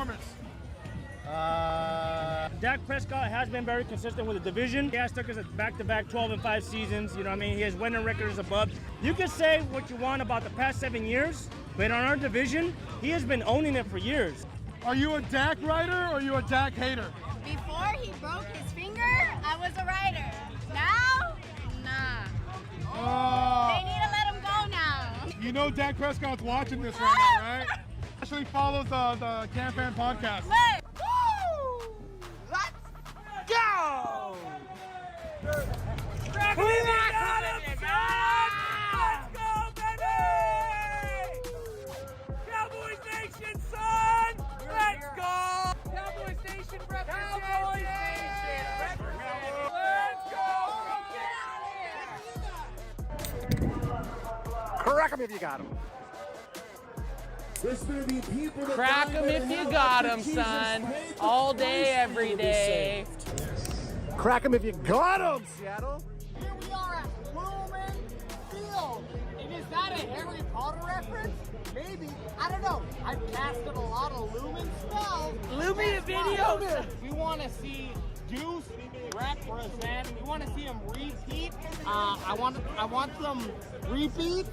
performance? Dak Prescott has been very consistent with the division. He has took us back-to-back 12-5 seasons. You know what I mean? His winning record is above. You can say what you want about the past 7 years, but on our division, he has been owning it for years. Are you a Dak rider or are you a Dak hater? Before he broke his finger, I was a rider. Now, nah. Oh. They need to let him go now. You know Dak Prescott's watching this right now, right? Actually follows the CanFan podcast. Wait. Woo! Let's go! Let's go, baby! Cowboys Nation, son! Let's go! Cowboys Nation represents! Cowboys Nation represents! Let's go! Get out of here! Crack 'em if you got 'em. Crack 'em if you got 'em, son. All day, every day. Crack 'em if you got 'em, Seattle. Here we are at Lumen Field. And is that a Harry Potter reference? Maybe. I don't know. I've casted a lot of Lumen spells. Lumen videos. We want to see Deuce represent. We want to see him repeat. I want some repeats.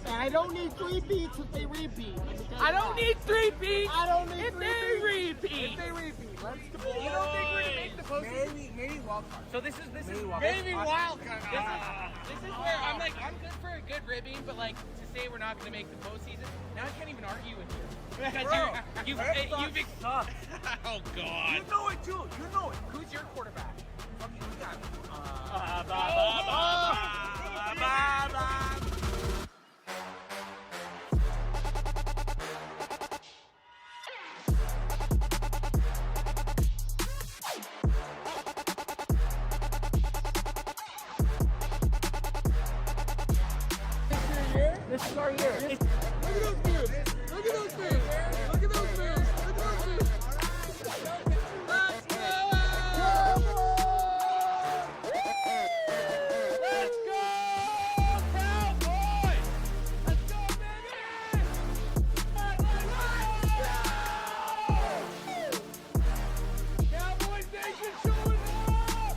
And I don't need 3 beats if they repeat. I don't need 3 beats. I don't need if 3 they beats. repeat. If they repeat. Let's go. You don't think we're gonna make the postseason? Maybe wild card. So this is Maybe wild card. This is where I'm like, I'm good for a good ribbing, but like to say we're not gonna make the postseason, now I can't even argue with you. Because you've oh god. You know it too. You know it. Who's your quarterback? This is our year. Look at those dudes. Look at those dudes. Look at those dudes. Look at those dudes. Let's go! Let's go, Cowboys! Let's go, baby! Cowboys Nation showing up!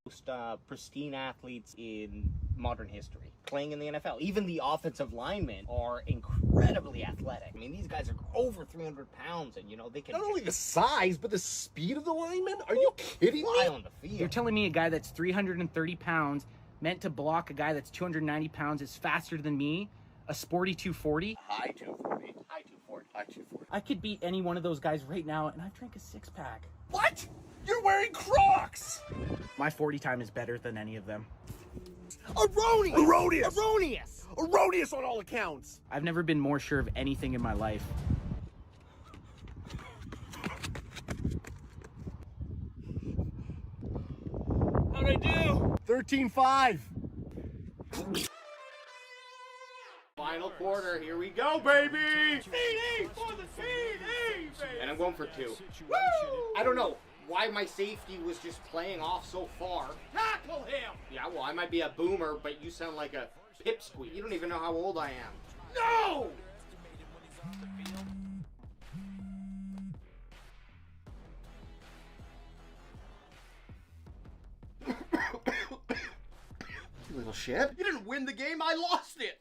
Most pristine athletes in modern history playing in the NFL. Even the offensive linemen are incredibly athletic. I mean, these guys are over 300 pounds, and you know they can Not only the size, but the speed of the linemen. Are you kidding fly me? on the field. You're telling me a guy that's 330 pounds meant to block a guy that's 290 pounds is faster than me? A sporty 240? High 240. High 240. High 240. I could beat any one of those guys right now, and I've drank a 6-pack. What? You're wearing Crocs! My 40 time is better than any of them. Erroneous! Erroneous! Erroneous! Erroneous on all accounts! I've never been more sure of anything in my life. How'd I do? 13-5. Final quarter, here we go, baby! CD for the CD! And I'm going for 2. Woo! I don't know why my safety was just playing off so far. Tackle him! Yeah, well, I might be a boomer, but you sound like a pipsqueak. You don't even know how old I am. No! You little shit. You didn't win the game, I lost it!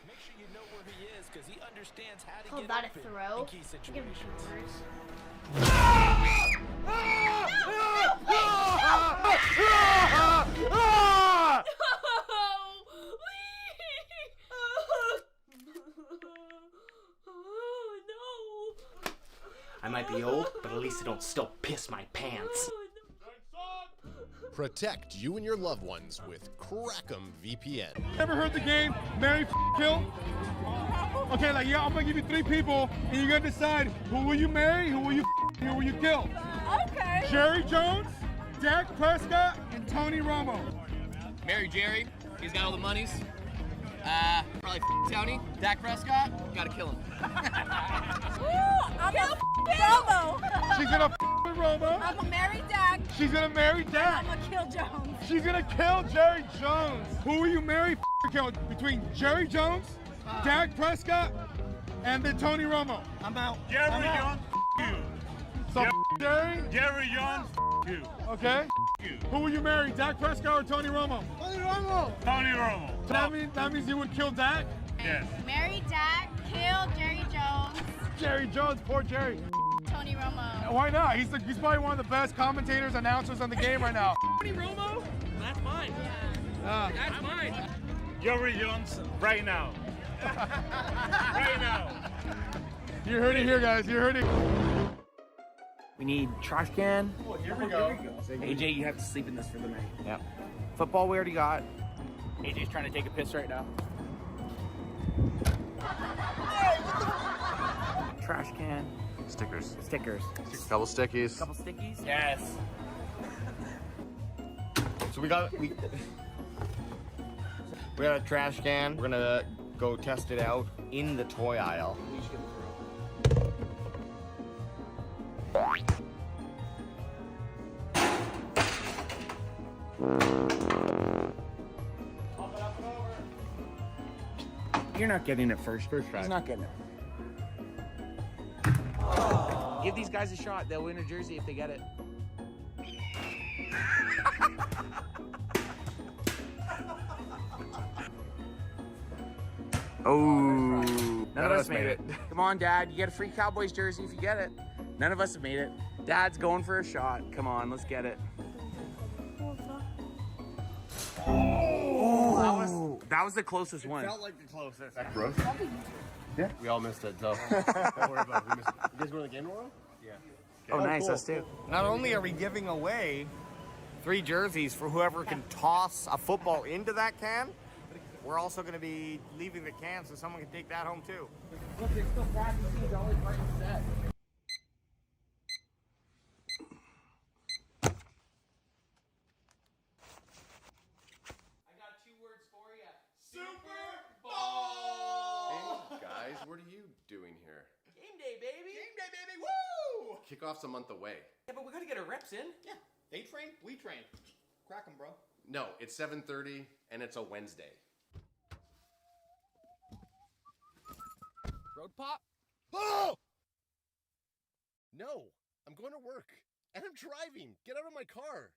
Make sure you know where he is, because he understands how to Call get that a open throw? in key situations. I might be old, but at least I don't still piss my pants. Protect you and your loved ones with Crackem VPN. Ever heard the game Marry, Kill? Okay, like, yeah, I'm gonna give you 3 people, and you're gonna decide who will you marry, who will you who will you kill? Okay. Jerry Jones, Dak Prescott, and Tony Romo. Marry Jerry. He's got all the monies. Probably Tony. Dak Prescott. Gotta kill him. I'm a Romo. She's gonna with Romo. I'm gonna marry Dak. She's gonna marry Dak. I'm gonna kill Jones. She's gonna kill Jerry Jones. Who will you marry? Kill between Jerry Jones, Dak Prescott, and then Tony Romo. I'm out. Jerry Jones, you. So Jerry. Jerry Jones, you. Okay. You. Who will you marry, Dak Prescott or Tony Romo? Tony Romo. Tony Romo. So that means you would kill Dak? Yes. Marry Dak, kill Jerry Jones. Jerry Jones, poor Jerry. Tony Romo. Why not? He's probably one of the best commentators, announcers on the game right now. Tony Romo? That's mine. That's mine. Jerry Jones, right now. Right now. You heard it here, guys. You heard it. We need trash can. Oh, here we go. AJ, you have to sleep in this for the night. Yeah. Football we already got. AJ's trying to take a piss right now. Trash can. Stickers. Stickers. Couple stickies. Couple stickies? Yes. So we got a trash can. We're gonna go test it out in the toy aisle. You're not getting it first try. He's not getting it. Give these guys a shot. They'll win a jersey if they get it. Oh, none of us made it. Come on, Dad. You get a free Cowboys jersey if you get it. None of us have made it. Dad's going for a shot. Come on, let's get it. Oh, that was the closest one. Felt like the closest. That gross? Yeah. We all missed it, so don't worry about it. We missed it. You guys going to the game tomorrow? Yeah. Oh, nice. Cool. Us too. Not only are we giving away 3 jerseys for whoever can toss a football into that can, we're also going to be leaving the can so someone can take that home too. Look, there's still practicing always right set. I got 2 words for you. Super Bowl! Hey guys, what are you doing here? Game day, baby! Game day, baby! Woo! Kickoff's a month away. Yeah, but we gotta get our reps in. Yeah, they train, we train. Crack 'em, bro. No, it's 7:30 and it's a Wednesday. Road pop? Oh! No, I'm going to work. And I'm driving. Get out of my car.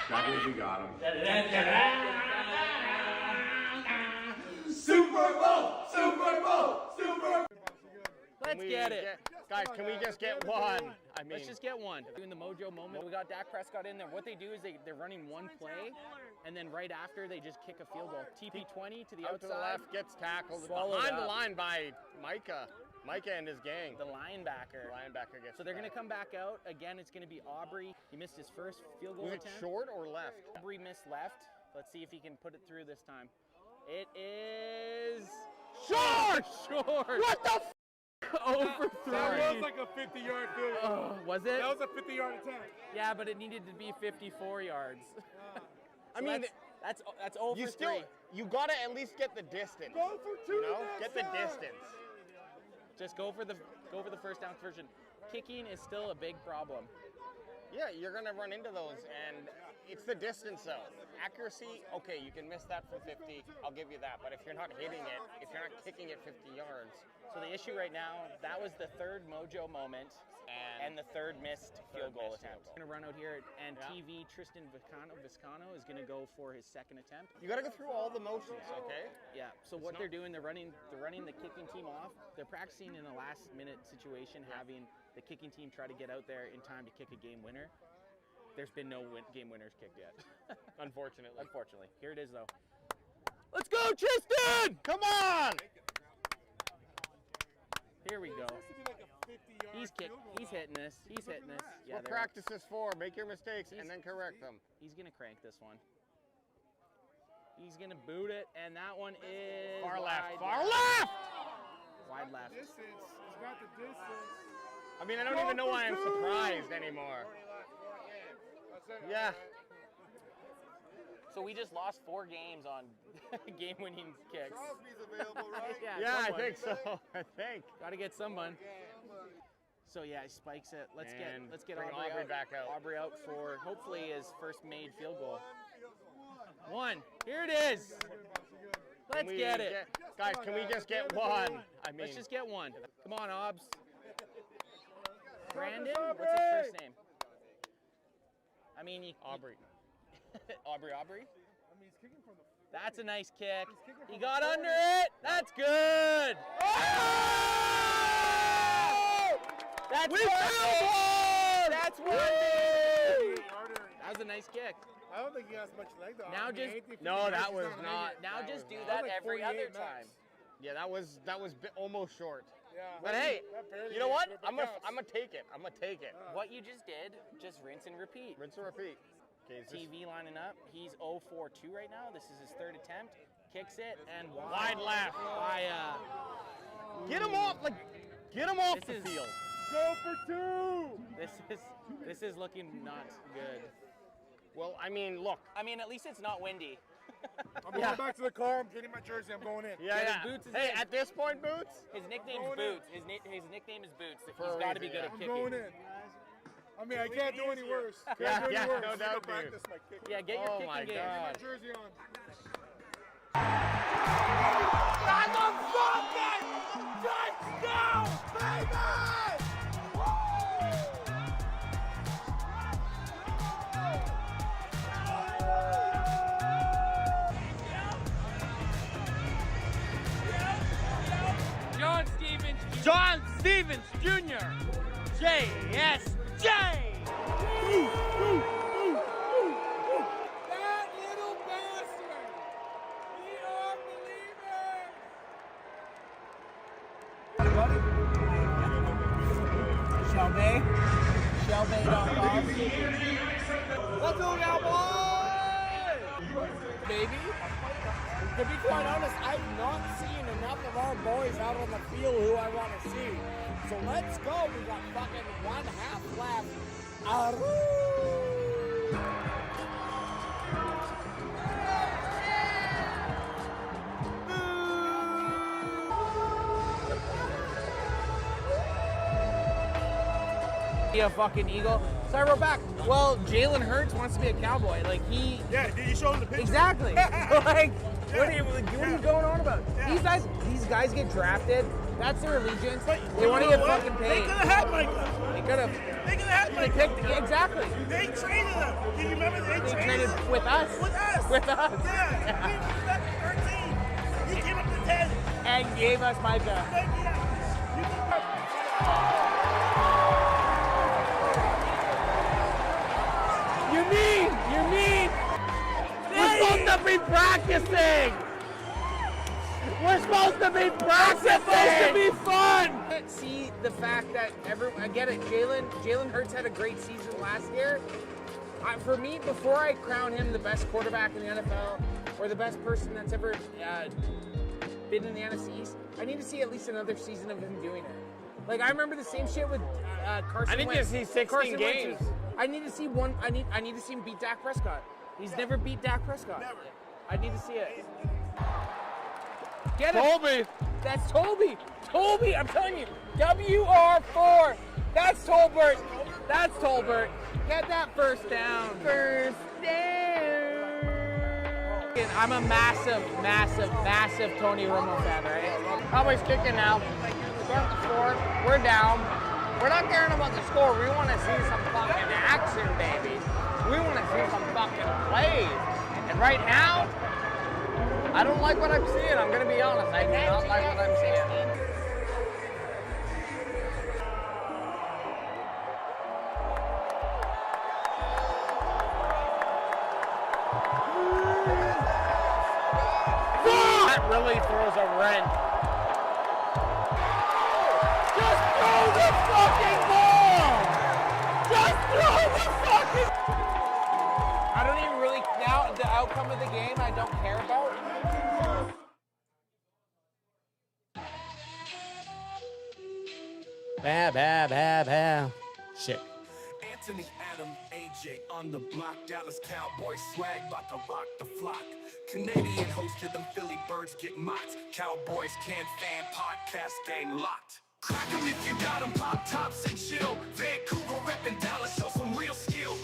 Cowboys, you got him. Super Bowl! Super Bowl! Super Bowl! Let's get it. Guys, can we just get one? I mean, Let's just get one. Doing the mojo moment. We got Dak Prescott in there. What they do is they're running one play, and then right after they just kick a field goal. TP20 to the out outside. to the left, gets tackled Swallowed behind the up. line by Micah. Micah and his gang. The linebacker. Linebacker gets So they're going to tackled. come back out. Again, it's going to be Aubrey. He missed his first field goal Was it attempt. short or left? Aubrey missed left. Let's see if he can put it through this time. It is Short! short. What the f? Over 3. That was like a 50-yard field goal. Was it? That was a 50-yard attempt. Yeah, but it needed to be 54 yards. I mean, that's over you 3. still, you gotta at least get the distance. Go for 2 You know, next get the time. distance. Just go for the first down conversion. Kicking is still a big problem. Yeah, you're gonna run into those, and it's the distance though. Accuracy, okay, you can miss that from 50. I'll give you that. But if you're not hitting it, if you're not kicking it 50 yards, So the issue right now, that was the 3rd mojo moment and the 3rd missed field goal attempt. We're gonna run out here, and TV Tristan Viscano is gonna go for his 2nd attempt. you gotta go through all the motions, okay? Yeah. So what they're doing, they're running the kicking team off. They're practicing in a last-minute situation, having the kicking team try to get out there in time to kick a game winner. There's been no game winners kicked yet. Unfortunately. Unfortunately. Here it is though. Let's go, Tristan! Come on! Here we go. It's supposed to be like a 50-yard He's field goal. He's hitting this. He's hitting this. Yeah, What they're- practice is for? Make your mistakes and then correct them. He's gonna crank this one. He's gonna boot it, and that one is Far left. wide Far left! Wide left. Distance. He's got the distance. I mean, I don't even know why I'm surprised anymore. Yeah. So we just lost 4 games on game-winning kicks. Crosby's available, right? Yeah, I someone. think so. I think. Gotta get someone. So yeah, he spikes it. Let's get bring Aubrey back out. Aubrey out for hopefully his first made field goal. 1. Here it is. Let's get it. Guys, can we just get one? I mean, Let's just get one. Come on, Obs. Brandon? What's his first name? I mean, Aubrey. Aubrey? I mean, he's kicking from the. That's a nice kick. He got under it. That's good. Oh! That's one. That's one. That was a nice kick. I don't think he has much leg though. Now I mean, just no, that was not. Now that just was do not. that every other time. Yeah, that was almost short. Yeah. But hey, barely you know what? hit, I'm but gonna take it. I'm gonna take it. What you just did, just rinse and repeat. Rinse and repeat. Okay, TV lining up. He's 0-4-2 right now. This is his 3rd attempt. Kicks it and Wide left. By Get him off, get him off the field. Go for 2. This is looking not good. Well, I mean, look. I mean, at least it's not windy. I'm going back to the car. I'm getting my jersey. I'm going in. Yeah. His Boots is Hey, in. at this point, Boots. His nickname's Going Boots. His nickname is Boots. For He's a got to be reason, good at I'm kicking. going in. I mean, I can't do any worse. Yeah, Can't do any worse. no doubt, dude. Practice my kick. Yeah, get your Oh kicking my game. God. Get my jersey on. Touchdown, baby! John Stevens Jr. JSJ! That little bastard! We are believers! Shelby.com. Let's go, Cowboys! Baby. To be quite honest, I've not seen enough of our boys out on the field who I want to see. So let's go. We got fucking 1/2 left. Be a fucking Eagle. So I wrote back, well, Jalen Hurts wants to be a Cowboy. Like, he... Yeah, did you show him the picture? Exactly. Like, what are you going on about? These guys get drafted. That's their allegiance. They want to get fucking paid. They could have had Michael. They could have. They could have had They Michael. picked, exactly. They traded him. Do you remember they traded with us. With us. With us. Yeah. We were back at 13. He came up to 10. And gave us Micah. You mean? We're supposed to be practicing. We're supposed to be practicing. It's supposed to be fun. See the fact that I get it. Jalen Hurts had a great season last year. For me, before I crown him the best quarterback in the NFL or the best person that's ever been in the NFC East, I need to see at least another season of him doing it. Like, I remember the same shit with Carson Wentz. I need to see 16 games. I need to see one. I need to see him beat Dak Prescott. He's never beat Dak Prescott. Never. I need to see it. Get it. Toby. That's Toby. Toby, I'm telling you. WR4. That's Tolbert. That's Tolbert. Get that first down. First down. I'm a massive Tony Romo fan, right? Cowboys kicking now. Start the score. We're down. We're not caring about the score. We want to see some fucking action, baby. We want to see some fucking plays. And right now, I don't like what I'm seeing. I'm going to be honest. I do not like what I'm seeing. That really throws a wrench. Just throw the fucking ball! Just throw the fucking... I don't even really... Now, the outcome outcome of the game I don't care about. Shit. Anthony, Adam, AJ on the block. Dallas Cowboys swag, about to rock the flock. Canadian hosted them Philly birds get mocked. Cowboys CanFan podcast game locked. Crack 'em if you got 'em, pop tops and chill. Vancouver reppin' Dallas, show some real skill.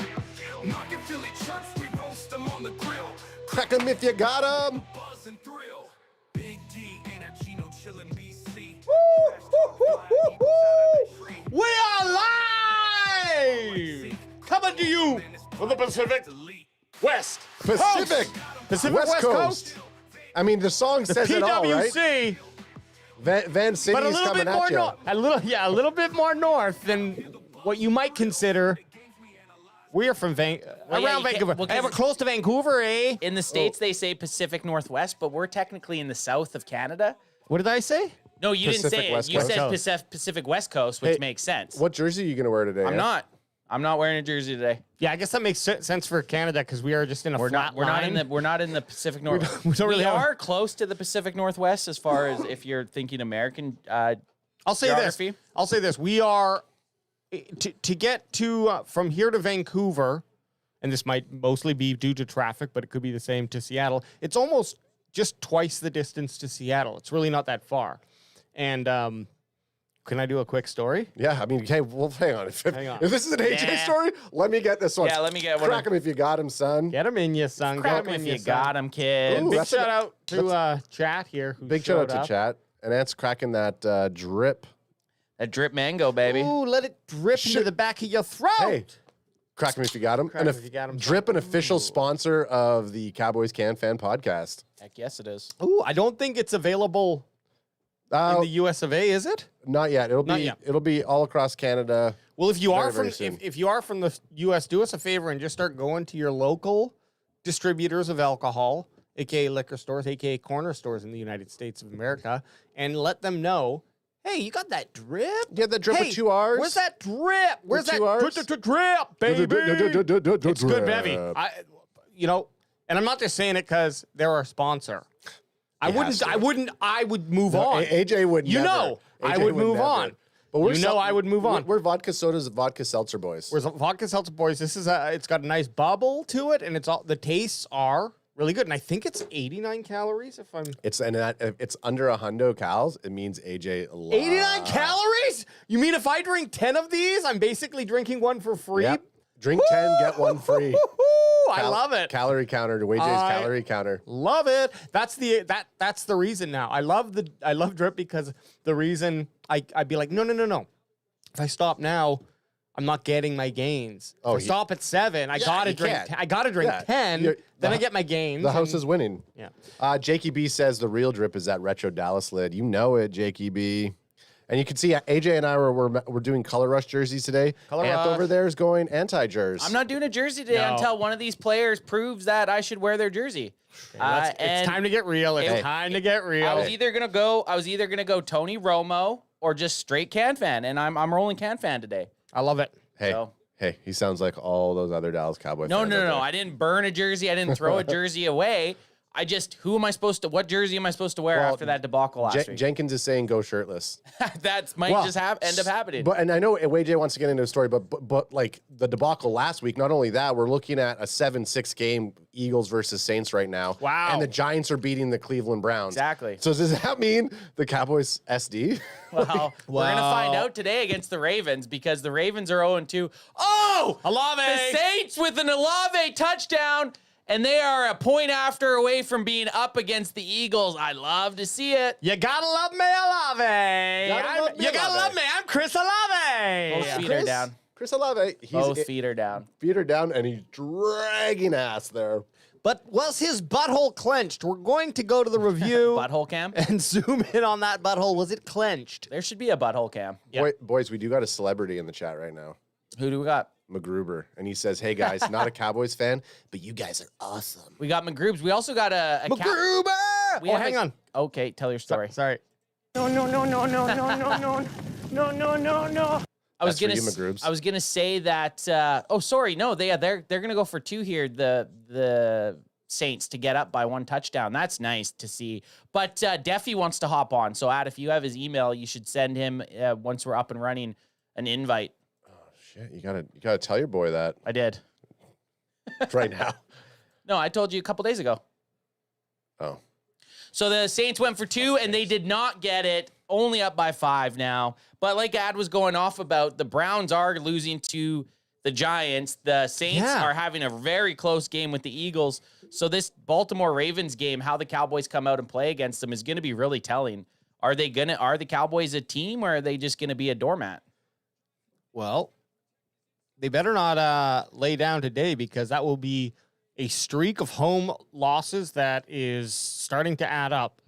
Knockin' Philly chirps, we roast them on the grill. Crack 'em if you got 'em. Buzz and thrill. Big D and a Gino chillin' BC. We are live! Coming to you from the Pacific West Pacific. Pacific West Coast. I mean, the song says it all, right? PWC. Van City But a is little coming bit more at you. north. A little bit more north than what you might consider. We are from Well, around yeah, you can't- Vancouver. well, Hey, we're close to Vancouver, eh? In the States, they say Pacific Northwest, but we're technically in the south of Canada. What did I say? No, you didn't Pacific say it. West You Coast. said Pacific West Coast, which Hey, makes sense. What jersey are you gonna wear today? I'm not. I'm not wearing a jersey today. Yeah, I guess that makes sense for Canada because we are just in a flat We're line. not in the Pacific Northwest. we don't really have- are close to the Pacific Northwest as far as if you're thinking American. I'll say geography. this. I'll say this. We are to get to from here to Vancouver, and this might mostly be due to traffic, but it could be the same to Seattle. It's almost just twice the distance to Seattle. It's really not that far. And can I do a quick story? Yeah, I mean, hey, well, hang on. If this is an AJ Yeah. story, let me get this one. Yeah, let me get one. Crack 'em if you got him, son. Get him in, you son. Crack Get 'em 'em in, if you son. got 'em, kid. Ooh, Big that's shout out to chat here. Who Big shout out showed to up. chat. And that's cracking that drip. A drip mango, baby. Ooh, let it drip into the back of your throat. Hey, crack 'em if you got him. Crack 'em if you got 'em. Drip, an official sponsor of the Cowboys CanFan podcast. Heck yes, it is. Ooh, I don't think it's available in the US of A, is it? Not yet. It'll Not be yet. it'll be all across Canada. Well, if you Very, are very from soon. if you are from the US, do us a favor and just start going to your local distributors of alcohol, aka liquor stores, aka corner stores in the United States of America, and let them know, hey, you got that drip? Yeah, that drip Hey, with 2 R's. Where's that drip? Where's that 2 R's? drip, baby? It's good, bevy. And I'm not just saying it because they're our sponsor. I would move on. AJ would You never. know, I AJ would move never. on. But we're You know I would move on. We're vodka sodas, vodka seltzer boys. Whereas vodka seltzer boys, this is it's got a nice bubble to it, and the tastes are really good. And I think it's 89 calories. If I'm It's under 100 calories. It means AJ loves 89 calories. You mean if I drink 10 of these, I'm basically drinking one for free? Yep. Drink 10, get one free. I love it. Calorie counter to AJ's calorie counter. Love it. That's the reason now. I love drip because the reason I'd be like, no. If I stop now, I'm not getting my gains. If I stop at 7, I gotta drink. can't. I gotta drink 10. Then I get my gains. The house is winning. Yeah. Jakey B says the real drip is that retro Dallas lid. You know it, Jakey B. And you can see AJ and I were doing Color Rush jerseys today. Color Anth Rush. over there is going anti-jers. I'm not doing a jersey today No. until one of these players proves that I should wear their jersey. It's time to get real. It's time to get real. I was either gonna go Tony Romo or just straight CanFan, and I'm rolling CanFan today. I love it. Hey, he sounds like all those other Dallas Cowboys No, fans out no. there. I didn't burn a jersey. I didn't throw a jersey away. What jersey am I supposed to wear after that debacle last week? Jenkins is saying go shirtless. That might just end up happening. But and I know AJ wants to get into a story, but like the debacle last week, not only that, we're looking at a 7-6 game Eagles versus Saints right now. Wow. And the Giants are beating the Cleveland Browns. Exactly. So does that mean the Cowboys SD? Well, we're going to find out today against the Ravens because the Ravens are 0-2. Oh! Olave! The Saints with an Olave touchdown, and they are a point after away from being up against the Eagles. I love to see it. You gotta love me, Olave. You gotta love me. I'm Chris Olave. Both feet are down. Chris Olave. Both feet are down. Feet are down, and he's dragging ass there. But was his butthole clenched? We're going to go to the review. Butthole cam? And zoom in on that butthole. Was it clenched? There should be a butthole cam. Boys, we do got a celebrity in the chat right now. Who do we got? McGruber. And he says, hey guys, not a Cowboys fan, but you guys are awesome. We got McGroobs. We also got a McGruber! hang on. Okay, tell your story. Sorry. No. I was That's for you, McGroobs. I was gonna say that. Oh, sorry. No, they're gonna go for 2 here. The Saints to get up by 1 touchdown. That's nice to see. But Deffy wants to hop on. So, if you have his email, you should send him, once we're up and running, an invite. Oh, shit. You gotta tell your boy that. I did. Right now. No, I told you a couple days ago. Oh. So the Saints went for 2, and they did not get it. Only up by 5 now. But like Ad was going off about, the Browns are losing to the Giants. The Saints are having a very close game with the Eagles. So this Baltimore Ravens game, how the Cowboys come out and play against them, is going to be really telling. Are the Cowboys a team, or are they just going to be a doormat? Well, they better not lay down today, because that will be a streak of home losses that is starting to add up.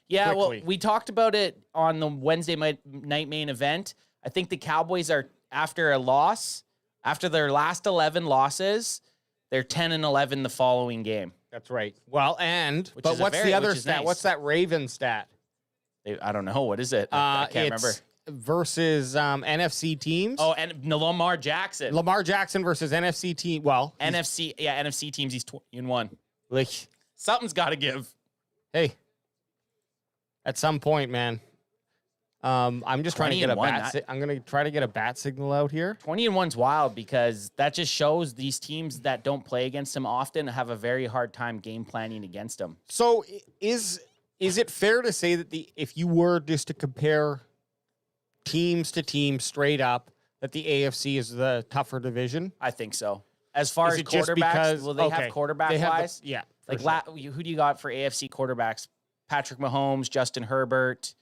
Yeah, quickly. well, we talked about it on the Wednesday night main event. I think the Cowboys are, after their last 11 losses, they're 10-11 the following game. That's right. Well, but what's the other stat? Nice. What's that Raven stat? I don't know. What is it? I can't remember. Versus NFC teams. Oh, and Lamar Jackson. Lamar Jackson versus NFC team. Well, NFC teams. He's 20-1. Like, something's got to give. Hey, at some point, man. I'm just trying to get a bat. I'm going to try to get a bat signal out here. 20-1's wild, because that just shows these teams that don't play against them often have a very hard time game planning against them. So is it fair to say that if you were just to compare teams to teams straight up, that the AFC is the tougher division? I think so. As far as quarterbacks, they have quarterback-wise? Yeah. Like, who do you got for AFC quarterbacks? Patrick Mahomes, Justin Herbert,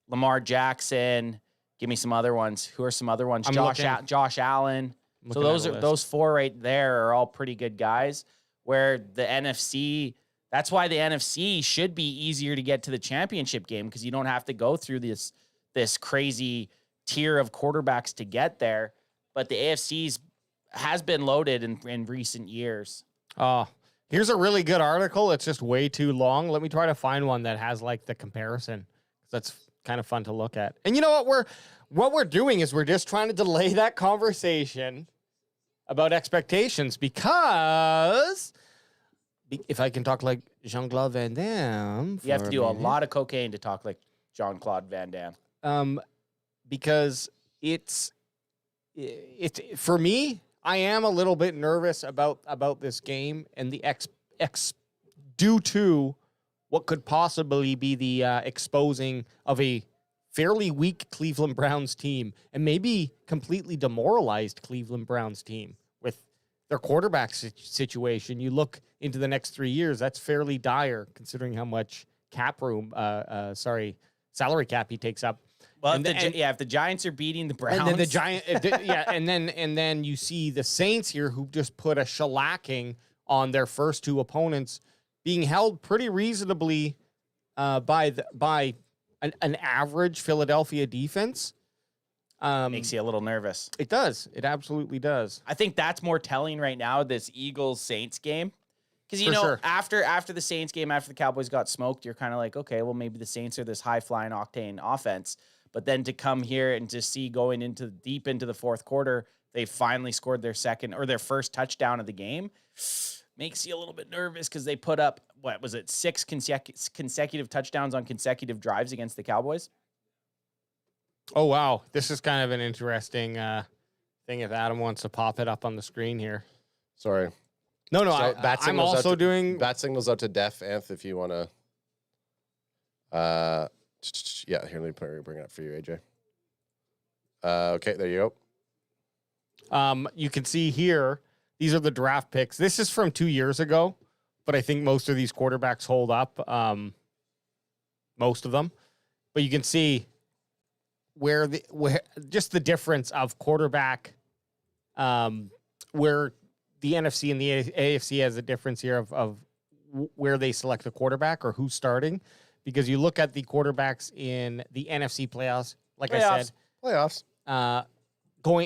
Lamar Jackson. Give me some other ones. Who are some other ones? Josh Allen. So those 4 right there are all pretty good guys. Where the NFC, that's why the NFC should be easier to get to the championship game, because you don't have to go through this crazy tier of quarterbacks to get there. But the AFC's has been loaded in recent years. Here's a really good article. It's just way too long. Let me try to find one that has like the comparison. That's kind of fun to look at. And you know what we're doing is we're just trying to delay that conversation about expectations, because if I can talk like Jean-Claude Van Damme, you have to do a lot of cocaine to talk like Jean-Claude Van Damme. Because it's for me, I am a little bit nervous about this game and the due to what could possibly be the exposing of a fairly weak Cleveland Browns team, and maybe completely demoralized Cleveland Browns team with their quarterback situation. You look into the next 3 years, that's fairly dire considering how much salary cap he takes up. Well, if the Giants are beating the Browns, and then you see the Saints here, who just put a shellacking on their first 2 opponents, being held pretty reasonably by an average Philadelphia defense. Makes you a little nervous. It does. It absolutely does. I think that's more telling right now, this Eagles-Saints game. Because, after the Saints game, after the Cowboys got smoked, you're kind of like, okay, well, maybe the Saints are this high-flying octane offense. But then to come here and to see going deep into the fourth quarter, they finally scored their first touchdown of the game, makes you a little bit nervous, because they put up, 6 consecutive touchdowns on consecutive drives against the Cowboys? Oh, wow. This is kind of an interesting thing, if Adam wants to pop it up on the screen here. Sorry. No, So I'm also doing... Bat signals out to Def, Anth, if you want to... yeah, here, let me bring it up for you, AJ. Okay, there you go. You can see here, these are the draft picks. This is from 2 years ago, but I think most of these quarterbacks hold up, most of them. But you can see where just the difference of quarterback, where the NFC and the AFC has a difference here of where they select the quarterback or who's starting. Because you look at the quarterbacks in the NFC playoffs, I said. Playoffs.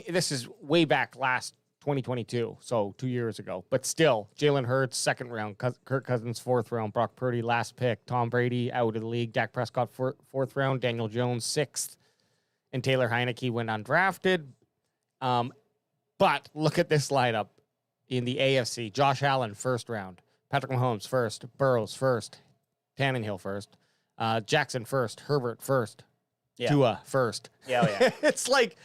This is way back last 2022, so 2 years ago. But still, Jalen Hurts, 2nd round. Kirk Cousins, 4th round. Brock Purdy, last pick. Tom Brady, out of the league. Dak Prescott, 4th round. Daniel Jones, 6th. And Taylor Heineke went undrafted. But look at this lineup in the AFC. Josh Allen, 1st round. Patrick Mahomes first, Burrows first, Tannehill first, Jackson first, Herbert first, Tua first. Yeah. It's like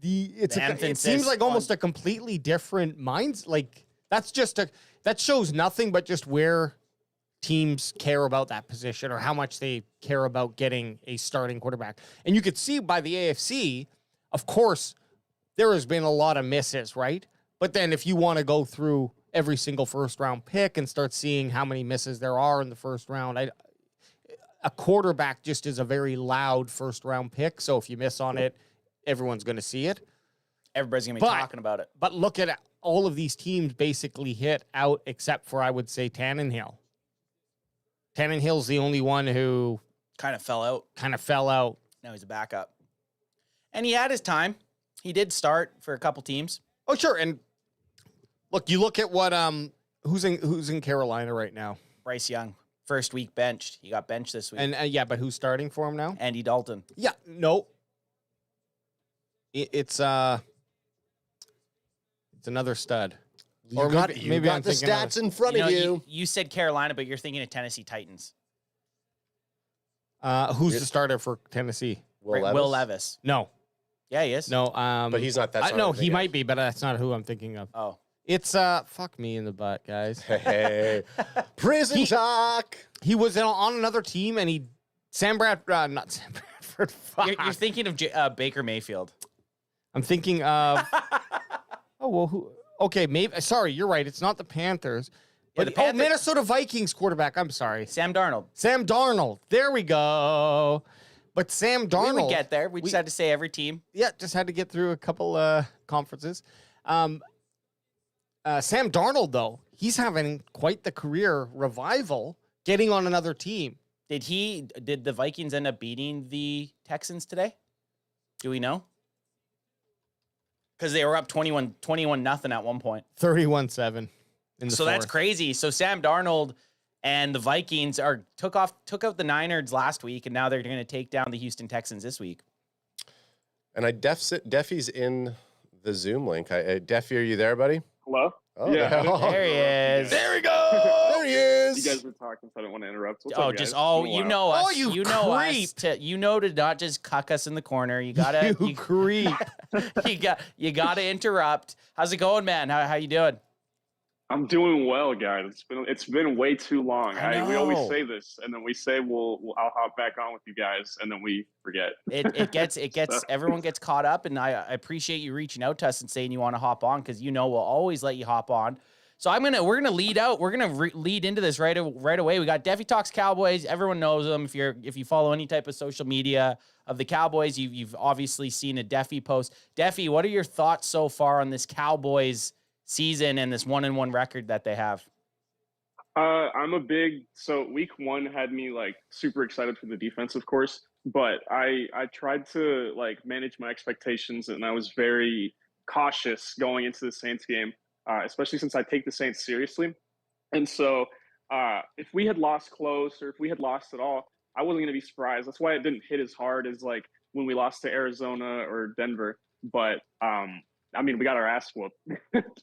it seems like almost a completely different minds. Like that shows nothing but just where teams care about that position or how much they care about getting a starting quarterback. And you could see by the AFC, of course, there has been a lot of misses, right? But then if you want to go through every single first-round pick and start seeing how many misses there are in the first round, a quarterback just is a very loud first-round pick. So if you miss on it, everyone's going to see it. Everybody's going to be talking about it. But look at all of these teams basically hit out except for, I would say, Tannehill. Tannehill's the only one who kind of fell out. Now he's a backup. And he had his time. He did start for a couple teams. Oh, sure. And look, you look at what who's in Carolina right now? Bryce Young. First week benched. He got benched this week. And but who's starting for him now? Andy Dalton. Yeah, no. It's another stud. You got the stats in front of you. You said Carolina, but you're thinking of Tennessee Titans. Who's the starter for Tennessee? Will Levis. No. Yeah, he is. No, but he's not that. No, he might be, but that's not who I'm thinking of. Oh, it's fuck me in the butt, guys. Hey, prison talk. He was on another team, and not Sam Bradford. Fuck. You're thinking of Baker Mayfield. I'm thinking of. Oh well, who? Okay, maybe. Sorry, you're right. It's not the Panthers. But the Panthers. Minnesota Vikings quarterback. I'm sorry, Sam Darnold. Sam Darnold. There we go. But Sam Darnold. We would get there. We just had to say every team. Yeah, just had to get through a couple conferences. Sam Darnold, though, he's having quite the career revival getting on another team. Did the Vikings end up beating the Texans today? Do we know? Because they were up 21-0 at one point. 31-7 in the So fourth. that's crazy. So Sam Darnold and the Vikings took out the Niners last week, and now they're going to take down the Houston Texans this week. And Deffy's in the Zoom link. Deffy, are you there, buddy? Hello? Oh, there he is. There we go. There he is. You guys were talking, so I don't want to interrupt. What's Oh, up, just guys? you know us. Oh, you know creep. us. You know to not just cuck us in the corner. You gotta You creep. you gotta interrupt. How's it going, man? How you doing? I'm doing well, guys. It's been way too long. We always say this, and then we say I'll hop back on with you guys, and then we forget. It gets everyone gets caught up, and I appreciate you reaching out to us and saying you want to hop on, because we'll always let you hop on. So we're gonna lead out. We're gonna lead into this right away. We got Deffy Talks Cowboys. Everyone knows them. If you follow any type of social media of the Cowboys, you've obviously seen a Deffy post. Deffy, what are your thoughts so far on this Cowboys season and this 1-1 record that they have? So week one had me super excited for the defense, of course, but I tried to manage my expectations, and I was very cautious going into the Saints game, especially since I take the Saints seriously. And so if we had lost close, or if we had lost at all, I wasn't going to be surprised. That's why it didn't hit as hard as when we lost to Arizona or Denver. But we got our ass whooped.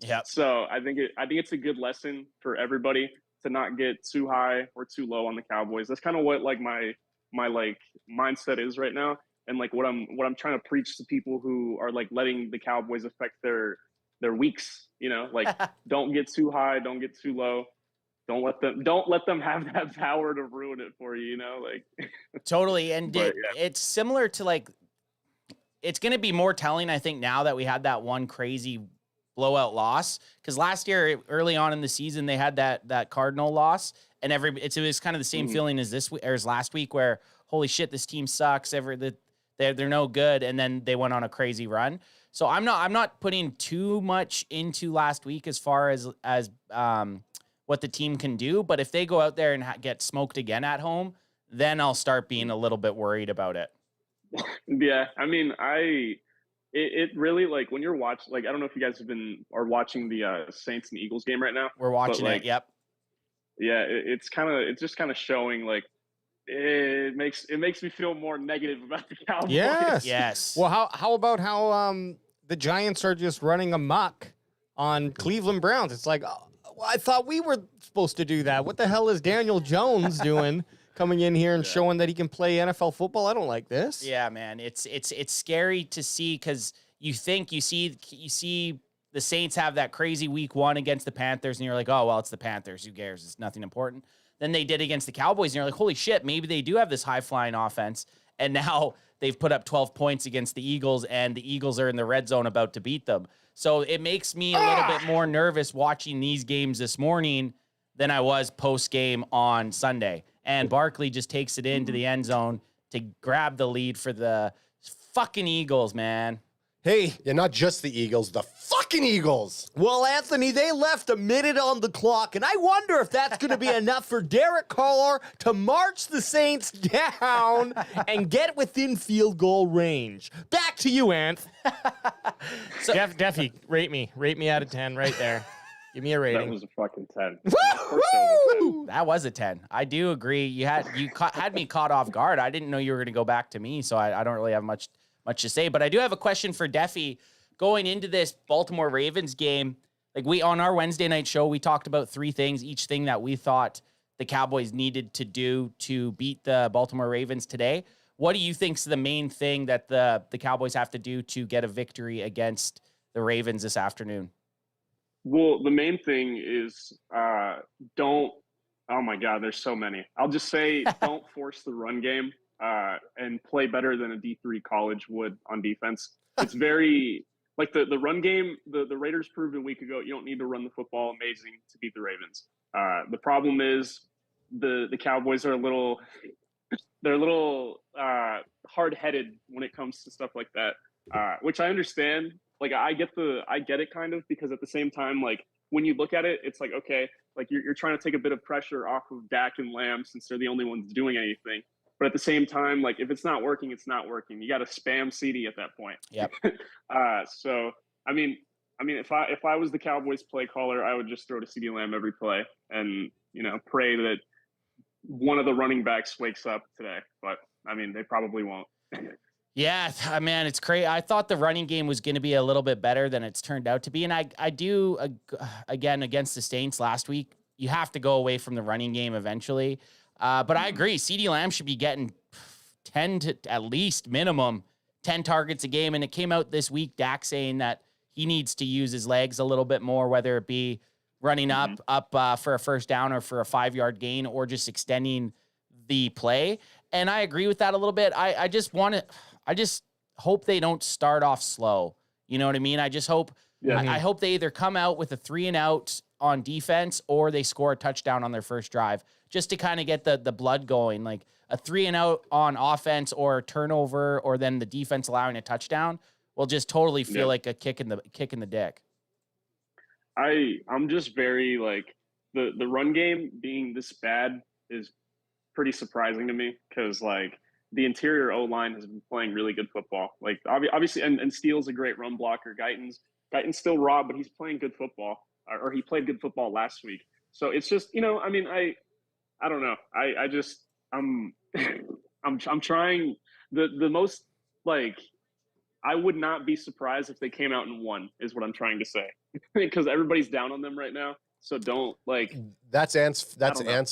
Yeah. So I think it's a good lesson for everybody to not get too high or too low on the Cowboys. That's kind of what my mindset is right now, and what I'm trying to preach to people who are letting the Cowboys affect their weeks. Don't get too high, don't get too low. Don't let them have that power to ruin it for you. Totally, and it's similar to it's going to be more telling, I think, now that we had that one crazy blowout loss, because last year early on in the season they had that Cardinal loss, and it was kind of the same feeling as this as last week, where holy shit, this team sucks. They're no good, and then they went on a crazy run. So I'm not putting too much into last week as far as what the team can do, but if they go out there and get smoked again at home, then I'll start being a little bit worried about it. Yeah, it really when you're watching, I don't know if you guys are watching the Saints and Eagles game right now. We're watching it. Yep. Yeah, it's just kind of showing it makes me feel more negative about the Cowboys. Yes. Well, how about how the Giants are just running amok on Cleveland Browns? It's I thought we were supposed to do that. What the hell is Daniel Jones doing coming in here and showing that he can play NFL football? I don't like this. Yeah, man. It's scary to see because you see the Saints have that crazy week 1 against the Panthers, and you're like, oh, well, it's the Panthers. Who cares? It's nothing important. Then they did against the Cowboys, and you're like, holy shit, maybe they do have this high-flying offense. And now they've put up 12 points against the Eagles, and the Eagles are in the red zone about to beat them. So it makes me a little bit more nervous watching these games this morning than I was post-game on Sunday. And Barkley just takes it into the end zone to grab the lead for the fucking Eagles, man. Hey. Yeah, not just the Eagles, the fucking Eagles. Well, Anthony, they left a minute on the clock, and I wonder if that's going to be enough for Derek Carr to march the Saints down and get within field goal range. Back to you, Anth. So, Deffy, rate me. Rate me out of 10 right there. Give me a rating. That was a fucking 10. That was a 10. I do agree. You had me caught off guard. I didn't know you were going to go back to me, so I don't really have much to say. But I do have a question for Deffy. Going into this Baltimore Ravens game, like on our Wednesday night show, we talked about 3 things, each thing that we thought the Cowboys needed to do to beat the Baltimore Ravens today. What do you think's the main thing that the Cowboys have to do to get a victory against the Ravens this afternoon? Well, the main thing is don't. Oh my God, there's so many. I'll just say don't force the run game and play better than a D3 college would on defense. It's very like the run game. The Raiders proved a week ago you don't need to run the football amazing to beat the Ravens. The problem is the Cowboys are a little hard-headed when it comes to stuff like that, which I understand. Like I get it kind of, because at the same time, like when you look at it, it's like, okay, like you're trying to take a bit of pressure off of Dak and Lamb since they're the only ones doing anything. But at the same time, like if it's not working, it's not working. You got to spam CD at that point. Yep. So I mean, if I was the Cowboys play caller, I would just throw to CD Lamb every play and pray that one of the running backs wakes up today. But I mean, they probably won't. Yeah, man, it's crazy. I thought the running game was going to be a little bit better than it's turned out to be. And I do, again, against the Saints last week, you have to go away from the running game eventually. But I agree. CeeDee Lamb should be getting 10 to at least minimum 10 targets a game. And it came out this week, Dak saying that he needs to use his legs a little bit more, whether it be running up for a first down or for a 5-yard gain or just extending the play. And I agree with that a little bit. I just hope they don't start off slow. You know what I mean? I just hope, I hope they either come out with a 3-and-out on defense or they score a touchdown on their first drive just to kind of get the blood going. Like a 3-and-out on offense or a turnover or then the defense allowing a touchdown will just totally feel like a kick in the dick. I'm just very like the run game being this bad is pretty surprising to me because like the interior O-line has been playing really good football. Like obviously, and Steele's a great run blocker. Guyton's still raw, but he's playing good football, or he played good football last week. So it's just, I mean, I don't know. I'm trying the most, like, I would not be surprised if they came out and won is what I'm trying to say because everybody's down on them right now. So don't like. That's Ant's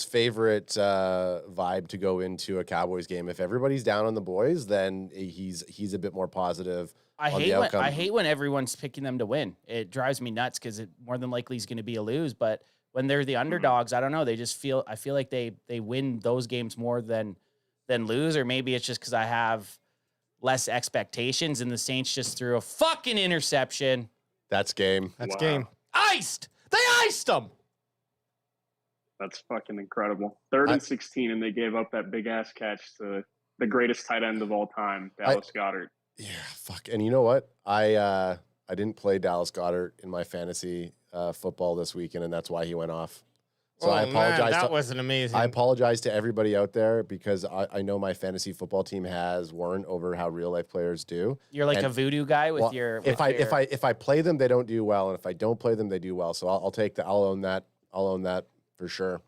favorite vibe to go into a Cowboys game. If everybody's down on the boys, then he's a bit more positive. I hate when everyone's picking them to win. It drives me nuts because it more than likely is going to be a lose. But when they're the underdogs, I don't know. They just I feel like they win those games more than lose, or maybe it's just because I have less expectations and the Saints just threw a fucking interception. That's game. That's game. Iced. They iced them. That's fucking incredible. 3rd and 16, and they gave up that big ass catch to the greatest tight end of all time, Dallas Goedert. Yeah, fuck. And you know what? I didn't play Dallas Goedert in my fantasy football this weekend, and that's why he went off. So I apologize. Man, that wasn't amazing. I apologize to everybody out there because I know my fantasy football team has warned over how real life players do. You're like a voodoo guy with your. If I play them, they don't do well, and if I don't play them, they do well. So I'll take that. I'll own that. I'll own that for sure.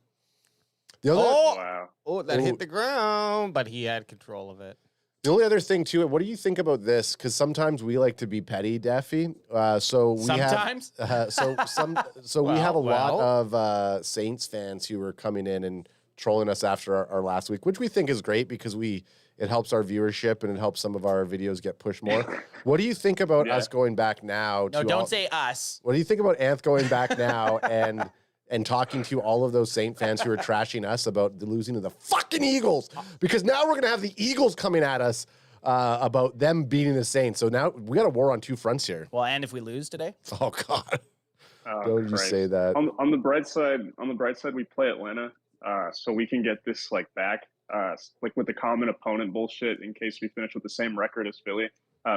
The other, that hit the ground, but he had control of it. The only other thing too, what do you think about this? Because sometimes we like to be petty, Daffy. So we Sometimes? have, we have a lot of Saints fans who are coming in and trolling us after our last week, which we think is great because it helps our viewership and it helps some of our videos get pushed more. What do you think about us going back now? No, don't say us. What do you think about Anth going back now and talking to all of those Saint fans who are trashing us about the losing to the fucking Eagles? Because now we're going to have the Eagles coming at us about them beating the Saints. So now we got a war on two fronts here. Well, and if we lose today? Oh, God. Don't you say that. On the bright side, we play Atlanta, so we can get this back, with the common opponent bullshit in case we finish with the same record as Philly,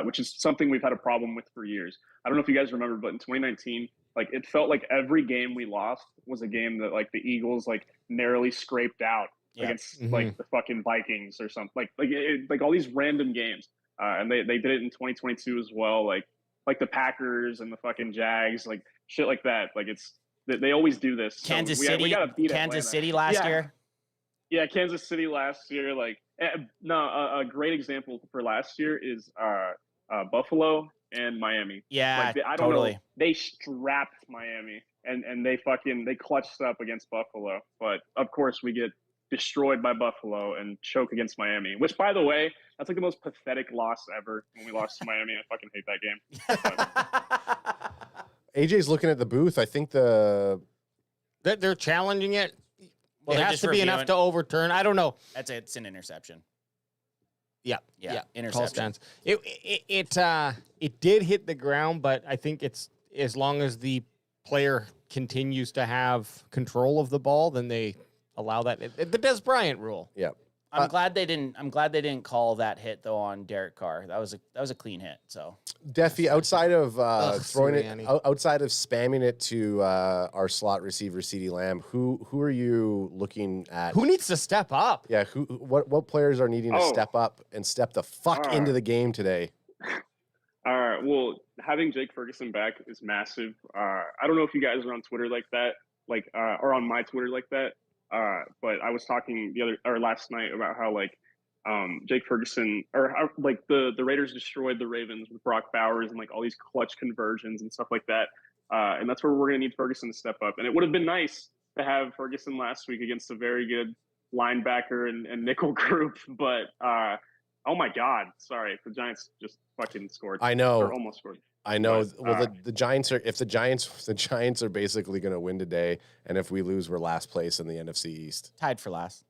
which is something we've had a problem with for years. I don't know if you guys remember, but in 2019, it felt like every game we lost was a game that the Eagles narrowly scraped out against the fucking Vikings or something. All these random games, and they did it in 2022 as well. Like the Packers and the fucking Jags, shit like that. They always do this. Kansas so City, we gotta beat Kansas Atlanta. City last year. Yeah, Kansas City last year. A great example for last year is Buffalo and Miami. Yeah, I don't totally. know. They strapped Miami and they clutched up against Buffalo. But of course we get destroyed by Buffalo and choke against Miami, which, by the way, that's the most pathetic loss ever when we lost to Miami. I fucking hate that game. AJ's looking at the booth. I think they're challenging it. Well, it has to be enough to overturn. I don't know. It's an interception. Yeah. Interception. It did hit the ground, but I think it's as long as the player continues to have control of the ball, then they allow that. The Des Bryant rule. Yeah. I'm glad they didn't call that hit though on Derek Carr. That was a clean hit. So Deffy, outside of outside of spamming it to our slot receiver CeeDee Lamb, who are you looking at? Who needs to step up? Yeah, what players are needing to step up and step the fuck into the game today? All right. Well, having Jake Ferguson back is massive. I don't know if you guys are on Twitter like that, or on my Twitter like that. But I was talking last night about how Jake Ferguson or how the Raiders destroyed the Ravens with Brock Bowers and all these clutch conversions and stuff like that. And that's where we're going to need Ferguson to step up. And it would have been nice to have Ferguson last week against a very good linebacker and nickel group. But oh my God, sorry, the Giants just fucking scored. I know, or almost scored. I know. Well, the Giants are. If the Giants are basically going to win today, and if we lose, we're last place in the NFC East. Tied for last.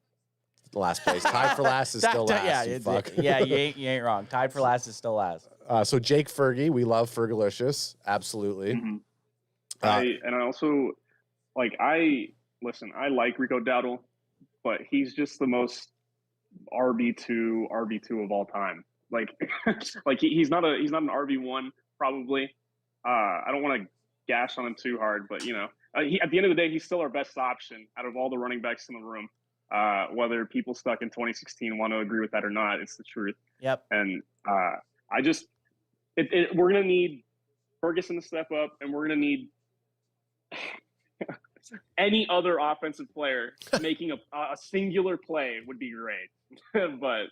Last place. Tied for last is still last. Yeah, you fuck. Yeah, you ain't wrong. Tied for last is still last. So Jake Fergie, we love Fergalicious, absolutely. Mm-hmm. I also I like Rico Dowdle, but he's just the most RB2 of all time. He's not an RB1. Probably. I don't want to gash on him too hard, but at the end of the day, he's still our best option out of all the running backs in the room. Whether people stuck in 2016 want to agree with that or not, it's the truth. Yep. And we're gonna need Ferguson to step up, and we're gonna need any other offensive player making a singular play would be great. But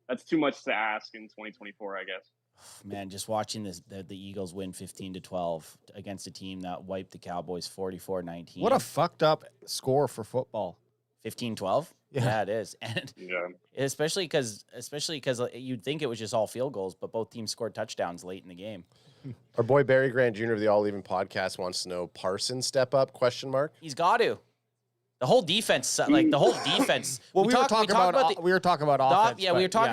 that's too much to ask in 2024, I guess. Man, just watching the Eagles win 15-12 against a team that wiped the Cowboys 44-19. What a fucked up score for football. 15-12? Yeah, it is. And especially because you'd think it was just all field goals, but both teams scored touchdowns late in the game. Our boy Barry Grant Jr. of the All Even podcast wants to know, Parsons step up, ? He's got to. The whole defense, the whole defense. Well, we were talking about offense. We were talking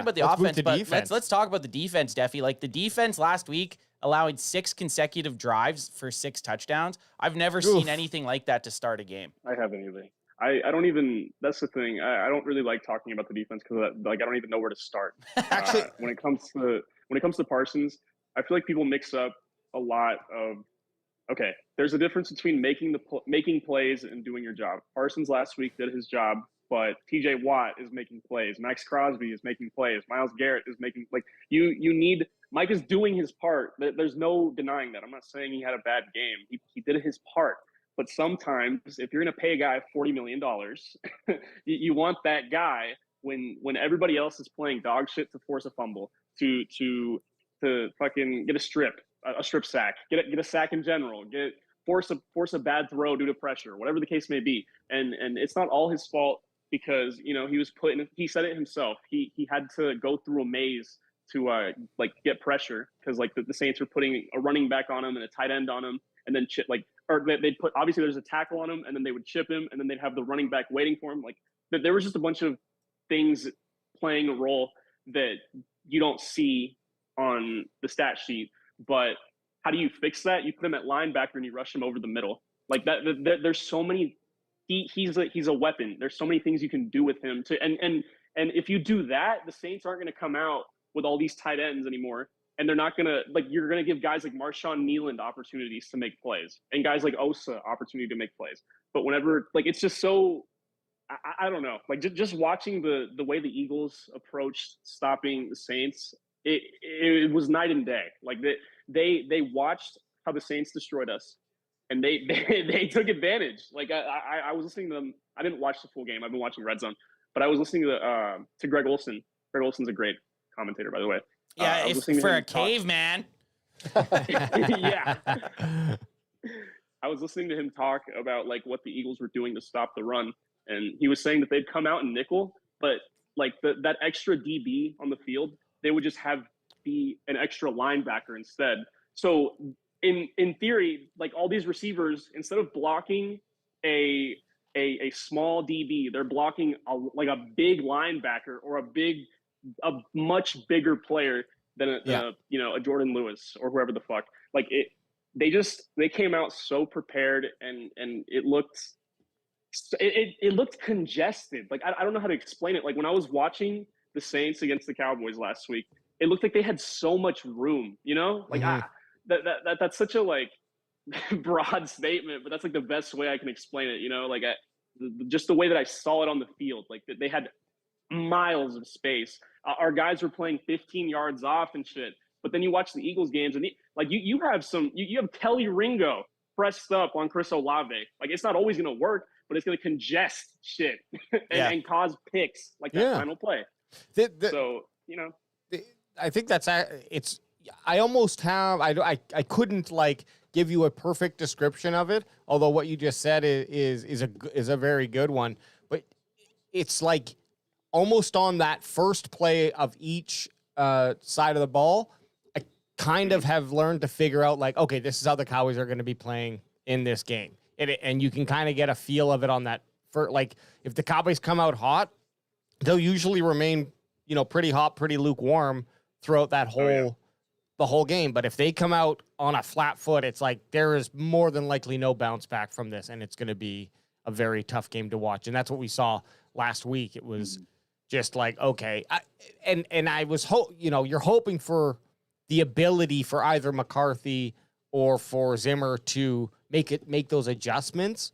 about the offense, but let's talk about the defense, Deffy. The defense last week allowing 6 consecutive drives for 6 touchdowns. I've never seen anything like that to start a game. I haven't either. I don't even. That's the thing. I don't really like talking about the defense because I don't even know where to start. Actually, when it comes to Parsons, I feel like people mix up a lot of. Okay, there's a difference between making plays and doing your job. Parsons last week did his job, but TJ Watt is making plays. Max Crosby is making plays. Myles Garrett is making you need. Mike is doing his part. There's no denying that. I'm not saying he had a bad game. He did his part. But sometimes, if you're going to pay a guy $40 million, you want that guy when everybody else is playing dog shit to force a fumble, to fucking get a strip sack, get a sack in general, force a bad throw due to pressure, whatever the case may be. And it's not all his fault because, you know, he said it himself. He had to go through a maze to get pressure because like the Saints were putting a running back on him and a tight end on him, and then they'd put, obviously there's a tackle on him, and then they would chip him, and then they'd have the running back waiting for him. Like there was just a bunch of things playing a role that you don't see on the stat sheet. But how do you fix that? You put him at linebacker and you rush him over the middle. Like that. There's so many. He's a weapon. There's so many things you can do with him. And if you do that, the Saints aren't going to come out with all these tight ends anymore. And they're not going to, like, you're going to give guys like Marshawn Nealand opportunities to make plays and guys like Osa opportunity to make plays. But whenever, like, it's just so, I don't know, like just watching the way the Eagles approached stopping the Saints, it was night and day. Like they watched how the Saints destroyed us, and they took advantage. Like I was listening to them. I didn't watch the full game. I've been watching Red Zone, but I was listening to Greg Olson. Greg Olson's a great commentator, by the way. Yeah, for a caveman. Yeah. I was listening to him talk about like what the Eagles were doing to stop the run, and he was saying that they'd come out in nickel, but like that extra DB on the field, they would just have be an extra linebacker instead. So in theory, like all these receivers, instead of blocking a small DB, they're blocking a big linebacker or a much bigger player than a Jordan Lewis or whoever the fuck. Like they came out so prepared, and it looked congested. Like I don't know how to explain it. Like when I was watching the Saints against the Cowboys last week, it looked like they had so much room, you know? Like that's such a like broad statement, but that's like the best way I can explain it, you know? Like just the way that I saw it on the field, like they had miles of space. Our guys were playing 15 yards off and shit. But then you watch the Eagles games, and you have Kelly Ringo pressed up on Chris Olave. Like it's not always going to work, but it's going to congest shit and cause picks like that final play. So you know, I think that's it's. I almost have. I couldn't like give you a perfect description of it. Although what you just said is a very good one. But it's like almost on that first play of each side of the ball, I kind of have learned to figure out like, okay, this is how the Cowboys are going to be playing in this game. And you can kind of get a feel of it on that. Like if the Cowboys come out hot, they'll usually remain, pretty hot, pretty lukewarm throughout that the whole game. But if they come out on a flat foot, it's like there is more than likely no bounce back from this, and it's going to be a very tough game to watch. And that's what we saw last week. It was just like, okay. And I was, you're hoping for the ability for either McCarthy or for Zimmer to make those adjustments.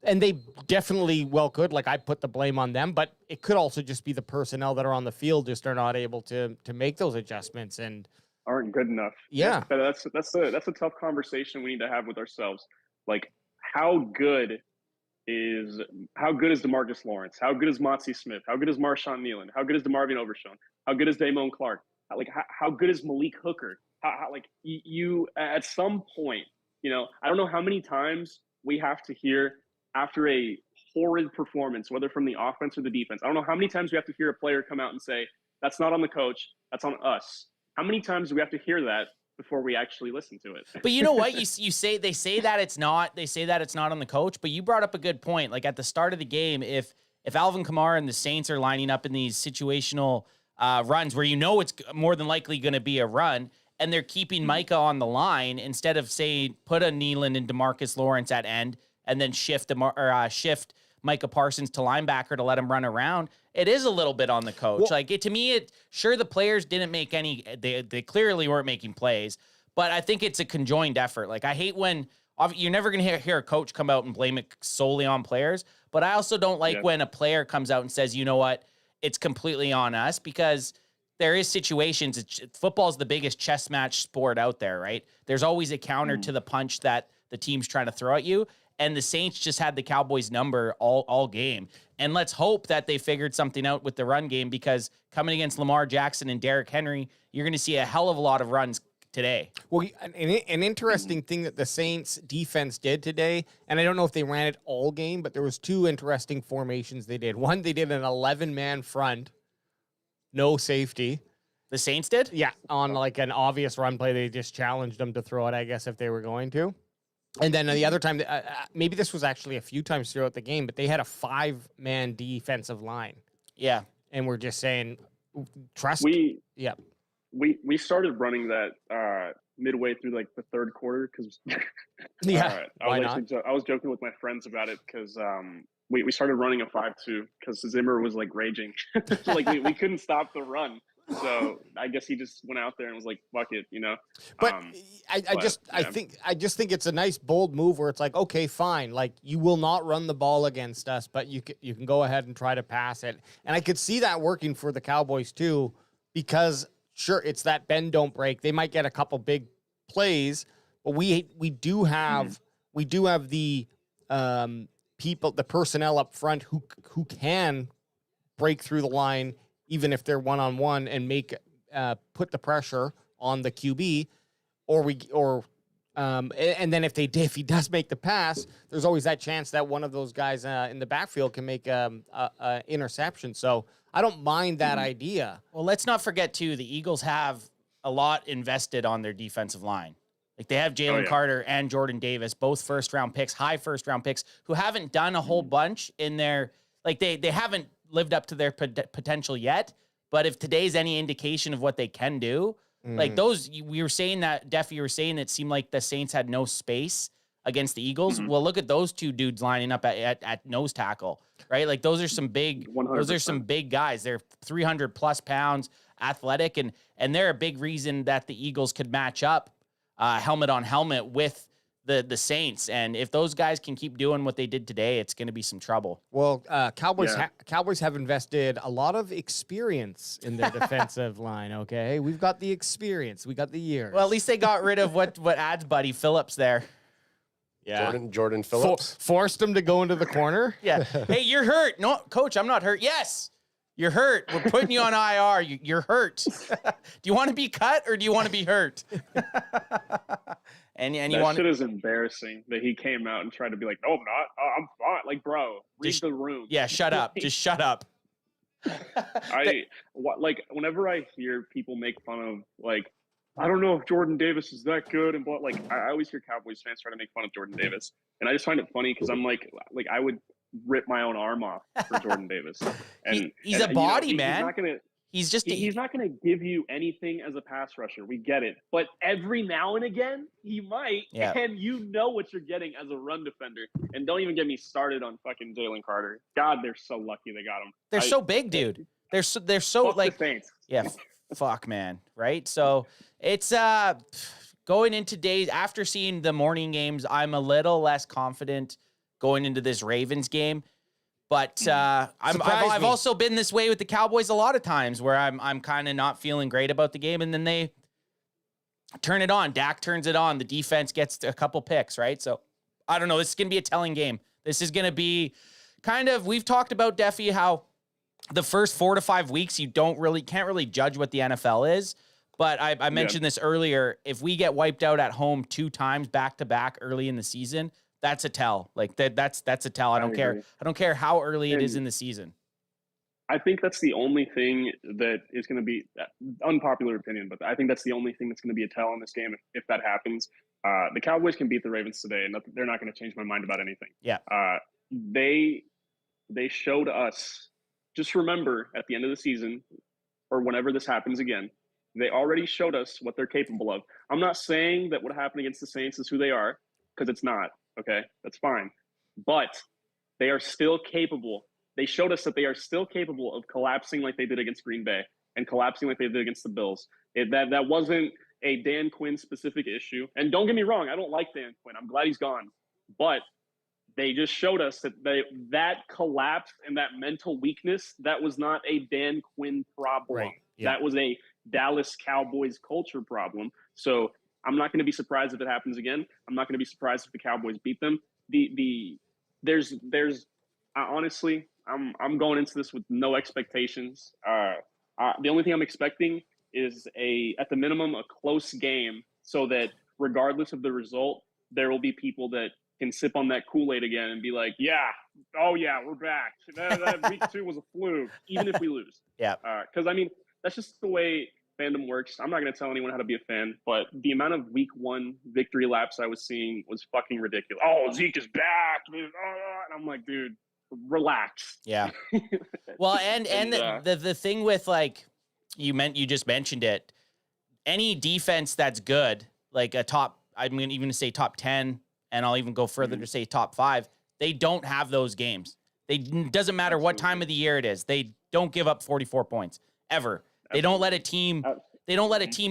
And they definitely could. Like, I put the blame on them, but it could also just be the personnel that are on the field just are not able to make those adjustments and aren't good enough. Yeah. That's a tough conversation we need to have with ourselves. Like, how good is DeMarcus Lawrence? How good is Motzie Smith? How good is Marshawn Nealand? How good is DeMarvion Overshown? How good is Damone Clark? Like, how good is Malik Hooker? How like you at some point, I don't know how many times we have to hear after a horrid performance, whether from the offense or the defense. I don't know how many times we have to hear a player come out and say, that's not on the coach, that's on us. How many times do we have to hear that before we actually listen to it? But you know what? They say that it's not on the coach, but you brought up a good point. Like at the start of the game, if Alvin Kamara and the Saints are lining up in these situational runs where it's more than likely going to be a run, and they're keeping Micah on the line instead of, say, put a Nealand and DeMarcus Lawrence at end and then shift Micah Parsons to linebacker to let him run around, it is a little bit on the coach. Well, to me, sure, the players didn't make any, they clearly weren't making plays, but I think it's a conjoined effort. Like, I hate when, you're never going to hear a coach come out and blame it solely on players, but I also don't like when a player comes out and says, you know what, it's completely on us, because there is situations. Football is the biggest chess match sport out there, right? There's always a counter to the punch that the team's trying to throw at you. and the Saints just had the Cowboys number all game. And let's hope that they figured something out with the run game, because coming against Lamar Jackson and Derrick Henry, you're going to see a hell of a lot of runs today. Well, an interesting thing that the Saints defense did today, and I don't know if they ran it all game, but there was 2 interesting formations they did. One, they did an 11-man front, no safety. The Saints did? Yeah, on like an obvious run play. They just challenged them to throw it, I guess, if they were going to. And then the other time, maybe this was actually a few times throughout the game, but they had a 5-man defensive line. Yeah. And we're just saying, trust. We started running that midway through like the third quarter because I was joking with my friends about it because we started running a 5-2 because Zimmer was like raging. Like we couldn't stop the run. So I guess he just went out there and was like, "Fuck it," you know. But I just think it's a nice bold move where it's like, okay, fine, like you will not run the ball against us, but you can go ahead and try to pass it. And I could see that working for the Cowboys too, because sure, it's that bend don't break. They might get a couple big plays, but we do have the people, the personnel up front who can break through the line, even if they're one-on-one, and make put the pressure on the QB, and then if he does make the pass, there's always that chance that one of those guys in the backfield can make a interception. So I don't mind that idea. Well, let's not forget too, the Eagles have a lot invested on their defensive line. Like they have Jalen Carter and Jordan Davis, both first-round picks, high first-round picks, who haven't done a whole bunch in their they haven't lived up to their potential yet. But if today's any indication of what they can do, like those, we were saying that, Deffy, you were saying it seemed like the Saints had no space against the Eagles. Well, look at those 2 dudes lining up at nose tackle, right? Like those are some big, 100%. Those are some big guys. They're 300 plus pounds, athletic, and they're a big reason that the Eagles could match up helmet on helmet with the Saints. And if those guys can keep doing what they did today, it's going to be some trouble. Well, Cowboys have invested a lot of experience in their defensive line, okay? We've got the experience. We got the years. Well, at least they got rid of what adds buddy Phillips there. Yeah. Jordan Phillips. Forced him to go into the corner? Yeah. Hey, you're hurt. No, coach, I'm not hurt. Yes, you're hurt. We're putting you on IR. You're hurt. Do you want to be cut or do you want to be hurt? And you that shit is embarrassing that he came out and tried to be like, no, I'm not. I'm fine. Like, bro, read the room. Yeah, shut up. Just shut up. Whenever I hear people make fun of, like, I don't know if Jordan Davis is that good, and but like I always hear Cowboys fans try to make fun of Jordan Davis, and I just find it funny because I'm like I would rip my own arm off for Jordan Davis. And he's a body man. He's not gonna give you anything as a pass rusher. We get it, but every now and again he might, and you know what you're getting as a run defender. And don't even get me started on fucking Jalen Carter. God, they're so lucky they got him. They're so big, dude. They're so like fuck, man, right? So it's going into days after seeing the morning games, I'm a little less confident going into this Ravens game. But I've also been this way with the Cowboys a lot of times where I'm kind of not feeling great about the game, and then they turn it on. Dak turns it on. The defense gets a couple picks, right? So I don't know. This is going to be a telling game. This is going to be kind of, we've talked about, Deffy, how the first 4 to 5 weeks you can't really judge what the NFL is. But I mentioned this earlier. If we get wiped out at home 2 times back to back early in the season, that's a tell. Like that's a tell. I don't care. I don't care how early it is in the season. I think that's the only thing that is going to be unpopular opinion, but I think that's the only thing that's going to be a tell in this game if that happens. The Cowboys can beat the Ravens today, and they're not going to change my mind about anything. Yeah. They showed us. Just remember, at the end of the season, or whenever this happens again, they already showed us what they're capable of. I'm not saying that what happened against the Saints is who they are, because it's not. Okay, that's fine. But they are still capable. They showed us that they are still capable of collapsing like they did against Green Bay and collapsing like they did against the Bills. That wasn't a Dan Quinn specific issue. And don't get me wrong, I don't like Dan Quinn. I'm glad he's gone. But they just showed us that that collapse and that mental weakness, that was not a Dan Quinn problem. Right. Yeah. That was a Dallas Cowboys culture problem. So I'm not going to be surprised if it happens again. I'm not going to be surprised if the Cowboys beat them. there's honestly, I'm going into this with no expectations. The only thing I'm expecting is at the minimum, a close game, so that regardless of the result, there will be people that can sip on that Kool-Aid again and be like, yeah, oh yeah, we're back. That week 2 was a fluke, even if we lose. Yeah. Because I mean, that's just the way fandom works. I'm not going to tell anyone how to be a fan, but the amount of week 1 victory laps I was seeing was fucking ridiculous. Oh, Zeke is back. And I'm like, dude, relax. Yeah. Well, and the thing with, like, you just mentioned it, any defense that's good, like a top, I'm going to even say top 10, and I'll even go further to say top 5, they don't have those games. Doesn't matter what time of the year it is. They don't give up 44 points ever. They don't let a team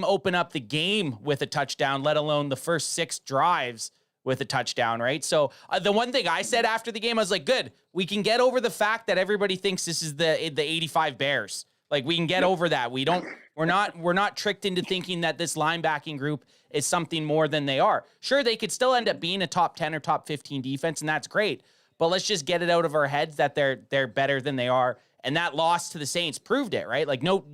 open up the game with a touchdown, let alone the first 6 drives with a touchdown, right? So the one thing I said after the game, I was like, good, we can get over the fact that everybody thinks this is the 85 Bears. Like, we can get over that. We're not tricked into thinking that this linebacking group is something more than they are. Sure, they could still end up being a top 10 or top 15 defense, and that's great. But let's just get it out of our heads that they're better than they are. And that loss to the Saints proved it, right? Like, no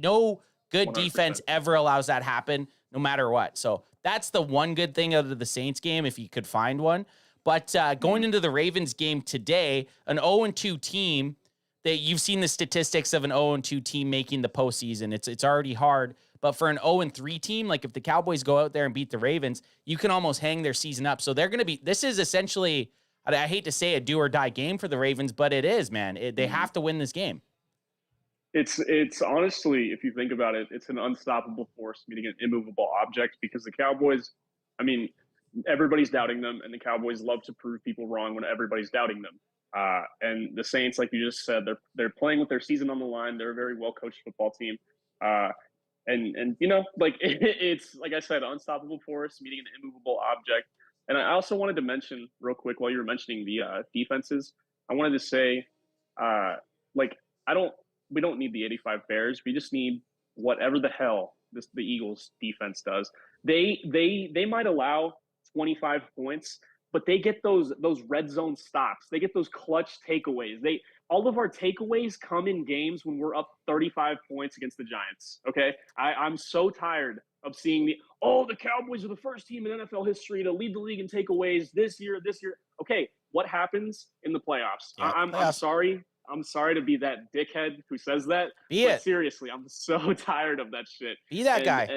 good 100%. defense ever allows that happen, no matter what. So that's the one good thing out of the Saints game, if you could find one. But going into the Ravens game today, an 0-2 team, that you've seen the statistics of an 0-2 team making the postseason. It's already hard. But for an 0-3 team, like if the Cowboys go out there and beat the Ravens, you can almost hang their season up. So they're going to be, this is essentially, I hate to say a do or die game for the Ravens, but it is, man. They have to win this game. It's honestly, if you think about it, it's an unstoppable force meeting an immovable object, because the Cowboys, I mean, everybody's doubting them, and the Cowboys love to prove people wrong when everybody's doubting them. And the Saints, like you just said, they're playing with their season on the line. They're a very well-coached football team. And you know, like it's, like I said, unstoppable force meeting an immovable object. And I also wanted to mention real quick, while you were mentioning the defenses, I wanted to say, like, we don't need the 85 Bears. We just need whatever the hell the Eagles defense does. They might allow 25 points, but they get those red zone stops. They get those clutch takeaways. All of our takeaways come in games when we're up 35 points against the Giants. Okay, I'm so tired of seeing the Cowboys are the first team in NFL history to lead the league in takeaways this year. Okay, what happens in the playoffs? Yeah, I'm sorry. I'm sorry to be that dickhead who says that. But seriously, I'm so tired of that shit. Be that guy.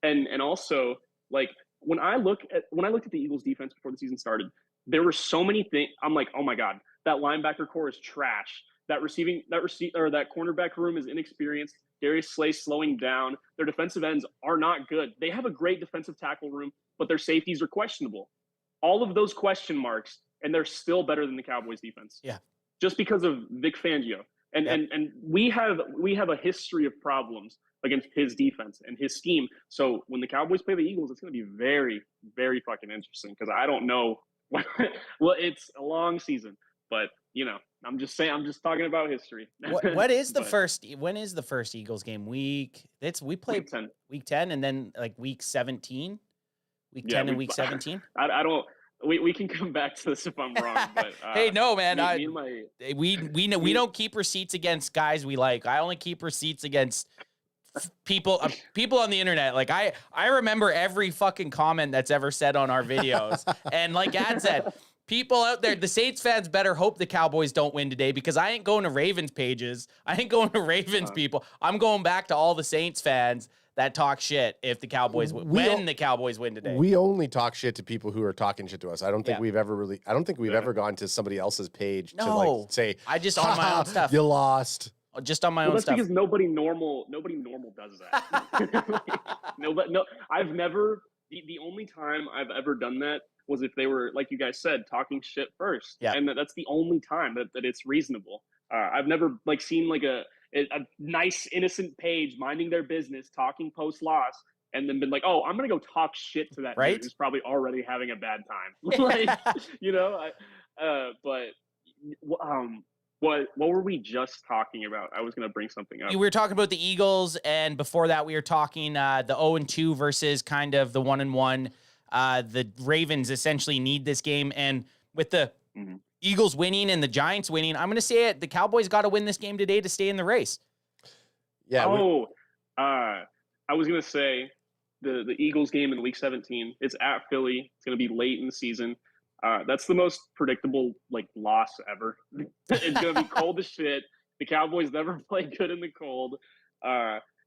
And also, like, when I looked at the Eagles defense before the season started, there were so many things. I'm like, oh my God, that linebacker core is trash. That cornerback room is inexperienced. Darius Slay's slowing down. Their defensive ends are not good. They have a great defensive tackle room, but their safeties are questionable. All of those question marks, and they're still better than the Cowboys defense. Yeah. Just because of Vic Fangio. And we have a history of problems against his defense and his scheme. So when the Cowboys play the Eagles, it's going to be very, very fucking interesting, because I don't know. Well, it's a long season, but you know, I'm just talking about history. What is the first? When is the first Eagles game? We play week 10 and then like week 17, week 10 and week 17. I don't. We can come back to this if I'm wrong, but hey, no, man, we don't keep receipts against guys we like. I only keep receipts against people on the internet. Like I remember every fucking comment that's ever said on our videos, and like Ad said, people out there, the Saints fans better hope the Cowboys don't win today, because I ain't going to Ravens pages. I ain't going to Ravens people. I'm going back to all the Saints fans that talk shit if the Cowboys when the Cowboys win today. We only talk shit to people who are talking shit to us. I don't think we've ever gone to somebody else's page to like say, I just on my own stuff. You lost. Just on my own that's stuff. Because nobody normal does that. No, I've never. The only time I've ever done that was if they were, like you guys said, talking shit first. Yeah. And that's the only time that it's reasonable. I've never like seen like a nice innocent page minding their business, talking post loss, and then been like, oh, I'm gonna go talk shit to that dude who's probably already having a bad time. Like, you know, what were we just talking about? I was gonna bring something up. We were talking about the Eagles, and before that, we were talking the 0-2 versus kind of the 1-1. The Ravens essentially need this game, and with the Eagles winning and the Giants winning, I'm going to say it. The Cowboys got to win this game today to stay in the race. Yeah. I was going to say the Eagles game in Week 17. It's at Philly. It's going to be late in the season. That's the most predictable loss ever. It's going to be cold as shit. The Cowboys never play good in the cold.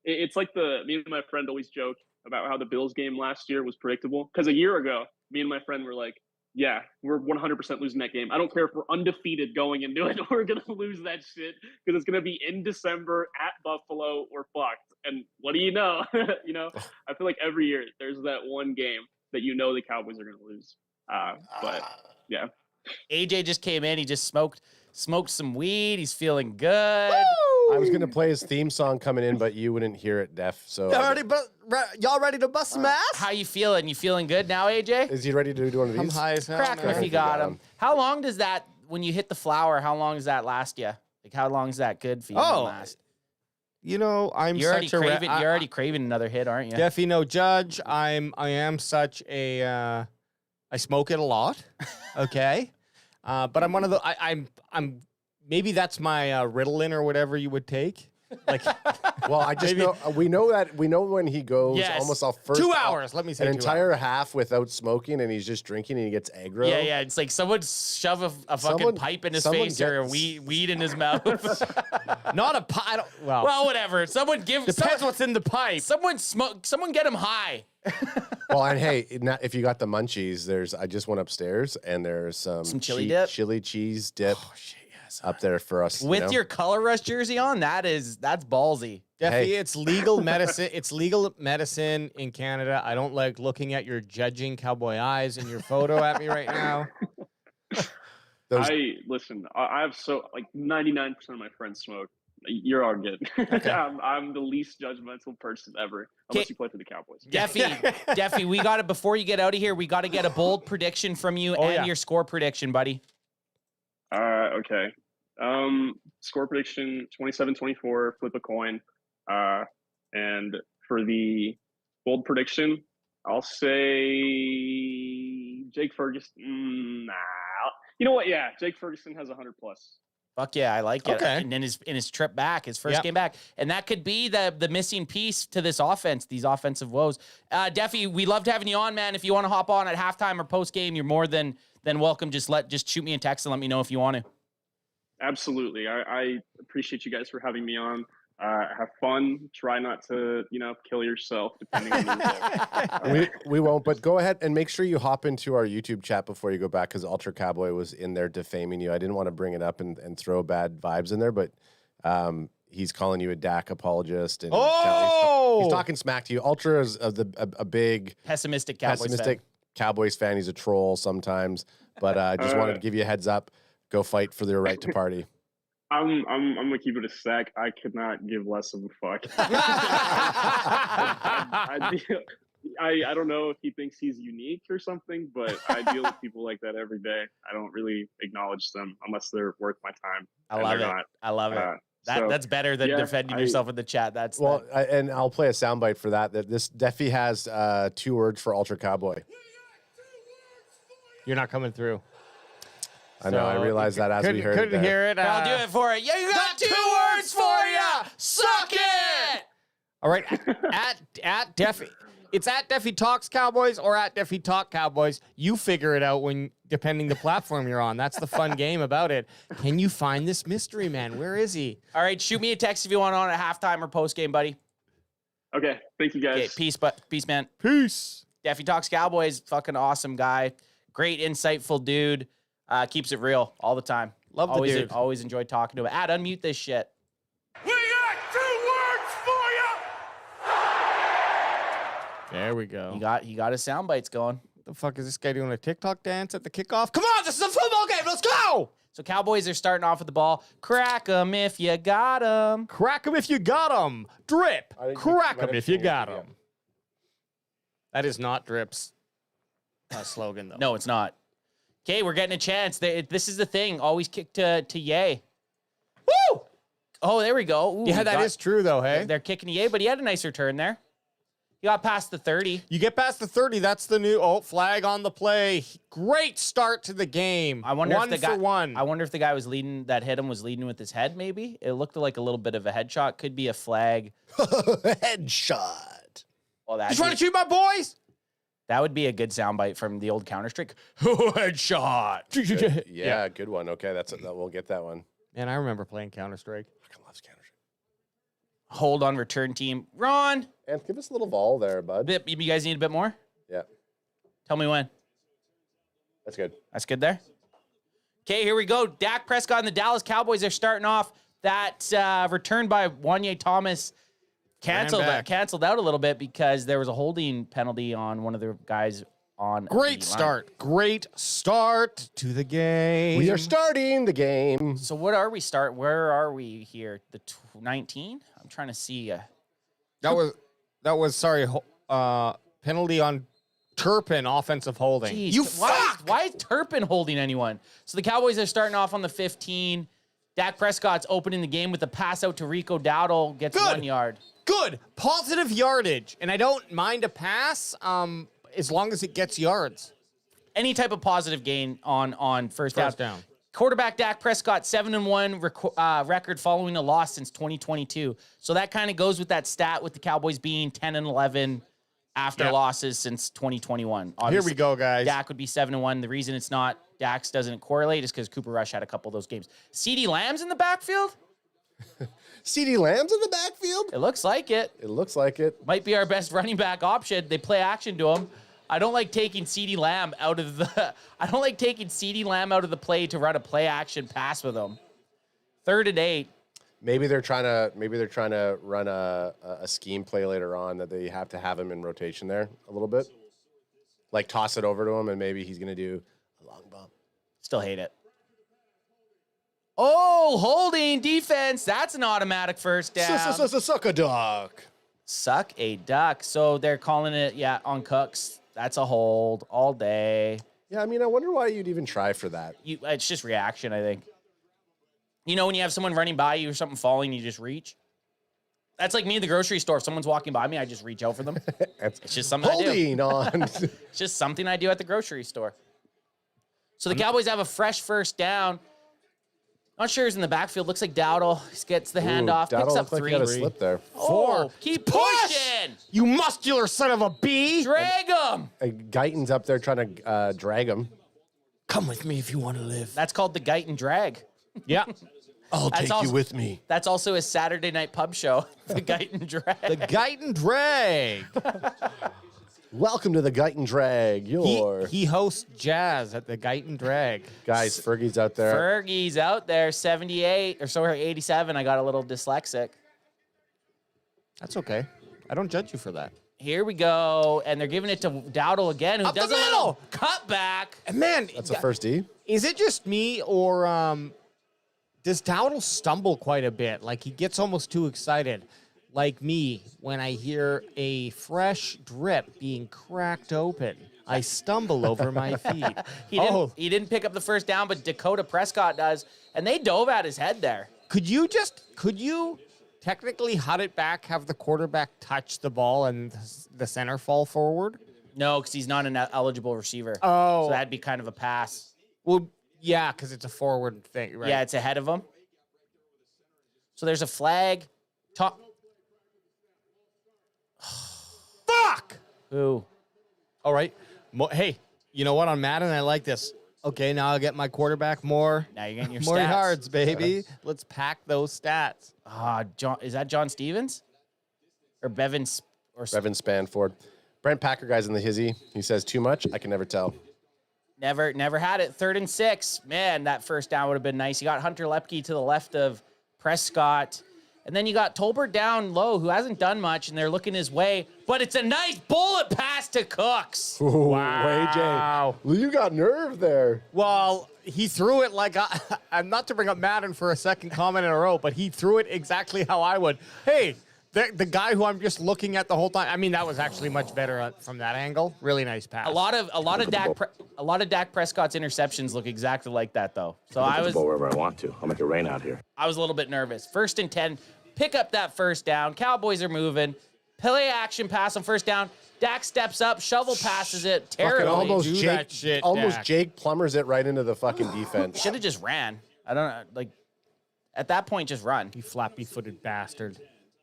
It's like me and my friend always joke about how the Bills game last year was predictable. Because a year ago, me and my friend were like, yeah, we're 100% losing that game. I don't care if we're undefeated going into it. We're going to lose that shit because it's going to be in December at Buffalo. We're fucked. And what do you know? I feel like every year there's that one game that the Cowboys are going to lose. But yeah. AJ just came in. He just smoked some weed. He's feeling good. Woo! I was gonna play his theme song coming in, but you wouldn't hear it, Def. So y'all ready to bust some ass? How you feeling? You feeling good now, AJ? Is he ready to do one of these? I'm high as hell. Crack him if you got him. How long does that, when you hit the flower, how long does that last you? Like, how long is that good for you to last? You're already craving another hit, aren't you? Defy, no judge. I am such a I smoke it a lot. Okay. But I'm one of the I'm maybe that's my Ritalin or whatever you would take. Like, well, I just know we know when he goes almost off first 2 hours. Let me say an 2 entire hours. half without smoking, and he's just drinking and he gets aggro. Yeah. It's like someone shove a fucking pipe in his face or a weed in his mouth. Not a pipe. Well, whatever. Depends what's in the pipe. Someone get him high. Well, and hey, if you got the munchies, I just went upstairs and there's some chili dip, chili cheese dip. Oh, shit, yes, up there for us. With your Color Rush jersey on, that's ballsy. Defy, it's legal medicine. It's legal medicine in Canada. I don't like looking at your judging cowboy eyes in your photo at me right now. Listen. I have 99% of my friends smoke. You're all good. Okay. I'm the least judgmental person ever, unless you play for the Cowboys. Defy, we got it. Before you get out of here, we got to get a bold prediction from you your score prediction, buddy. Okay. Score prediction 27-24, flip a coin. And for the bold prediction, I'll say Jake Ferguson. You know what? Yeah, Jake Ferguson has 100+. Fuck yeah, I like it. Okay. And then his trip back, his first game back. And that could be the missing piece to this offense, these offensive woes. Defy, we loved having you on, man. If you want to hop on at halftime or post-game, you're more than welcome. Just shoot me a text and let me know if you want to. Absolutely. I appreciate you guys for having me on. Have fun. Try not to, kill yourself, depending on the result. We won't, but go ahead and make sure you hop into our YouTube chat before you go back, because Ultra Cowboy was in there defaming you. I didn't want to bring it up and throw bad vibes in there, but he's calling you a Dak apologist. And he's talking smack to you. Ultra is a big pessimistic Cowboys fan. He's a troll sometimes, but I just wanted to give you a heads up. Go fight for their right to party. I'm gonna keep it a stack. I could not give less of a fuck. I don't know if he thinks he's unique or something, but I deal with people like that every day. I don't really acknowledge them unless they're worth my time. I love it. That's better than defending yourself in the chat. And I'll play a soundbite for that. That this Defy has 2 words for Ultra Cowboy. You're not coming through. I know. I realized that as we heard. Couldn't hear it. I'll do it for you. You got 2 words for you. Suck it. All right. at Defy. It's at Defy Talks Cowboys or at Defy Talk Cowboys. You figure it out depending the platform you're on. That's the fun game about it. Can you find this mystery man? Where is he? All right. Shoot me a text if you want on at halftime or post game, buddy. Okay. Thank you, guys. Okay, peace, man. Peace. Defy Talks Cowboys. Fucking awesome guy. Great, insightful dude. Keeps it real all the time. Love the dude. Always enjoyed talking to him. Unmute this shit. We got 2 words for you. There we go. He got his sound bites going. What the fuck is this guy doing? A TikTok dance at the kickoff? Come on, this is a football game. Let's go. So Cowboys are starting off with the ball. Crack 'em if you got 'em. Crack 'em if you got 'em. Drip. Crack 'em if you got 'em. That is not Drip's slogan, though. No, it's not. Okay, we're getting a chance. This is the thing. Always kick to Ye. Woo! Oh, there we go. Ooh, yeah, that is true, though, hey? They're kicking to Ye, but he had a nice return there. He got past the 30. You get past the 30, that's the new flag on the play. Great start to the game. I wonder one if the guy, for one. I wonder if the guy was leading that hit him was leading with his head. Maybe it looked like a little bit of a headshot. Could be a flag. Headshot. Well, Just trying to shoot my boys. That would be a good soundbite from the old Counter-Strike. Headshot. Yeah, good one. Okay, we'll get that one. Man, I remember playing Counter-Strike. Fucking loves Counter-Strike. Hold on, return team. Ron. And give us a little vol there, bud. You guys need a bit more? Yeah. Tell me when. That's good. That's good there. Okay, here we go. Dak Prescott and the Dallas Cowboys are starting off. That return by Wanye Thomas canceled out a little bit because there was a holding penalty on one of the guys on. Great start. Great start to the game. We are starting the game. So what are we start? Where are we here? The 19? I'm trying to see. That was sorry. Penalty on Turpin, offensive holding. Jeez, You why is Turpin holding anyone? So the Cowboys are starting off on the 15. Dak Prescott's opening the game with a pass out to Rico Dowdle. Gets 1 yard. Good. Positive yardage. And I don't mind a pass as long as it gets yards. Any type of positive gain on first down. Quarterback Dak Prescott, 7-1 record following a loss since 2022. So that kind of goes with that stat with the Cowboys being 10-11 after losses since 2021. Here we go, guys. Dak would be 7-1. The reason it's not Dak's doesn't correlate is because Cooper Rush had a couple of those games. CeeDee Lamb's in the backfield? CeeDee Lamb's in the backfield? It looks like it. It looks like it. Might be our best running back option. They play action to him. I don't like taking CeeDee Lamb out of the play to run a play action pass with him. 3rd and 8. Maybe they're trying to run a scheme play later on that they have to have him in rotation there a little bit. Like toss it over to him and maybe he's gonna do a long bump. Still hate it. Oh, holding defense. That's an automatic first down. Suck a duck. Suck a duck. So they're calling it, on Cooks. That's a hold all day. Yeah, I mean, I wonder why you'd even try for that. It's just reaction, I think. You know, when you have someone running by you or something falling, you just reach. That's like me in the grocery store. If someone's walking by me, I just reach out for them. It's just something I do. Holding on. It's just something I do at the grocery store. So the Cowboys have a fresh first down. Not sure who's in the backfield. Looks like Dowdle gets the handoff. Picks up 3. Like he had a slip there. 4. Keep pushing. You muscular son of a bee. Drag him. Guyton's up there trying to drag him. Come with me if you want to live. That's called the Guyton Drag. Yeah. I'll take you with me. That's also his Saturday night pub show, the Guyton Drag. The Guyton Drag. Welcome to the Guyton Drag. He hosts jazz at the Guyton Drag. Guys, Fergie's out there. Fergie's out there, 78, or sorry, 87. I got a little dyslexic. That's okay. I don't judge you for that. Here we go, and they're giving it to Dowdle again, who does a little cutback. And man, that's a first D. Is it just me, or does Dowdle stumble quite a bit? Like he gets almost too excited. Like me, when I hear a fresh drip being cracked open, I stumble over my feet. He didn't pick up the first down, but Dakota Prescott does, and they dove at his head there. Could you technically hut it back, have the quarterback touch the ball and the center fall forward? No, because he's not an eligible receiver. Oh. So that'd be kind of a pass. Well, yeah, because it's a forward thing, right? Yeah, it's ahead of him. So there's a flag. Fuck! Who? All right. Hey, you know what? On Madden, I like this. Okay, now I'll get my quarterback more. Now you're getting your more stats. yards, baby. Let's pack those stats. Is that John Stevens? Or Bevan? Bevan Spanford. Brent Packer guy's in the hizzy. He says too much. I can never tell. Never had it. 3rd and 6. Man, that first down would have been nice. You got Hunter Lepke to the left of Prescott. And then you got Tolbert down low, who hasn't done much, and they're looking his way. But it's a nice bullet pass to Cooks. Ooh, wow. AJ. Well, you got nerve there. Well, he threw it like I'm not to bring up Madden for a second comment in a row, but he threw it exactly how I would. Hey, the guy who I'm just looking at the whole time. I mean, that was actually much better from that angle. Really nice pass. A lot of Dak Prescott's interceptions look exactly like that, though. So I was wherever I want to. I'll make it rain out here. I was a little bit nervous. 1st and 10. Pick up that first down. Cowboys are moving. Play action pass on first down. Dak steps up, shovel passes it terribly. Almost Jake Plumbers it right into the fucking defense. Should have just ran. I don't know. Like, at that point, just run. You flappy-footed bastard.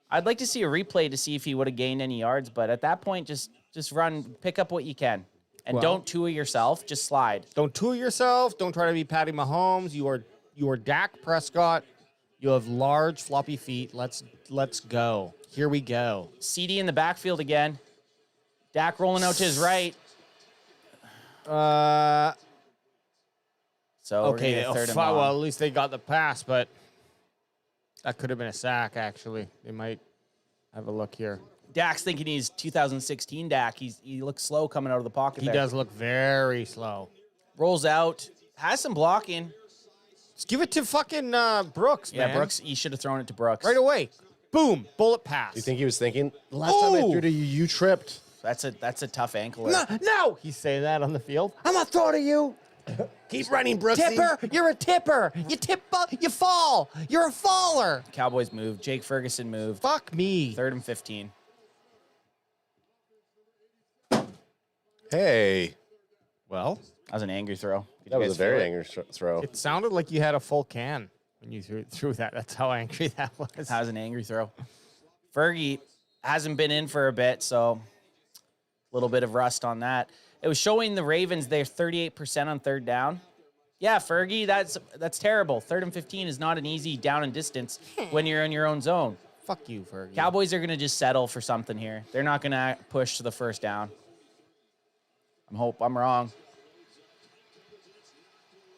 I'd like to see a replay to see if he would have gained any yards, but at that point, just run, pick up what you can. And don't tour yourself, just slide. Don't tour yourself. Don't try to be Patty Mahomes. You are Dak Prescott. You have large, floppy feet. Let's go. Here we go. CD in the backfield again. Dak rolling out to his right. So okay, third and well, long. at least they got the pass, but that could have been a sack, actually. They might have a look here. Dak's thinking he's 2016 Dak. He looks slow coming out of the pocket. He does look very slow. Rolls out. Has some blocking. Let's give it to fucking Brooks, man. Yeah, Brooks, he should have thrown it to Brooks. Right away. Boom. Bullet pass. Do you think he was thinking, last time I threw to you, you tripped? That's a tough ankle. No! He's saying that on the field. I'm not throwing to you. Keep running, Brooks. Tipper, you're a tipper. You tip, you fall. You're a faller. Cowboys move. Jake Ferguson moved. Fuck me. 3rd and 15. Hey. Well, that was an angry throw. That was a very angry throw. It sounded like you had a full can when you threw that. That's how angry that was. That was an angry throw. Fergie hasn't been in for a bit, so a little bit of rust on that. It was showing the Ravens they're 38% on 3rd down. Yeah, Fergie, that's terrible. 3rd and 15 is not an easy down and distance when you're in your own zone. Fuck you, Fergie. Cowboys are going to just settle for something here. They're not going to push to the 1st down. I'm wrong.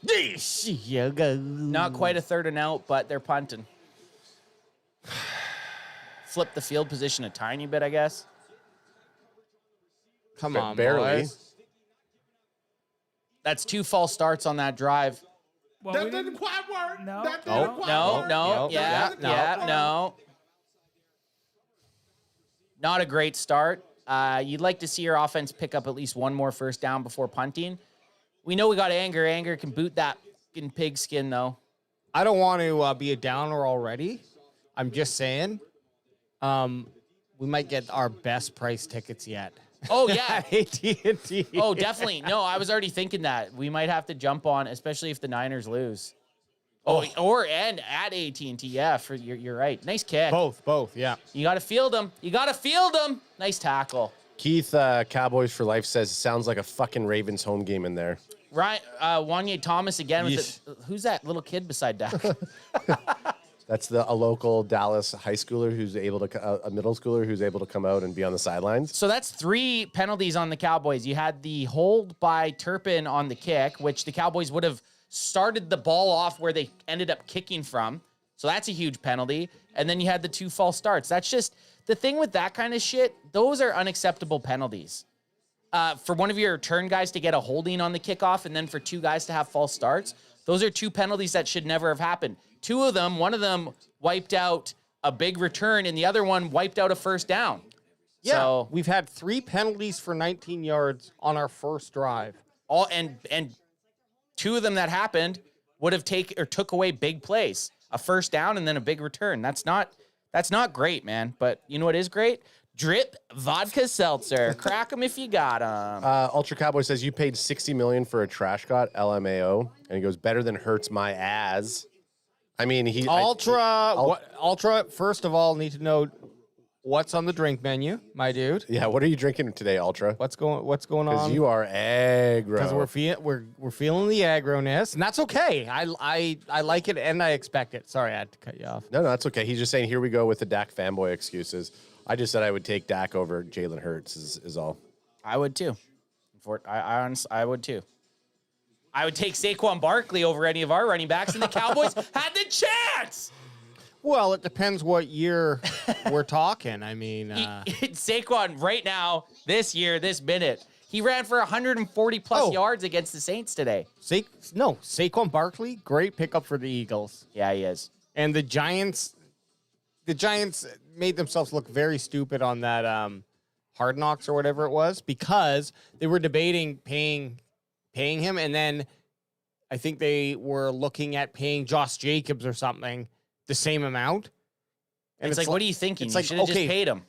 Not quite a 3rd and out, but they're punting. Flip the field position a tiny bit, I guess. Come on, barely. Boys. That's 2 false starts on that drive. Well, that didn't quite work. No. That didn't quite work. No. Not a great start. You'd like to see your offense pick up at least one more 1st down before punting. We know we got Anger. Anger can boot that fucking pigskin, though. I don't want to be a downer already. I'm just saying we might get our best price tickets yet. Oh, yeah. AT&T. Oh, definitely. No, I was already thinking that. We might have to jump on, especially if the Niners lose. And at AT&T. Yeah, you're right. Nice kick. Both, yeah. You got to field them. Nice tackle. Keith, Cowboys for Life says, sounds like a fucking Ravens home game in there. Right, Wanye Thomas again. Who's that little kid beside Dak? That's a local Dallas high schooler who's able to, a middle schooler who's able to come out and be on the sidelines. So that's 3 penalties on the Cowboys. You had the hold by Turpin on the kick, which the Cowboys would have started the ball off where they ended up kicking from. So that's a huge penalty. And then you had the 2 false starts. That's just the thing with that kind of shit. Those are unacceptable penalties. For one of your return guys to get a holding on the kickoff and then for 2 guys to have false starts, those are 2 penalties that should never have happened. 2 of them, one of them wiped out a big return and the other one wiped out a 1st down. Yeah, so, we've had 3 penalties for 19 yards on our 1st drive. And 2 of them that happened would have took away big plays, a 1st down and then a big return. That's not great, man. But you know what is great? Drip vodka seltzer. Crack them if you got them. Ultra Cowboy says you paid $60 million for a trash cut, LMAO, and he goes better than hurts my ass. I mean, Ultra. First of all, need to know what's on the drink menu, my dude. Yeah, what are you drinking today, Ultra? What's going on? Because you are aggro. Because we're feeling the aggroness, and that's okay. I like it and I expect it. Sorry, I had to cut you off. No, that's okay. He's just saying here we go with the Dak fanboy excuses. I just said I would take Dak over Jalen Hurts is all. I would too. I would too. I would take Saquon Barkley over any of our running backs, and the Cowboys had the chance. Well, it depends what year we're talking. I mean, Saquon right now, this year, this minute, he ran for 140 plus yards against the Saints today. Saquon Barkley, great pickup for the Eagles. Yeah, he is. And the Giants made themselves look very stupid on that Hard Knocks or whatever it was because they were debating paying him, and then I think they were looking at paying Josh Jacobs or something the same amount. And it's like, what are you thinking? You should have just paid him.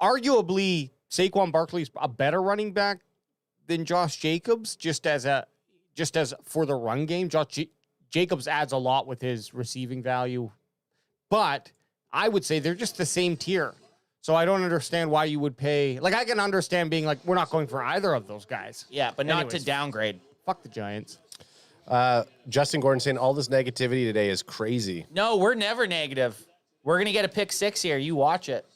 arguably Saquon Barkley's a better running back than Josh Jacobs, just as for the run game. Jacobs adds a lot with his receiving value, but I would say they're just the same tier. So I don't understand why you would pay. Like, I can understand being like, we're not going for either of those guys. Yeah, but not to downgrade. Fuck the Giants. Justin Gordon saying all this negativity today is crazy. No, we're never negative. We're going to get a pick 6 here. You watch it.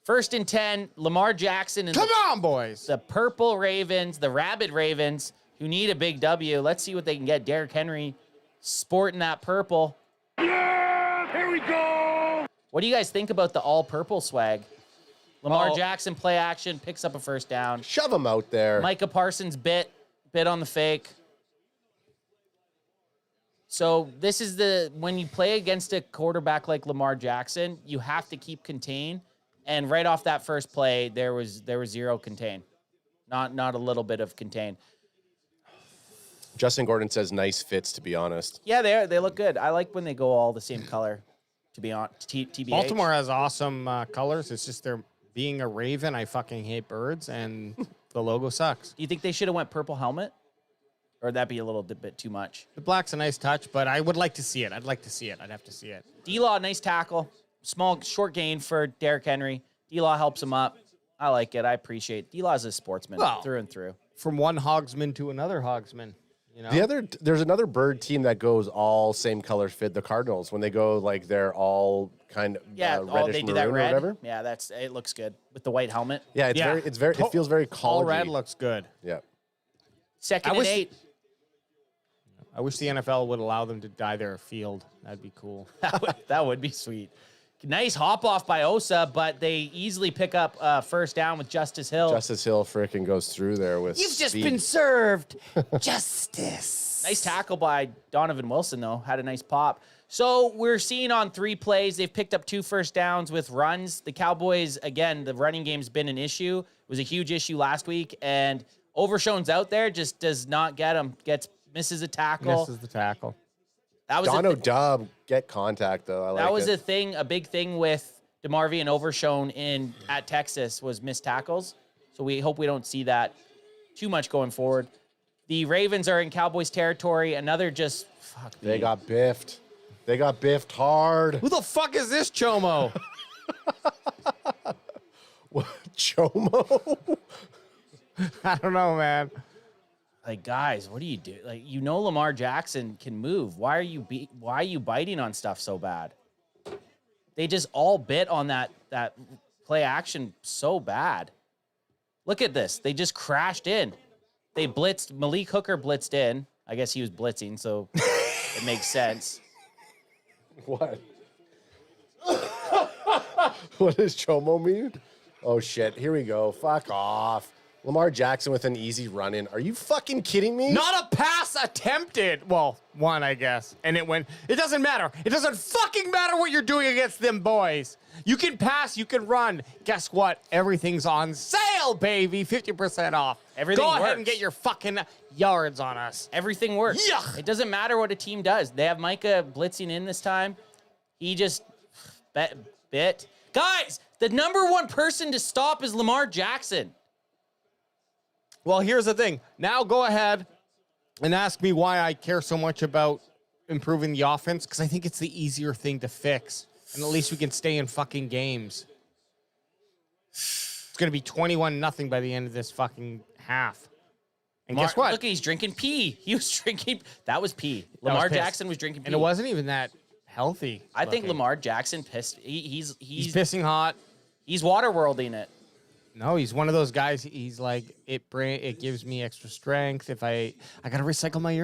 1st and 10, Lamar Jackson and Come on, boys. The Purple Ravens, the Rabid Ravens, who need a big W. Let's see what they can get. Derrick Henry sporting that purple. Yeah, here we go. What do you guys think about the all-purple swag? Lamar Jackson play action, picks up a first down. Shove him out there. Micah Parsons bit on the fake. So this is when you play against a quarterback like Lamar Jackson, you have to keep contained. And right off that first play, there was 0 contain. Not a little bit of contain. Justin Gordon says nice fits, to be honest. Yeah, they look good. I like when they go all the same color, to be honest. TBH. Baltimore has awesome colors. It's just they're being a Raven. I fucking hate birds, and the logo sucks. Do you think they should have went purple helmet? Or would that be a little bit too much? The black's a nice touch, but I would like to see it. I'd have to see it. D-Law, nice tackle. Small, short gain for Derrick Henry. D-Law helps him up. I like it. I appreciate it. D-Law's a sportsman through and through. From one hogsman to another hogsman. You know? There's another bird team that goes all same color fit. The Cardinals, when they go like they're all kind of reddish they do maroon that or red. whatever. Yeah, it looks good with the white helmet. Yeah, it feels very college. All red looks good. Yeah. 2nd and 8. I wish the NFL would allow them to dye their field. That'd be cool. That would be sweet. Nice hop off by Osa, but they easily pick up first down with Justice Hill. Justice Hill frickin' goes through there with You've just speed. been served. Justice. Nice tackle by Donovan Wilson, though. Had a nice pop. So we're seeing on 3 plays, they've picked up 2 first downs with runs. The Cowboys, again, the running game's been an issue. It was a huge issue last week, and Overshown's out there, just does not get him. Misses a tackle. Misses the tackle. That was Dono Dub get contact though. That was a big thing with DeMarvie and Overshown at Texas was missed tackles. So we hope we don't see that too much going forward. The Ravens are in Cowboys territory. Another just fuck. They got biffed. They got biffed hard. Who the fuck is this Chomo? What, Chomo? I don't know, man. Like, guys, what do you do? Like, Lamar Jackson can move. Why are you biting on stuff so bad? They just all bit on that play action so bad. Look at this. They just crashed in. They blitzed. Malik Hooker blitzed in. I guess he was blitzing, so it makes sense. What? What does Chomo mean? Oh, shit. Here we go. Fuck off. Lamar Jackson with an easy run-in. Are you fucking kidding me? Not a pass attempted. Well, one, I guess. And it went. It doesn't matter. It doesn't fucking matter what you're doing against them boys. You can pass, you can run. Guess what? Everything's on sale, baby. 50% off. Everything Go ahead works. and get your fucking yards on us. Everything works. Yuck. It doesn't matter what a team does. They have Micah blitzing in this time. He just bit. Guys, the number 1 person to stop is Lamar Jackson. Well, here's the thing. Now go ahead and ask me why I care so much about improving the offense, because I think it's the easier thing to fix. And at least we can stay in fucking games. It's going to be 21-0 by the end of this fucking half. And guess what? Look, he's drinking pee. He was drinking. That was pee. Lamar Jackson was drinking pee. And it wasn't even that healthy. I think Lamar Jackson pissed. He's pissing hot. He's waterworlding it. No, he's one of those guys. He's like, it gives me extra strength if I got to recycle my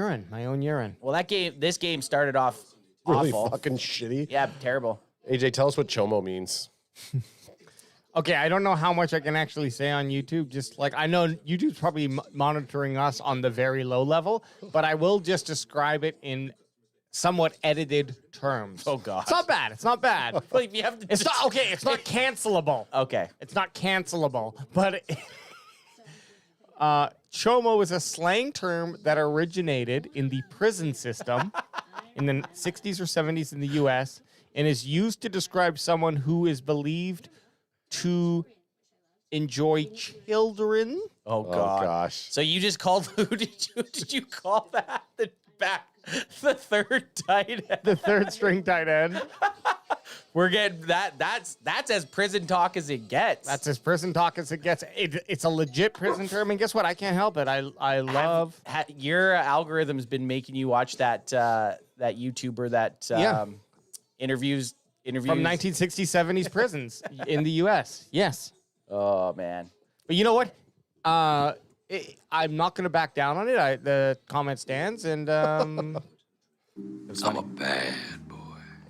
own urine. Well, this game started off Really awful. fucking shitty. Yeah, terrible. AJ, tell us what Chomo means. Okay, I don't know how much I can actually say on YouTube. Just like, I know YouTube's probably monitoring us on the very low level, but I will just describe it in somewhat edited terms. Oh, God. It's not bad. It's not bad. Like, you have to It's not, okay, it's not cancelable. Okay. It's not cancelable, but chomo is a slang term that originated in the prison system in the 60s or 70s in the U.S. and is used to describe someone who is believed to enjoy children. Oh God. gosh. So you just called who did you call that? The third tight end. The third string tight end. We're getting that's as prison talk as it gets. That's as prison talk as it gets. It's a legit prison term, and guess what? I can't help it. I love your algorithm's been making you watch that YouTuber that interviews from 1960s, 70s prisons in the U.S. Yes. Oh man. But you know what? I'm not going to back down on it. The comment stands, and I'm a bad boy.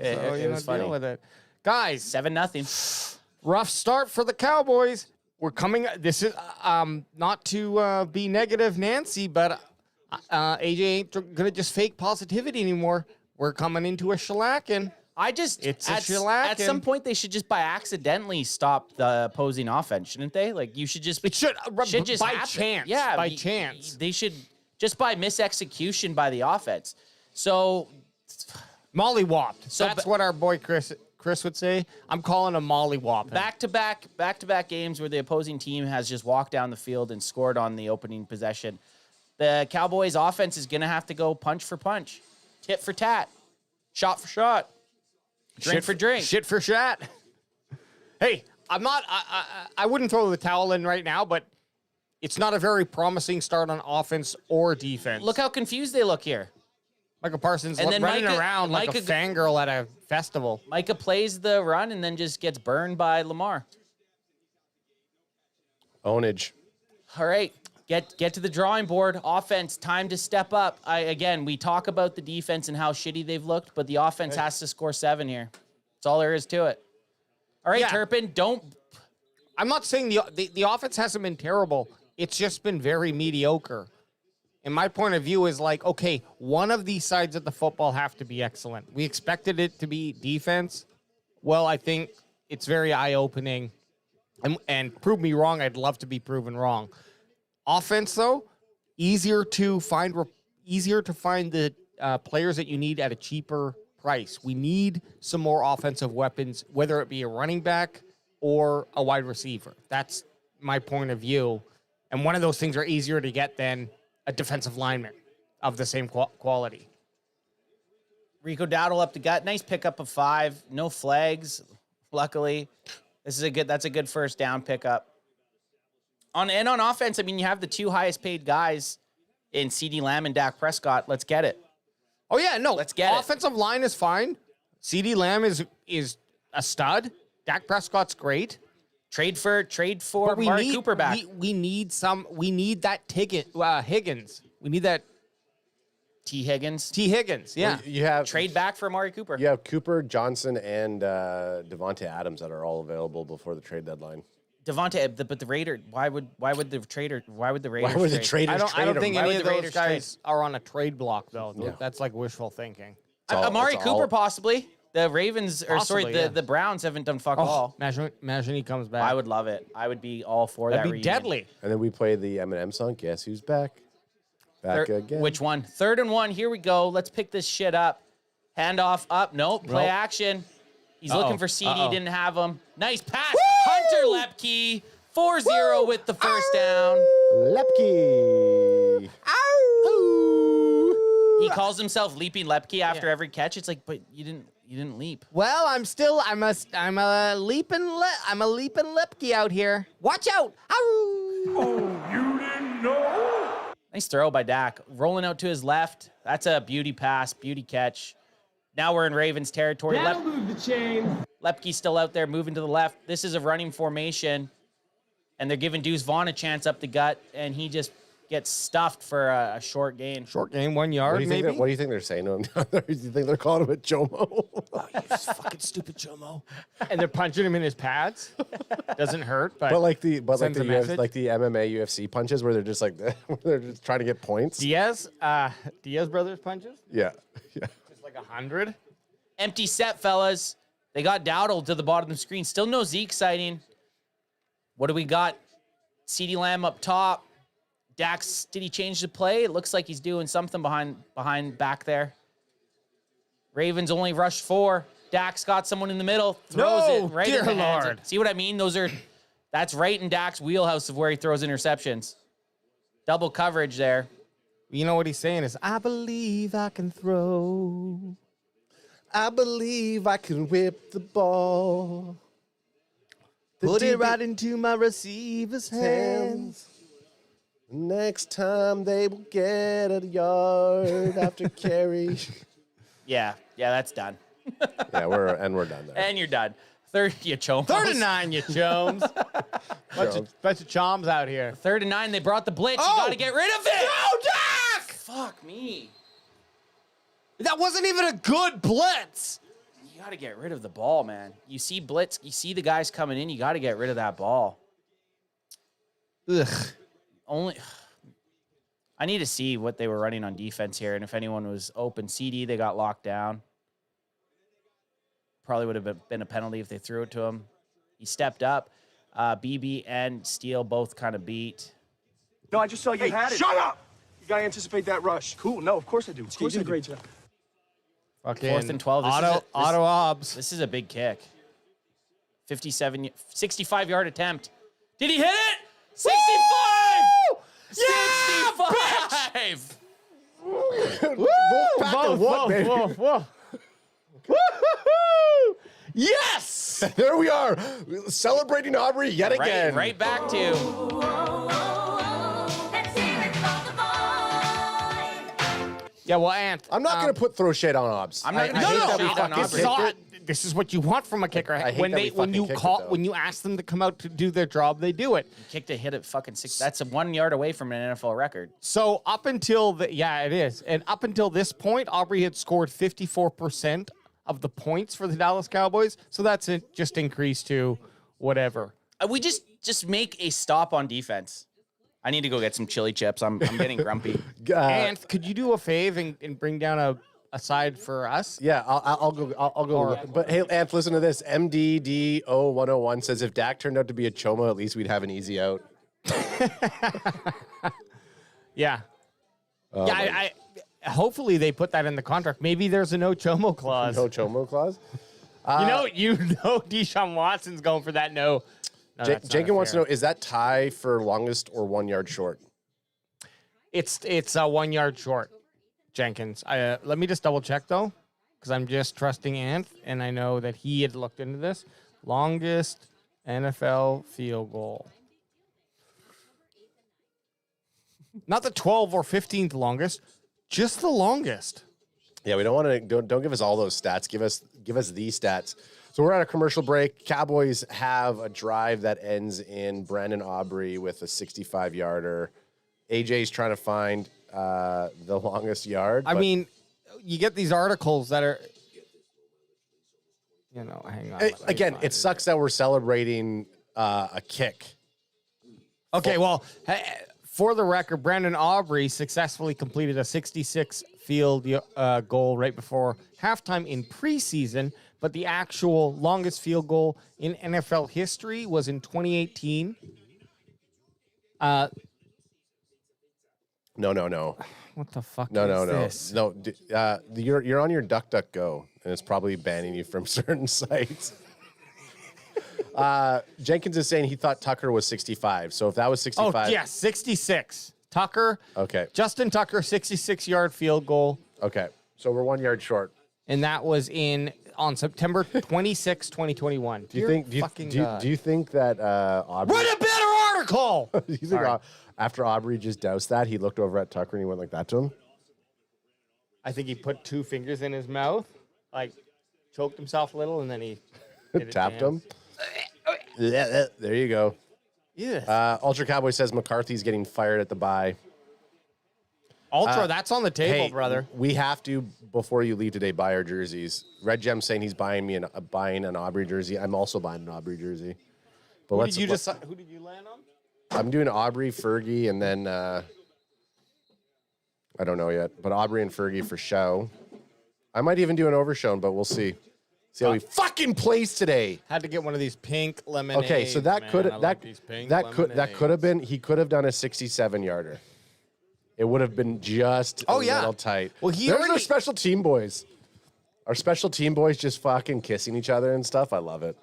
It was funny. Deal with it, guys. 7-0. Rough start for the Cowboys. We're coming. This is not to be negative, Nancy, but AJ ain't gonna just fake positivity anymore. We're coming into a shellacking. At some point they should just by accidentally stop the opposing offense, shouldn't they? Like you should just it should just by happen. chance. Yeah, by chance. They should just by misexecution by the offense. So mollywopped. So that's what our boy Chris would say. I'm calling a mollywop. Back-to-back games where the opposing team has just walked down the field and scored on the opening possession. The Cowboys offense is going to have to go punch for punch, tit for tat, shot for shot. Drink for drink. Shit for shat. Hey, I'm not. I wouldn't throw the towel in right now, but it's not a very promising start on offense or defense. Look how confused they look here. Micah Parsons running around like a fangirl at a festival. Micah plays the run and then just gets burned by Lamar. Ownage. All right. Get to the drawing board. Offense, time to step up. We talk about the defense and how shitty they've looked, but the offense has to score 7 here. That's all there is to it. All right, Turpin, don't. I'm not saying the offense hasn't been terrible. It's just been very mediocre. And my point of view is like, okay, one of these sides of the football have to be excellent. We expected it to be defense. Well, I think it's very eye-opening. And prove me wrong. I'd love to be proven wrong. Offense, though, easier to find the players that you need at a cheaper price. We need some more offensive weapons, whether it be a running back or a wide receiver. That's my point of view. And one of those things are easier to get than a defensive lineman of the same quality. Rico Dowdle up the gut. Nice pickup of 5. No flags, luckily. That's a good first down pickup. On offense, I mean, you have the 2 highest paid guys in CeeDee Lamb and Dak Prescott. Let's get it. Oh, yeah, no. Let's get it. Offensive line is fine. CeeDee Lamb is a stud. Dak Prescott's great. Trade for Amari Cooper back. We need that Higgins. We need that T. Higgins. Yeah. Well, you have trade back for Amari Cooper. You have Cooper, Johnson, and Devontae Adams that are all available before the trade deadline. Devontae, but the Raider. Why would the Raiders? Why would the Traders? I don't think any of those guys are on a trade block though. Yeah. That's like wishful thinking. Amari Cooper possibly. The Ravens, the Browns haven't done fuck all. Imagine he comes back. I would love it. I would be all for That'd that. That'd be deadly. And then we play the Eminem song. Guess who's back? Back again. Which one? 3rd and 1. Here we go. Let's pick this shit up. Handoff up. Nope. Play action. He's looking for CD. Didn't have him. Nice pass. Woo! Hunter Lepke. 4-0 with the first down. Lepke. Ow. He calls himself Leaping Lepke after every catch. It's like, but you didn't leap. Well, I'm a leaping Lepke out here. Watch out. Ow. Oh, you didn't know? Nice throw by Dak. Rolling out to his left. That's a beauty pass, beauty catch. Now we're in Ravens territory. That'll move the chain. Lepke's still out there moving to the left. This is a running formation. And they're giving Deuce Vaughn a chance up the gut. And he just gets stuffed for a short gain. Short gain, 1 yard, what do you think they're saying to him? Do you think they're calling him a Jomo? Oh, you fucking stupid Jomo. And they're punching him in his pads. Doesn't hurt, but like the MMA UFC punches where they're just like they're just trying to get points. Diaz brothers punches. Yeah. Just like 100. Empty set, fellas. They got Dowdle to the bottom of the screen. Still no Zeke sighting. What do we got? CeeDee Lamb up top. Dax, did he change the play? It looks like he's doing something behind back there. Ravens only rushed 4. Dax got someone in the middle. Throws it right in the hands. See what I mean? Those are That's right in Dak's wheelhouse of where he throws interceptions. Double coverage there. You know what he's saying is, I believe I can throw. I believe I can whip the ball. Put it right into my receiver's hands. Next time they will get a yard after carry. Yeah, that's done. Yeah, we're done there. And you're done. Third, you chomos. 3rd and 9, you chomes. bunch of choms out here. 3rd and 9, they brought the blitz. You got to get rid of it. Throw Dak! Fuck me. That wasn't even a good blitz. You got to get rid of the ball, man. You see blitz, you see the guys coming in, you got to get rid of that ball. Ugh. I need to see what they were running on defense here and if anyone was open. CD, they got locked down. Probably would have been a penalty if they threw it to him. He stepped up. BB and Steele both kind of beat. No, I just saw you had it. Shut up! You gotta anticipate that rush. Cool. No, of course I do. Of course you did a great job. Fucking 4th and 12. Auto obs. This is a big kick. 65-yard attempt. Did he hit it? 65! Yeah, 65! Whoa. Yes! There we are, celebrating Aubrey yet again. Right back to. Yeah, well, Ant. I'm not going to throw shade on Obs. I'm not going to throw shade on Aubrey. This is what you want from a kicker. When you ask them to come out to do their job, they do it. You kicked a hit at fucking 6. That's 1 yard away from an NFL record. So up until it is. And up until this point, Aubrey had scored 54% of the points for the Dallas Cowboys. So that's it, just increased to whatever. We just make a stop on defense. I need to go get some chili chips. I'm getting grumpy. Ant, could you do a fave and bring down a side for us? Yeah, I'll go. But hey, Ant, listen to this. MDD0101 says if Dak turned out to be a Choma, at least we'd have an easy out. Yeah. I hopefully they put that in the contract. Maybe there's a no Chomo clause. No Chomo clause? You know Deshaun Watson's going for that no. Jenkins wants to know, is that tie for longest or 1 yard short? It's 1 yard short, Jenkins. Let me just double check, though, because I'm just trusting Ant, and I know that he had looked into this. Longest NFL field goal. Not the 12th or 15th longest, just the longest. Yeah, we don't want to don't give us all those stats. Give us these stats. So we're at a commercial break. Cowboys have a drive that ends in Brandon Aubrey with a 65-yarder. AJ's trying to find the longest yard. I mean, you get these articles that are, hang on. Again, it sucks that we're celebrating a kick. Okay, well, for the record, Brandon Aubrey successfully completed a 66 field goal right before halftime in preseason, but the actual longest field goal in NFL history was in 2018. No. What the fuck is this? No. You're on your DuckDuckGo, and it's probably banning you from certain sites. Jenkins is saying he thought Tucker was 65. So if that was 65. Oh, yeah, 66. Tucker. Okay. Justin Tucker, 66-yard field goal. Okay. So we're 1 yard short. And that was on September 26, 2021. Do you think that Aubrey... Write a better article! Do you think after Aubrey just doused that, he looked over at Tucker and he went like that to him? I think he put 2 fingers in his mouth, like choked himself a little, and then he tapped him. There you go. Yeah. Ultra Cowboy says McCarthy's getting fired at the bye. Ultra, that's on the table, brother. We have to, before you leave today, buy our jerseys. Red Gem saying he's buying an Aubrey jersey. I'm also buying an Aubrey jersey. But who did you land on? I'm doing Aubrey, Fergie, and then I don't know yet, but Aubrey and Fergie for show. I might even do an overshown, but we'll see. See how he fucking plays today. Had to get one of these pink lemonades. Okay, so that could have been, he could have done a 67-yarder. It would have been just a little tight. Well, There's our special team boys. Our special team boys just fucking kissing each other and stuff. I love it.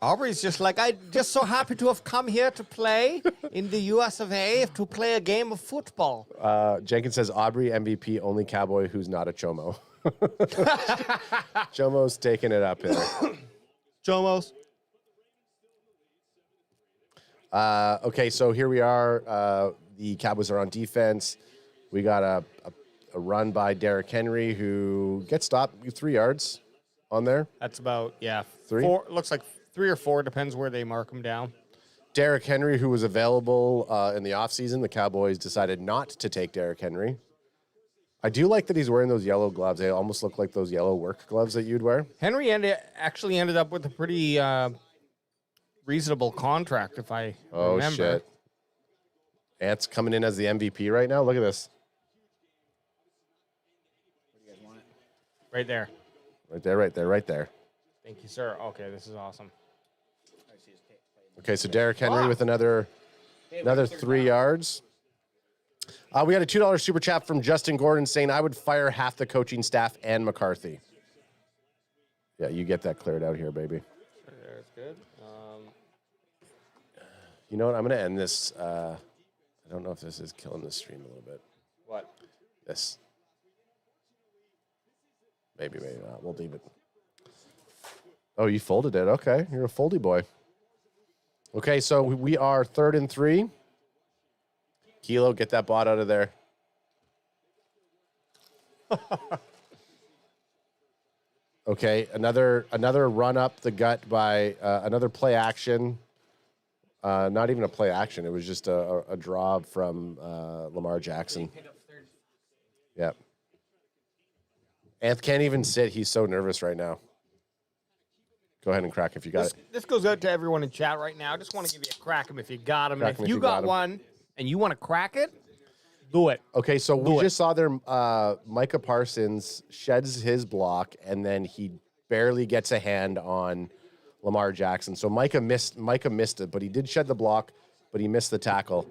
Aubrey's just like, I'm just so happy to have come here to play in the US of A, to play a game of football. Jenkins says, Aubrey MVP, only Cowboy who's not a Chomo. Chomo's taking it up here. Chomos. Okay, so here we are. The Cowboys are on defense. We got a run by Derrick Henry, who gets stopped 3 yards on there. That's about, 3? 4. Looks like 3 or 4, depends where they mark him down. Derrick Henry, who was available in the offseason, the Cowboys decided not to take Derrick Henry. I do like that he's wearing those yellow gloves. They almost look like those yellow work gloves that you'd wear. Henry actually ended up with a pretty reasonable contract, if I remember. Oh, shit. Ant's coming in as the MVP right now. Look at this. Right there. Right there, right there, right there. Thank you, sir. Okay, this is awesome. Okay, so Derrick Henry with another 3 yards. We had a $2 super chat from Justin Gordon saying, I would fire half the coaching staff and McCarthy. Yeah, you get that cleared out here, baby. That's good. You know what? I'm going to end this. I don't know if this is killing the stream a little bit. What? This. Maybe, maybe not. We'll leave it. Oh, you folded it. Okay, you're a foldy boy. Okay, so we are 3rd and 3. Kilo, get that bot out of there. Okay, another run up the gut by another play action. Not even a play action. It was just a draw from Lamar Jackson. Yep. Anth can't even sit. He's so nervous right now. Go ahead and crack if you got it. This goes out to everyone in chat right now. I just want to give you a crack 'em if you got him. And if you got one and you want to crack it, do it. Okay, so we just saw there Micah Parsons sheds his block, and then he barely gets a hand on Lamar Jackson. So Micah missed it, but he did shed the block, but he missed the tackle.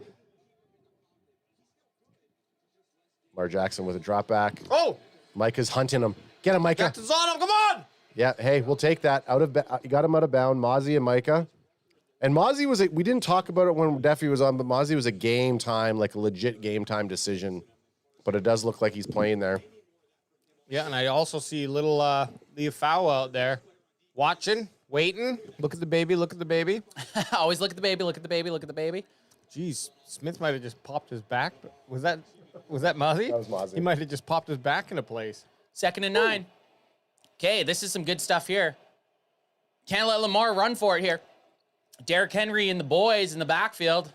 Lamar Jackson with a drop back. Oh! Micah's hunting him. Get him, Micah. Jackson's on him. Come on! Yeah, hey, we'll take that. You got him out of bound, Mozzie and Micah. And Mozzie we didn't talk about it when Duffy was on, but Mozzie was a game time, like a legit game time decision. But it does look like he's playing there. Yeah, and I also see little Leafau out there watching, waiting. Look at the baby, look at the baby. Always look at the baby, look at the baby, look at the baby. Jeez, Smith might have just popped his back. Was that Mozzie? That was Mozzie. He might have just popped his back into place. 2nd and 9. Okay, this is some good stuff here. Can't let Lamar run for it here. Derrick Henry and the boys in the backfield.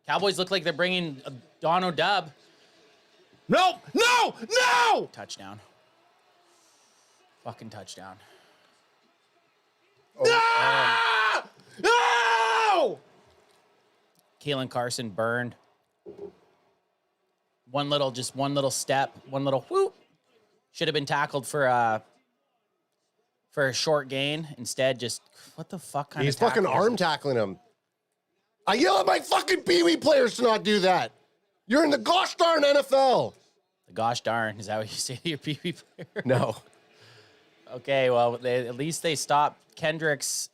Cowboys look like they're bringing Dono Dub. No! No! No! Touchdown. Fucking touchdown. Oh, no! Kalen Carson burned. One little step, one little whoop. Should have been tackled for a short gain. Instead, just what the fuck kind He's of tackle fucking is arm it? tackling him. I yell at my fucking Pee-wee players to not do that. You're in the gosh darn NFL. The gosh darn, is that what you say to your PV player? No. Okay, well, at least they stopped Kendricks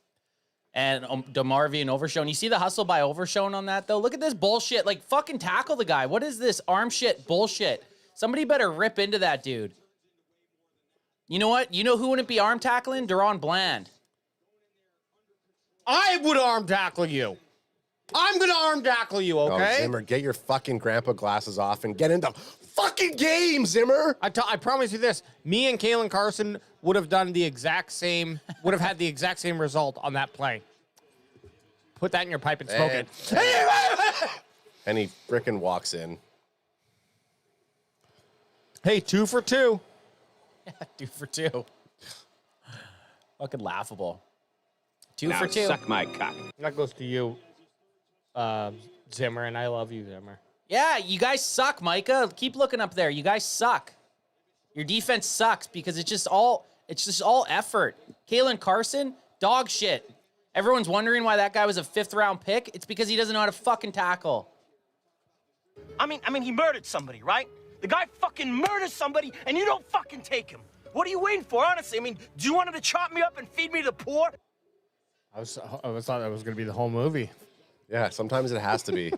and DeMarvie and Overshown. You see the hustle by Overshown on that, though? Look at this bullshit. Like, fucking tackle the guy. What is this arm shit bullshit? Somebody better rip into that dude. You know what? You know who wouldn't be arm tackling? Deron Bland. I would arm tackle you. I'm going to arm tackle you, okay? Oh, Zimmer, get your fucking grandpa glasses off and get into fucking game, Zimmer. I promise you this. Me and Kalen Carson would have had the exact same result on that play. Put that in your pipe and smoke it. And he frickin' walks in. Hey, 2 for 2. 2 for 2. Fucking laughable. 2 for 2. Suck my cock. That goes to you, Zimmer, and I love you, Zimmer. Yeah, you guys suck, Micah. Keep looking up there. You guys suck. Your defense sucks because it's just all effort. Kalen Carson, dog shit. Everyone's wondering why that guy was a 5th-round pick. It's because he doesn't know how to fucking tackle. I mean, he murdered somebody, right? The guy fucking murders somebody, and you don't fucking take him. What are you waiting for, honestly? I mean, do you want him to chop me up and feed me to the poor? I thought that was going to be the whole movie. Yeah, sometimes it has to be.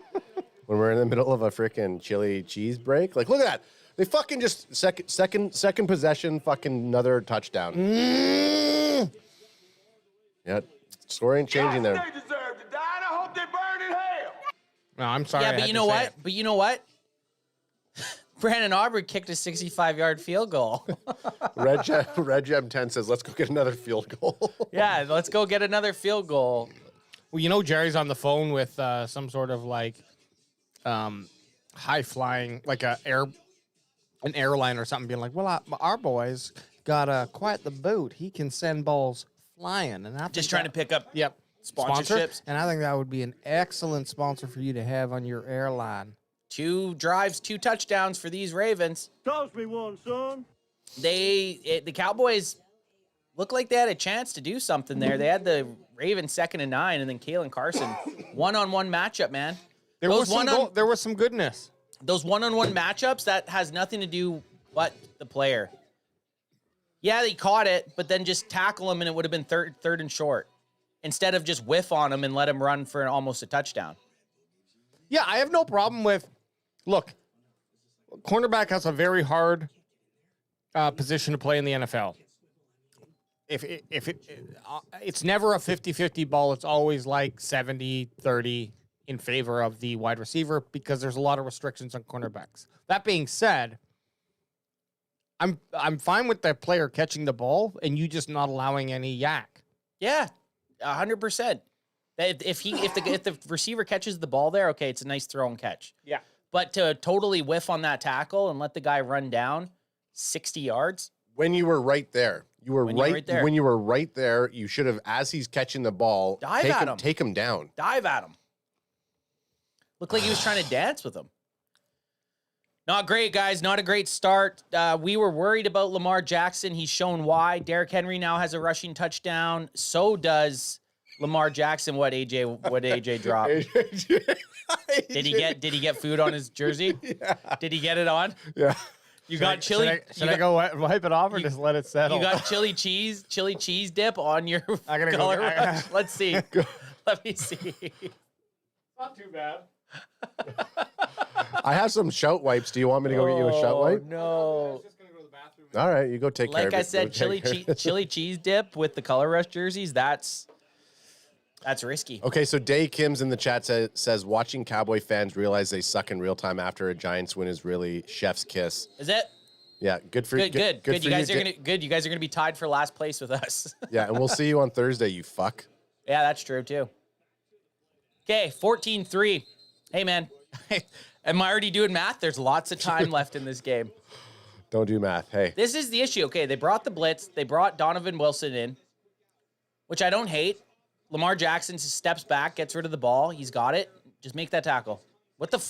When we're in the middle of a freaking chili cheese break. Like, look at that. They fucking just second possession, fucking another touchdown. Yeah, score ain't changing there. They deserve to die, and I hope they burn in hell. No, I'm sorry. Yeah, but you know what? But you know what? Brandon Aubrey kicked a 65-yard field goal. Red Gem 10 says, let's go get another field goal. Yeah, let's go get another field goal. Well, you know, Jerry's on the phone with some sort of like high flying, like an airline or something, being like, well, our boys got quite the boot. He can send balls flying. And I Just trying to pick up sponsorships. And I think that would be an excellent sponsor for you to have on your airline. 2 drives, 2 touchdowns for these Ravens. Toss me one, son. The Cowboys looked like they had a chance to do something there. They had the Ravens 2nd and 9, and then Kalen Carson one-on-one matchup, man. There was some goodness. Those one-on-one matchups, that has nothing to do but the player. Yeah, they caught it, but then just tackle him, and it would have been third and short instead of just whiff on him and let him run for almost a touchdown. Yeah, I have no problem with. Look, cornerback has a very hard position to play in the NFL. It's never a 50-50 ball. It's always like 70-30 in favor of the wide receiver because there's a lot of restrictions on cornerbacks. That being said, I'm fine with the player catching the ball and you just not allowing any yak. Yeah, 100%. If the receiver catches the ball there, okay, it's a nice throw and catch. Yeah. But to totally whiff on that tackle and let the guy run down 60 yards. When you were right there. When you were right there, you should have, as he's catching the ball, take him down. Dive at him. Looked like he was trying to dance with him. Not great, guys. Not a great start. We were worried about Lamar Jackson. He's shown why. Derrick Henry now has a rushing touchdown. So does Lamar Jackson. What AJ drop? Did he get food on his jersey? Yeah. Did he get it on? Yeah. You got chili. Should I go wipe it off or just let it settle? You got chili cheese dip on your color rush. Let's see. Let me see. Not too bad. I have some shout wipes. Do you want me to go get you a shout wipe? No. I was just gonna go to the bathroom. All right, you go take care of it. Like I said, chili cheese dip with the color rush jerseys. That's risky. Okay, so Day Kim's in the chat says watching Cowboy fans realize they suck in real time after a Giants win is really chef's kiss. Is it? Yeah, good for you. Good. You guys are gonna be tied for last place with us. Yeah, and we'll see you on Thursday, you fuck. Yeah, that's true too. Okay, 14-3. Hey man, am I already doing math? There's lots of time left in this game. Don't do math. Hey. This is the issue. Okay, they brought the blitz. They brought Donovan Wilson in, which I don't hate. Lamar Jackson steps back, gets rid of the ball. He's got it. Just make that tackle. What the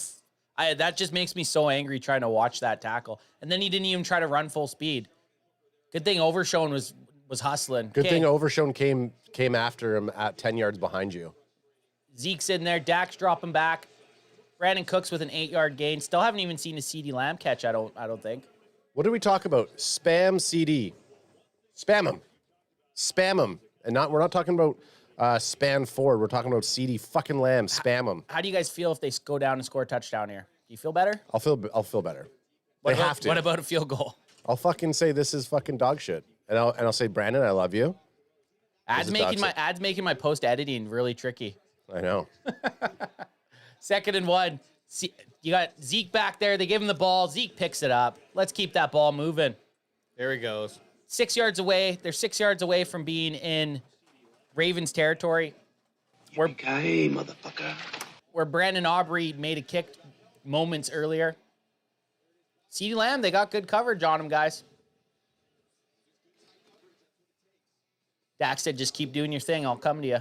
that just makes me so angry trying to watch that tackle. And then he didn't even try to run full speed. Good thing Overshone was hustling. Good thing Overshone came after him at 10 yards behind you. Zeke's in there. Dak's dropping back. Brandon Cooks with an 8-yard gain. Still haven't even seen a CeeDee Lamb catch, I don't think. What did we talk about? Spam CD. Spam them. Spam them. And we're not talking about span forward. We're talking about CD fucking Lamb. Spam them. How do you guys feel if they go down and score a touchdown here? Do you feel better? I'll feel better. They have to. What about a field goal? I'll fucking say this is fucking dog shit. And I'll say, Brandon, I love you. Ads making my post editing really tricky. I know. 2nd and 1. You got Zeke back there. They give him the ball. Zeke picks it up. Let's keep that ball moving. There he goes. 6 yards away. They're 6 yards away from being in Ravens territory. Motherfucker. Where Brandon Aubrey made a kick moments earlier. CeeDee Lamb, they got good coverage on him, guys. Dak said, just keep doing your thing. I'll come to you.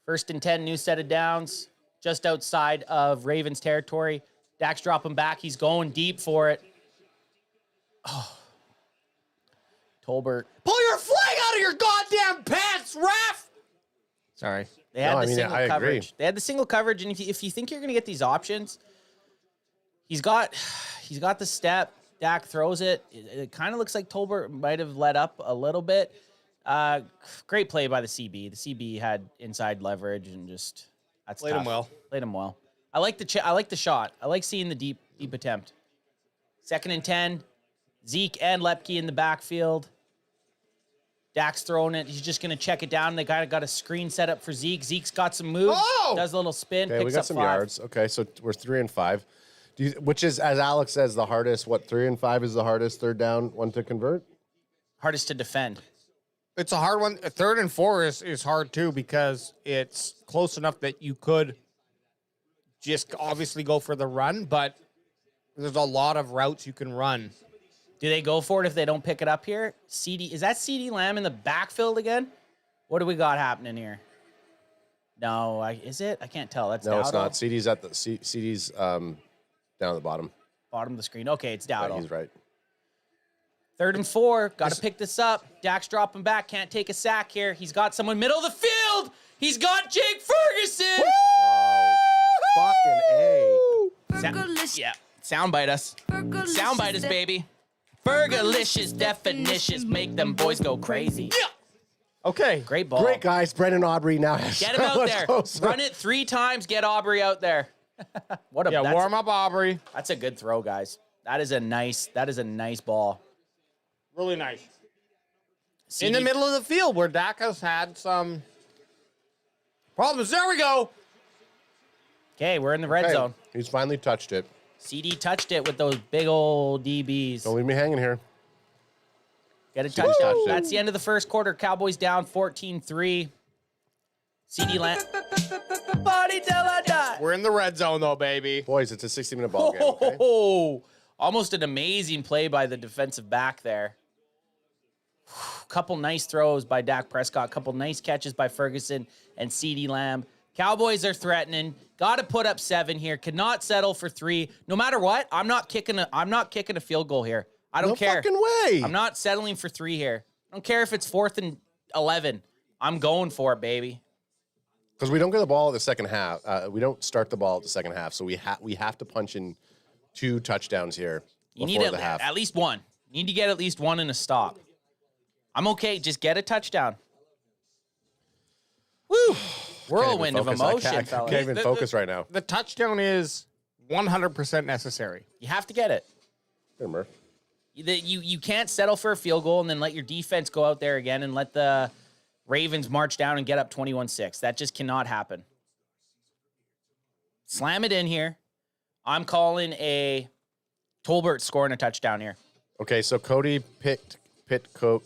1st and 10, new set of downs. Just outside of Ravens territory. Dak's dropping back. He's going deep for it. Oh. Tolbert. Pull your flag out of your goddamn pants, ref! Sorry. They had single coverage. Agree. They had the single coverage, and if you think you're going to get these options, he's got the step. Dak throws it. It kind of looks like Tolbert might have let up a little bit. Great play by the CB. The CB had inside leverage and just that's Played tough. him well. Played him well. I like the shot. I like seeing the deep attempt. 2nd and 10. Zeke and Lepke in the backfield. Dak's throwing it. He's just going to check it down. They got a screen set up for Zeke. Zeke's got some moves. Oh! Does a little spin. Okay, Picks we got up some 5. yards. Okay, so we're 3 and 5. Which is, as Alex says, the hardest. What, 3 and 5 is the hardest third down one to convert? Hardest to defend. It's a hard one. 3rd and 4 is hard too because it's close enough that you could just obviously go for the run, but there's a lot of routes you can run. Do they go for it if they don't pick it up here? Is that CD Lamb in the backfield again? What do we got happening here? No, is it? I can't tell. That's No, Dowdle. it's not. CD's at the CD's down at the bottom. Bottom of the screen. Okay, it's Dowdle. Yeah, he's right. 3rd and 4. Got to pick this up. Dak's dropping back. Can't take a sack here. He's got someone middle of the field. He's got Jake Ferguson. Fucking A. Yeah. Soundbite us. Soundbite us, baby. Fergalicious definitions make them boys go crazy. Yeah. Okay. Great ball. Great, guys. Brendan Aubrey now has Get him out there. Run it 3 times. Get Aubrey out there. Warm up Aubrey. That's a good throw, guys. That is a nice ball. Really nice. In the middle of the field where Dak has had some problems. There we go. Okay, we're in the red zone. He's finally touched it. CD touched it with those big old DBs. Don't leave me hanging here. Get a touchdown. That's the end of the first quarter. Cowboys down 14-3. CD Lamb. Body till I die. We're in the red zone, though, baby. Boys, it's a 60-minute ball game, okay? Almost an amazing play by the defensive back there. Couple nice throws by Dak Prescott. Couple nice catches by Ferguson and CD Lamb. Cowboys are threatening. Got to put up 7 here. Cannot settle for 3. No matter what, I'm not kicking a field goal here. I don't care. No fucking way. I'm not settling for 3 here. I don't care if it's 4th and 11. I'm going for it, baby. Because we don't get the ball at the second half. We don't start the ball at the second half, so we have to punch in 2 touchdowns here. You need at least 1. You need to get at least 1 in a stop. I'm okay. Just get a touchdown. Woo! Whirlwind of emotion, I can't even focus right now. The touchdown is 100% necessary. You have to get it. Here, Murph. You can't settle for a field goal and then let your defense go out there again and let the Ravens march down and get up 21-6. That just cannot happen. Slam it in here. I'm calling a Tolbert scoring a touchdown here. Okay, so Cody picked Pit Coke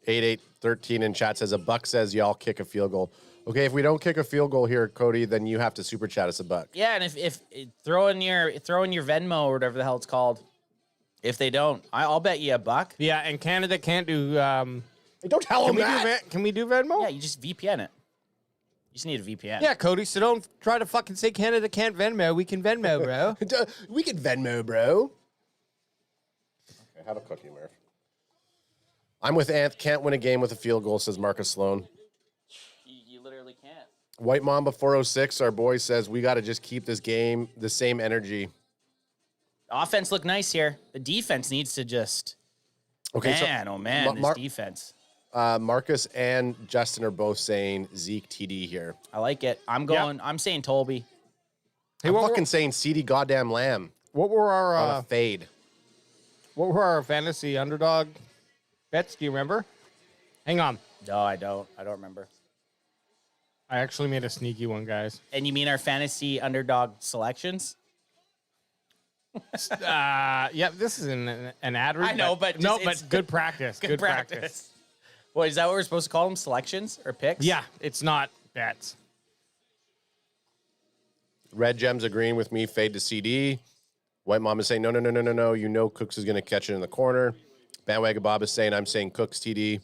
8813 in chat says a buck says y'all kick a field goal. Okay, if we don't kick a field goal here, Cody, then you have to super chat us a buck. Yeah, and if throw in your Venmo or whatever the hell it's called. If they don't, I'll bet you a buck. Yeah, and Canada can't do. Don't tell them that. Can we do Venmo? Yeah, you just VPN it. You just need a VPN. Yeah, Cody. So don't try to fucking say Canada can't Venmo. We can Venmo, bro. We can Venmo, bro. Okay, have a cookie, Murph. I'm with Anth. Can't win a game with a field goal, says Marcus Sloan. You literally can't. White Mamba 406, our boy says we got to just keep this game the same energy. Offense looked nice here. The defense needs to just. Okay, man, this defense. Marcus and Justin are both saying Zeke TD here. I like it. I'm going. I'm saying Tolby. I'm fucking saying CD goddamn Lamb. What were our on a fade? What were our fantasy underdog bets? Do you remember? Hang on. No, I don't. I don't remember. I actually made a sneaky one, guys. And you mean our fantasy underdog selections? Yeah, this is an ad read. I know, but but good practice. Good practice. What is that? What we're supposed to call them? Selections or picks? Yeah, it's not bets. Red Gems agreeing with me. Fade to CD. White Mom is saying no. You know Cooks is going to catch it in the corner. Bandwagon Bob is saying I'm saying Cooks TD.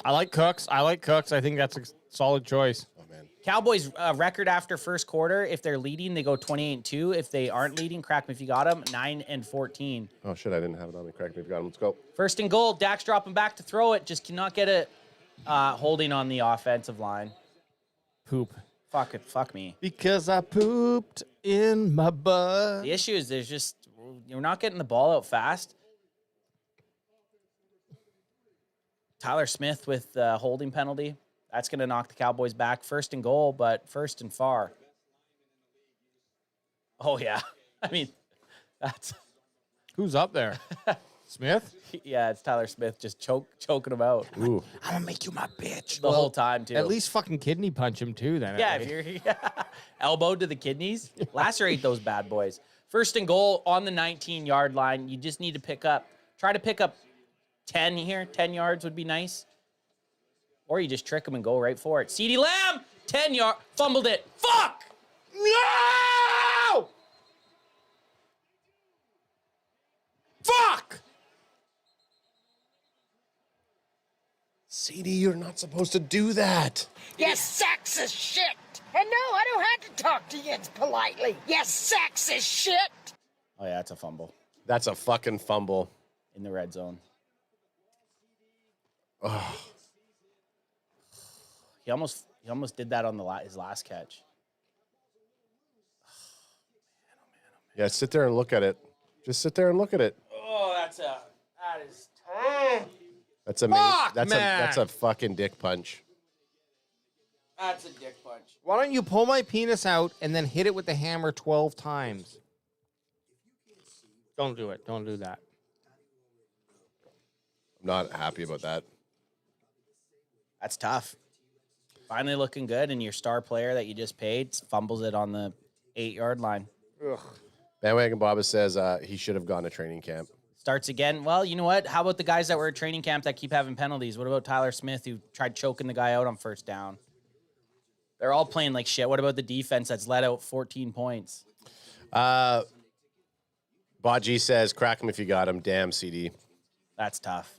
I like Cooks. I think that's a solid choice. Oh man. Cowboys record after first quarter. If they're leading, they go 28-2. If they aren't leading, crack me if you got them. 9-14. Oh shit! I didn't have it on me. Crack me if you got him. Let's go. First and goal. Dak's dropping back to throw it. Just cannot get it. Holding on the offensive line. Poop. Fuck it. Fuck me. Because I pooped in my butt. The issue is you're not getting the ball out fast. Tyler Smith with the holding penalty. That's going to knock the Cowboys back. 1st and goal, but 1st and far. Oh, yeah. I mean, that's... Who's up there? Smith? Yeah, it's Tyler Smith just choking him out. Ooh. I'm going to make you my bitch. The whole time, too. At least fucking kidney punch him, too, then. Yeah, if you're elbow to the kidneys, lacerate those bad boys. 1st and goal on the 19-yard line. You just need to try to pick up 10 here. 10 yards would be nice. Or you just trick them and go right for it. CeeDee Lamb, 10 yard, fumbled it. Fuck! No! Fuck! CeeDee, you're not supposed to do that. You sexist shit! And no, I don't have to talk to you politely. You sexist shit! Oh, yeah, it's a fumble. That's a fucking fumble. In the red zone. Oh. He almost did that on his last catch. Yeah, sit there and look at it. Just sit there and look at it. Oh, that is That's amazing. That's a fucking dick punch. That's a dick punch. Why don't you pull my penis out and then hit it with the hammer 12 times? Don't do it. Don't do that. I'm not happy about that. That's tough. Finally looking good, and your star player that you just paid fumbles it on the 8-yard line. Ugh. Bandwagon Baba says he should have gone to training camp. Starts again. Well, you know what? How about the guys that were at training camp that keep having penalties? What about Tyler Smith, who tried choking the guy out on 1st down? They're all playing like shit. What about the defense that's let out 14 points? Baji says, crack him if you got him. Damn, CeeDee. That's tough.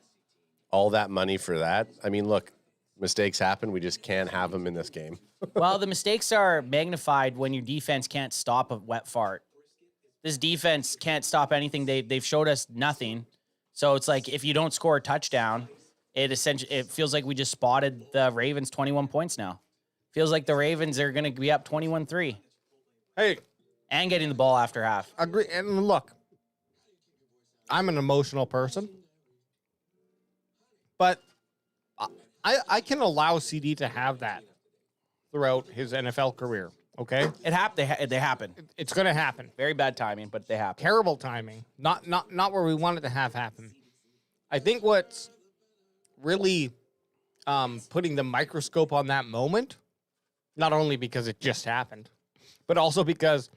All that money for that? I mean, look, mistakes happen. We just can't have them in this game. Well, the mistakes are magnified when your defense can't stop a wet fart. This defense can't stop anything. They've showed us nothing. So it's like if you don't score a touchdown, it feels like we just spotted the Ravens 21 points now. Feels like the Ravens are going to be up 21-3. Hey. And getting the ball after half. Agree. And look, I'm an emotional person. But I can allow CeeDee to have that throughout his NFL career. Okay, they happen. It's going to happen. Very bad timing, but they happen. Terrible timing. Not where we wanted to have happen. I think what's really putting the microscope on that moment, not only because it just happened, but also because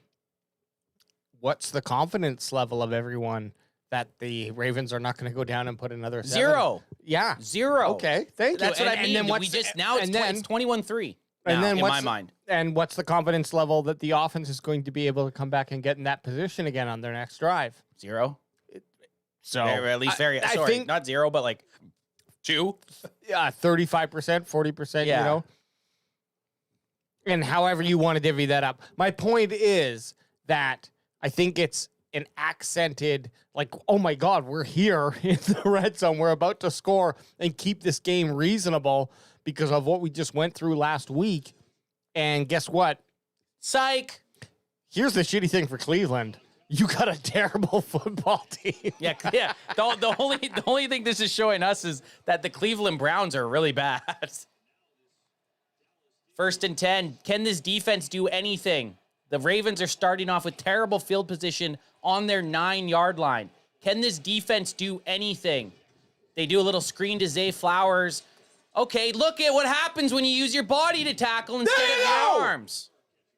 what's the confidence level of everyone that the Ravens are not going to go down and put another 7? 0. Yeah. 0. Okay, thank you. That's what I mean. And then It's 21-3 now, and then in my mind. And what's the confidence level that the offense is going to be able to come back and get in that position again on their next drive? 0. So or at least I think, not 0, but like 2. Yeah, 35%, 40%, Yeah. you know? And however you want to divvy that up. My point is that I think it's an accented, like, oh my God, we're here in the red zone. We're about to score and keep this game reasonable because of what we just went through last week. And guess what? Psych. Here's the shitty thing for Cleveland. You got a terrible football team. Yeah. The only thing this is showing us is that the Cleveland Browns are really bad. 1st and 10. Can this defense do anything? The Ravens are starting off with terrible field position on their 9-yard line. Can this defense do anything? They do a little screen to Zay Flowers. Okay, look at what happens when you use your body to tackle instead of your arms.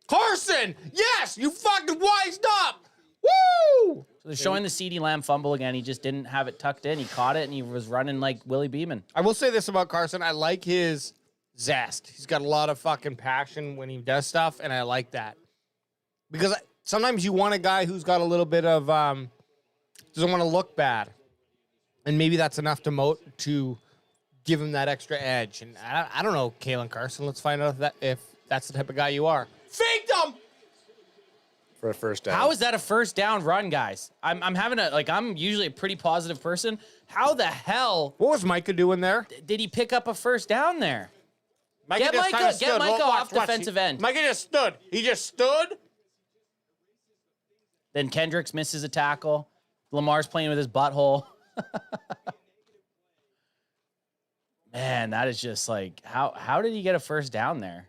Carson, yes, you fucking wised up. Woo! So they're showing the CeeDee Lamb fumble again. He just didn't have it tucked in. He caught it, and he was running like Willie Beeman. I will say this about Carson. I like his zest. He's got a lot of fucking passion when he does stuff, and I like that. Because sometimes you want a guy who's got a little bit of, doesn't want to look bad. And maybe that's enough to give him that extra edge. And I don't know, Kalen Carson. Let's find out if that's the type of guy you are. Faked him! For a 1st down. How is that a 1st down run, guys? I'm having I'm usually a pretty positive person. How the hell? What was Micah doing there? Did he pick up a 1st down there? Micah Get Micah off defensive end. Micah just stood. He just stood. Then Kendricks misses a tackle. Lamar's playing with his butthole. Man, that is just like, how did he get a first down there?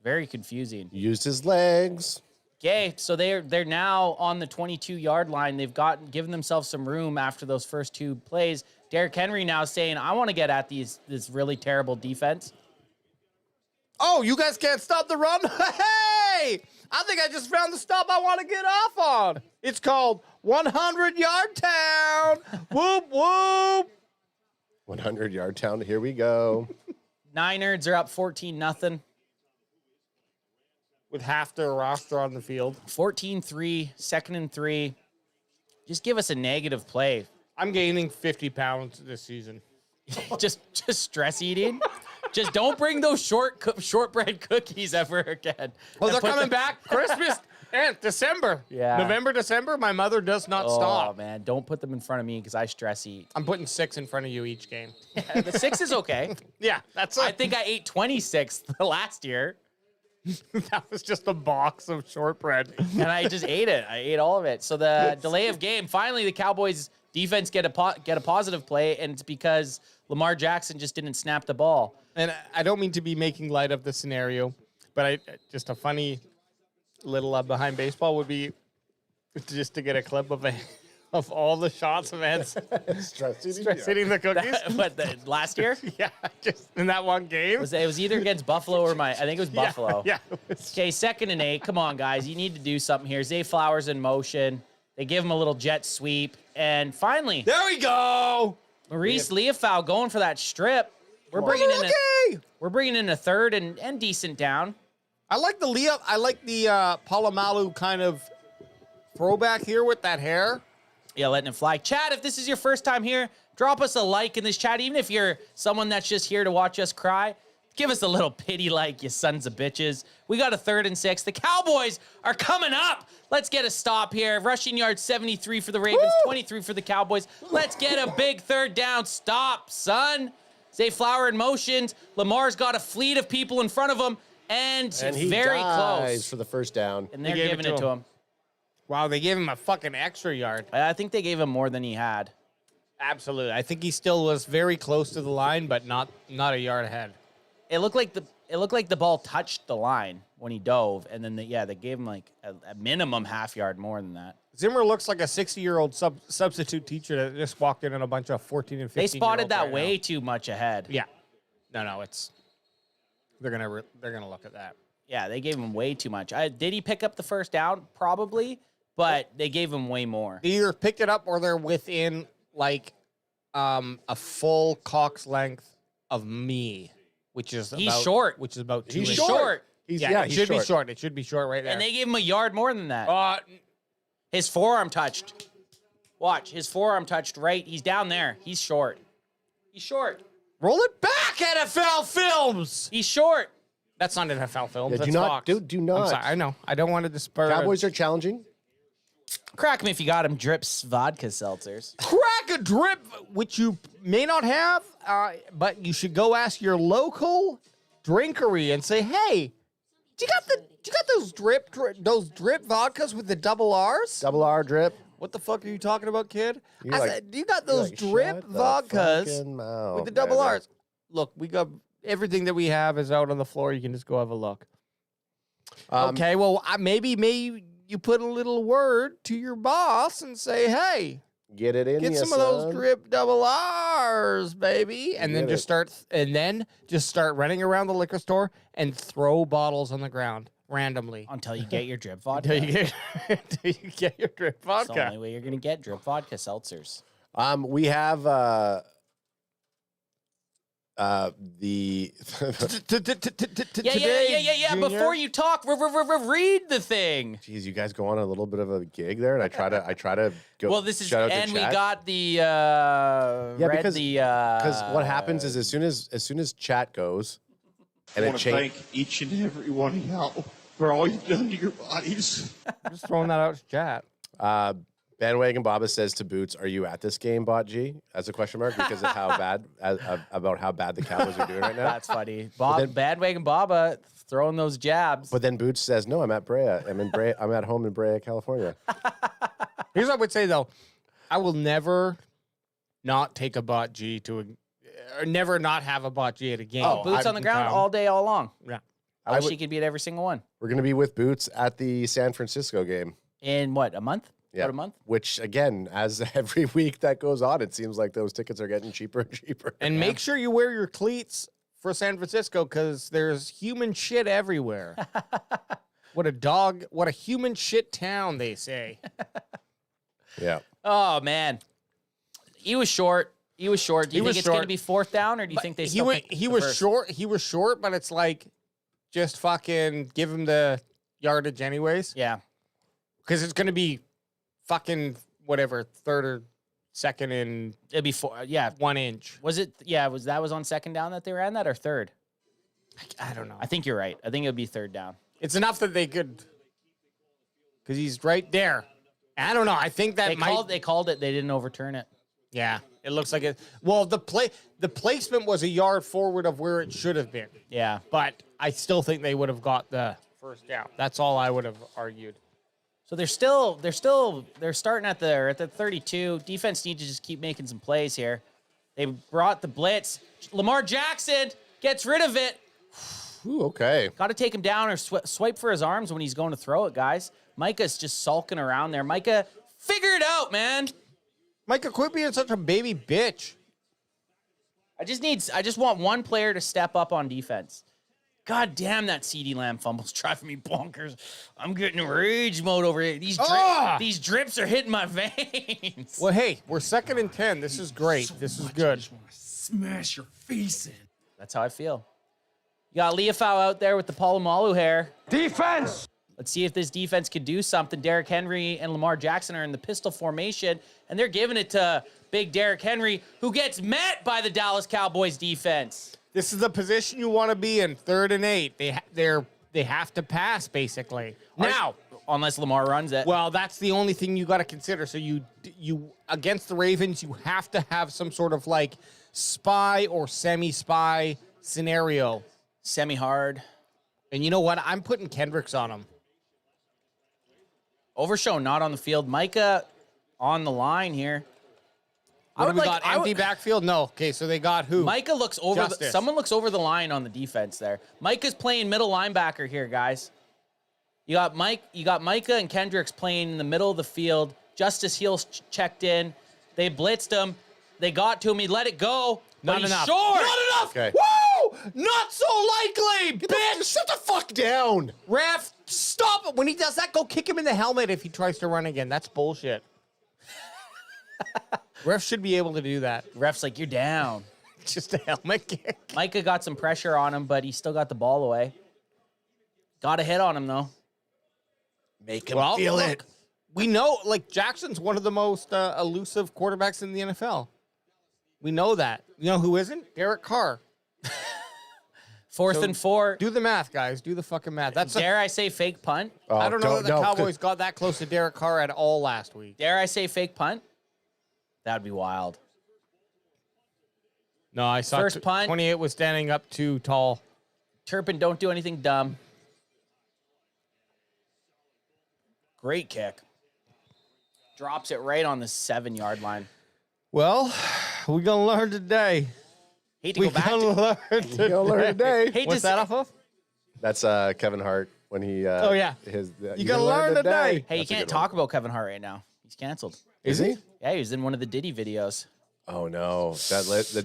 Very confusing. Used his legs. Okay, so they're now on the 22-yard line. They've given themselves some room after those first 2 plays. Derrick Henry now saying, I want to get at this really terrible defense. Oh, you guys can't stop the run? Hey! I think I just found the stop I want to get off on. It's called 100-Yard Town. Whoop, whoop. 100-yard town. Here we go. Niners are up 14-0. With half their roster on the field. 14-3, 2nd and 3. Just give us a negative play. I'm gaining 50 pounds this season. just stress eating. Just don't bring those shortbread cookies ever again. Well, they're coming back Christmas and December. Yeah. November, December, my mother does not Oh, stop. man. Don't put them in front of me because I stress eat. I'm putting 6 in front of you each game. Yeah, the 6 is okay. Yeah, that's it. I think I ate 26 last year. That was just a box of shortbread. And I just ate it. I ate all of it. So the delay of game, finally the Cowboys defense get a positive play, and it's because Lamar Jackson just didn't snap the ball. And I don't mean to be making light of the scenario, but just a funny little behind baseball would be just to get a clip of all the shots of Ed's stress eating the cookies. Last year? Yeah, just in that one game. It was either against Buffalo or I think it was Buffalo. Yeah. Okay, 2nd and 8. Come on, guys. You need to do something here. Zay Flowers in motion. They give him a little jet sweep. And finally, there we go. Maurice Leafau going for that strip. We're bringing in a 3rd and decent down. I like the Palomalu kind of throwback here with that hair. Yeah, letting it fly. Chad, if this is your first time here, drop us a like in this chat. Even if you're someone that's just here to watch us cry, give us a little pity like, you sons of bitches. We got a 3rd and 6. The Cowboys are coming up. Let's get a stop here. Rushing yards 73 for the Ravens, 23 for the Cowboys. Let's get a big 3rd down. Stop, son. Zay Flower in motions. Lamar's got a fleet of people in front of him, and he very dies close for the first down. And they're giving it to him. Wow, they gave him a fucking extra yard. I think they gave him more than he had. Absolutely. I think he still was very close to the line, but not a yard ahead. It looked like the ball touched the line when he dove, and then they gave him like a minimum half yard more than that. Zimmer looks like a 60-year-old substitute teacher that just walked in on a bunch of 14 and 15. They spotted that way too much ahead. Yeah. No, they're gonna look at that. Yeah, they gave him way too much. Did he pick up the first down? Probably, but they gave him way more. They either picked it up or they're within like a full cock's length of me, which is he's short. Which is about 2 He's inches. short. It should be short. It should be short right there. And they gave him a yard more than that. His forearm touched. Watch, his forearm touched right. He's down there. He's short. He's short. Roll it back, NFL Films. He's short. That's not NFL Films. Yeah, That's Fox. do not. I'm sorry, I know. I don't want to disperse. Cowboys are challenging. Crack 'em if you got him. Drips vodka seltzers. Crack a drip, which you may not have, but you should go ask your local drinkery and say, "Hey, do you got those drip vodkas with the double R's? Double R drip. What the fuck are you talking about, kid? You're I like- said, do you got those like, drip shut the vodkas fucking mouth, with the double baby. R's? Look, we got everything that we have is out on the floor. You can just go have a look. Okay, well, maybe you put a little word to your boss and say, "Hey, Get it in. get ya, some of those son. drip double R's, baby," and then Get just start running around the liquor store and throw bottles on the ground randomly Until you get your drip vodka. until you get your drip That's the vodka. only way you're going to get drip vodka seltzers. We have the Yeah. Before you talk, read the thing. Jeez, you guys go on a little bit of a gig there, and I try to go. Well, this is, shout out to and we chat. got the because what happens is as soon as chat goes, and I it want to changes. thank each and every one of y'all for all you've done to your bodies. I'm just throwing that out to chat. Bandwagon Baba says to Boots, "Are you at this game, Bot G?" As a question mark because of how bad about how bad the Cowboys are doing right now. That's funny. Bandwagon Baba throwing those jabs. But then Boots says, "No, I'm at Brea. I'm at home in Brea, California." Here's what I would say though, I will never not take a Bot G to never not have a bocce at a game. Oh, boots on the ground all day, all long. Yeah. I wish he could be at every single one. We're going to be with Boots at the San Francisco game. In what, a month? Yeah. About a month? Which, again, as every week that goes on, it seems like those tickets are getting cheaper and cheaper. And make sure you wear your cleats for San Francisco because there's human shit everywhere. What a human shit town, they say. Yeah. Oh, man. He was short. Do you think it's going to be fourth down, or do you think they still pick he the was first? short. He was short, but it's like just fucking give him the yardage anyways. Yeah. Because it's going to be fucking whatever, third or second and it'd be 1 inch. Was it? Yeah, was on second down that they ran that, or third? I don't know. I think you're right. I think it would be third down. It's enough that they could, because he's right there. I don't know. I think that they called it. They didn't overturn it. Yeah, it looks like it. Well, the placement was a yard forward of where it should have been. Yeah, but I still think they would have got the first down. That's all I would have argued. So they're starting at the 32. Defense needs to just keep making some plays here. They brought the blitz. Lamar Jackson gets rid of it. Ooh, okay. Got to take him down or swipe for his arms when he's going to throw it, guys. Micah's just sulking around there. Micah, figure it out, man. Micah, quit being such a baby bitch. I just want one player to step up on defense. God damn, that CeeDee Lamb fumble's driving me bonkers. I'm getting rage mode over here. These drips are hitting my veins. Well, hey, we're 2nd and 10. This is great. This is good. Smash your face in. That's how I feel. You got Leafau out there with the Palomalu hair. Defense! Let's see if this defense could do something. Derrick Henry and Lamar Jackson are in the pistol formation, and they're giving it to big Derrick Henry, who gets met by the Dallas Cowboys defense. This is the position you want to be in, 3rd and 8. They have to pass, basically. Now, unless Lamar runs it. Well, that's the only thing you got to consider. So you against the Ravens, you have to have some sort of like spy or semi-spy scenario. Semi-hard. And you know what? I'm putting Kendricks on him. Overshown not on the field. Micah on the line here. What do we got? Empty backfield? No. Okay, so they got who? Micah looks over. Someone looks over the line on the defense there. Micah's playing middle linebacker here, guys. You got Micah and Kendricks playing in the middle of the field. Justice Heels checked in. They blitzed him. They got to him. He let it go. Not but he's enough. Short. Not enough. Okay. Woo! Not so likely, bitch. Sit the fuck down. Ref, stop it. When he does that, go kick him in the helmet if he tries to run again. That's bullshit. Ref should be able to do that. Ref's like, you're down. Just a helmet kick. Micah got some pressure on him, but he still got the ball away. Got a hit on him, though. Make him feel it. We know, like, Jackson's one of the most elusive quarterbacks in the NFL. We know that. You know who isn't? Derek Carr. 4th and 4. Do the math, guys. Do the fucking math. That's Dare I say fake punt? I don't know that the Cowboys got that close to Derek Carr at all last week. Dare I say fake punt? That would be wild. No, I saw First punt. 28 was standing up too tall. Turpin, don't do anything dumb. Great kick. Drops it right on the 7-yard line. Well, we're going to learn today. Hate to go back to We're gonna learn today. What's that off of? That's Kevin Hart when he. Oh, yeah. You gonna learn today. Hey, you can't talk about Kevin Hart right now. He's canceled. Is he? Yeah, he was in one of the Diddy videos. Oh no!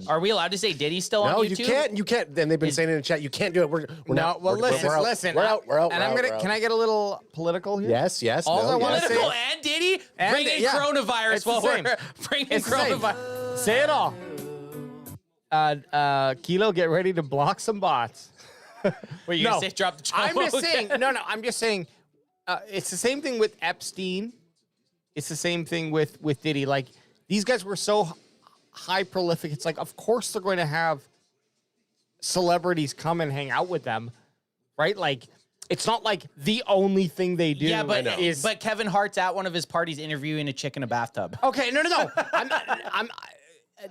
Are we allowed to say Diddy still on No, YouTube? you can't. You can't. Then they've been saying in the chat, you can't do it. We're No, not. well, we're out. listen. We're out. We're out. And we're out. can I get a little political here? Yes. All I want to say. Political and Diddy bringing coronavirus It's while the same. we're bringing It's the same. coronavirus. Say it all. Kilo, get ready to block some bots. Were you gonna say drop the I'm chomo? just saying. No. I'm just saying. It's the same thing with Epstein. It's the same thing with Diddy. Like, these guys were so high prolific. It's like, of course they're going to have celebrities come and hang out with them, right? Like, it's not like the only thing they do. Yeah, but Kevin Hart's at one of his parties interviewing a chick in a bathtub. Okay, no.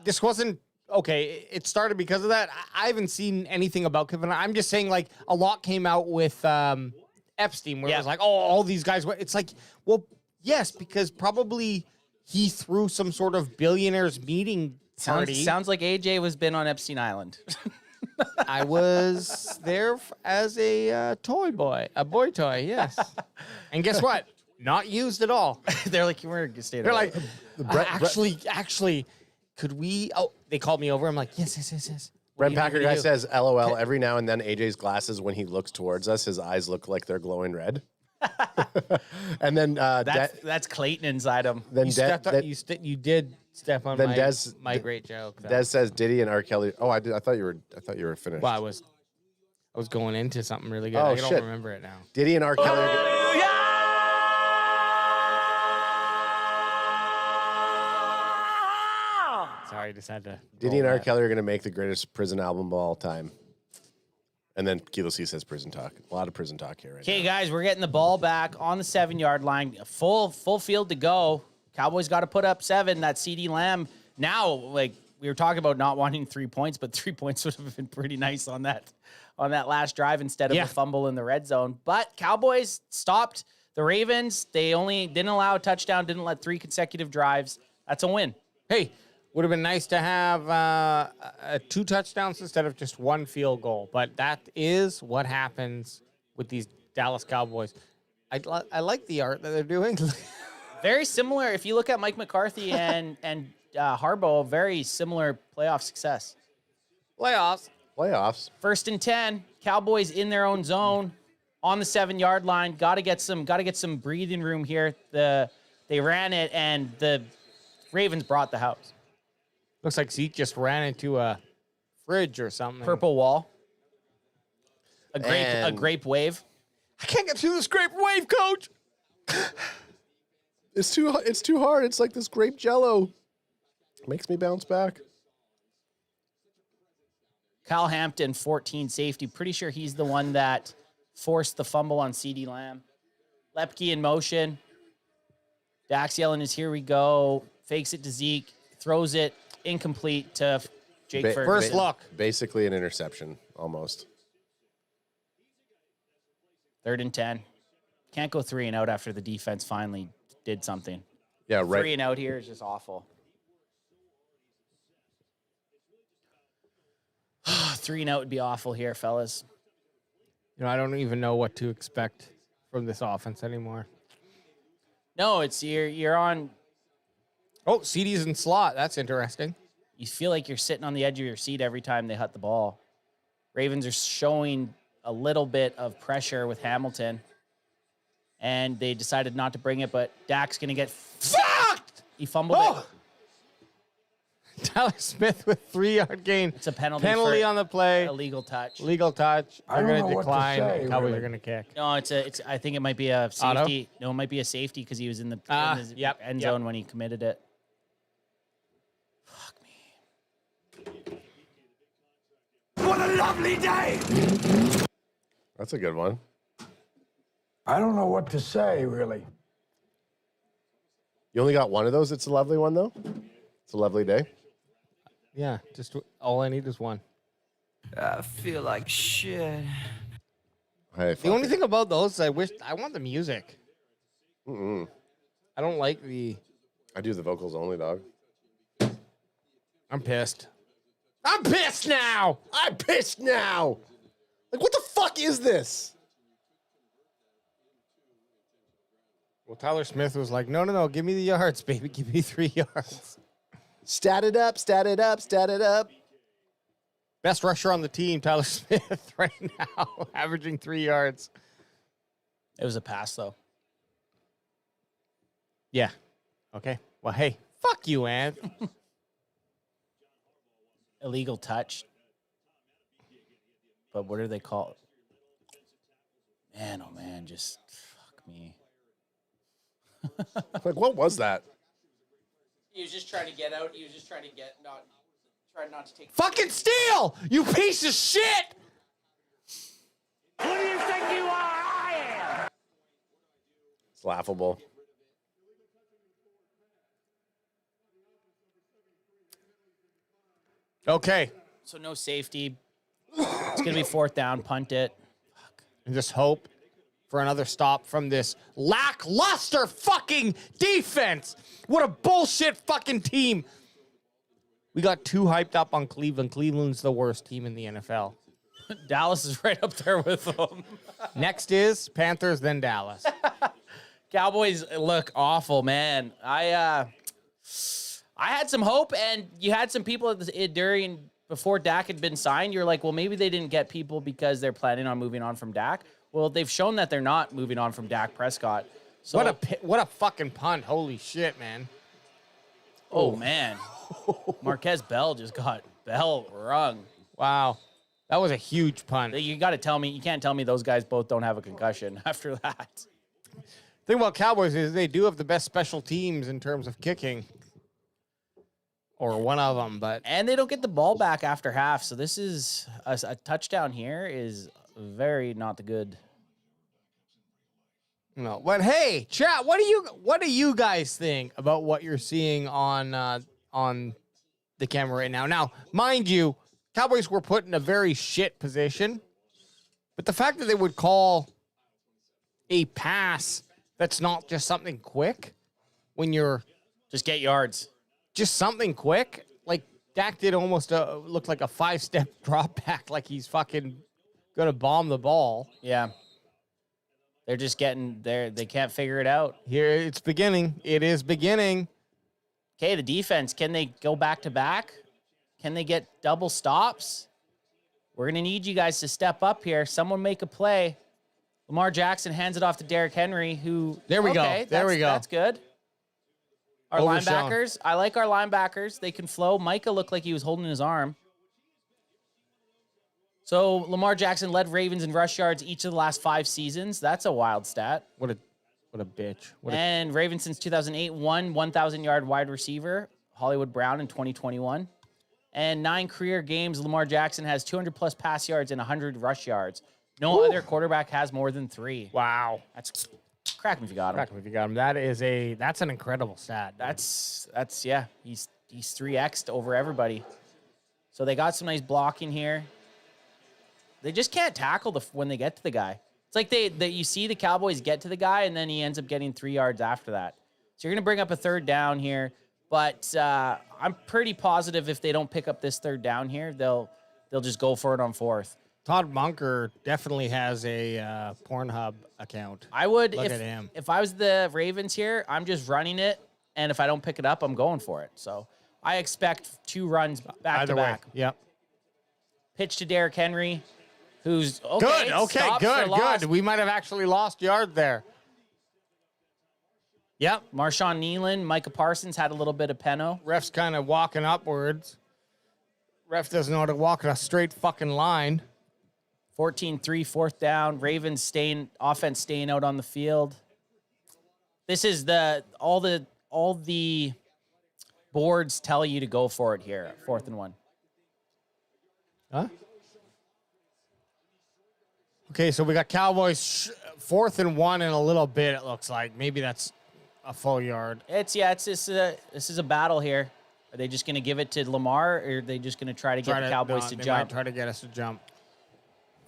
This wasn't okay. It started because of that. I haven't seen anything about Kevin. I'm just saying, like, a lot came out with Epstein, where it was like, oh, all these guys. It's like, well, yes, because probably he threw some sort of billionaires meeting Sounds like AJ was been on Epstein Island. I was there as a toy boy, a boy toy, yes. And guess what? Not used at all. They're like, you were staying. They're like, actually, could we? Oh, they called me over. I'm like, yes. Brent Packer guy says, LOL, every now and then AJ's glasses, when he looks towards us, his eyes look like they're glowing red. And then that's Clayton inside him. Then you did step on my great joke. Des says Diddy and R. Kelly. Oh, I did. I thought you were finished. Well, I was going into something really good. Oh, I don't shit. remember it now. Diddy and R. Kelly. Sorry, just had to. Diddy and R. Kelly are going to make the greatest prison album of all time. And then Kilo C says prison talk. A lot of prison talk here right Okay, guys, we're getting the ball back on the 7-yard line. Full field to go. Cowboys got to put up 7. That CD Lamb. Now, like we were talking about not wanting 3 points, but 3 points would have been pretty nice on that last drive instead of a fumble in the red zone. But Cowboys stopped the Ravens. They only didn't allow a touchdown, didn't let 3 consecutive drives. That's a win. Hey, would have been nice to have 2 touchdowns instead of just 1 field goal. But that is what happens with these Dallas Cowboys. I like the art that they're doing. Very similar. If you look at Mike McCarthy and Harbaugh, very similar playoff success. Playoffs. 1st and 10. Cowboys in their own zone on the 7-yard line. Got to get some breathing room here. They ran it, and the Ravens brought the house. Looks like Zeke just ran into a fridge or something. Purple wall. A grape wave. I can't get through this grape wave, coach. It's too hard. It's like this grape jello. Makes me bounce back. Kyle Hampton, 14 safety. Pretty sure he's the one that forced the fumble on CD Lamb. Lepke in motion. Dax yelling is here we go. Fakes it to Zeke. Throws it incomplete to Jake Ferguson. First look. Basically an interception, almost. 3rd and 10. Can't go 3 and out after the defense finally did something. Yeah, right. 3 and out here is just awful. 3 and out would be awful here, fellas. You know, I don't even know what to expect from this offense anymore. No, it's you're on. Oh, CD's in slot. That's interesting. You feel like you're sitting on the edge of your seat every time they hit the ball. Ravens are showing a little bit of pressure with Hamilton, and they decided not to bring it, but Dak's going to get fucked. He fumbled it. Tyler Smith with 3-yard gain. It's a penalty on the play. Illegal touch. Legal touch. I They're don't going know to what to decline. say, Cowboys really. are going to kick. No, it's. I think it might be a safety. No, it might be a safety because he was in the end zone when he committed it. Fuck me. What a lovely day! That's a good one. I don't know what to say, really. You only got one of those? It's a lovely one, though? It's a lovely day. Yeah, just all I need is one. I feel like shit. Hey, The only thing about those, I want the music. Mm-mm. I don't like the. I do the vocals only, dog. I'm pissed. I'm pissed now. I'm pissed now. Like, what the fuck is this? Well, Tyler Smith was like, no, give me the yards, baby. Give me 3 yards. Stat it up, stat it up, stat it up. Best rusher on the team, Tyler Smith, right now, averaging 3 yards. It was a pass, though. Yeah. Okay. Well, hey, fuck you, Ant. Illegal touch. But what do they call it? Man, oh man, just fuck me. Like, what was that? He was just trying to get out. He was just trying to not to take. Fucking steal, you piece of shit! Who do you think you are? I am. It's laughable. Okay. So no safety. It's gonna be 4th down. Punt it. And just hope for another stop from this lackluster fucking defense. What a bullshit fucking team. We got too hyped up on Cleveland. Cleveland's the worst team in the NFL. Dallas is right up there with them. Next is Panthers, then Dallas. Cowboys look awful, man. I had some hope, and you had some people before Dak had been signed. You're like, well, maybe they didn't get people because they're planning on moving on from Dak. Well, they've shown that they're not moving on from Dak Prescott. So what a fucking punt! Holy shit, man! Oh man, Marquez Bell just got bell rung. Wow, that was a huge punt. You got to tell me, you can't tell me those guys both don't have a concussion after that. Thing about Cowboys is they do have the best special teams in terms of kicking, or one of them. And they don't get the ball back after half. So this is a touchdown here is very not the good. No, but hey, chat, what do you guys think about what you're seeing on the camera right now? Now, mind you, Cowboys were put in a very shit position, but the fact that they would call a pass that's not just something quick when you're just get yards, just something quick, like Dak did almost look like a 5-step drop back, like he's fucking gonna bomb the ball. Yeah. They're just getting there. They can't figure it out. Here it's beginning. It is beginning. Okay, the defense, can they go back to back? Can they get double stops? We're going to need you guys to step up here. Someone make a play. Lamar Jackson hands it off to Derrick Henry, who... There we go. There we go. That's good. Our Overshown. linebackers, I like our linebackers. They can flow. Micah looked like he was holding his arm. So Lamar Jackson led Ravens in rush yards each of the last 5 seasons. That's a wild stat. What a bitch. And Ravens since 2008 won 1,000-yard wide receiver, Hollywood Brown in 2021. And 9 career games, Lamar Jackson has 200-plus pass yards and 100 rush yards. No other quarterback has more than 3. Wow. That's crack him if you got him. Crack him if you got him. That's an incredible stat. That's yeah. He's 3x'd over everybody. So they got some nice blocking here. They just can't tackle when they get to the guy. It's like you see the Cowboys get to the guy, and then he ends up getting 3 yards after that. So you're going to bring up a 3rd down here. But I'm pretty positive if they don't pick up this 3rd down here, they'll just go for it on 4th. Todd Bunker definitely has a Pornhub account. I would, Look at him. If I was the Ravens here, I'm just running it, and if I don't pick it up, I'm going for it. So I expect 2 runs back to back. Yep. Pitch to Derrick Henry. Who's okay? Good. Okay. Good. We might have actually lost yard there. Yep. Marshawn Nealon, Micah Parsons had a little bit of peno. Ref's kind of walking upwards. Ref doesn't know how to walk in a straight fucking line. 14-3, 4th down. Ravens offense staying out on the field. This is all the boards tell you to go for it here. 4th and 1. Huh? Okay, so we got Cowboys 4th and 1 in a little bit, it looks like. Maybe that's a full yard. This is a battle here. Are they just going to give it to Lamar, or are they just going to try to get the Cowboys to they jump? Might try to get us to jump.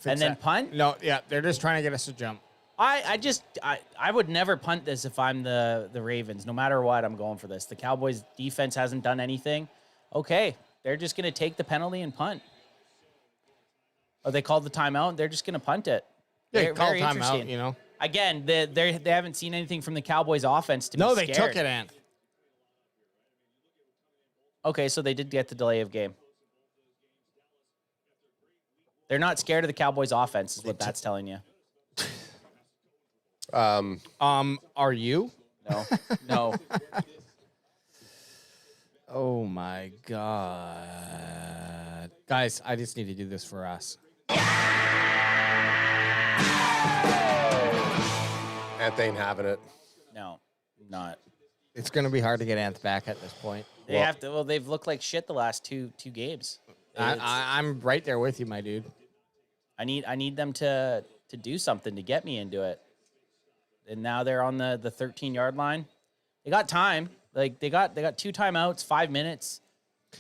And then punt? No, yeah, they're just trying to get us to jump. I would never punt this if I'm the Ravens. No matter what, I'm going for this. The Cowboys defense hasn't done anything. Okay, they're just going to take the penalty and punt. Or they called the timeout, they're just going to punt it. Yeah, call timeout, you know. Again, they haven't seen anything from the Cowboys offense to be scared. No, they took it, Ant. Okay, so they did get the delay of game. They're not scared of the Cowboys offense, is what that's telling you. Are you? No. No. Oh my God. Guys, I just need to do this for us. Ant ain't having it. No, not. It's going to be hard to get Ant back at this point. They have to. Well, they've looked like shit the last two games. I'm right there with you, my dude. I need them to do something to get me into it. And now they're on the 13-yard line. They got time. Like they got 2 timeouts, 5 minutes.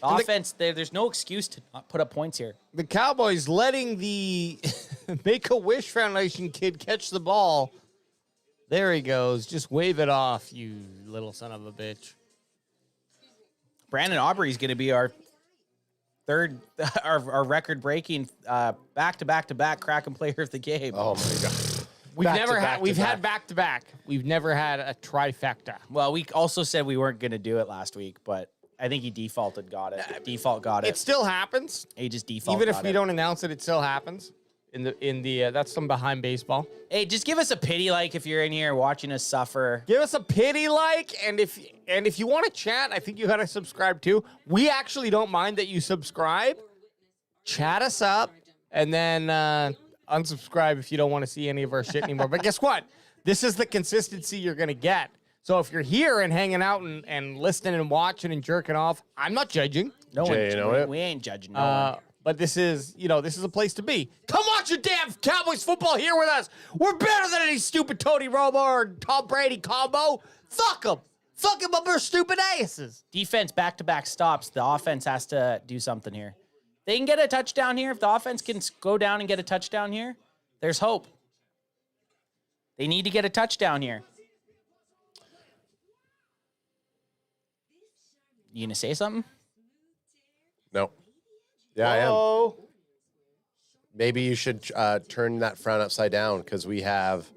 The offense, there's no excuse to not put up points here. The Cowboys letting the Make-A-Wish Foundation kid catch the ball. There he goes. Just wave it off, you little son of a bitch. Brandon Aubrey's going to be our our record-breaking back-to-back Kraken player of the game. Oh my god. We've had back-to-back. We've never had a trifecta. Well, we also said we weren't going to do it last week, but I think he got it. Default got it. It still happens. He just default. Even if we don't announce it, it still happens. In the that's some behind baseball. Hey, just give us a pity like if you're in here watching us suffer. Give us a pity like, and if you want to chat, I think you got to subscribe too. We actually don't mind that you subscribe. Chat us up, and then unsubscribe if you don't want to see any of our shit anymore. But guess what? This is the consistency you're gonna get. So if you're here and hanging out and listening and watching and jerking off, I'm not judging. We ain't judging. No one. But this is a place to be. Come watch your damn Cowboys football here with us. We're better than any stupid Tony Romo or Tom Brady combo. Fuck them. Fuck them up their stupid asses. Defense back-to-back stops. The offense has to do something here. They can get a touchdown here. If the offense can go down and get a touchdown here, there's hope. They need to get a touchdown here. You gonna say something? No. Yeah, I am. Maybe you should turn that frown upside down because we have.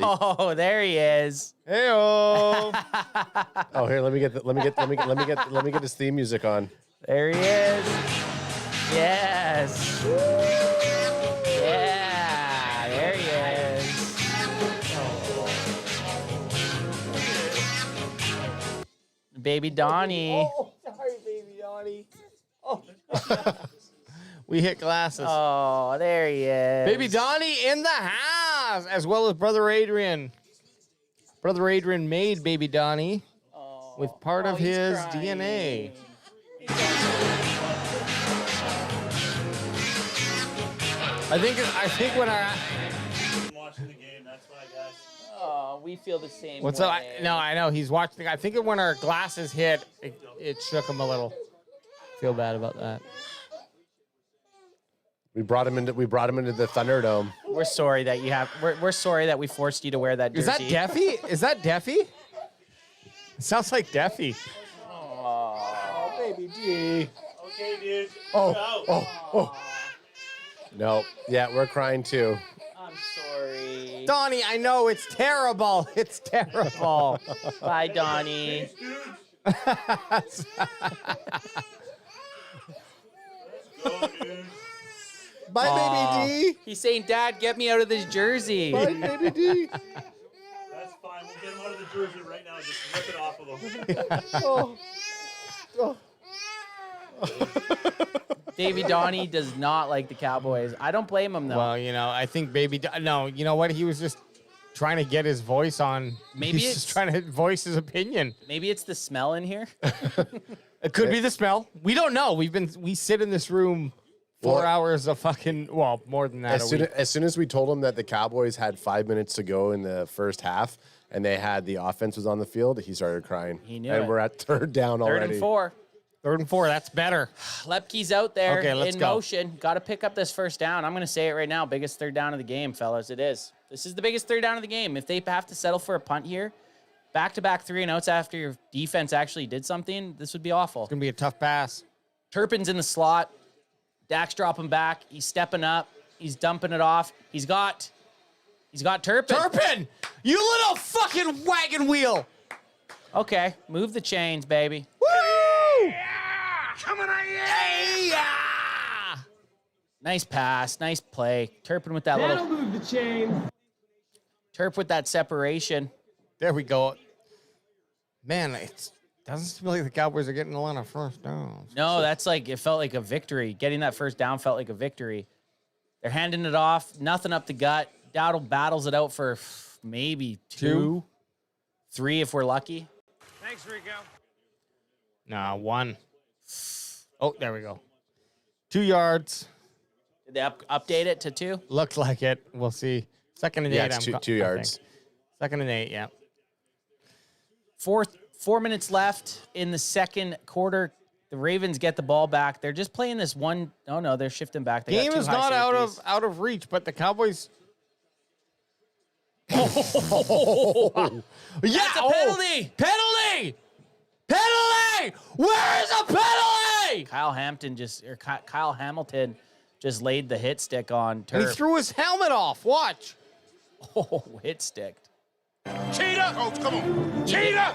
Oh, there he is. Hey-o. Oh, here, let me get this theme music on. There he is. Yes. Yeah, there he is. Baby Donnie. Oh, sorry, baby Donnie. Oh. We hit glasses. Oh, there he is. Baby Donnie in the house, as well as Brother Adrian. Brother Adrian made Baby Donnie with part of his DNA. I think when our watching the game, that's why, guys. Oh, we feel the same. What's up? No, I know he's watching. I think when our glasses hit, it shook him a little. Feel bad about that. We brought him into the Thunderdome. We're sorry that you have. We're sorry that we forced you to wear that jersey. Is that Deffy? Is that Deffy? It sounds like Deffy. Oh, baby D. Okay, dude. Oh. No. Yeah, we're crying too. I'm sorry. Donnie, I know it's terrible. It's terrible. Bye, Donnie. Bye, baby D. He's saying, Dad, get me out of this jersey. Bye, baby D. That's fine. We'll get him out of the jersey right now. Just rip it off of him. Davey Donnie does not like the Cowboys. I don't blame him, though. Well, I think no, you know what? He was just trying to get his voice on. Maybe he's just trying to voice his opinion. Maybe it's the smell in here. It could be the smell. We don't know. We sit in this room 4 hours of fucking, more than that. As soon as we told him that the Cowboys had 5 minutes to go in the first half and they had the offense was on the field, he started crying. He knew and it. we're at third down already. 3rd and 4. 3rd and 4, that's better. Lepke's out there let's in go. motion. Got to pick up this first down. I'm going to say it right now. Biggest 3rd down of the game, fellas. It is. This is the biggest 3rd down of the game. If they have to settle for a punt here, back-to-back 3-and-outs after your defense actually did something, this would be awful. It's going to be a tough pass. Turpin's in the slot. Dak's dropping back. He's stepping up. He's dumping it off. He's got Turpin. Turpin! You little fucking wagon wheel! Okay, move the chains, baby. Woo! Coming at you! Yeah! Nice pass. Nice play. Turpin with that little... move the chain. Turp with that separation. There we go. Man, it doesn't seem like the Cowboys are getting a lot of first downs. No, that's like, it felt like a victory. Getting that first down felt like a victory. They're handing it off. Nothing up the gut. Dowdle battles it out for maybe 2, 3 if we're lucky. Thanks, Rico. Nah, 1. Oh, there we go. 2 yards. Did they update it to 2? Looked like it. We'll see. 2nd and 8. Yeah, it's 2 yards. 2nd and 8, yeah. 4 minutes left in the second quarter. The Ravens get the ball back. They're just playing this one. Oh, no, they're shifting back. They Game got 2 is high not safeties. out of reach, but the Cowboys... That's a penalty. Penalty! Penalty! Where is a penalty? Why? Kyle Hamilton just laid the hit stick on turf. And he threw his helmet off. Watch. Oh, hit sticked. Cheetah! Coach, come on. Cheetah!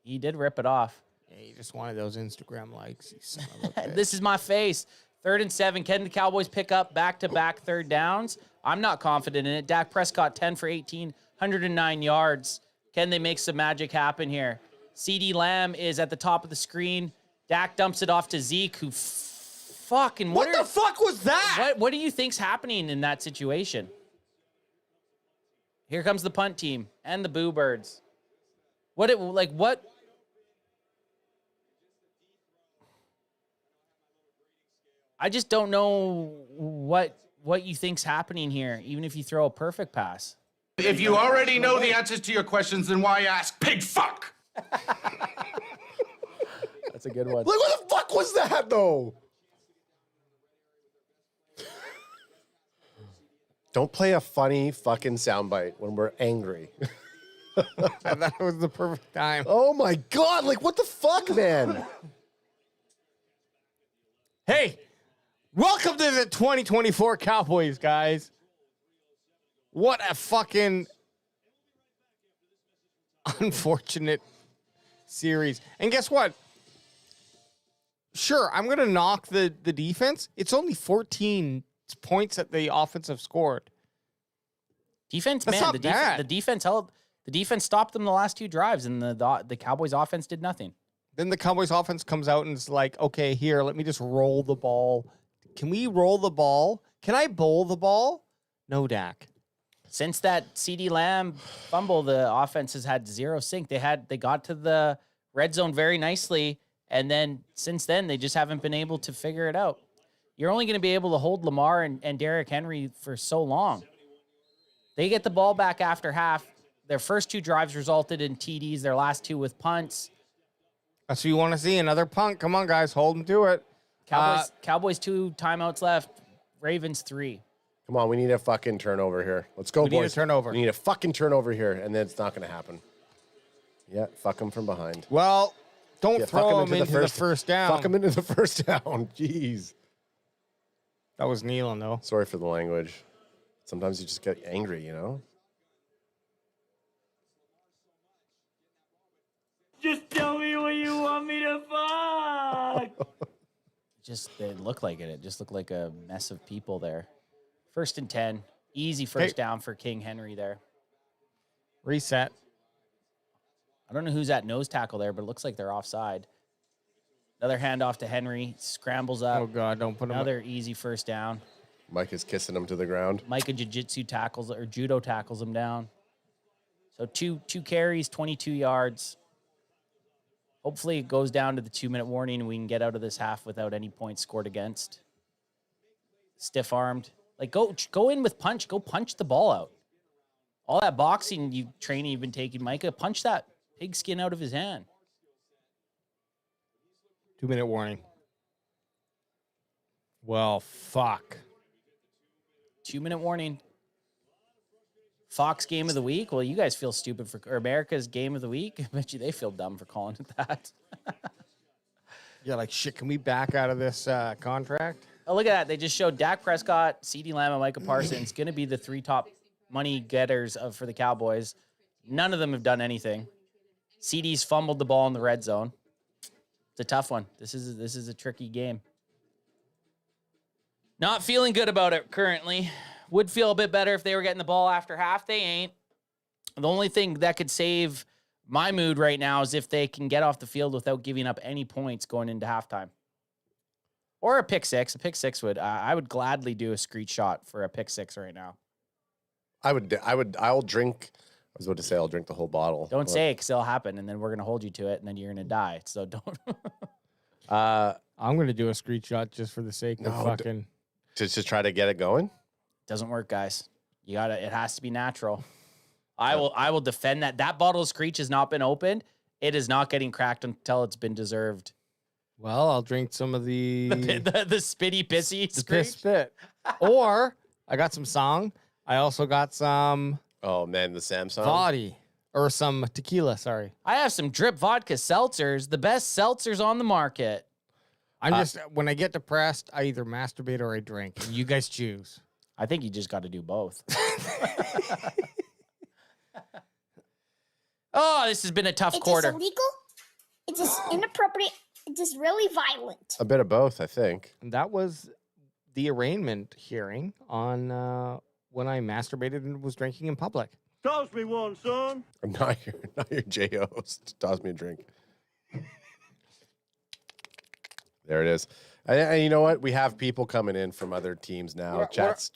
He did rip it off. Yeah, he just wanted those Instagram likes. You son of a bitch. This is my face. 3rd and 7. Can the Cowboys pick up back-to-back third downs? I'm not confident in it. Dak Prescott, 10 for 18, 109 yards. Can they make some magic happen here? CeeDee Lamb is at the top of the screen. Dak dumps it off to Zeke, who fucking... What the fuck was that? What do you think's happening in that situation? Here comes the punt team and the Boo Birds. What? I just don't know what you think's happening here, even if you throw a perfect pass. If you already know the answers to your questions, then why ask? Pig fuck! That's a good one. Like, what the fuck was that, though? Don't play a funny fucking soundbite when we're angry. I thought it was the perfect time. Oh my God, like what the fuck, man? Hey, welcome to the 2024 Cowboys, guys. What a fucking unfortunate series. And guess what? Sure, I'm going to knock the defense. It's only 14 points that the offense have scored. Defense, That's man, not bad. The defense stopped them the last 2 drives, and the Cowboys offense did nothing. Then the Cowboys offense comes out and is like, okay, here, let me just roll the ball. Can we roll the ball? Can I bowl the ball? No, Dak. Since that CeeDee Lamb fumble, the offense has had 0 sync. They got to the red zone very nicely, and then since then, they just haven't been able to figure it out. You're only going to be able to hold Lamar and Derrick Henry for so long. They get the ball back after half. Their first 2 drives resulted in TDs, their last 2 with punts. That's what you want to see, another punt. Come on, guys, hold them to it. Cowboys 2 timeouts left, Ravens 3. Come on, we need a fucking turnover here. Let's go, boys. We need a turnover. We need a fucking turnover here, and then it's not going to happen. Yeah, fuck them from behind. Well, don't throw them into the first down. Fuck them into the first down. Jeez. That was kneeling, though. Sorry for the language. Sometimes you just get angry, you know? Just tell me what you want me to fuck. It looked like it. It just looked like a mess of people there. 1st and 10. Easy first down for King Henry there. Reset. I don't know who's at nose tackle there, but it looks like they're offside. Another handoff to Henry. Scrambles up. Oh, God, don't put him Another easy first down. Mike is kissing him to the ground. Micah jiu-jitsu tackles, or judo tackles him down. So two carries, 22 yards. Hopefully it goes down to the 2-minute warning and we can get out of this half without any points scored against. Stiff-armed. Like, go in with punch. Go punch the ball out. All that boxing training you've been taking, Micah, punch that pigskin out of his hand. 2-minute warning. Well, fuck. 2-minute warning. Fox game of the week. Well, you guys feel stupid or America's game of the week. I bet you they feel dumb for calling it that. Yeah, like, shit, can we back out of this contract? Oh, look at that. They just showed Dak Prescott, CeeDee Lamb, and Micah Parsons going to be the 3 top money getters for the Cowboys. None of them have done anything. CeeDee's fumbled the ball in the red zone. It's a tough one. This is a tricky game. Not feeling good about it currently. Would feel a bit better if they were getting the ball after half. They ain't. The only thing that could save my mood right now is if they can get off the field without giving up any points going into halftime. Or a pick six. A pick six would. I would gladly do a screech shot for a pick six right now. I'll drink. I was about to say I'll drink the whole bottle. Don't say it because it'll happen, and then we're gonna hold you to it, and then you're gonna die. So don't. I'm gonna do a screech shot just for the sake of fucking. To try to get it going. Doesn't work, guys. You gotta. It has to be natural. I will defend that. That bottle of screech has not been opened. It is not getting cracked until it's been deserved. Well, I'll drink some of the spitty pissy screech. Spit. Or I got some song. I also got some. Oh man, the Samsung vodka or some tequila. Sorry, I have some drip vodka seltzers, the best seltzers on the market. I'm just, when I get depressed, I either masturbate or I drink. And you guys choose. I think you just got to do both. Oh, this has been a tough quarter. It's illegal. It's just inappropriate. It's just really violent. A bit of both, I think. And that was the arraignment hearing on when I masturbated and was drinking in public. Toss me one, son. I'm not your J-host. Toss me a drink. There it is. And you know what? We have people coming in from other teams now. Chat's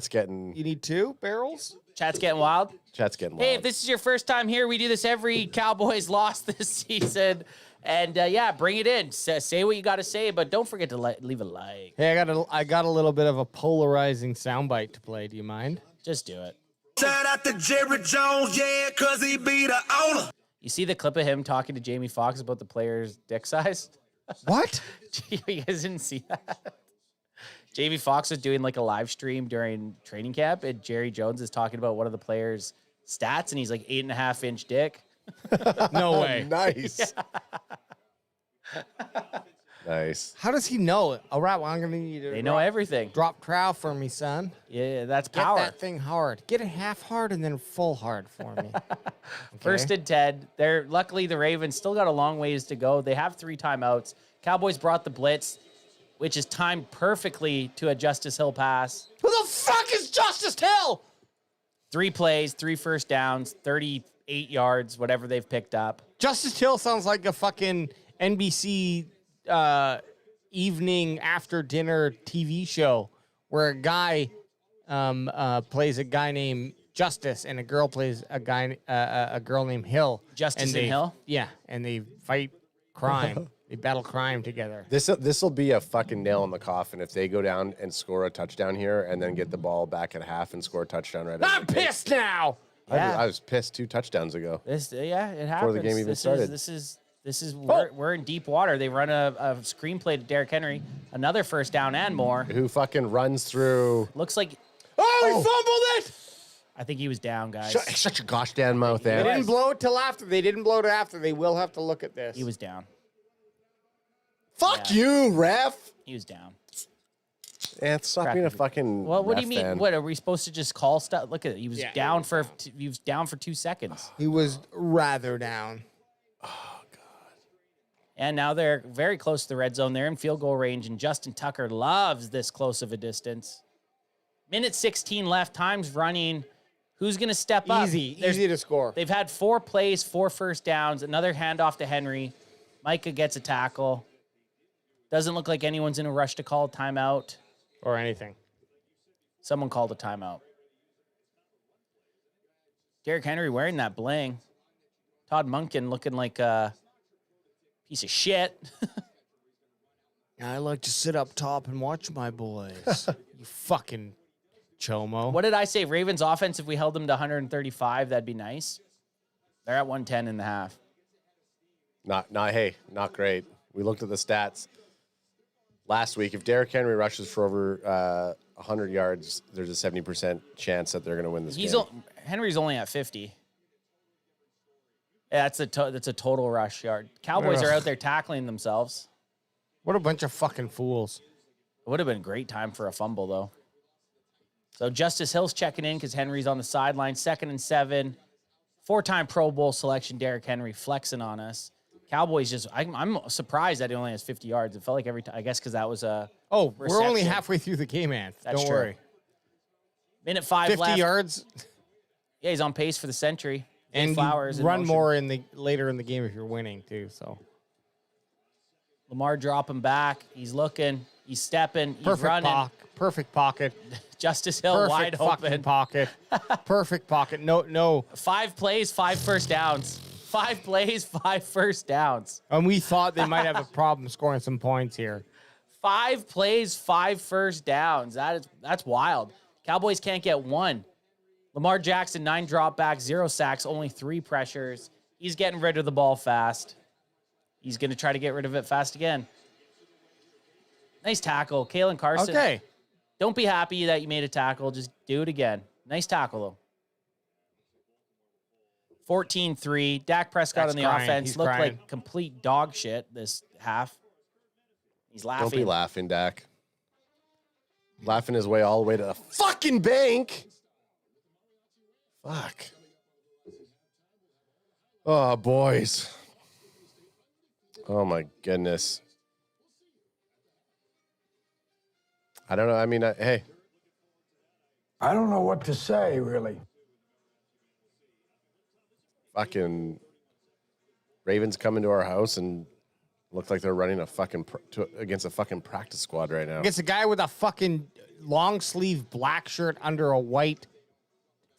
getting... You need 2 barrels? Chat's getting wild? Chat's getting wild. Hey, if this is your first time here, we do this every Cowboys loss this season. And yeah, bring it in. Say what you got to say, but don't forget to leave a like. Hey, I got a little bit of a polarizing soundbite to play. Do you mind? Just do it. Shout out to Jerry Jones, yeah, because he be the owner. You see the clip of him talking to Jamie Foxx about the player's dick size? What? You guys didn't see that? Jamie Foxx was doing like a live stream during training camp, and Jerry Jones is talking about one of the players' stats, and he's like 8.5-inch dick. No way. Nice. Nice. How does he know it? All right, well, I'm going to need you to They know everything. Drop trowel for me, son. Yeah, that's Get power. that thing hard. Get it half hard and then full hard for me. First and 10. Luckily, the Ravens still got a long ways to go. They have 3 timeouts. Cowboys brought the blitz, which is timed perfectly to a Justice Hill pass. Who the fuck is Justice Hill? 3 plays, 3 first downs, 38 yards, whatever they've picked up. Justice Hill sounds like a fucking NBC evening after dinner TV show where a guy plays a guy named Justice and a girl plays a girl named Hill. Justice and Hill? Yeah, and they fight crime. They battle crime together. This will be a fucking nail in the coffin if they go down and score a touchdown here and then get the ball back at half and score a touchdown right I'm pissed now. I was pissed 2 touchdowns ago. It happens. Before the game even started. We're in deep water. They run a screenplay to Derrick Henry, another first down and more. Who fucking runs through? Looks like. Oh, he fumbled it. I think he was down, guys. Shut your gosh damn mouth, They Ed. didn't blow it till after. They didn't blow it after. They will have to look at this. He was down. Fuck you, ref. He was down. Yeah, stop being a fucking. Well, what do you ref mean? fan. What are we supposed to just call stuff? Look at it. He was down for. He was down for 2 seconds. He was rather down. And now they're very close to the red zone. They're in field goal range, and Justin Tucker loves this close of a distance. Minute 16 left. Time's running. Who's going to step up? Easy to score. They've had 4 plays, 4 first downs, another handoff to Henry. Micah gets a tackle. Doesn't look like anyone's in a rush to call a timeout. Or anything. Someone called a timeout. Derrick Henry wearing that bling. Todd Monken looking like a piece of shit. I like to sit up top and watch my boys. You fucking chomo. What did I say? Ravens offense, if we held them to 135, that'd be nice. They're at 110.5. Not great. We looked at the stats last week. If Derrick Henry rushes for over 100 yards, there's a 70% chance that they're going to win this game. Henry's only at 50. Yeah, that's a total rush yard. Cowboys are out there tackling themselves. What a bunch of fucking fools. It would have been a great time for a fumble, though. So Justice Hill's checking in because Henry's on the sideline. 2nd and 7. 4-time Pro Bowl selection, Derrick Henry flexing on us. Cowboys just, I'm surprised that he only has 50 yards. It felt like every time, I guess because that was a we're only halfway through the game, man. That's Don't true. worry. Minute 5 50 left. yards. Yeah, he's on pace for the century. And Flowers you run more later in the game if you're winning, too. So Lamar dropping back. He's looking. He's stepping. He's running. Perfect pocket. Justice Hill wide open. Pocket. Perfect pocket. No. 5 plays, 5 first downs. 5 plays, 5 first downs. And we thought they might have a problem scoring some points here. 5 plays, 5 first downs. That's wild. Cowboys can't get 1. Lamar Jackson, 9 dropbacks, 0 sacks, only 3 pressures. He's getting rid of the ball fast. He's going to try to get rid of it fast again. Nice tackle. Kalen Carson. Okay. Don't be happy that you made a tackle. Just do it again. Nice tackle, though. 14-3. Dak Prescott on the offense looked like complete dog shit this half. He's laughing. Don't be laughing, Dak. Laughing his way all the way to the fucking bank. Fuck. Oh, boys. Oh, my goodness. I don't know. I mean, hey. I don't know what to say, really. Fucking Ravens come into our house and look like they're running a fucking against a fucking practice squad right now. Against a guy with a fucking long sleeve black shirt under a white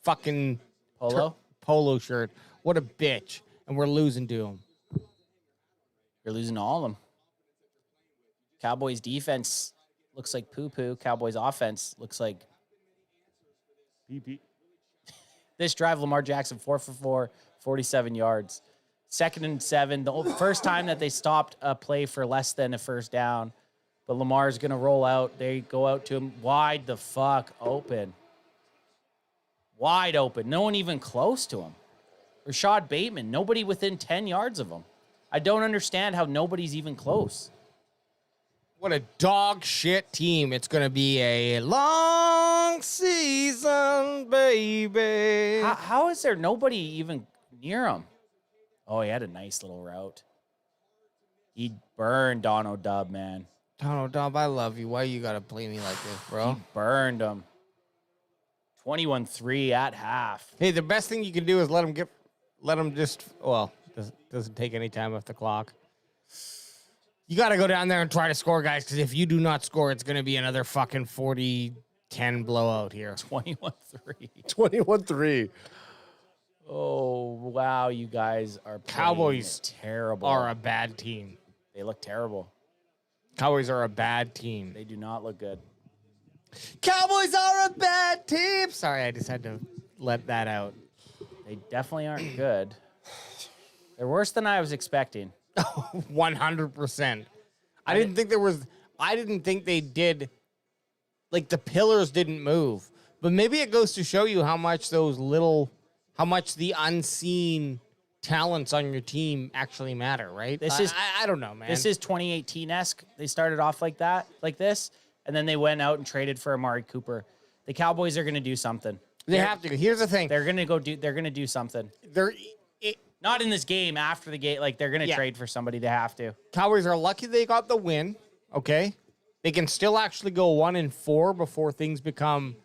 fucking polo shirt. What a bitch. And we're losing to him. You're losing to all of them. Cowboys defense looks like poo-poo. Cowboys offense looks like pee-pee. This drive, Lamar Jackson, 4 for 4, 47 yards. 2nd and 7. The first time that they stopped a play for less than a first down. But Lamar's going to roll out. They go out to him wide the fuck open. Wide open. No one even close to him. Rashad Bateman, nobody within 10 yards of him. I don't understand how nobody's even close. What a dog shit team. It's going to be a long season, baby. How is there nobody even near him? Oh, he had a nice little route. He burned Dono Dub, man. Dono Dub, I love you. Why you got to play me like this, bro? He burned him. 21-3 at half. Hey, the best thing you can do is let him just, well, doesn't take any time off the clock. You got to go down there and try to score, guys, because if you do not score, it's going to be another fucking 40-10 blowout here. 21-3. 21-3. Oh, wow, you guys are Cowboys terrible. Are a bad team. They look terrible. Cowboys are a bad team. They do not look good. Cowboys are a bad team. Sorry, I just had to let that out. They definitely aren't good. They're worse than I was expecting. 100%. I didn't think they did, like the pillars didn't move. But maybe it goes to show you how much how much the unseen talents on your team actually matter, right? I don't know, man. This is 2018-esque. They started off like this, and then they went out and traded for Amari Cooper. The Cowboys are going to do something. They have to. Here's the thing. They're going to do something. Not in this game, after the game. Like, they're going to trade for somebody. They have to. Cowboys are lucky they got the win, okay? They can still actually go 1-4 before things become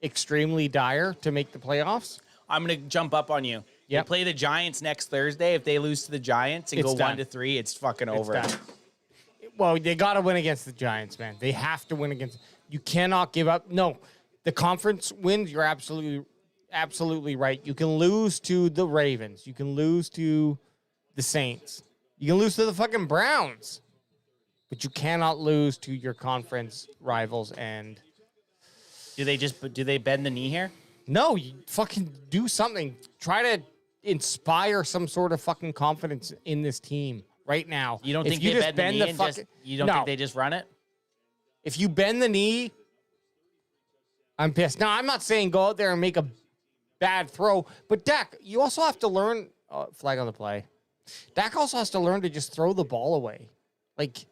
extremely dire to make the playoffs. I'm going to jump up on you. They play the Giants next Thursday. If they lose to the Giants and go 1-3, it's fucking over. Done. Well, they got to win against the Giants, man. They have to win against. You cannot give up. No, the conference wins. You're absolutely right. You can lose to the Ravens. You can lose to the Saints. You can lose to the fucking Browns. But you cannot lose to your conference rivals. And do they bend the knee here? No, you fucking do something. Try to inspire some sort of fucking confidence in this team right now. You don't think they bend the knee and you don't think they just run it? If you bend the knee, I'm pissed. Now, I'm not saying go out there and make a bad throw, but Dak, you also have to learn, flag on the play. Dak also has to learn to just throw the ball away. Like,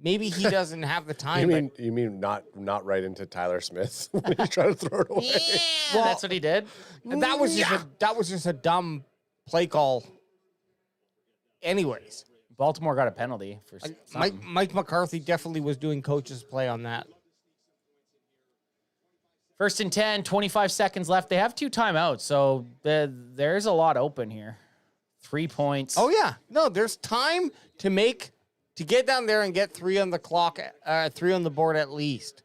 maybe he doesn't have the time. You mean not right into Tyler Smith when he's trying to throw it away? Yeah, well, that's what he did. That was just a dumb play call. Anyways, Baltimore got a penalty for Mike McCarthy definitely was doing coach's play on that. 1st and 10, 25 seconds left. They have 2 timeouts, so there's a lot open here. 3 points. Oh yeah, no, there's time to get down there and get 3 on the clock, 3 on the board at least.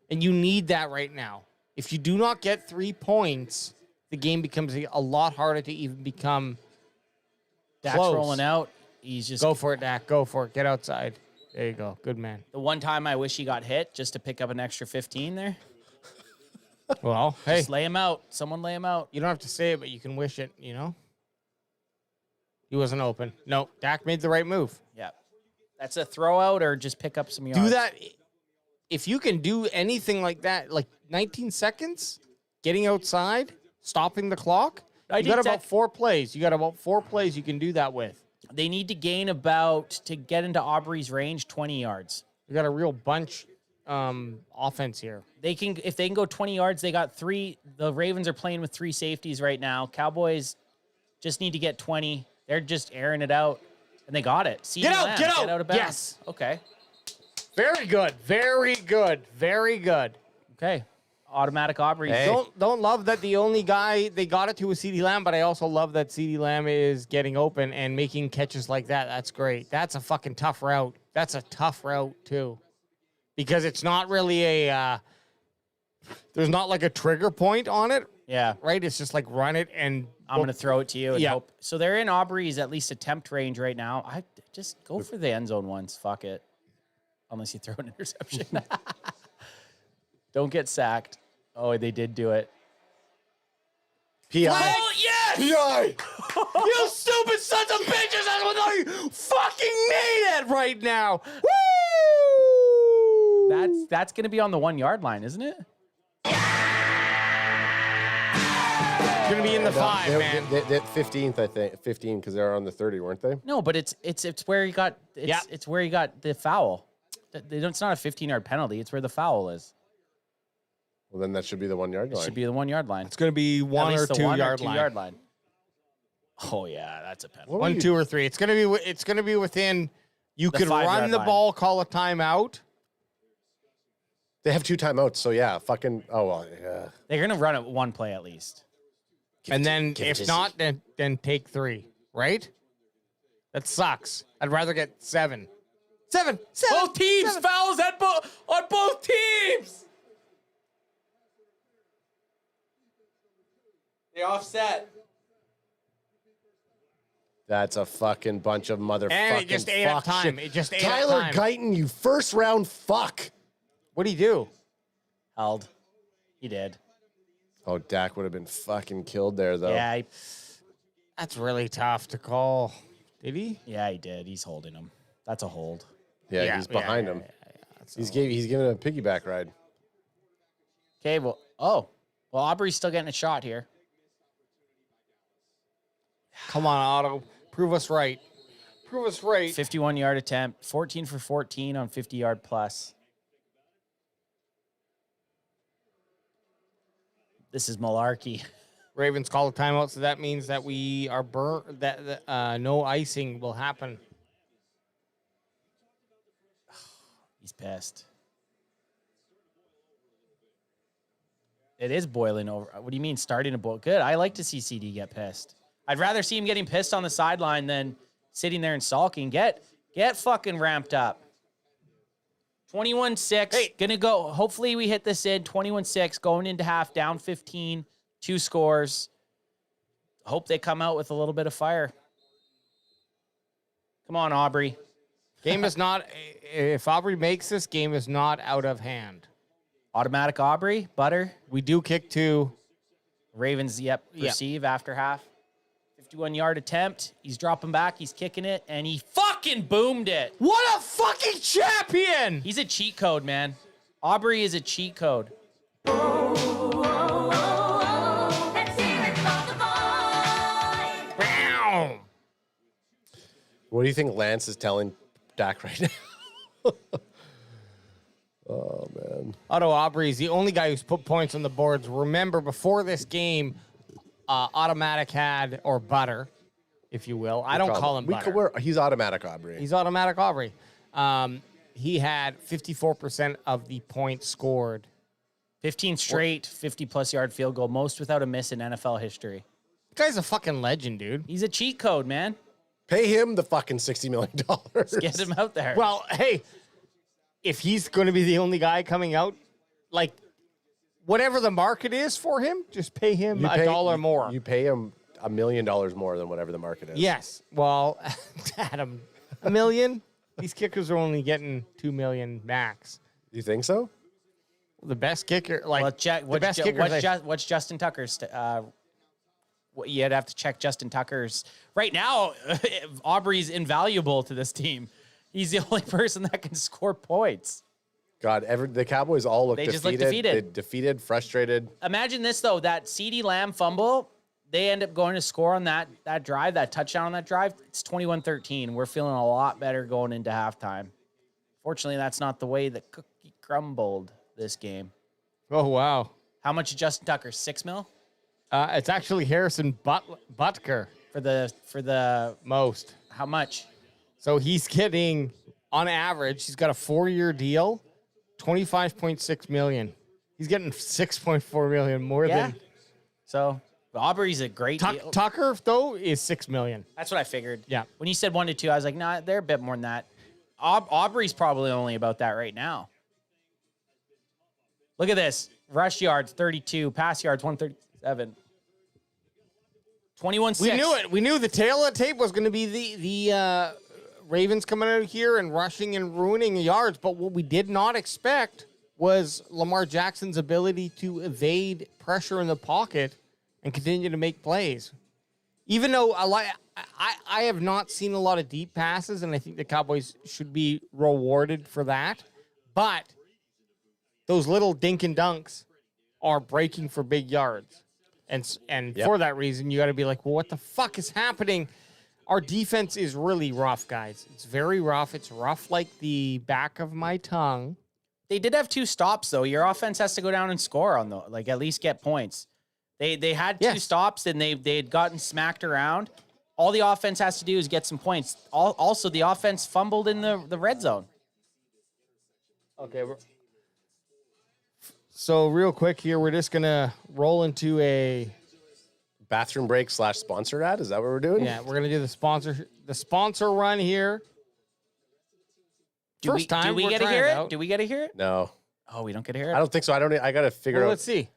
And you need that right now. If you do not get 3 points, the game becomes a lot harder to even become Dak's close. Rolling out. He's just go for it, Dak. Go for it. Get outside. There you go. Good man. The one time I wish he got hit just to pick up an extra 15 there. Well, hey. Just lay him out. Someone lay him out. You don't have to say it, but you can wish it, you know? He wasn't open. No, Dak made the right move. Yeah. That's a throw out or just pick up some yards. Do that. If you can do anything like that, like 19 seconds, getting outside, stopping the clock, you got about 4 plays. You got about 4 plays you can do that with. They need to gain to get into Aubrey's range, 20 yards. We got a real bunch offense here. If they can go 20 yards, they got 3. The Ravens are playing with 3 safeties right now. Cowboys just need to get 20. They're just airing it out, and they got it. Get out of bounds. Yes. Okay. Very good. Very good. Very good. Okay. Automatic Aubrey. Hey. Don't love that the only guy they got it to was CeeDee Lamb, but I also love that CeeDee Lamb is getting open and making catches like that. That's great. That's a fucking tough route. That's a tough route, too. Because it's not really there's not like a trigger point on it. Yeah. Right? It's just like run it and I'm going to throw it to you and Yeah. hope. So they're in Aubrey's at least attempt range right now. I just go for the end zone ones. Fuck it. Unless you throw an interception. Don't get sacked. Oh, they did do it. PI. Oh, yes! PI! You stupid sons of bitches! That's what I fucking need it right now! Woo! That's going to be on the 1 yard line, isn't it? It's going to be in the 5, man. That 15th, I think. 15, because they were on the 30, weren't they? No, but it's where he got it's where he got the foul. It's not a 15-yard penalty. It's where the foul is. Well, then that should be the 1 yard line. It should be the 1 yard line. It's going to be 1 or 2 yard line. Oh yeah, that's a penalty. 1, 2, or 3. It's going to be within. You The could 5 run yard the line. ball, call a timeout. They have 2 timeouts, so yeah, fucking. Oh well, yeah. They're gonna run it 1 play at least. And then if not, then take 3. Right? That sucks. I'd rather get 7. 7. Both teams fouls on both teams. They offset. That's a fucking bunch of motherfucking And it just ate up fuck time. shit. It just ate up Tyler time. Guyton, you first round fuck. What'd he do? Held. He did. Oh, Dak would have been fucking killed there, though. Yeah, That's really tough to call. Did he? Yeah, he did. He's holding him. That's a hold. Yeah, he's behind him. He's giving a piggyback ride. Okay, well, Aubrey's still getting a shot here. Come on, Otto. Prove us right. Prove us right. 51-yard attempt, 14 for 14 on 50-yard plus. This is malarkey. Ravens call a timeout, so that means that we are burnt. That no icing will happen. He's pissed. It is boiling over. What do you mean starting to boil? Good. I like to see CD get pissed. I'd rather see him getting pissed on the sideline than sitting there and sulking. Get fucking ramped up. 21-6. Hey. Gonna go. Hopefully we hit this in. 21-6 going into half, down 15, 2 scores. Hope they come out with a little bit of fire. Come on, Aubrey. Game is not. If Aubrey makes this, game is not out of hand. Automatic Aubrey, Butter. We do kick 2. Ravens, receive after half. 51-yard attempt. He's dropping back. He's kicking it, and he fucking boomed it. What a fucking champion! He's a cheat code, man. Aubrey is a cheat code. What do you think Lance is telling Dak right now? Oh, man. Otto Aubrey is the only guy who's put points on the boards. Remember, before this game, Automatic had, or Butter, if you will. I don't call him Butter. He's Automatic Aubrey. He's Automatic Aubrey. He had 54% of the points scored. 15 straight, 50-plus yard field goal, most without a miss in NFL history. The guy's a fucking legend, dude. He's a cheat code, man. Pay him the fucking $60 million. Get him out there. Well, hey, if he's going to be the only guy coming out, like, whatever the market is for him, just pay him $1 more. You pay him $1 million more than whatever the market is. Yes. Well, Adam, $1 million? These kickers are only getting $2 million max. You think so? The best kicker, like, what's Justin Tucker's? You'd have to check Justin Tucker's. Right now, Aubrey's invaluable to this team. He's the only person that can score points. God, the Cowboys all look defeated. Just look defeated. They're defeated, frustrated. Imagine this, though. That CeeDee Lamb fumble, they end up going to score on that drive, that touchdown on that drive. It's 21-13. We're feeling a lot better going into halftime. Fortunately, that's not the way the cookie crumbled this game. Oh, wow. How much is Justin Tucker? $6 million? It's actually Harrison Butker for the most. How much? So he's getting, on average, he's got a 4-year deal, $25.6 million. He's getting $6.4 million more than. So Aubrey's a great deal. Tucker though is $6 million. That's what I figured. Yeah. When you said 1 to 2, I was like, nah, they're a bit more than that. Aubrey's probably only about that right now. Look at this. Rush yards, 32. Pass yards, 137. 21-6. We knew it. We knew the tail of the tape was going to be the Ravens coming out here and rushing and ruining yards. But what we did not expect was Lamar Jackson's ability to evade pressure in the pocket and continue to make plays. Even though I have not seen a lot of deep passes, and I think the Cowboys should be rewarded for that. But those little dink and dunks are breaking for big yards. And for that reason, you got to be like, well, what the fuck is happening? Our defense is really rough, guys. It's very rough. It's rough like the back of my tongue. They did have 2 stops, though. Your offense has to go down and score on at least get points. They had 2 stops, and they had gotten smacked around. All the offense has to do is get some points. Also, the offense fumbled in the red zone. Okay. So real quick here, we're just going to roll into a bathroom break / sponsored ad. Is that what we're doing? Yeah, we're going to do the sponsor run here. Do we get to hear it? Do we get to hear it? No. Oh, we don't get to hear it? I don't think so. I got to figure out. Let's see.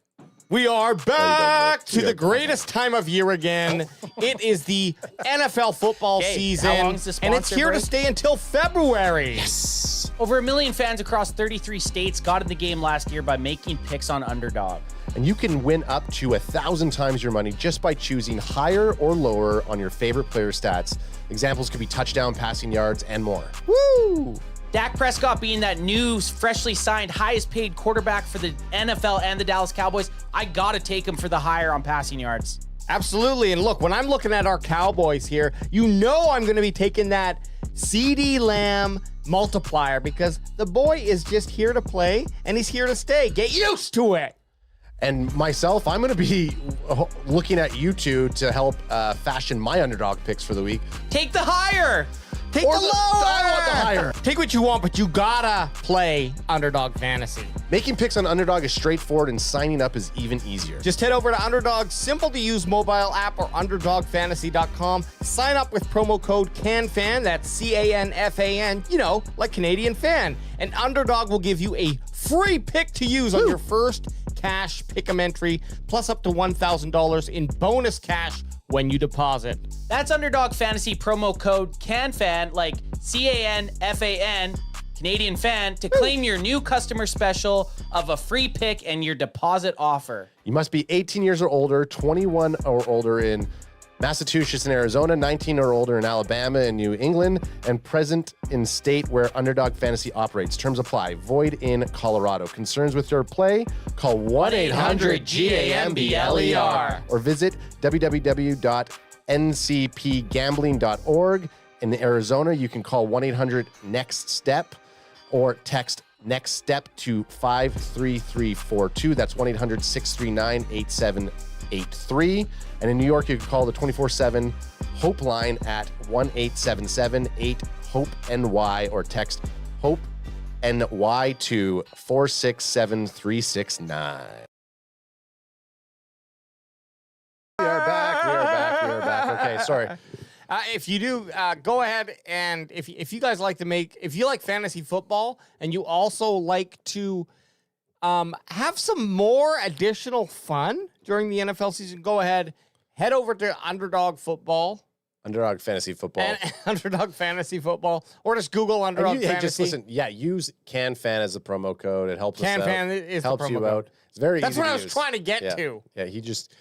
We are back to the greatest time of year again. It is the NFL football season. How long's the sponsor and it's here break? to stay until February. Yes. Over 1 million fans across 33 states got in the game last year by making picks on Underdog. And you can win up to 1,000 times your money just by choosing higher or lower on your favorite player stats. Examples could be touchdown, passing yards, and more. Woo! Dak Prescott being that new, freshly signed, highest paid quarterback for the NFL and the Dallas Cowboys, I got to take him for the higher on passing yards. Absolutely. And look, when I'm looking at our Cowboys here, you know I'm going to be taking that CeeDee Lamb multiplier because the boy is just here to play and he's here to stay. Get used to it. And myself, I'm going to be looking at you two to help fashion my underdog picks for the week. Take the higher. Take the lower. I want the higher. Take what you want, but you gotta play Underdog Fantasy. Making picks on Underdog is straightforward and signing up is even easier. Just head over to Underdog's simple-to-use mobile app or UnderdogFantasy.com. Sign up with promo code CanFan, that's CANFAN, you know, like Canadian fan. And Underdog will give you a free pick to use on your first cash pick'em entry, plus up to $1,000 in bonus cash when you deposit. That's Underdog Fantasy promo code CanFan, like CANFAN, Canadian fan, to claim your new customer special of a free pick and your deposit offer. You must be 18 years or older, 21 or older in Massachusetts and Arizona, 19 or older in Alabama and New England, and present in state where Underdog Fantasy operates. Terms apply. Void in Colorado. Concerns with your play? Call 1-800-GAMBLER or visit www.ncpgambling.org. In Arizona, you can call 1-800-NEXT-STEP or text NEXT STEP to 53342. That's 1-800-639-8783. And in New York, you can call the 24/7 HOPEline at 1-877-8-HOPE-NY or text HOPE-NY to 467-369. We are back. Okay, sorry. If you do, go ahead and if you guys like to if you like fantasy football and you also like to have some more additional fun during the NFL season, go ahead, head over to Underdog Football. Underdog Fantasy Football. Underdog Fantasy Football. Or just Google Underdog Fantasy. Just listen, use CanFan as a promo code. It helps us out. CanFan is helps the promo you code. out. It's very That's easy what to I was use. trying to get to. Yeah, he just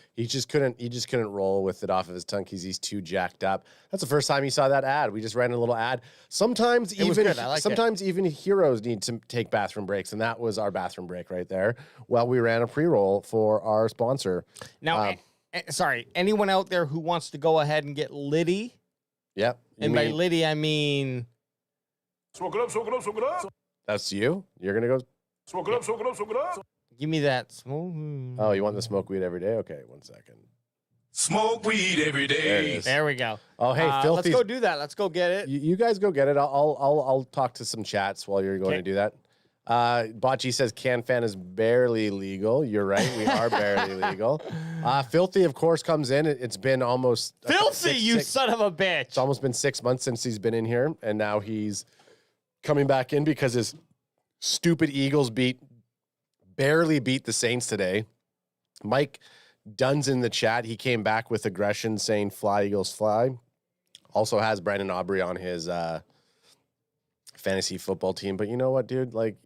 couldn't roll with it off of his tongue because he's too jacked up. That's the first time you saw that ad. We just ran a little ad. Sometimes even heroes need to take bathroom breaks, and that was our bathroom break right there. Well, we ran a pre-roll for our sponsor. Now, sorry, anyone out there who wants to go ahead and get Liddy? Yep. And by Liddy, I mean Smoke it up, smoke it up, smoke it up. That's you? You're going to go? Smoke it up, smoke it up, smoke it up. Give me that smoke. Oh, you want the smoke weed every day? Okay, 1 second. Smoke weed every There it day. is. There we go. Oh, hey, Filthy. Let's go do that. Let's go get it. You guys go get it. I'll talk to some chats while you're going to do that. Bocce says CanFan is barely legal. You're right. We are barely legal. Filthy, of course, comes in. It's been almost Filthy, son of a bitch. It's almost been 6 months since he's been in here, and now he's coming back in because his stupid Eagles barely beat the Saints today. Mike Dunn's in the chat. He came back with aggression, saying "Fly Eagles fly." Also has Brandon Aubrey on his fantasy football team. But you know what, dude? Like,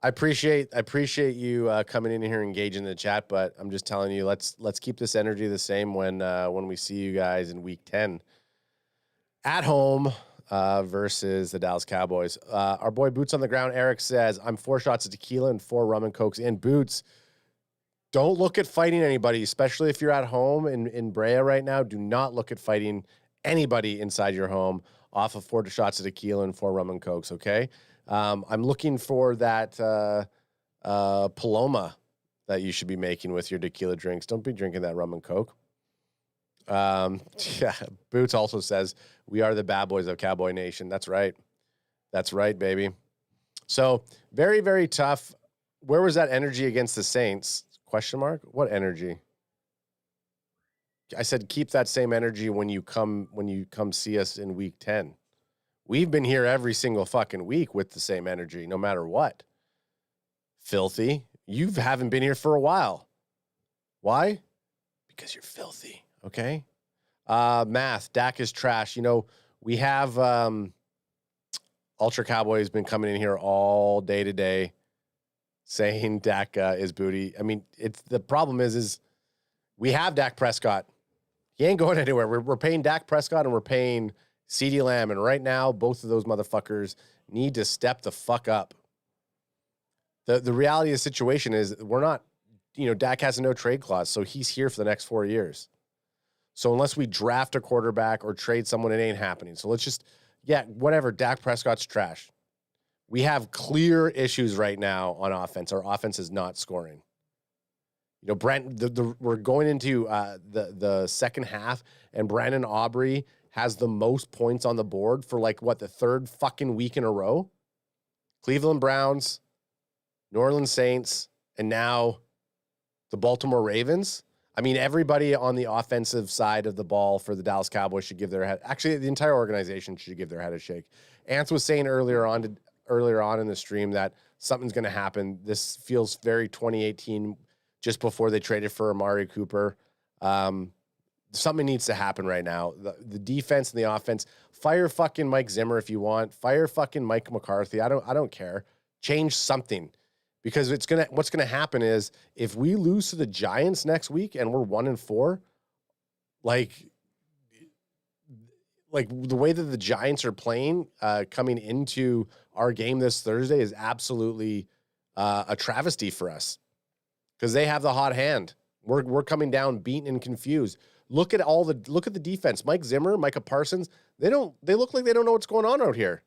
I appreciate you coming in here, engaging in the chat. But I'm just telling you, let's keep this energy the same when we see you guys in Week 10 at home versus the Dallas Cowboys. Our boy Boots on the Ground, Eric says, "I'm 4 shots of tequila and 4 rum and cokes in." Boots, don't look at fighting anybody, especially if you're at home in Brea right now. Do not look at fighting anybody inside your home off of 4 shots of tequila and 4 rum and cokes, okay? I'm looking for that Paloma that you should be making with your tequila drinks. Don't be drinking that rum and coke. Yeah, Boots also says, "We are the bad boys of Cowboy Nation." That's right. That's right, baby. So very, very tough. Where was that energy against the Saints? Question mark? What energy? I said keep that same energy when you come see us in Week 10. We've been here every single fucking week with the same energy, no matter what. Filthy, you haven't been here for a while. Why? Because you're filthy. Okay. Math. Dak is trash. You know, we have Ultra Cowboys been coming in here all day today, saying Dak is booty. I mean, the problem is we have Dak Prescott. He ain't going anywhere. We're paying Dak Prescott and we're paying CeeDee Lamb. And right now, both of those motherfuckers need to step the fuck up. The reality of the situation is we're not, Dak has a no trade clause, so he's here for the next 4 years. So unless we draft a quarterback or trade someone, it ain't happening. So let's just, whatever. Dak Prescott's trash. We have clear issues right now on offense. Our offense is not scoring. Brent, we're going into the second half, and Brandon Aubrey has the most points on the board for the third fucking week in a row. Cleveland Browns, New Orleans Saints, and now the Baltimore Ravens. I mean, everybody on the offensive side of the ball for the Dallas Cowboys should give their head. Actually, the entire organization should give their head a shake. Ants was saying earlier on in the stream that something's going to happen. This feels very 2018, just before they traded for Amari Cooper. Something needs to happen right now. The defense and the offense. Fire fucking Mike Zimmer if you want. Fire fucking Mike McCarthy. I don't care. Change something. Because what's gonna happen is if we lose to the Giants next week and we're 1-4, like the way that the Giants are playing coming into our game this Thursday is absolutely a travesty for us because they have the hot hand. We're coming down beaten and confused. Look at the defense. Mike Zimmer, Micah Parsons. They look like they don't know what's going on out here.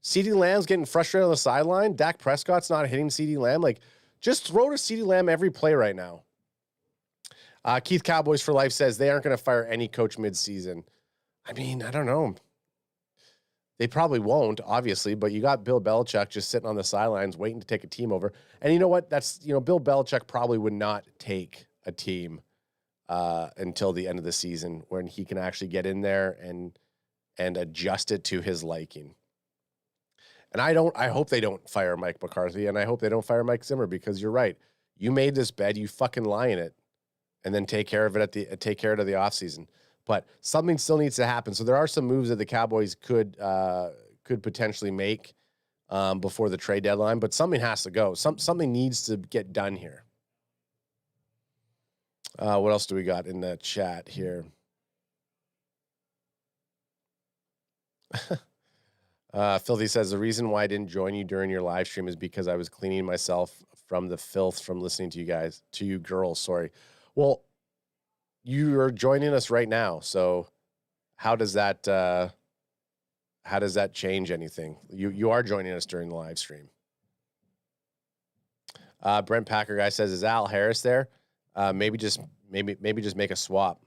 CeeDee Lamb's getting frustrated on the sideline. Dak Prescott's not hitting CeeDee Lamb. Just throw to CeeDee Lamb every play right now. Keith Cowboys for Life says they aren't going to fire any coach midseason. I mean, I don't know. They probably won't, obviously, but you got Bill Belichick just sitting on the sidelines waiting to take a team over. And you know what? Bill Belichick probably would not take a team until the end of the season when he can actually get in there and adjust it to his liking. And I hope they don't fire Mike McCarthy, and I hope they don't fire Mike Zimmer because you're right. You made this bed, you fucking lie in it, and then take care of it at the offseason. But something still needs to happen. So there are some moves that the Cowboys could potentially make before the trade deadline, but something has to go. Something needs to get done here. What else do we got in the chat here? Filthy says, the reason why I didn't join you during your live stream is because I was cleaning myself from the filth from listening to you girls. Sorry. Well, you are joining us right now. So how does that how does that change anything? You are joining us during the live stream. Brent Packer guy says, is Al Harris there? Maybe just make a swap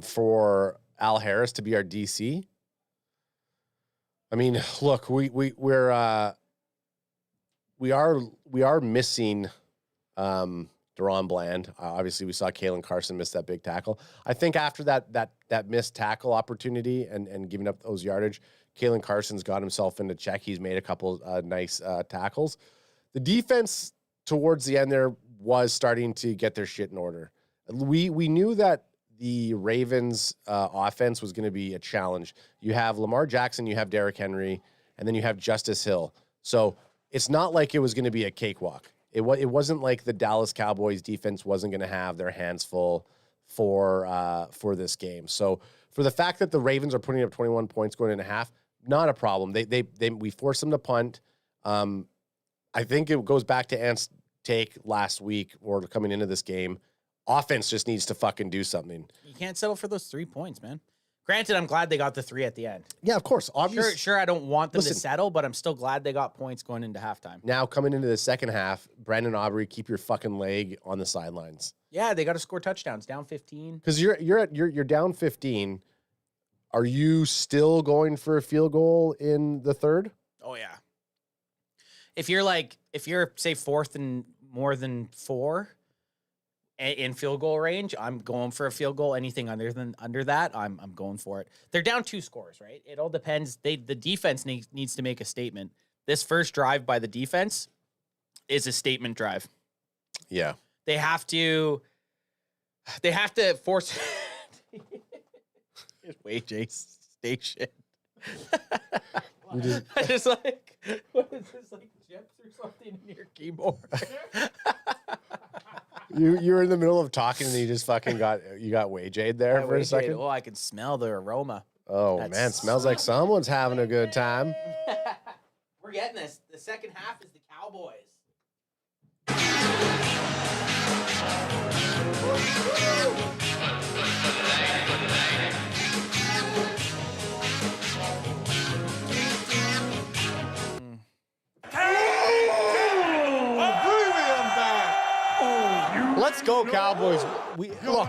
for Al Harris to be our DC. I mean, look, we are missing Deron Bland. Obviously, we saw Kalen Carson miss that big tackle. I think after that missed tackle opportunity and giving up those yardage, Kalen Carson's got himself into check. He's made a couple nice tackles. The defense towards the end there was starting to get their shit in order. We knew that the Ravens offense was going to be a challenge. You have Lamar Jackson, you have Derrick Henry, and then you have Justice Hill. So it's not like it was going to be a cakewalk. It wasn't like the Dallas Cowboys defense wasn't going to have their hands full for this game. So for the fact that the Ravens are putting up 21 points going into half, not a problem. We forced them to punt. I think it goes back to Ant's take last week or coming into this game. Offense just needs to fucking do something. You can't settle for those 3 points, man. Granted, I'm glad they got the 3 at the end. Yeah, of course. Sure, I don't want them to settle, but I'm still glad they got points going into halftime. Now, coming into the second half, Brandon Aubrey, keep your fucking leg on the sidelines. Yeah, they got to score touchdowns. Down 15. Because you're down 15. Are you still going for a field goal in the third? Oh yeah. If you're say fourth and more than 4 in field goal range, I'm going for a field goal. Anything under that, I'm going for it. They're down 2 scores, right? It all depends. The defense needs to make a statement. This first drive by the defense is a statement drive. Yeah. They have to force Wait, Jace, station. I just like, what is this, like chips or something in your keyboard? You were in the middle of talking and you just fucking got wayjade there for a second. Oh, I can smell the aroma. Oh man, smells like someone's having a good time. We're getting this. The second half is the Cowboys. Let's go, Cowboys. We look,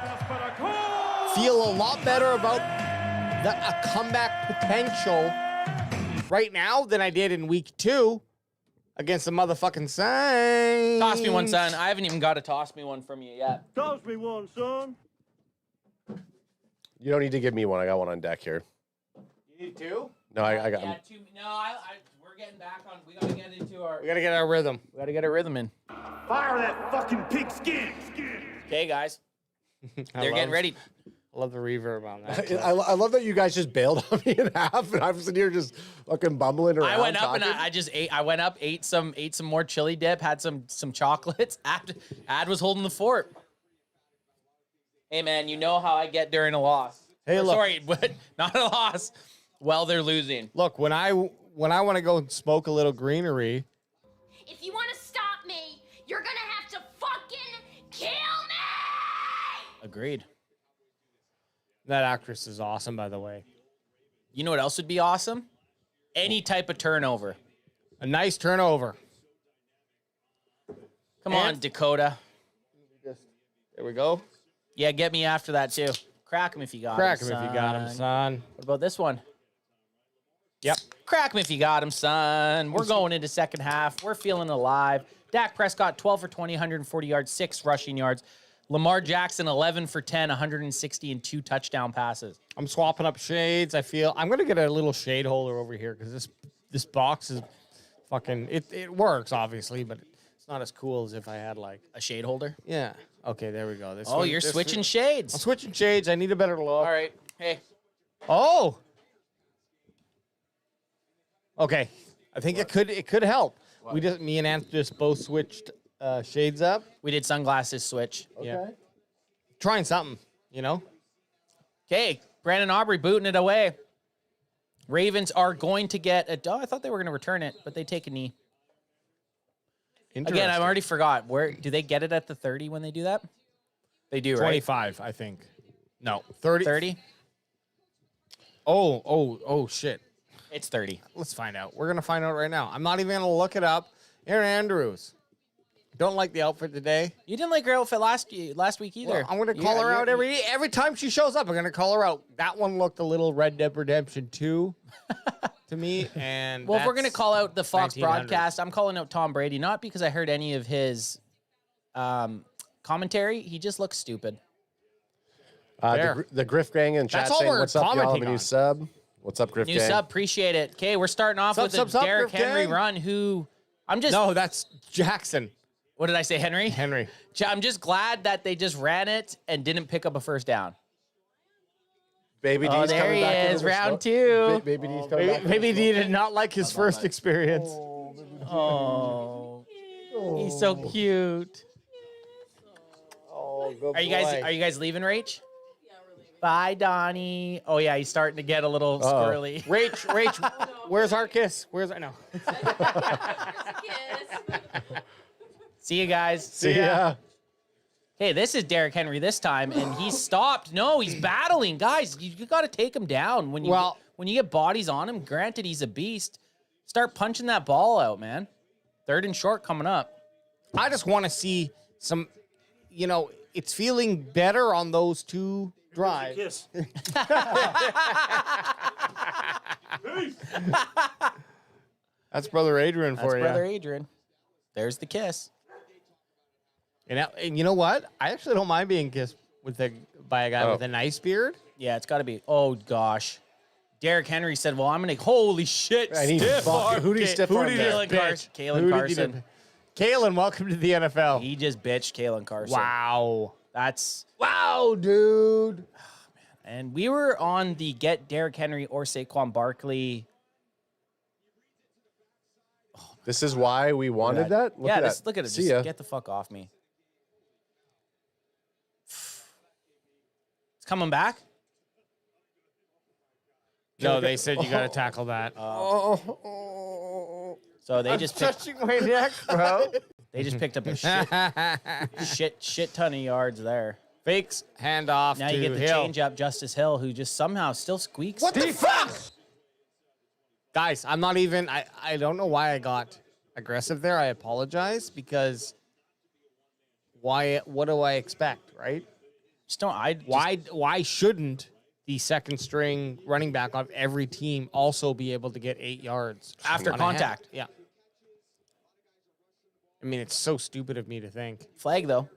feel a lot better about a comeback potential right now than I did in week 2 against the motherfucking Saints. Toss me one, son. I haven't even got to toss me one from you yet. Toss me one, son. You don't need to give me one. I got one on deck here. You need 2? No, I got. Yeah, 2. No, we're getting back on. We gotta get into our. We gotta get our rhythm. We gotta get our rhythm in. Fire that fucking pigskin. Okay, guys. They're getting ready. I love the reverb on that. I love that you guys just bailed on me in half, and I'm sitting here just fucking bumbling around. I went up talking. and I just ate. I went up, ate some more chili dip, had some chocolates. Ad was holding the fort. Hey man, you know how I get during a loss. Hey, look. Sorry, but not a loss. Well, they're losing. Look, when I want to go smoke a little greenery. If you want to stop me, you're gonna have to fucking kill me! Agreed. That actress is awesome, by the way. You know what else would be awesome? Any type of turnover. A nice turnover. Come on, Dakota. There we go. Yeah, get me after that too. Crack him if you got him, Crack him if you got him, son. What about this one? Yep. Crack him if you got him, son. We're going into second half. We're feeling alive. Dak Prescott, 12 for 20, 140 yards, 6 rushing yards. Lamar Jackson, 11 for 10, 160 and 2 touchdown passes. I'm swapping up shades. I feel I'm gonna get a little shade holder over here because this box is fucking. It works obviously, but it's not as cool as if I had like a shade holder. Yeah. Okay, there we go. You're switching shades. I'm switching shades. I need a better look. All right. Hey. Oh. Okay. I think it could help. What? Me and Ant just both switched shades up. We did sunglasses switch. Okay. Yeah. Trying something, you know? Okay. Brandon Aubrey booting it away. Ravens are going to get I thought they were going to return it, but they take a knee. Again, I already forgot. Where do they get it at the 30 when they do that? They do, 25, right? I think. No, 30. 30? Oh, shit. It's 30. Let's find out. We're going to find out right now. I'm not even going to look it up. Aaron Andrews. Don't like the outfit today. You didn't like her outfit last week either. Well, I'm going to call her out every time she shows up. I'm going to call her out. That one looked a little Red Dead Redemption 2 to me. And well, if we're going to call out the Fox 1900. broadcast, I'm calling out Tom Brady, not because I heard any of his commentary. He just looks stupid. The Griff Gang in chat That's all saying, we're what's up, y'all? Have a commenting new on. sub. What's up, Griff New Gang? sub, appreciate it. Okay, we're starting off with Sup, the sup, Derrick Griff Henry Gang? run, who I'm just... No, that's Jackson. What did I say, Henry? Henry. I'm just glad that they just ran it and didn't pick up a first down. Baby D's there coming he back into is, the round slow- 2. Baby D's coming back. Maybe he did not like his first experience. Oh, he's so cute. Oh, good Are you guys leaving, Rach? Yeah, we're leaving. Bye, Donnie. Oh yeah, he's starting to get a little squirrely. Rach, where's our kiss? Where's our no? See you guys. See ya. Hey, this is Derrick Henry this time, and he stopped. No, he's battling, guys. You got to take him down when you get bodies on him. Granted, he's a beast. Start punching that ball out, man. 3rd and short coming up. I just want to see some. It's feeling better on those 2 drives. Kiss. That's Brother Adrian for you. That's Brother Adrian. There's the kiss. And you know what? I actually don't mind being kissed by a guy with a nice beard. Yeah, it's got to be. Oh, gosh. Derrick Henry said, well, I'm going to, holy shit. Stiff arm. Who did he stiff arm there? Kalen Carson. Kalen, welcome to the NFL. He just bitched Kalen Carson. Wow. Wow, dude. And we were on the get Derrick Henry or Saquon Barkley. This is why we wanted that? Look at it. See Just ya. get the fuck off me. It's coming back? No, they said you got to tackle that. So they just touching my neck, bro. They just picked up a shit ton of yards there. Fakes, handoff Now to you get the Hill. change up, Justice Hill, who just somehow still squeaks. What the fuck? Guys, I'm not even, I don't know why I got aggressive there. I apologize because what do I expect, right? Why shouldn't the second string running back of every team also be able to get 8 yards After on a contact? Yeah. I mean, it's so stupid of me to think. Flag, though.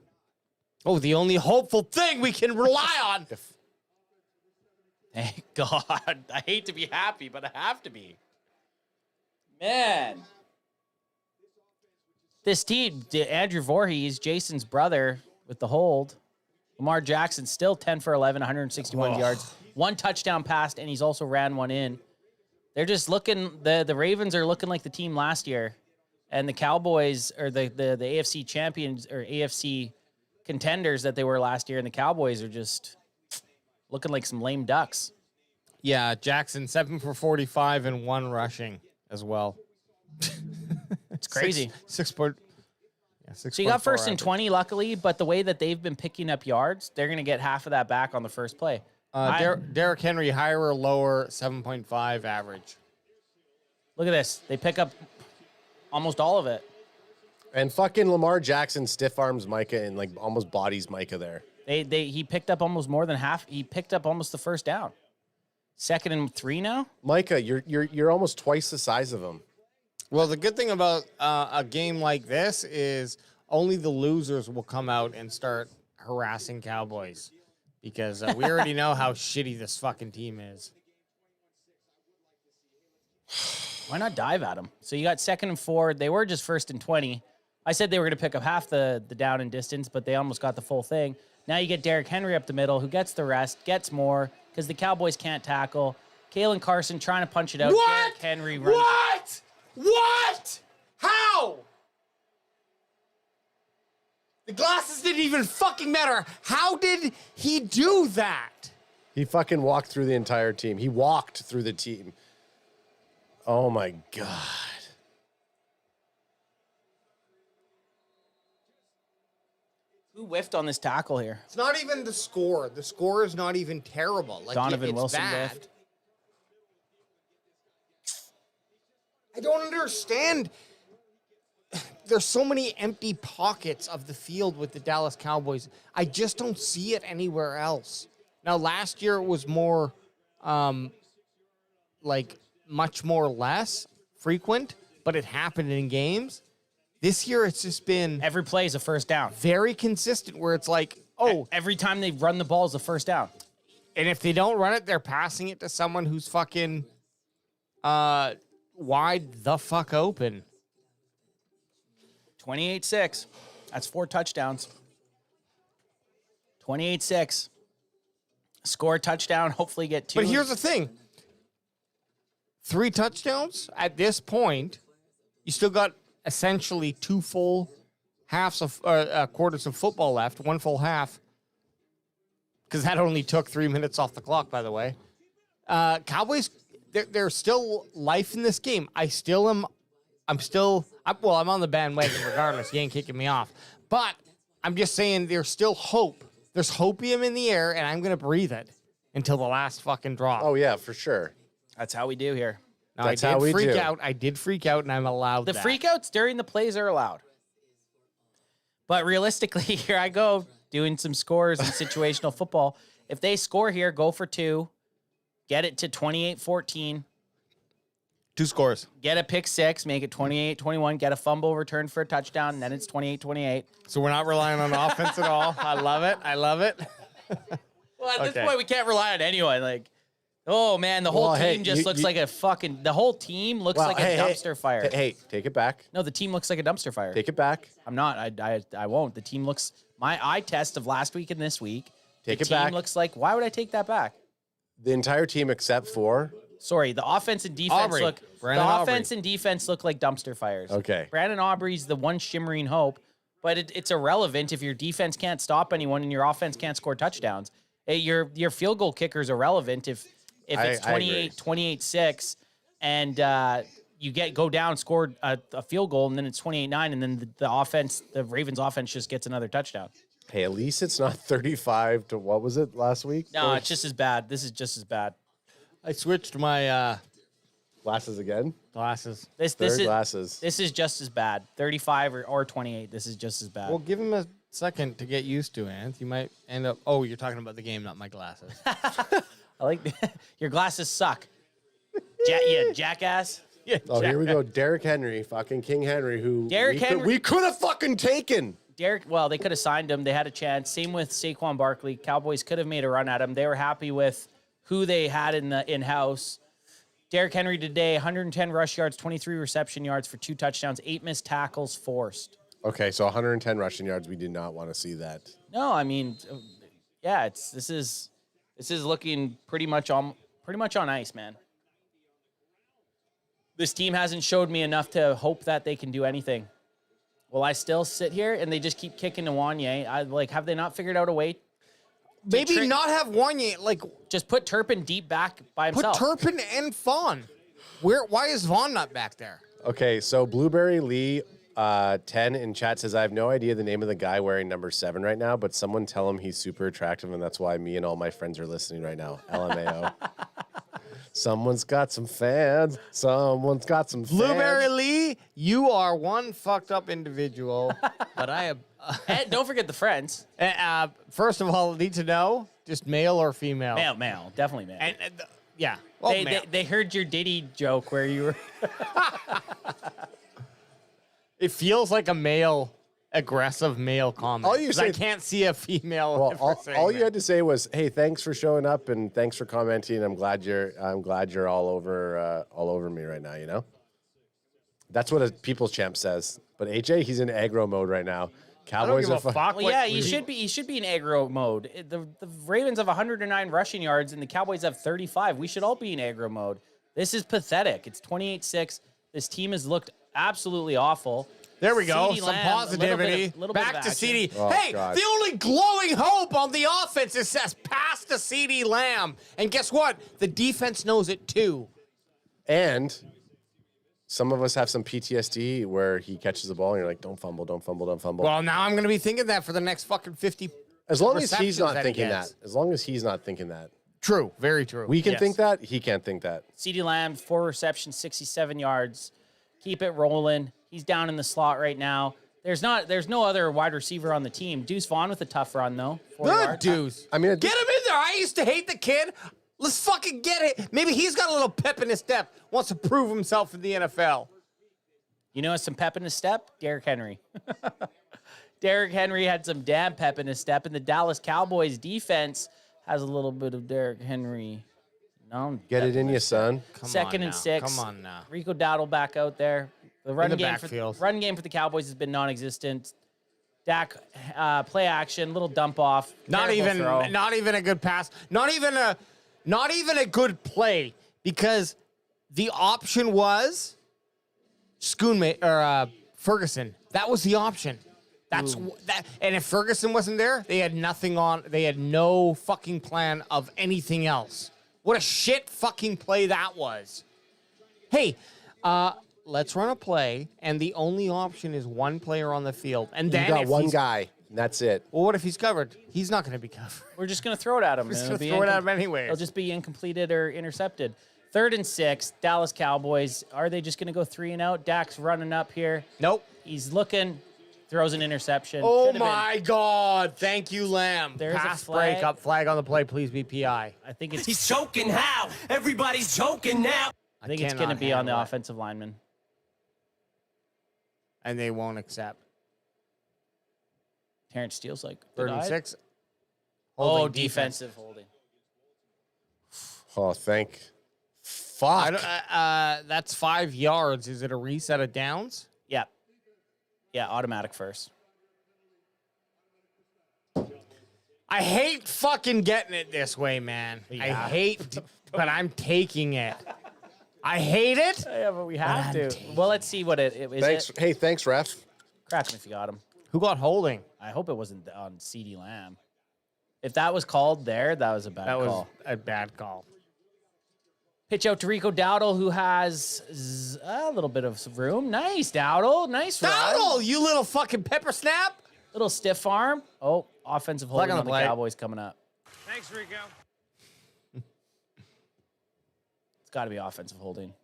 Oh, the only hopeful thing we can rely on. Thank God. I hate to be happy, but I have to be. Man. This team, Andrew Voorhees, Jason's brother with the hold. Lamar Jackson still 10 for 11, 161 yards. 1 touchdown pass, and he's also ran one in. They're just looking, the Ravens are looking like the team last year. And the Cowboys are the AFC champions or AFC contenders that they were last year. And the Cowboys are just looking like some lame ducks. Yeah, Jackson 7 for 45 and 1 rushing as well. It's crazy. 6 point. Yeah, So you got 1st and 20, luckily, but the way that they've been picking up yards, they're going to get half of that back on the first play. Derrick Henry, higher or lower, 7.5 average. Look at this. They pick up almost all of it. And fucking Lamar Jackson stiff arms Micah and like almost bodies Micah there. He picked up almost more than half. He picked up almost the first down. 2nd and 3 now. Micah, you're almost twice the size of him. Well, the good thing about a game like this is only the losers will come out and start harassing Cowboys because we already know how shitty this fucking team is. Why not dive at him? So you got 2nd and 4. They were just 1st and 20. I said they were going to pick up half the down and distance, but they almost got the full thing. Now you get Derrick Henry up the middle, who gets the rest, gets more, because the Cowboys can't tackle. Kalen Carson trying to punch it out. What? Derrick Henry runs. What? How? The glasses didn't even fucking matter. How did he do that? He fucking walked through the entire team. He walked through the team. Oh my God. Who whiffed on this tackle here? It's not even the score. The score is not even terrible. Like Donovan it's Wilson bad. whiffed. I don't understand. There's so many empty pockets of the field with the Dallas Cowboys. I just don't see it anywhere else. Now, last year it was more, much more less frequent, but it happened in games. This year it's just been... Every play is a first down. Very consistent where it's like, every time they run the ball is a first down. And if they don't run it, they're passing it to someone who's fucking wide the fuck open. 28-6. That's 4 touchdowns. 28-6. Score a touchdown, hopefully get 2. But here's the thing. 3 touchdowns at this point, you still got essentially 2 full halves of quarters of football left, 1 full half. Because that only took 3 minutes off the clock, by the way. Cowboys, there's still life in this game. I'm on the bandwagon regardless. You ain't kicking me off. But I'm just saying there's still hope. There's hopium in the air, and I'm going to breathe it until the last fucking drop. Oh, yeah, for sure. That's how we do here. Now, I did freak out, and I'm allowed The freakouts during the plays are allowed. But realistically, here I go doing some scores in situational football. If they score here, go for 2. Get it to 28-14. 2 scores. Get a pick 6, make it 28-21, get a fumble return for a touchdown, and then it's 28-28. So we're not relying on offense at all. I love it. Well, at this point, we can't rely on anyone. Like, oh, man, the whole team looks like a fucking... The whole team looks like a dumpster fire. Hey, take it back. No, the team looks like a dumpster fire. Take it back. I'm not. I won't. The team looks... My eye test of last week and this week, Take the it back. team looks like... Why would I take that back? The entire team except for... Sorry, the offense and defense and defense look like dumpster fires. Okay. Brandon Aubrey's the one shimmering hope, but it's irrelevant if your defense can't stop anyone and your offense can't score touchdowns. Your field goal kicker is irrelevant if it's 28-6 and you go down, score a field goal, and then it's 28-9, and then the Ravens offense just gets another touchdown. Hey, at least it's not 35 to what was it last week? No, it's just as bad. This is just as bad. I switched my glasses again. Glasses. This glasses. This is just as bad. 35 or 28. This is just as bad. Well, give him a second to get used to, Anth. You might end up... Oh, you're talking about the game, not my glasses. I like your glasses suck. Jackass. Yeah, here we go. Derrick Henry, fucking King Henry, who we could have fucking taken. Well, they could have signed him. They had a chance. Same with Saquon Barkley. Cowboys could have made a run at him. They were happy with who they had in-house. Derrick Henry today, 110 rush yards, 23 reception yards for 2 touchdowns, 8 missed tackles forced. Okay, so 110 rushing yards. We did not want to see that. No, I mean, yeah, this is looking pretty much on ice, man. This team hasn't showed me enough to hope that they can do anything. Will I still sit here and they just keep kicking to Wanye? Have they not figured out a way? Maybe not have Wanye, just put Turpin deep back by himself. Put Turpin and Vaughn. Why is Vaughn not back there? Okay, so Blueberry Lee 10 in chat says, I have no idea the name of the guy wearing number 7 right now, but someone tell him he's super attractive, and that's why me and all my friends are listening right now. LMAO. Someone's got some fans. Someone's got some fans. Blueberry Lee, you are one fucked up individual, but I have... And don't forget the friends. First of all, need to know, just male or female? Male. Definitely male. Yeah. Well, they heard your Diddy joke where you were... It feels like a aggressive male comment. All you say, I can't see a female. Well, all you had to say was, "Hey, thanks for showing up and thanks for commenting. I'm glad you're all over me right now." You know, that's what a People's Champ says. But AJ, he's in aggro mode right now. Cowboys are Well, yeah, he should be. He should be in aggro mode. The Ravens have 109 rushing yards and the Cowboys have 35. We should all be in aggro mode. This is pathetic. It's 28-6. This team has looked absolutely awful. There we go. CeeDee Some Lamb, positivity. little Back bit of to action. CeeDee. Oh, hey, God. the only glowing hope on the offense is says pass to CeeDee Lamb. And guess what? The defense knows it too. And some of us have some PTSD where he catches the ball and you're like, don't fumble, don't fumble, don't fumble. Well, now I'm going to be thinking that for the next fucking 50. As long as he's not thinking that. As long as he's not thinking that. True. Very true. We can think that. He can't think that. CeeDee Lamb, 4 receptions, 67 yards. Keep it rolling. He's down in the slot right now. There's no other wide receiver on the team. Deuce Vaughn with a tough run, though. Good Deuce. I mean, get him in there. I used to hate the kid. Let's fucking get it. Maybe he's got a little pep in his step. Wants to prove himself in the NFL. You know, some pep in his step? Derrick Henry. Derrick Henry had some damn pep in his step, and the Dallas Cowboys defense has a little bit of Derrick Henry. No, Get it in you, son. Second and 6. Come on now. Rico Dowdle back out there. The run game backfield. run game for the Cowboys has been non-existent. Dak play action, little dump off. Not even a good pass. Not even a good play, because the option was Ferguson. That was the option. That's that. And if Ferguson wasn't there, they had nothing on. They had no fucking plan of anything else. What a shit fucking play that was. Hey, let's run a play, and the only option is one player on the field. And then you got one guy, and that's it. Well, what if he's covered? He's not going to be covered. We're just going to throw it at him. We're just going to throw it at him anyway. It'll just be incompleted or intercepted. 3rd and 6, Dallas Cowboys. Are they just going to go 3 and out? Dak's running up here. Nope. He's looking, throws an interception. Oh my God. Thank you, Lamb. There's Pass a flag. break up. Flag on the play. Please be PI. I think it's... He's choking how? Everybody's choking now. I think it's going to be on the offensive lineman. And they won't accept. Terrence Steele's like... 3rd and 6. Oh, defensive holding. Oh, thank... Fuck. That's 5 yards. Is it a reset of downs? Yeah. Yeah, automatic first. I hate fucking getting it this way, man. Yeah. I hate, but I'm taking it. I hate it. Yeah, but we have to. Well, let's see what it is. Thanks. Hey, thanks, ref. Crack him if you got him. Who got holding? I hope it wasn't on CeeDee Lamb. If that was called there, that was a bad call. That was a bad call. Pitch out to Rico Dowdle, who has a little bit of room. Nice, Dowdle. Nice run. Dowdle, you little fucking pepper snap. Little stiff arm. Oh, offensive holding on the Cowboys coming up. Thanks, Rico. It's got to be offensive holding.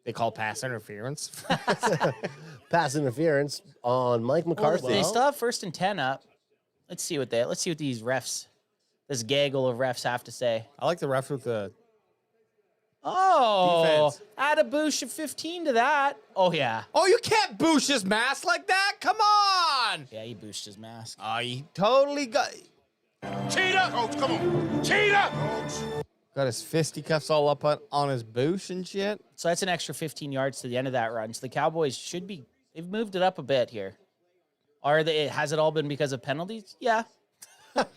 They call pass interference. Pass interference on Mike McCarthy. They still have 1st and 10 up. Let's see what these refs, this gaggle of refs have to say. I like the refs with the defense. defense. Add a boosh of 15 to that. Oh, yeah. Oh, you can't boost his mask like that. Come on. Yeah, he boosted his mask. Oh, he totally got... Cheetah! Coach, come on. Cheetah! Coach. Got his fisticuffs all up on his boosh and shit. So that's an extra 15 yards to the end of that run. So the Cowboys should be... They've moved it up a bit here. Has it all been because of penalties? Yeah.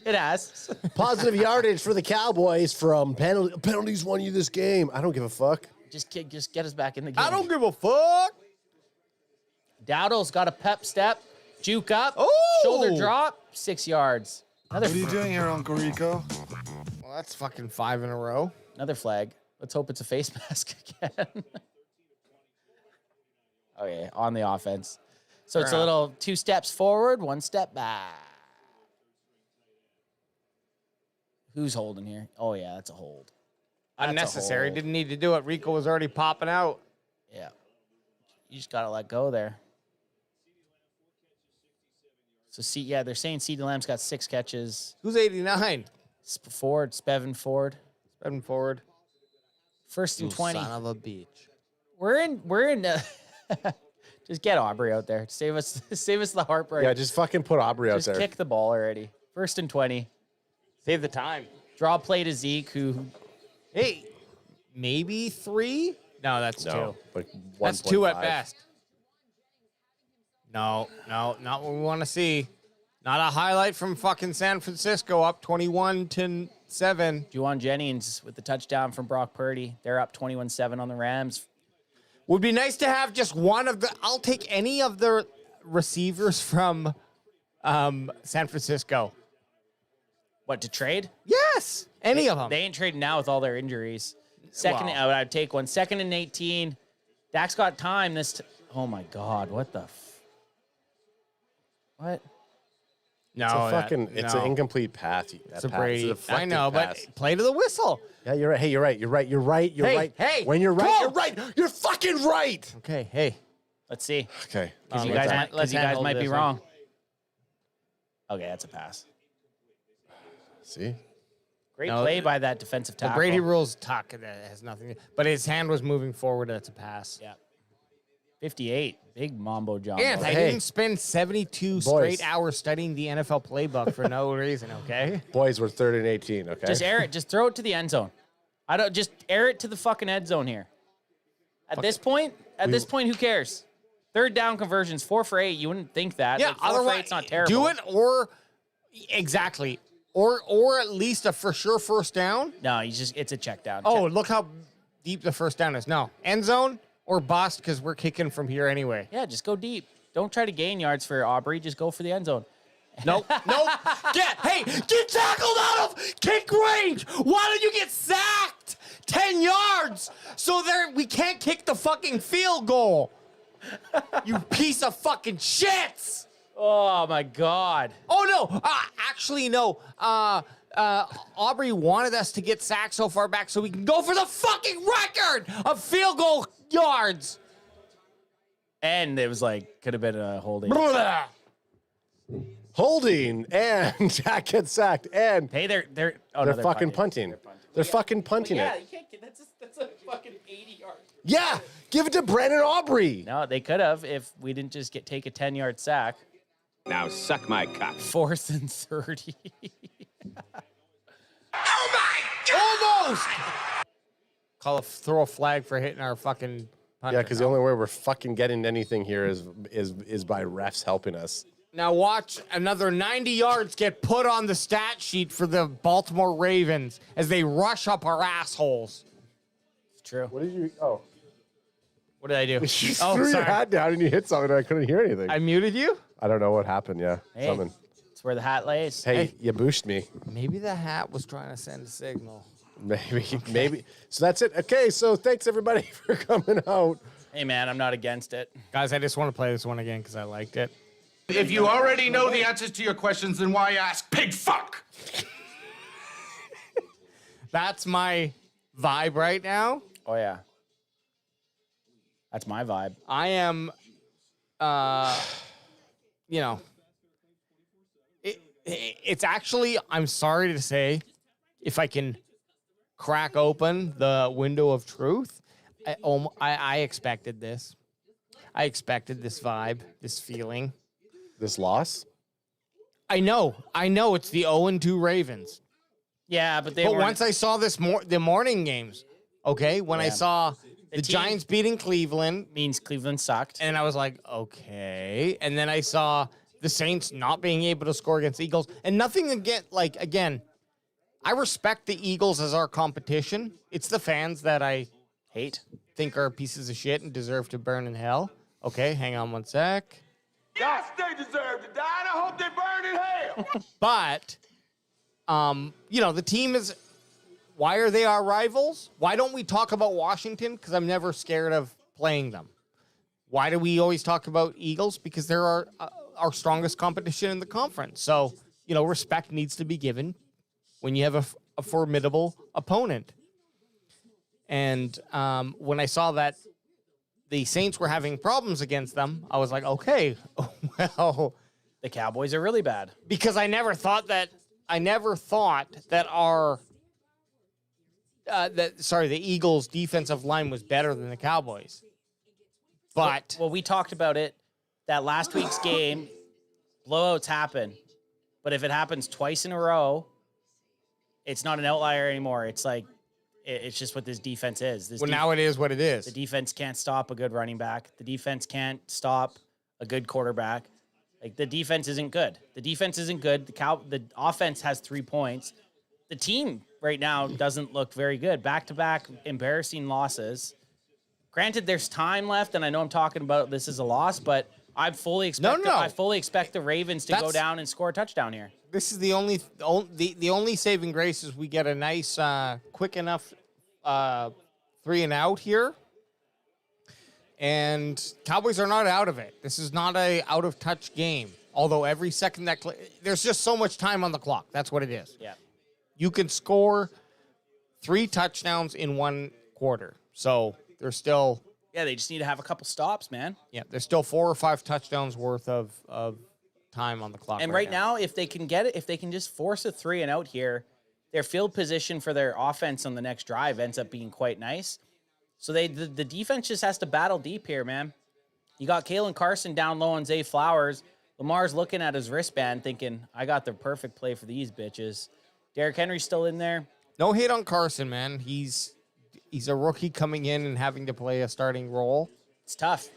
It has. Positive yardage for the Cowboys from penalties won you this game. I don't give a fuck. Just get us back in the game. I don't give a fuck. Dowdle's got a pep step. Juke up. Oh! Shoulder drop. 6 yards. What are you doing here, Uncle Rico? Well, that's fucking 5 in a row. Another flag. Let's hope it's a face mask again. Okay, on the offense. So it's a little 2 steps forward, 1 step back. Who's holding here? Oh, yeah, that's a hold. That's Unnecessary. a hold. Didn't need to do it. Rico was already popping out. Yeah. You just got to let go there. So, they're saying CeeDee Lamb's got 6 catches. Who's 89? Ford, Spevin Ford. Spevin Ford. 1st and 20. Son of a bitch. We're in just get Aubrey out there. Save us the heartbreak. Yeah, just fucking put Aubrey out there. Just kick the ball already. 1st and 20. Save the time. Draw play to Zeke, who... Hey, maybe 3? No, that's 2. Like that's 2 at best. No, not what we want to see. Not a highlight from fucking San Francisco, up 21-7. Juwan Jennings with the touchdown from Brock Purdy. They're up 21-7 on the Rams. Would be nice to have just one of the... I'll take any of the receivers from San Francisco. What, to trade? Yes, any of them. They ain't trading now with all their injuries. I'd take one. 2nd and 18. Dak's got time. Oh, my God. What the... What? No, it's a fucking, it's an incomplete path. It's a Brady. I know, but play to the whistle. Yeah, you're right. Hey, you're right. You're right. You're right. You're right. Hey, when you're right, you're right. You're fucking right. Okay, hey. Let's see. Okay. Because you guys might be wrong. Okay, that's a pass. See? Great play by that defensive tackle. The Brady rules talk. That has nothing. But his hand was moving forward. That's a pass. Yeah. 58. Big mambo jumbo. And I didn't spend 72 straight hours studying the NFL playbook for no reason, okay? Boys, we're 3rd and 18, okay? Just air it. Just throw it to the end zone. Just air it to the fucking end zone here. At this point, who cares? 3rd down conversions, 4 for 8. You wouldn't think that. Yeah, like 4 for 8's not terrible. Do it or exactly. Or at least a for sure first down. No, it's a check down. Oh, look how deep the first down is. No, end zone or bust because we're kicking from here anyway. Yeah, just go deep. Don't try to gain yards for Aubrey. Just go for the end zone. Nope. Get tackled out of kick range. Why don't you get sacked 10 yards so we can't kick the fucking field goal? You piece of fucking shits. Oh, my God. Oh, no. Actually, no. Aubrey wanted us to get sacked so far back so we can go for the fucking record of field goal yards. And it was could have been a holding. Holding, and Jack gets sacked, and hey, they're fucking punting. They're fucking punting it. You can't get that's a fucking 80 yards. Yeah, give it to Brandon Aubrey. No, they could have if we didn't just take a 10-yard sack. Now suck my cock. 4th and 30. Oh my God! Almost. Throw a flag for hitting our fucking punter. Yeah, because the only way we're fucking getting anything here is by refs helping us. Now watch another 90 yards get put on the stat sheet for the Baltimore Ravens as they rush up our assholes. It's true. What did you? Oh. What did I do? You threw your hat down and you hit something and I couldn't hear anything. I muted you? I don't know what happened, yeah. Hey, something. It's where the hat lays. Hey, you boosted me. Maybe the hat was trying to send a signal. Maybe. So that's it. Okay, so thanks everybody for coming out. Hey, man, I'm not against it. Guys, I just want to play this one again because I liked it. If you already know the answers to your questions, then why ask pig fuck? That's my vibe right now. Oh, yeah. That's my vibe. I am, it's actually, I'm sorry to say, if I can crack open the window of truth, I expected this. I expected this vibe, this feeling. This loss? I know. It's the 0-2 Ravens. Yeah, but once I saw the morning games, okay, when I saw the Giants beating Cleveland. Means Cleveland sucked. And I was like, okay. And then I saw the Saints not being able to score against the Eagles. And nothing again, I respect the Eagles as our competition. It's the fans that I hate, think are pieces of shit and deserve to burn in hell. Okay, hang on one sec. Yes, they deserve to die, and I hope they burn in hell. But, the team is... Why are they our rivals? Why don't we talk about Washington? Because I'm never scared of playing them. Why do we always talk about Eagles? Because they're our strongest competition in the conference. So, respect needs to be given when you have a formidable opponent. And when I saw that the Saints were having problems against them, I was like, okay, well... The Cowboys are really bad. Because I never thought that our... the Eagles' defensive line was better than the Cowboys. But we talked about it that last week's game. Blowouts happen, but if it happens twice in a row, it's not an outlier anymore. It's it's just what this defense is. Now it is what it is. The defense can't stop a good running back. The defense can't stop a good quarterback. The defense isn't good. The offense has 3 points. The team right now doesn't look very good. Back-to-back embarrassing losses. Granted, there's time left, and I know I'm talking about this as a loss, but I fully expect the Ravens to go down and score a touchdown here. This is the only saving grace is we get a nice, quick enough 3-and-out here. And Cowboys are not out of it. This is not a out-of-touch game. Although every second that there's just so much time on the clock. That's what it is. Yeah. You can score 3 touchdowns in 1 quarter. So there's still... Yeah, they just need to have a couple stops, man. Yeah, there's still 4 or 5 touchdowns worth of time on the clock. And right now, if they can get it, if they can just force a 3 and out here, their field position for their offense on the next drive ends up being quite nice. So the defense just has to battle deep here, man. You got Kalen Carson down low on Zay Flowers. Lamar's looking at his wristband thinking, I got the perfect play for these bitches. Derrick Henry's still in there. No hate on Carson, man. He's a rookie coming in and having to play a starting role. It's tough.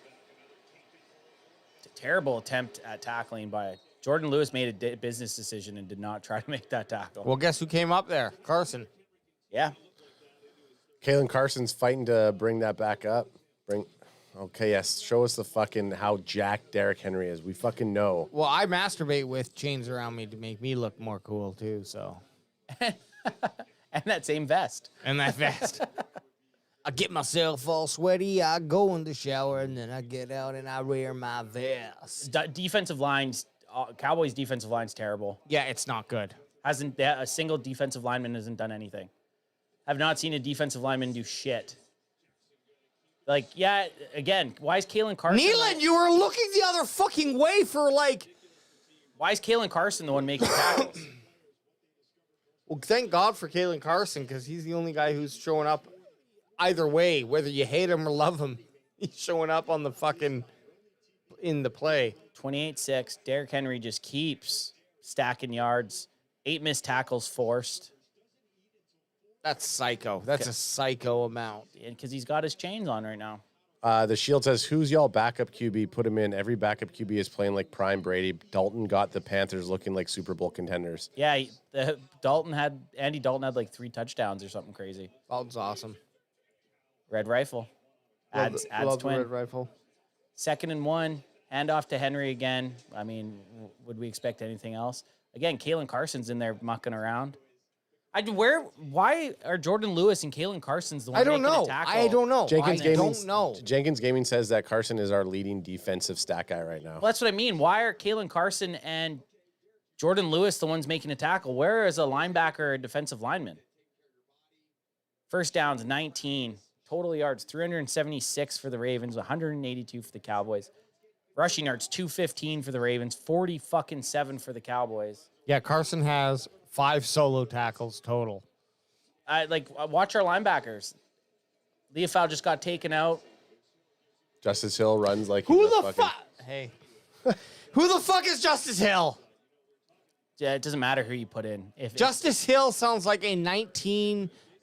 It's a terrible attempt at tackling by Jordan Lewis. Made a business decision and did not try to make that tackle. Well, guess who came up there? Carson. Yeah. Kalen Carson's fighting to bring that back up. Okay, yes. Show us the fucking how jacked Derrick Henry is. We fucking know. Well, I masturbate with chains around me to make me look more cool, too, so. And that same vest. And that vest. I get myself all sweaty, I go in the shower, and then I get out and I wear my vest. Defensive lines, Cowboys' defensive line's terrible. Yeah, it's not good. A single defensive lineman hasn't done anything. I've not seen a defensive lineman do shit. Like, yeah, again, why is Kalen Carson... Nealon, you were looking the other fucking way for, like... Why is Kalen Carson the one making tackles? Well, thank God for Kalen Carson, because he's the only guy who's showing up either way, whether you hate him or love him. He's showing up on the fucking... in the play. 28-6. Derrick Henry just keeps stacking yards. 8 missed tackles forced. That's psycho. That's a psycho amount. Because he's got his chains on right now. The Shield says, who's y'all backup QB? Put him in. Every backup QB is playing like prime Brady. Dalton got the Panthers looking like Super Bowl contenders. Yeah, Andy Dalton had like 3 touchdowns or something crazy. Dalton's awesome. Red Rifle. Adds twin. Red Rifle. 2nd and 1. Hand off to Henry again. I mean, would we expect anything else? Again, Kalen Carson's in there mucking around. Why are Jordan Lewis and Kalen Carson's the one making a tackle? I don't know. Jenkins Gaming says that Carson is our leading defensive stat guy right now. Well, that's what I mean. Why are Kalen Carson and Jordan Lewis the ones making a tackle? Where is a linebacker or a defensive lineman? First downs, 19. Total yards, 376 for the Ravens, 182 for the Cowboys. Rushing yards, 215 for the Ravens, 47 for the Cowboys. Yeah, Carson has 5 solo tackles total. Watch our linebackers. Leofau just got taken out. Justice Hill runs like who the fuck? Hey, who the fuck is Justice Hill? Yeah, it doesn't matter who you put in. Justice Hill sounds like a late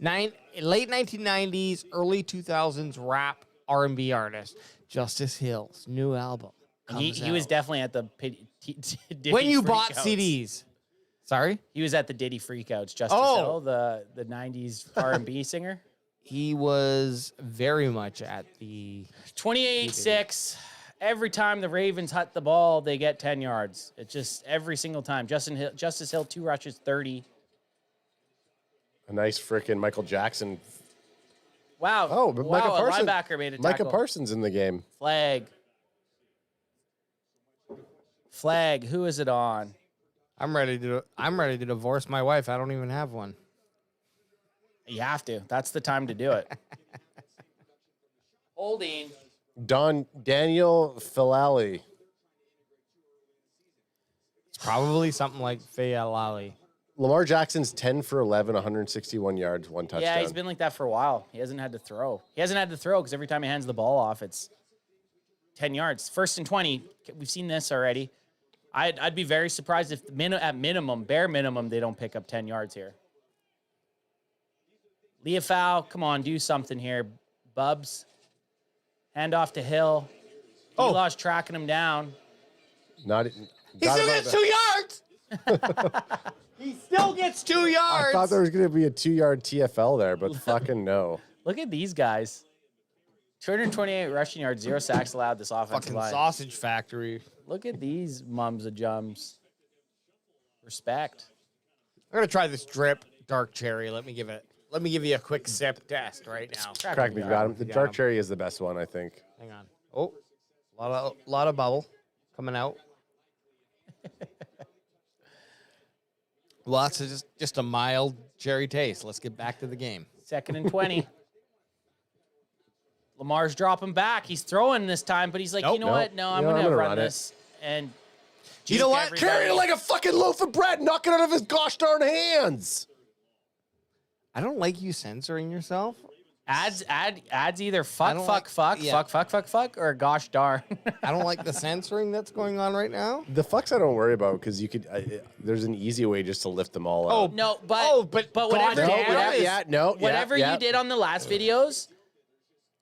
1990s, early 2000s rap R&B artist. Justice Hill's new album. He was definitely at the when you bought CDs. Sorry? He was at the Diddy Freakouts. Justice Hill, the 90s R&B singer. He was very much at the... 28-6. Every time the Ravens hut the ball, they get 10 yards. It's just every single time. Justice Hill, 2 rushes, 30. A nice freaking Michael Jackson. Wow. Oh, but Micah Parsons, a linebacker made a tackle. Micah Parsons in the game. Flag. Who is it on? I'm ready to divorce my wife. I don't even have one. You have to. That's the time to do it. Holding. Daniel Filali. It's probably something like Fayalali. Lamar Jackson's 10 for 11, 161 yards, 1 touchdown. Yeah, he's been like that for a while. He hasn't had to throw. Because every time he hands the ball off, it's 10 yards. 1st and 20. We've seen this already. I'd be very surprised if at minimum, bare minimum, they don't pick up 10 yards here. Leofau, come on, do something here. Bubs. Hand off to Hill. Elaw's tracking him down. He still gets 2 yards! He still gets 2 yards! I thought there was going to be a 2-yard TFL there, but fucking no. Look at these guys. 228 rushing yards, 0 sacks allowed this offensive line. Sausage factory. Look at these mums of jums. Respect. I'm gonna try this drip dark cherry. Let me give you a quick sip test right now. Crack me, you got him. The dark cherry is the best one, I think. Hang on. Oh, a lot of bubble coming out. Well, that's just a mild cherry taste. Let's get back to the game. 2nd and 20. Lamar's dropping back. He's throwing this time, but he's like, you know what? No, I'm going to run this. And you know what? Carry it like a fucking loaf of bread. Knock it out of his gosh darn hands. I don't like you censoring yourself. Adds either fuck, or gosh darn. I don't like the censoring that's going on right now. The fucks I don't worry about because you could. There's an easy way just to lift them all out. No, but whatever. Whatever you did on the last videos,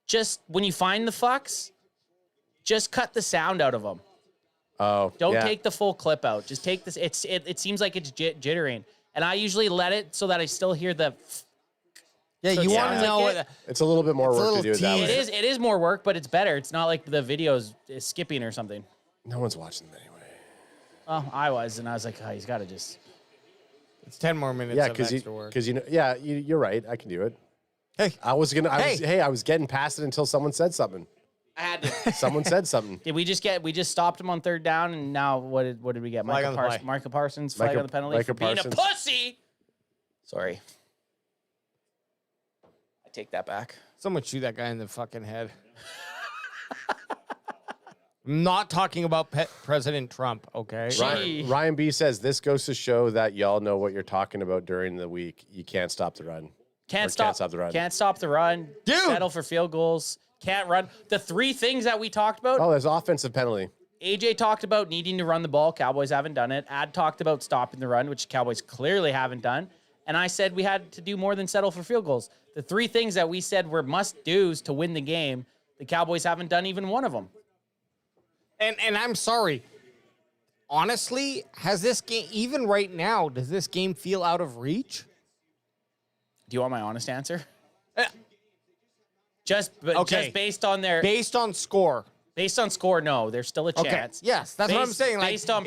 just when you find the fucks, just cut the sound out of them. Oh, don't take the full clip out. Just take this. It seems like it's jittering, and I usually let it so that I still hear the. Yeah, so you want to know what? It's a little bit more work to do it that way. It is more work, but it's better. It's not like the video is skipping or something. No one's watching them anyway. Oh, I was, and I was like, oh, he's got to just. It's 10 more minutes. Yeah, of extra work. because you're right. I can do it. Hey, I was getting past it until someone said something. I had to. Someone said something. Did we just stopped him on 3rd down, and now what did we get? Micah Parsons flag on the penalty for being a pussy. Sorry. I take that back. Someone shoot that guy in the fucking head. I'm not talking about President Trump, okay? Ryan B says this goes to show that y'all know what you're talking about during the week. You can't stop the run. Can't stop the run. Can't stop the run. Dude. Settle for field goals. Can't run. The 3 things that we talked about. Oh, there's offensive penalty. AJ talked about needing to run the ball. Cowboys haven't done it. Ad talked about stopping the run, which Cowboys clearly haven't done. And I said we had to do more than settle for field goals. The 3 things that we said were must-dos to win the game, the Cowboys haven't done even one of them. And I'm sorry. Honestly, has this game, even right now, does this game feel out of reach? Do you want my honest answer? Just based on their... Based on score. Based on score, no. There's still a chance. Okay. Yes, that's what I'm saying. Like, based on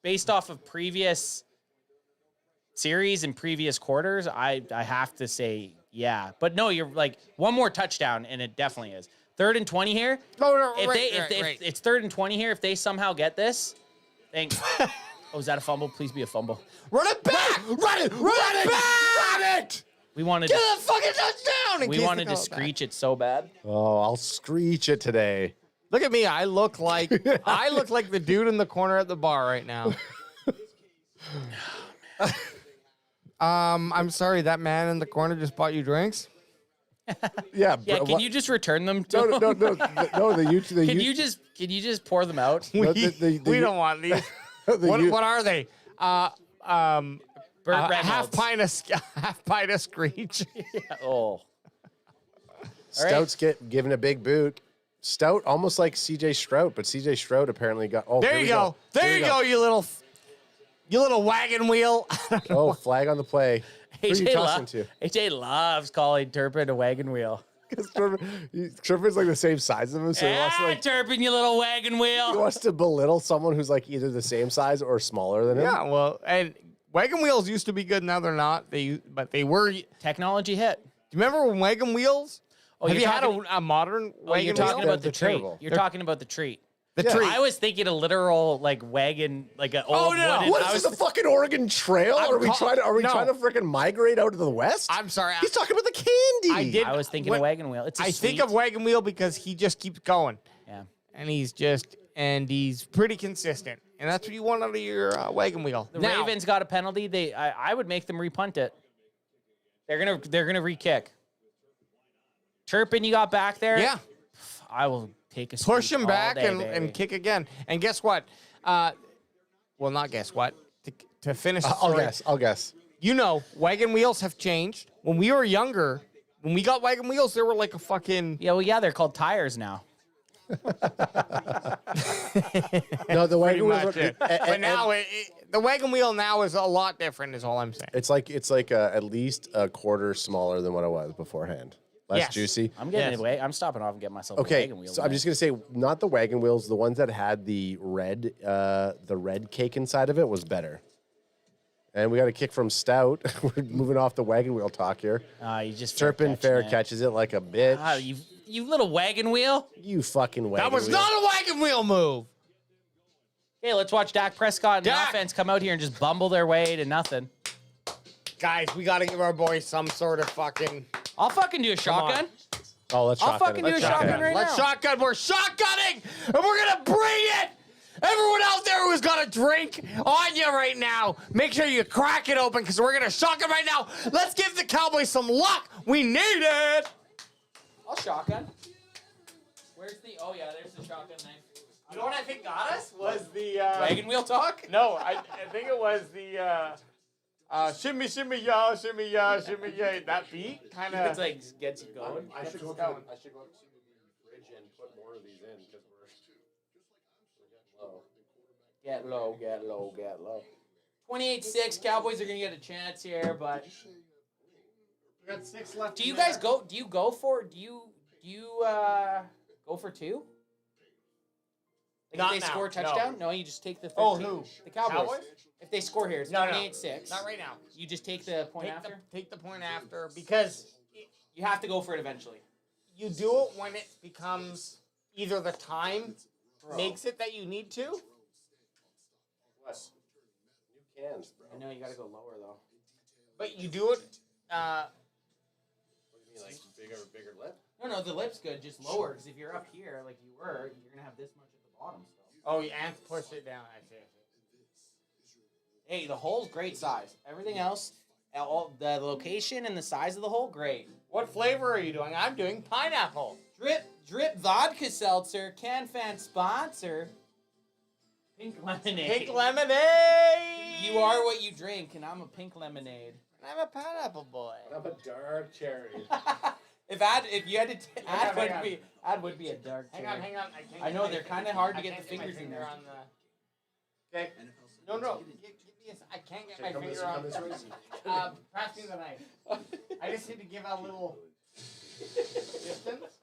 based off of previous series and previous quarters, I have to say, yeah. But no, you're like, one more touchdown, and it definitely is. 3rd and 20 here. No, if it's 3rd and 20 here, if they somehow get this, thanks. Oh, is that a fumble? Please be a fumble. Run it back! Run it back! Run it! We wanted get a fucking touchdown. We wanted to screech it so bad. Oh, I'll screech it today. Look at me. I look like the dude in the corner at the bar right now. I'm sorry, that man in the corner just bought you drinks? Yeah. Can you just return them to No. Can you just pour them out? We don't want these. What are they? Half pint of screech. Yeah. Oh. Stout's giving a big boot. Stout almost like CJ Stroud, but CJ Stroud apparently got. Oh, there you go. There you go, you little wagon wheel. Oh, flag on the play. Who are you tossing to? AJ loves calling Turpin a wagon wheel. Because Turpin's like the same size of him, so he wants to like Turpin, you little wagon wheel. He wants to belittle someone who's like either the same size or smaller than him. Yeah, well, and wagon wheels used to be good. Now they're not. But they were. Technology hit. Do you remember when wagon wheels? Oh, have you had a modern wagon wheel? You're talking about the treat. You're talking about the treat. The treat. I was thinking a literal like wagon, like an old. Oh no! Wooden, What is this, the fucking Oregon Trail? Are we trying to freaking migrate out to the west? I'm sorry. He's talking about the candy. I was thinking a wagon wheel. I think of wagon wheel because he just keeps going. Yeah. And he's pretty consistent, and that's what you want out of your wagon wheel. The Ravens got a penalty. I would make them repunt it. They're gonna re-kick. Turpin, you got back there. Yeah. I will take a push him back day, and kick again. And guess what? Well, not guess what. To finish the story, I'll guess. You know, wagon wheels have changed. When we were younger, when we got wagon wheels, they were like a fucking... Yeah, well, they're called tires now. No, the wagon wheels are... But now, the wagon wheel now is a lot different, is all I'm saying. It's like at least a quarter smaller than what it was beforehand. Less juicy. I'm getting away. I'm stopping off and getting myself a wagon wheel. So I'm just gonna say, not the wagon wheels. The ones that had the red cake inside of it was better. And we got a kick from Stout. We're moving off the wagon wheel talk here. You just Turpin fair catches it like a bitch. You little wagon wheel. You fucking wagon wheel. That was not a wagon wheel move. Okay, let's watch Dak Prescott and the offense come out here and just bumble their way to nothing. Guys, we got to give our boys some sort of fucking... I'll fucking do a shotgun. Oh, let's shotgun. I'll fucking do a shotgun right now. Let's shotgun. We're shotgunning, and we're going to bring it. Everyone out there who's got a drink on you right now, make sure you crack it open because we're going to shotgun right now. Let's give the Cowboys some luck. We need it. I'll shotgun. Where's the... Oh, yeah, there's the shotgun knife. You know what I think got us? Was the... Wagon wheel talk? No, I think it was the... shimmy, shimmy, y'all, shimmy, y'all, shimmy, yeah. That beat kind of... It's like gets you going. I should go up to the fridge and put more of these in because we're getting low. Get low, get low. 28-6. Cowboys are going to get a chance here, but... We got 6 left. Do you guys go... Do you go for... Do you go for 2? Like Not if they now, score a touchdown? No, you just take the 13. Oh, who? The Cowboys. If they score here, it's 28-6. Not right now. You just take the point after? Take the point after because you have to go for it eventually. You do it when it becomes either the time makes it that you need to. What? New cans, bro. I know, you got to go lower, though. But you do it... What do you mean, like bigger lip? No, the lip's good, just lower, because if you're up here, like you were, you're going to have this much at the bottom still. Oh, you have to push it down, I see. Hey, the hole's great size. Everything else, all the location and the size of the hole, great. What flavor are you doing? I'm doing pineapple. Drip vodka seltzer, CanFan sponsor. Pink lemonade. Pink lemonade! You are what you drink, and I'm a pink lemonade. I'm a pineapple boy. I'm a dark cherry. If you had to add would be a dark cherry. Hang on. I know they're kind of hard to get the fingers in there. Okay. No. I can't get my finger on this. Pass me the knife. I just need to give a little distance.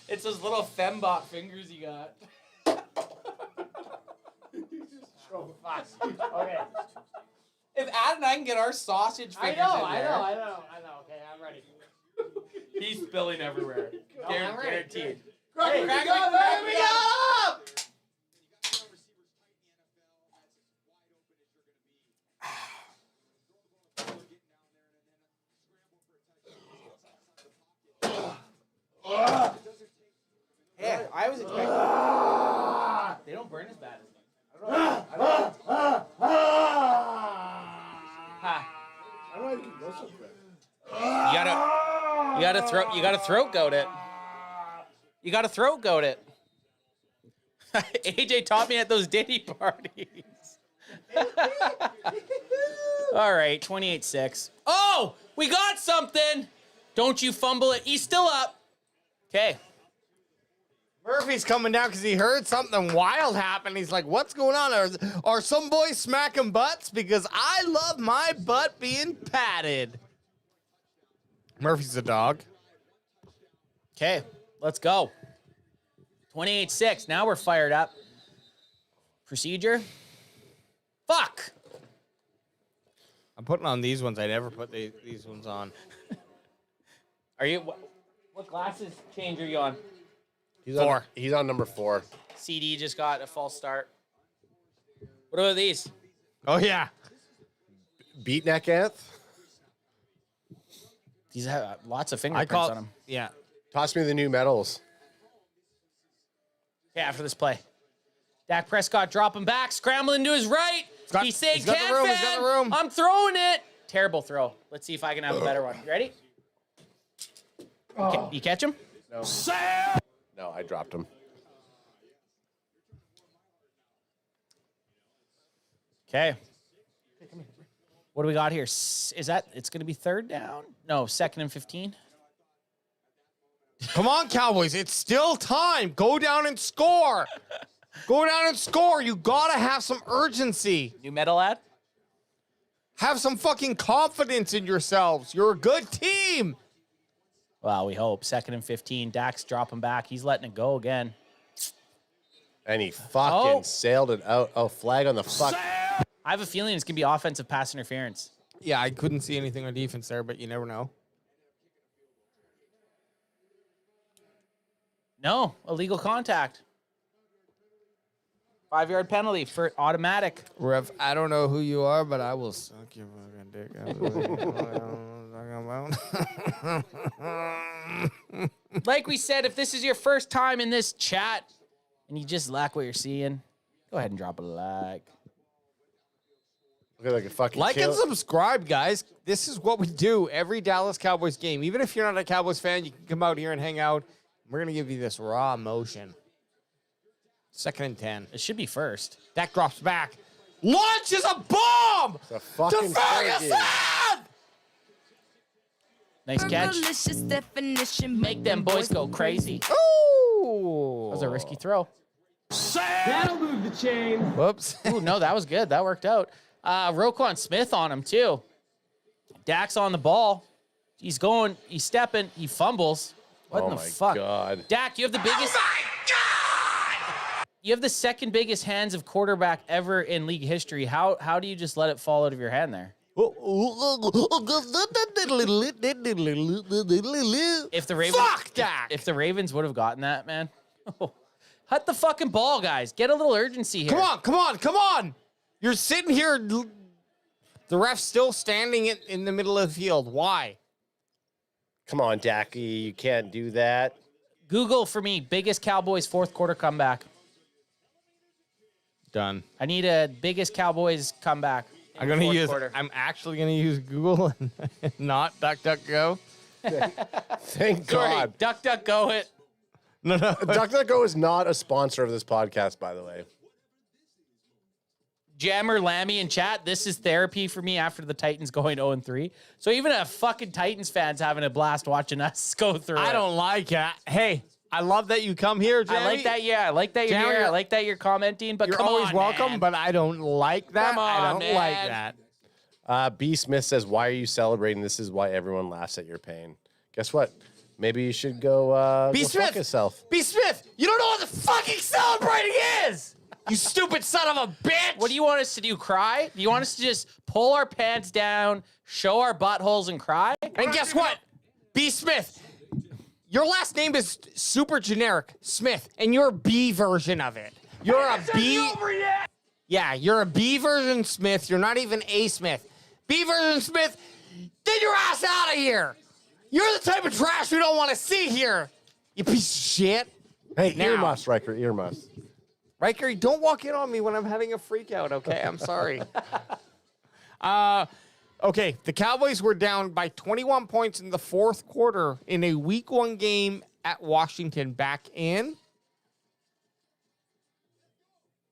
It's those little fembot fingers you got. Okay. If Ad and I can get our sausage fingers I know. Okay, I'm ready. He's spilling everywhere. Guaranteed. Crack me up! Yeah, I was expecting. They don't burn as bad as me. I don't know how you can go so quick. You gotta throat goat it. You gotta throat goat it. AJ taught me at those ditty parties. All right, 28-6. Oh, we got something. Don't you fumble it. He's still up. Okay. Murphy's coming down because he heard something wild happen. He's like, what's going on? Are some boys smacking butts? Because I love my butt being patted. Murphy's a dog. Okay, let's go. 28-6. Now we're fired up. Procedure. Fuck. I'm putting on these ones. I never put these ones on. Are you... What glasses change are you on? He's on number 4. CD just got a false start. What about these? Oh, yeah. Beatneck Anth. These have lots of fingerprints on them. Yeah. Toss me the new medals. Yeah, after this play. Dak Prescott dropping back, scrambling to his right. He's saying, he's got the room, he's got the room. I'm throwing it. Terrible throw. Let's see if I can have a better one. You ready? You catch him? No. No, I dropped him. Okay. What do we got here? It's going to be 3rd down? No, 2nd and 15. Come on, Cowboys. It's still time. Go down and score. Go down and score. You got to have some urgency. New medal ad? Have some fucking confidence in yourselves. You're a good team. Well, we hope. 2nd and 15. Dak's dropping back. He's letting it go again. And he fucking sailed it out. Oh, flag on the fuck. I have a feeling it's going to be offensive pass interference. Yeah, I couldn't see anything on defense there, but you never know. No, illegal contact. 5-yard penalty for automatic. Ref, I don't know who you are, but I will suck your fucking dick. Like we said, if this is your first time in this chat and you just like what you're seeing, go ahead and drop a like. Like a fucking like and subscribe, guys. This is what we do every Dallas Cowboys game. Even if you're not a Cowboys fan, you can come out here and hang out. We're going to give you this raw emotion. 2nd and 10. It should be first. Dak drops back. Launches a bomb to Ferguson! Nice catch. Definition. Make them boys go crazy. Ooh. That was a risky throw. That'll move the chain. Whoops. Ooh, no, that was good. That worked out. Roquan Smith on him, too. Dak's on the ball. He's going, he's stepping, he fumbles. What in the fuck? God. Dak, you have the biggest... You have the second biggest hands of quarterback ever in league history. How do you just let it fall out of your hand there? If the Ravens, Fuck Dak! If the Ravens would have gotten that, man. Hut the fucking ball, guys. Get a little urgency here. Come on. You're sitting here. The ref's still standing in the middle of the field. Why? Come on, Dacky. You can't do that. Google for me, biggest Cowboys fourth quarter comeback. Done. I need a biggest Cowboys comeback. I'm actually gonna use Google and not DuckDuckGo. Thank God. DuckDuckGo it. No. DuckDuckGo is not a sponsor of this podcast, by the way. Jammer Lammy in chat, this is therapy for me after the Titans going 0-3. So even a fucking Titans fan's having a blast watching us go through I don't like it. Hey, I love that you come here, Jeremy. I like that, yeah. I like that you're Jeremy, here. I like that you're commenting, but you're come always on, welcome, man. but I don't like that. Come on, I don't man. like that. B. Smith says, why are you celebrating? This is why everyone laughs at your pain. Guess what? Maybe you should go, B. go Smith, fuck yourself. B. Smith, you don't know what the fucking celebrating is! You stupid son of a bitch! What do you want us to do, cry? Do you want us to just pull our pants down, show our buttholes, and cry? And guess what? B. Smith, your last name is super generic, Smith, and you're a B version of it. You're a B. Yeah, you're a B version Smith. You're not even A Smith. B version Smith, get your ass out of here. You're the type of trash we don't want to see here. You piece of shit. Hey, Now. earmuffs, Riker, earmuffs. Riker, don't walk in on me when I'm having a freak out, okay? I'm sorry. Okay, the Cowboys were down by 21 points in the fourth quarter in a Week 1 game at Washington back in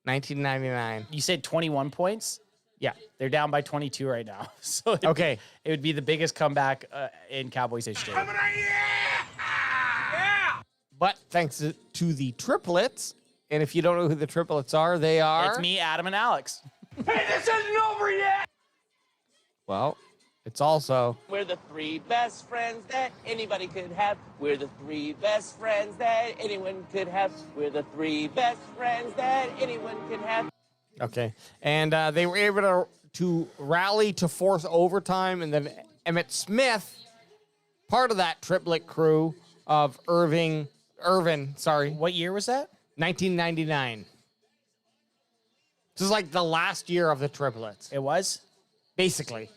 1999. You said 21 points? Yeah. They're down by 22 right now. So Okay. It would be the biggest comeback in Cowboys history. But thanks to the triplets, and if you don't know who the triplets are, they are... It's me, Adam, and Alex. Hey, this isn't over yet! Well, it's also... We're the three best friends that anybody could have. We're the three best friends that anyone could have. We're the three best friends that anyone could have. Okay. And they were able to rally to force overtime, and then Emmitt Smith, part of that triplet crew of Irvin, sorry. What year was that? 1999. This is like the last year of the triplets. It was? Basically.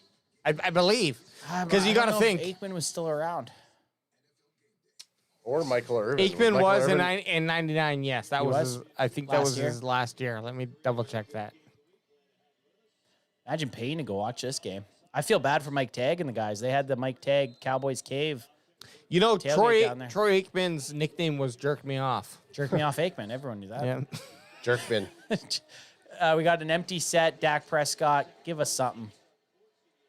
I believe. Because you got to think. Aikman was still around. Or Michael Irvin. Aikman was in 99, yes. That was his, I think that was year? his last year. Let me double check that. Imagine paying to go watch this game. I feel bad for Mike Tagg and the guys. They had the Mike Tagg Cowboys Cave. You know, tailgate down there. Troy Aikman's nickname was Jerk Me Off. Jerk Me Off Aikman. Everyone knew that. Yeah. Jerkman. We got an empty set. Dak Prescott. Give us something.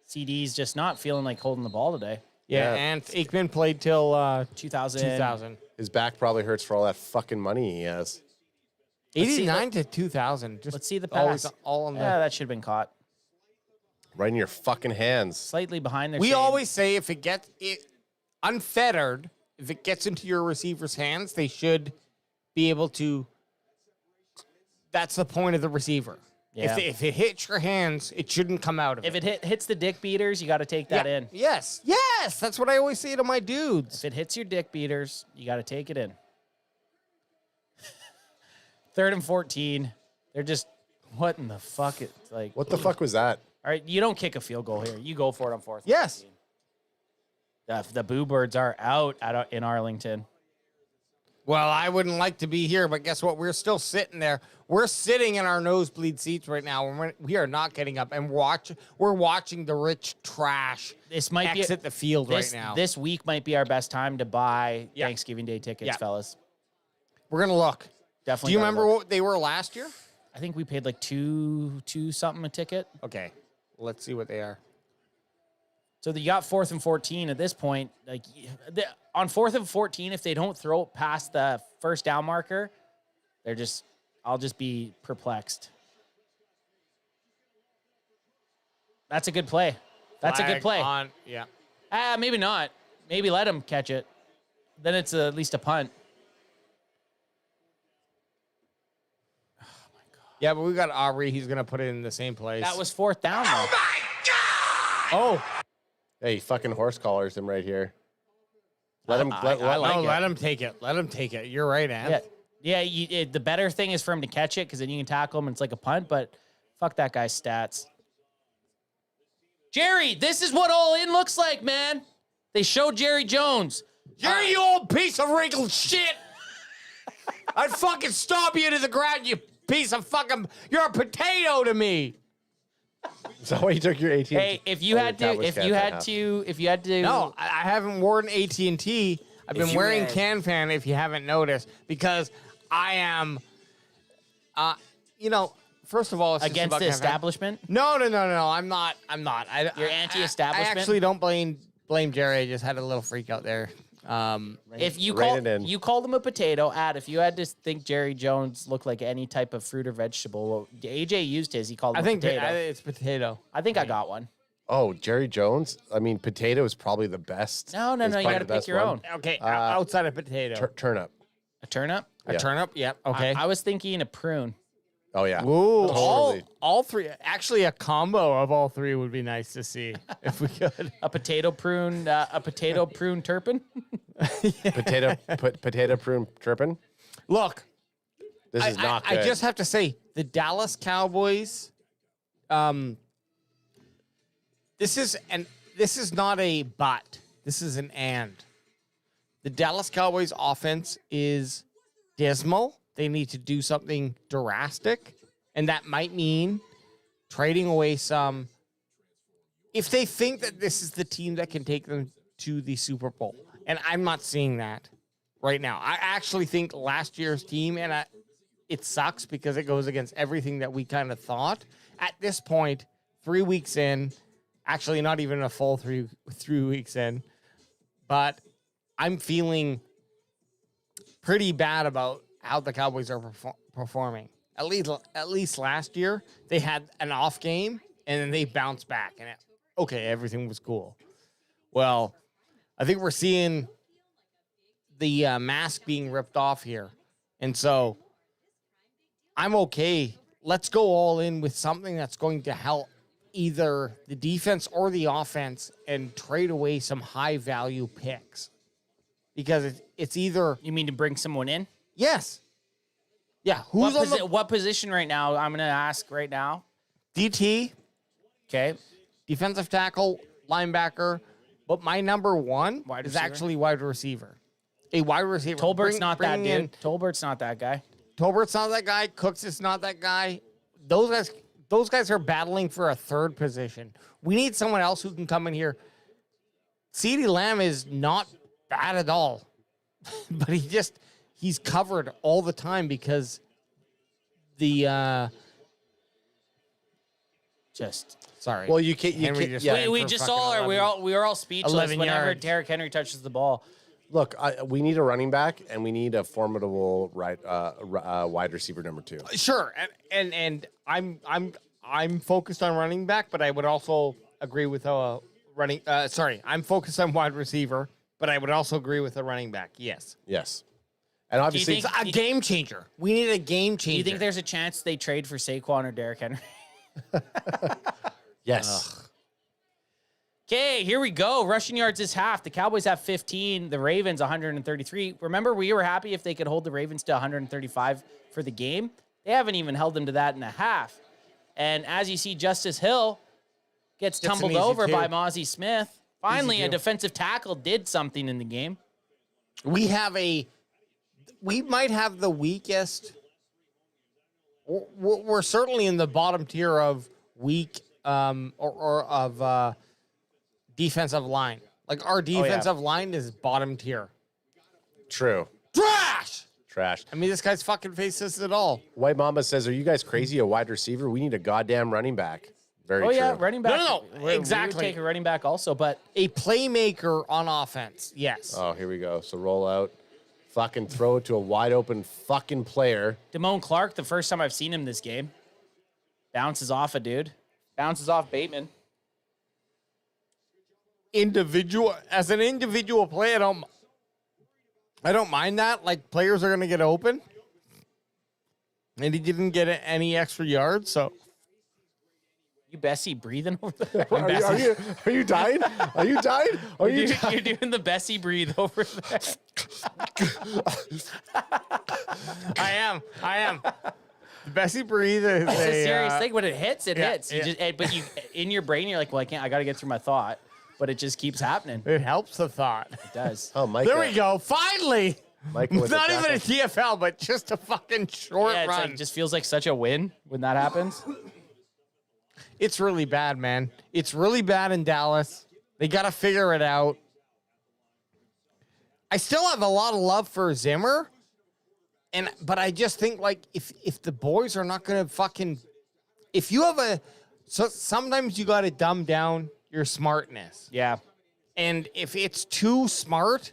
CD's just not feeling like holding the ball today. Yeah, and Aikman played till 2000. His back probably hurts for all that fucking money he has. 89 to 2000. Just let's see the always pass. all on the... Yeah, that should have been caught. Right in your fucking hands. Slightly behind their We chain. always say if it gets unfettered, if it gets into your receiver's hands, they should be able to... That's the point of the receiver. Yeah. If it hits your hands, it shouldn't come out of it. If it hits the dick beaters, you got to take that in. Yes. Yes. That's what I always say to my dudes. If it hits your dick beaters, you got to take it in. 3rd and 14. They're just, what in the fuck? It's like, What the fuck was that? All right, you don't kick a field goal here. You go for it on 4th. Yes. The Boo Birds are out in Arlington. Well, I wouldn't like to be here, but guess what? We're still sitting there. We're sitting in our nosebleed seats right now. We are not getting up, and we're watching the rich trash exit the field right now. This week might be our best time to buy Thanksgiving Day tickets, fellas. We're going to look. Definitely. Do you remember what they were last year? I think we paid like two something a ticket. Okay. Let's see what they are. So you got 4th and 14 at this point. Like on 4th and 14, if they don't throw it past the first down marker, I'll just be perplexed. That's a good play. That's a good play. Maybe not. Maybe let him catch it. Then it's at least a punt. Yeah, but we got Aubrey. He's going to put it in the same place. That was 4th down, though. Oh, my God! Oh. Hey, fucking horse collars him right here. Let him let him take it. Let him take it. You're right, Ant. Yeah. The better thing is for him to catch it because then you can tackle him and it's like a punt, but fuck that guy's stats. Jerry, this is what all in looks like, man. They showed Jerry Jones. Jerry, you old piece of wrinkled shit. I'd fucking stomp you to the ground, you piece of fucking... You're a potato to me. Is that why you took your AT&T? Hey, if you had to... No, I haven't worn AT&T. I've been wearing CanFan, if you haven't noticed, because I am, first of all, it's against the establishment. No, I'm not. You're anti-establishment. I actually don't blame Jerry. I just had a little freak out there. If you called him a potato, if you had to think Jerry Jones looked like any type of fruit or vegetable, well, AJ used his. He called him a potato. It's potato. I think I got one. Oh, Jerry Jones? I mean, potato is probably the best. No. You got to pick your own. Okay, outside of potato. Turnip. A turnip? A turnip? Yep. Okay. I was thinking a prune. Oh, yeah. Ooh, totally. all three. Actually, a combo of all three would be nice to see if we could. A potato prune turpin? Potato prune turpin? Look. This is not good. I just have to say, the Dallas Cowboys, this is not a but. This is an and. The Dallas Cowboys offense is dismal. They need to do something drastic, and that might mean trading away some. If they think that this is the team that can take them to the Super Bowl, and I'm not seeing that right now. I actually think last year's team, and it sucks because it goes against everything that we kind of thought. At this point, 3 weeks in, actually not even a full three weeks in, but I'm feeling pretty bad about how the Cowboys are performing. At least last year, they had an off game, and then they bounced back, and everything was cool. Well, I think we're seeing the mask being ripped off here, and so I'm okay. Let's go all in with something that's going to help either the defense or the offense and trade away some high-value picks. Because it's either... You mean to bring someone in? Yes. Yeah. What position right now? I'm going to ask right now. DT. Okay. Defensive tackle, linebacker. But my number one is actually wide receiver. A wide receiver. Tolbert's not that dude. Tolbert's not that guy. Tolbert's not that guy. Cooks is not that guy. Those guys are battling for a third position. We need someone else who can come in here. CeeDee Lamb is not bad at all. But he's covered all the time because the sorry. Well, you can't. We are all speechless whenever Derrick Henry touches the ball. Look, we need a running back and we need a formidable wide receiver number 2. Sure, and I'm focused on running back, but I would also agree with running. I'm focused on wide receiver, but I would also agree with a running back. Yes. And obviously, it's a game changer. We need a game changer. Do you think there's a chance they trade for Saquon or Derrick Henry? Yes. Okay, here we go. Rushing yards is half. The Cowboys have 15. The Ravens 133. Remember, we were happy if they could hold the Ravens to 135 for the game. They haven't even held him to that in a half. And as you see, Justice Hill gets tumbled over by Mozzie Smith. Finally, a defensive tackle did something in the game. We might have the weakest. We're certainly in the bottom tier of weak or of defensive line. Like our defensive line is bottom tier. True. Trash. I mean, this guy's fucking faces it all. White Mama says, "Are you guys crazy? A wide receiver? We need a goddamn running back." Very true. Yeah, running back. No, exactly. We would take a running back also, but a playmaker on offense. Yes. Oh, here we go. So roll out, fucking throw it to a wide open fucking player. Damone Clark, the first time I've seen him this game, bounces off a dude, bounces off Bateman. As an individual play, I don't mind that. Like, players are going to get open. And he didn't get any extra yards, so. You Bessie breathing over there? Are you dying? Are you dying? You're doing the Bessie breathe over there. I am. The Bessie breathe is It's a serious thing. When it hits, it hits. But you, in your brain, you're like, well, I got to get through my thought. But it just keeps happening. It helps the thought. It does. Oh, Mike. There we go. Finally. Michael It's not even a TFL, but just a fucking short it's run. like, just feels like such a win when that happens. It's really bad, man. It's really bad in Dallas. They got to figure it out. I still have a lot of love for Zimmer. But I just think, like, if the boys are not going to fucking... If you have sometimes you got to dumb down your smartness. Yeah. And if it's too smart,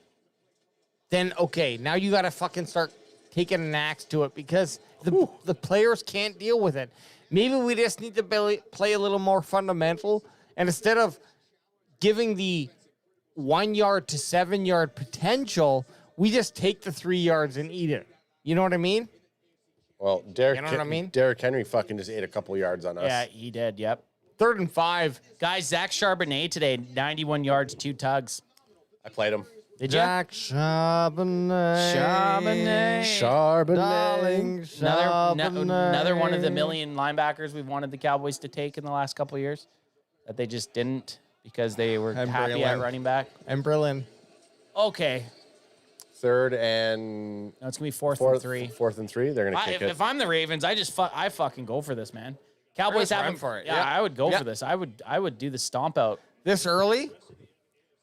then okay, now you got to fucking start taking an axe to it because the players can't deal with it. Maybe we just need to play a little more fundamental, and instead of giving the 1 yard to 7 yard potential, we just take the 3 yards and eat it. You know what I mean? Well, You know what I mean? Derrick Henry fucking just ate a couple yards on us. Yeah, he did. Yep. 3rd and 5. Guys, Zach Charbonnet today, 91 yards, 2 tugs. I played him. Did you? Zach Charbonnet. Darling Charbonnet. Another one of the million linebackers we've wanted the Cowboys to take in the last couple of years that they just didn't because they were happy at running back. And Berlin. Okay. 3rd and... No, it's going to be 4th and 3. 4th and 3? They're going to kick it. If I'm the Ravens, I fucking go for this, man. Cowboys haven't... for it. Yeah, I would go for this. I would do the stomp out. This early?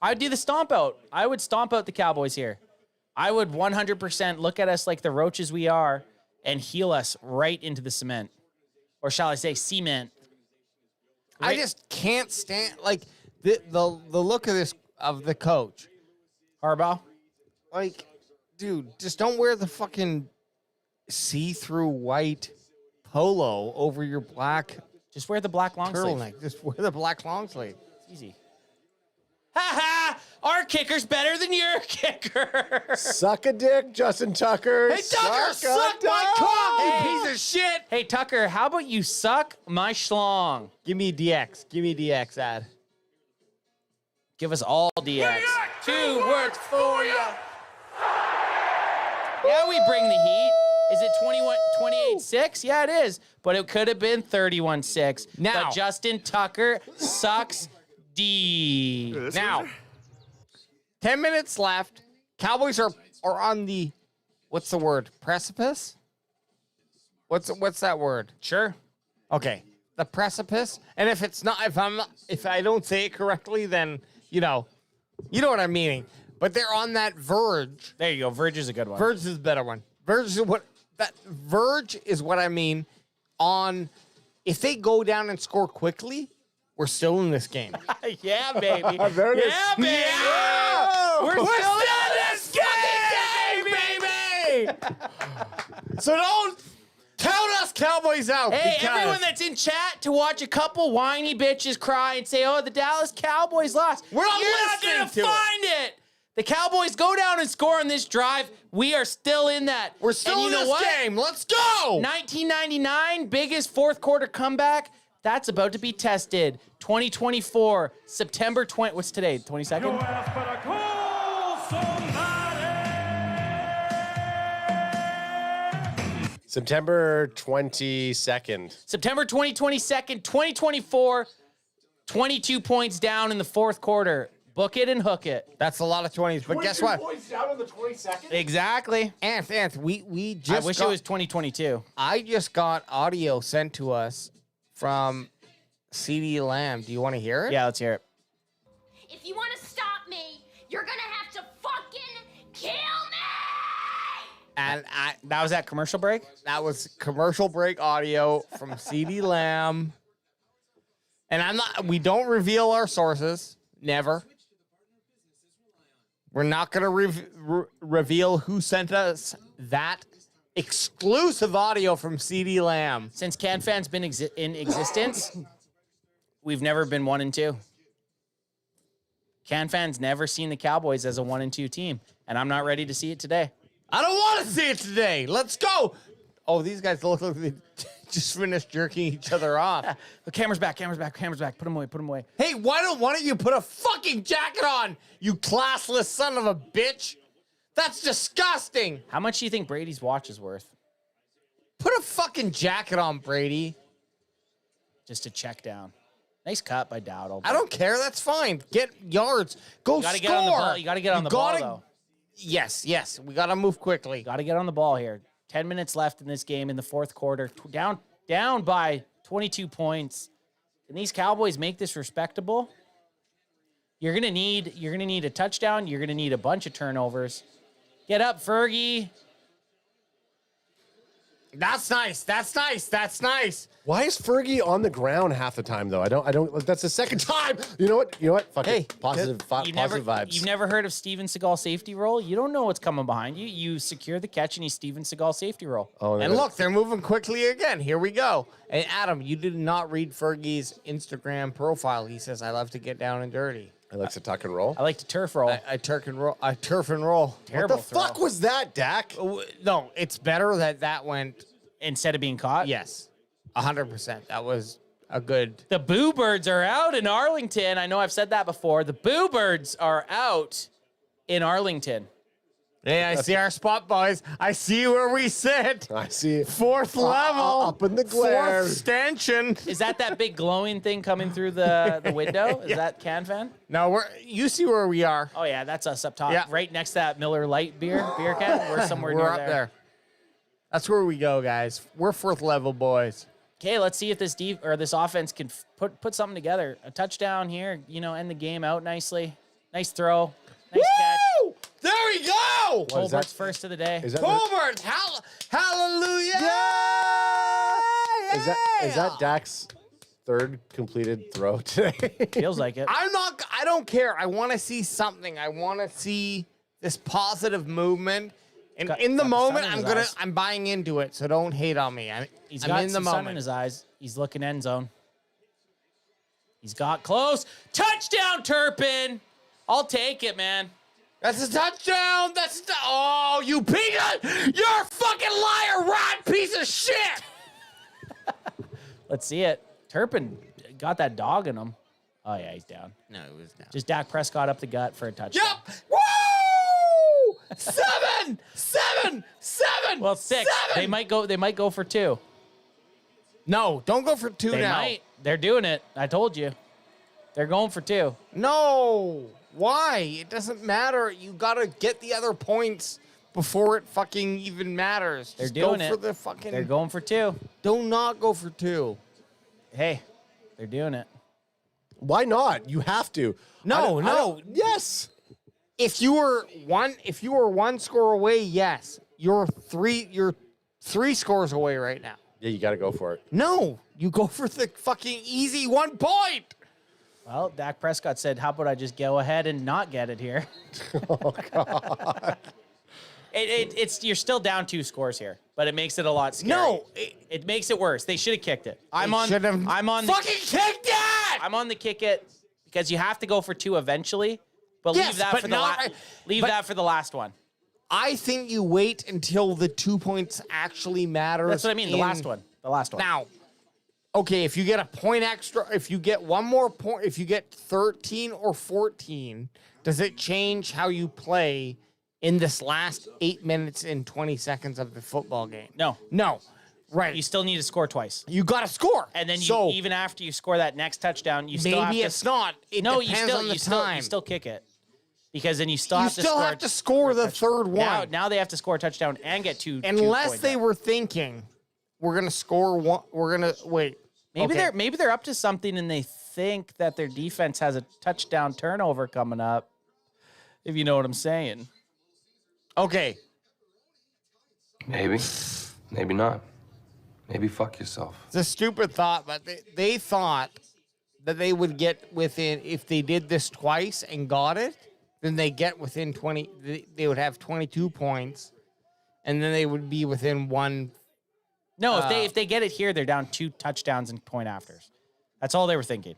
I would do the stomp out. I would stomp out the Cowboys here. I would 100% look at us like the roaches we are and heel us right into the cement. Or shall I say cement. I just can't stand, like, the look of the coach. Harbaugh? Like, dude, just don't wear the fucking see-through white polo over your black Just wear the black long sleeve. turtleneck. Just wear the black long sleeve. It's easy. Ha! Our kicker's better than your kicker. Suck a dick, Justin Tucker. Hey, Tucker, suck my cock, you piece of shit. Hey, Tucker, how about you suck my schlong? Give me DX. Give me DX, ad. Give us all DX. 2 words for you. Yeah, we bring the heat. Is it 28-6? Yeah, it is. But it could have been 31-6. Now. But Justin Tucker sucks D. Now, 10 minutes left. Cowboys are on the, what's the word? Precipice? What's that word? Sure. Okay. The precipice. And if it's not, if I don't say it correctly, then you know what I'm meaning. But they're on that verge. There you go. Verge is a good one. Verge is a better one. Verge is what I mean on if they go down and score quickly, we're still in this game. Yeah, baby. There it is. Yeah, baby. Yeah! We're still in this game, baby! So don't count us Cowboys out. Hey, because everyone that's in chat to watch a couple whiny bitches cry and say, oh, the Dallas Cowboys lost. We're not You're not listening going to to find it. The Cowboys go down and score on this drive. We are still in that. We're still and you in know this what? game. Let's go. 1999, biggest fourth quarter comeback. That's about to be tested. 2024, September 20. What's today? 22nd? September 22nd. September 22nd, 2024. 22 points down in the fourth quarter. Book it and hook it. That's a lot of 20s, but guess what? Points down on the 22nd? Exactly. Anth, we just I wish it was 2022. I just got audio sent to us from CeeDee Lamb. Do you want to hear it? Yeah, let's hear it. If you want to stop me, you're gonna have to fucking kill me! And that was that commercial break? That was commercial break audio from CeeDee Lamb. And we don't reveal our sources. Never. We're not going to reveal who sent us that exclusive audio from CeeDee Lamb. Since CanFan's been in existence, we've never been 1-2. CanFan's never seen the Cowboys as a 1-2 team, and I'm not ready to see it today. I don't want to see it today. Let's go. Oh, these guys look like they just finished jerking each other off. The camera's back. Put them away. Hey, why don't you put a fucking jacket on, you classless son of a bitch? That's disgusting. How much do you think Brady's watch is worth? Put a fucking jacket on, Brady. Just to check down. Nice cut by Dowdle. I don't care. That's fine. Get yards. Go you gotta score. Get on the ball. You got to get on the ball, though. Yes. We got to move quickly. Got to get on the ball here. 10 minutes left in this game in the fourth quarter. Down by 22 points. Can these Cowboys make this respectable? You're gonna need a touchdown. You're gonna need a bunch of turnovers. Get up, Fergie. That's nice. Why is Fergie on the ground half the time though? I don't. That's the second time. You know what? Fuck it. Positive vibes. You've never heard of Steven Seagal safety roll? You don't know what's coming behind you. You secure the catch and you Steven Seagal safety roll. Oh, and look, they're moving quickly again. Here we go. And Adam, you did not read Fergie's Instagram profile. He says, "I love to get down and dirty. I like to tuck and roll. I like to turf roll. I turf and roll. Terrible What the fuck was that, Dak? No, it's better that went instead of being caught. Yes, 100%. That was a good. The Boo Birds are out in Arlington. I know I've said that before. The Boo Birds are out in Arlington. Hey, I see our spot, boys. I see where we sit. I see fourth level up in the glare. Fourth stanchion. Is that big glowing thing coming through the window? Is that CanFan? No, you see where we are. Oh yeah, that's us up top, Yeah. right next to that Miller Lite beer can. We're somewhere near up there. That's where we go, guys. We're fourth level boys. Okay, let's see if this offense can put something together. A touchdown here, end the game out nicely. Nice throw. Nice catch. There we go. Colbert's first of the day. Colbert, hallelujah! Is that Dak's third completed throw today? Feels like it. I don't care. I want to see something. I want to see this positive movement. And in the moment, I'm buying into it. So don't hate on me. I'm in the moment. Sun in his eyes. He's looking end zone. He's got close. Touchdown, Turpin. I'll take it, man. That's a touchdown. Oh, you peanut! You're a fucking liar, rotten piece of shit. Let's see it. Turpin got that dog in him. Oh yeah, he's down. No, he was down. Just Dak Prescott up the gut for a touchdown. Yep. Woo! Seven. Well, 6. 7. They might go for 2. No, don't go for 2 They now. might. They're doing it. I told you. They're going for 2. No. Why? It doesn't matter. You gotta get the other points before it fucking even matters. They're Just doing go it. for the fucking. They're going for 2. Do not go for 2. Hey, they're doing it. Why not? You have to. No. Yes. If you were one score away, yes. You're 3 scores away right now. Yeah, you got to go for it. No, you go for the fucking easy 1 point. Well, Dak Prescott said, how about I just go ahead and not get it here? Oh, God. You're still down 2 scores here, but it makes it a lot scarier. No. It makes it worse. They should have kicked it. I'm on fucking kicked it! I'm on the kick it because you have to go for 2 eventually, but Yes, leave that but for not- that for the last one. I think you wait until the 2 points actually matters. That's what I mean, the last one. Now, okay, if you get a point extra, if you get one more point, if you get 13 or 14, does it change how you play in this last 8 minutes and 20 seconds of the football game. No. Right. You still need to score twice. You got to score. And then you, even after you score that next touchdown, you still have to... Maybe it's not. It depends on the time. You still kick it. Because then you still You still have to score the third one. Now they have to score a touchdown and get two Unless 2 they were thinking, we're going to score one. We're going to... Wait. Maybe they're up to something and they think that their defense has a touchdown turnover coming up. If you know what I'm saying. Okay. Maybe. Maybe not. Maybe fuck yourself. It's a stupid thought, but they thought that they would get within, if they did this twice and got it, then they get within 20, they would have 22 points, and then they would be within one. No, if they get it here, they're down 2 touchdowns and point afters. That's all they were thinking.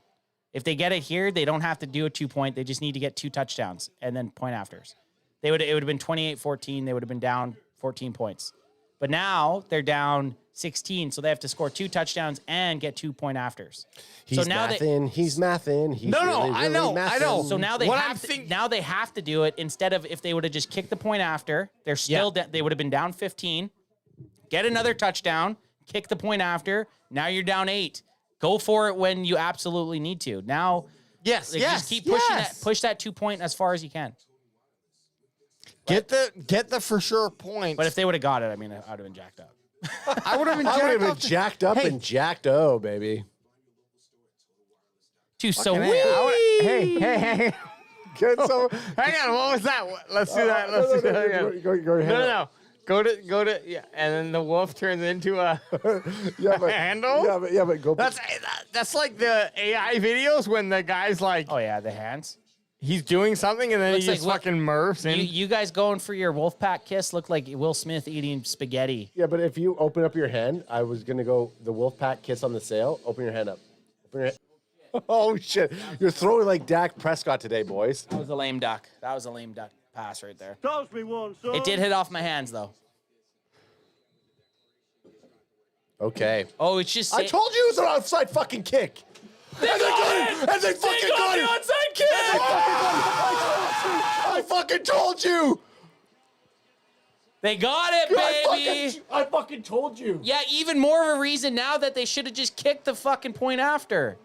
If they get it here, they don't have to do a 2-point. They just need to get 2 touchdowns and then point afters. It would have been 28-14. They would have been down 14 points. But now they're down 16, so they have to score 2 touchdowns and get 2-point afters. He's so now he's mathing. He's I know. So now they have to do it instead of if they would have just kicked the point after. They're still they would have been down 15. Get another touchdown, kick the point after. Now you're down 8. Go for it when you absolutely need to. Now, just keep pushing push that 2-point as far as you can. Get the for sure point. But if they would have got it, I mean, I would have been jacked up. I would have been jacked up and jacked baby. Too so Hey. Get so. Hang on, what was that? Let's do that. Let's do that again. Go ahead. No. Go to and then the wolf turns into a handle. Yeah, but go. That's like the AI videos when the guy's like, oh yeah, the hands. He's doing something and then he just fucking murphs in. You guys going for your Wolfpack kiss look like Will Smith eating spaghetti. Yeah, but if you open up your hand, I was gonna go the Wolfpack kiss on the sale. Open your hand up. Open your hand. Oh shit! You're throwing like Dak Prescott today, boys. That was a lame duck. That was a lame duck pass right there. Toss me one, son. It did hit off my hands though. Okay. Oh, it's just. I told you it was an outside fucking kick. They got it! And they fucking got the it! onside kick! I fucking told you! They got it, baby! I fucking told you. Yeah, even more of a reason now that they should have just kicked the fucking point after.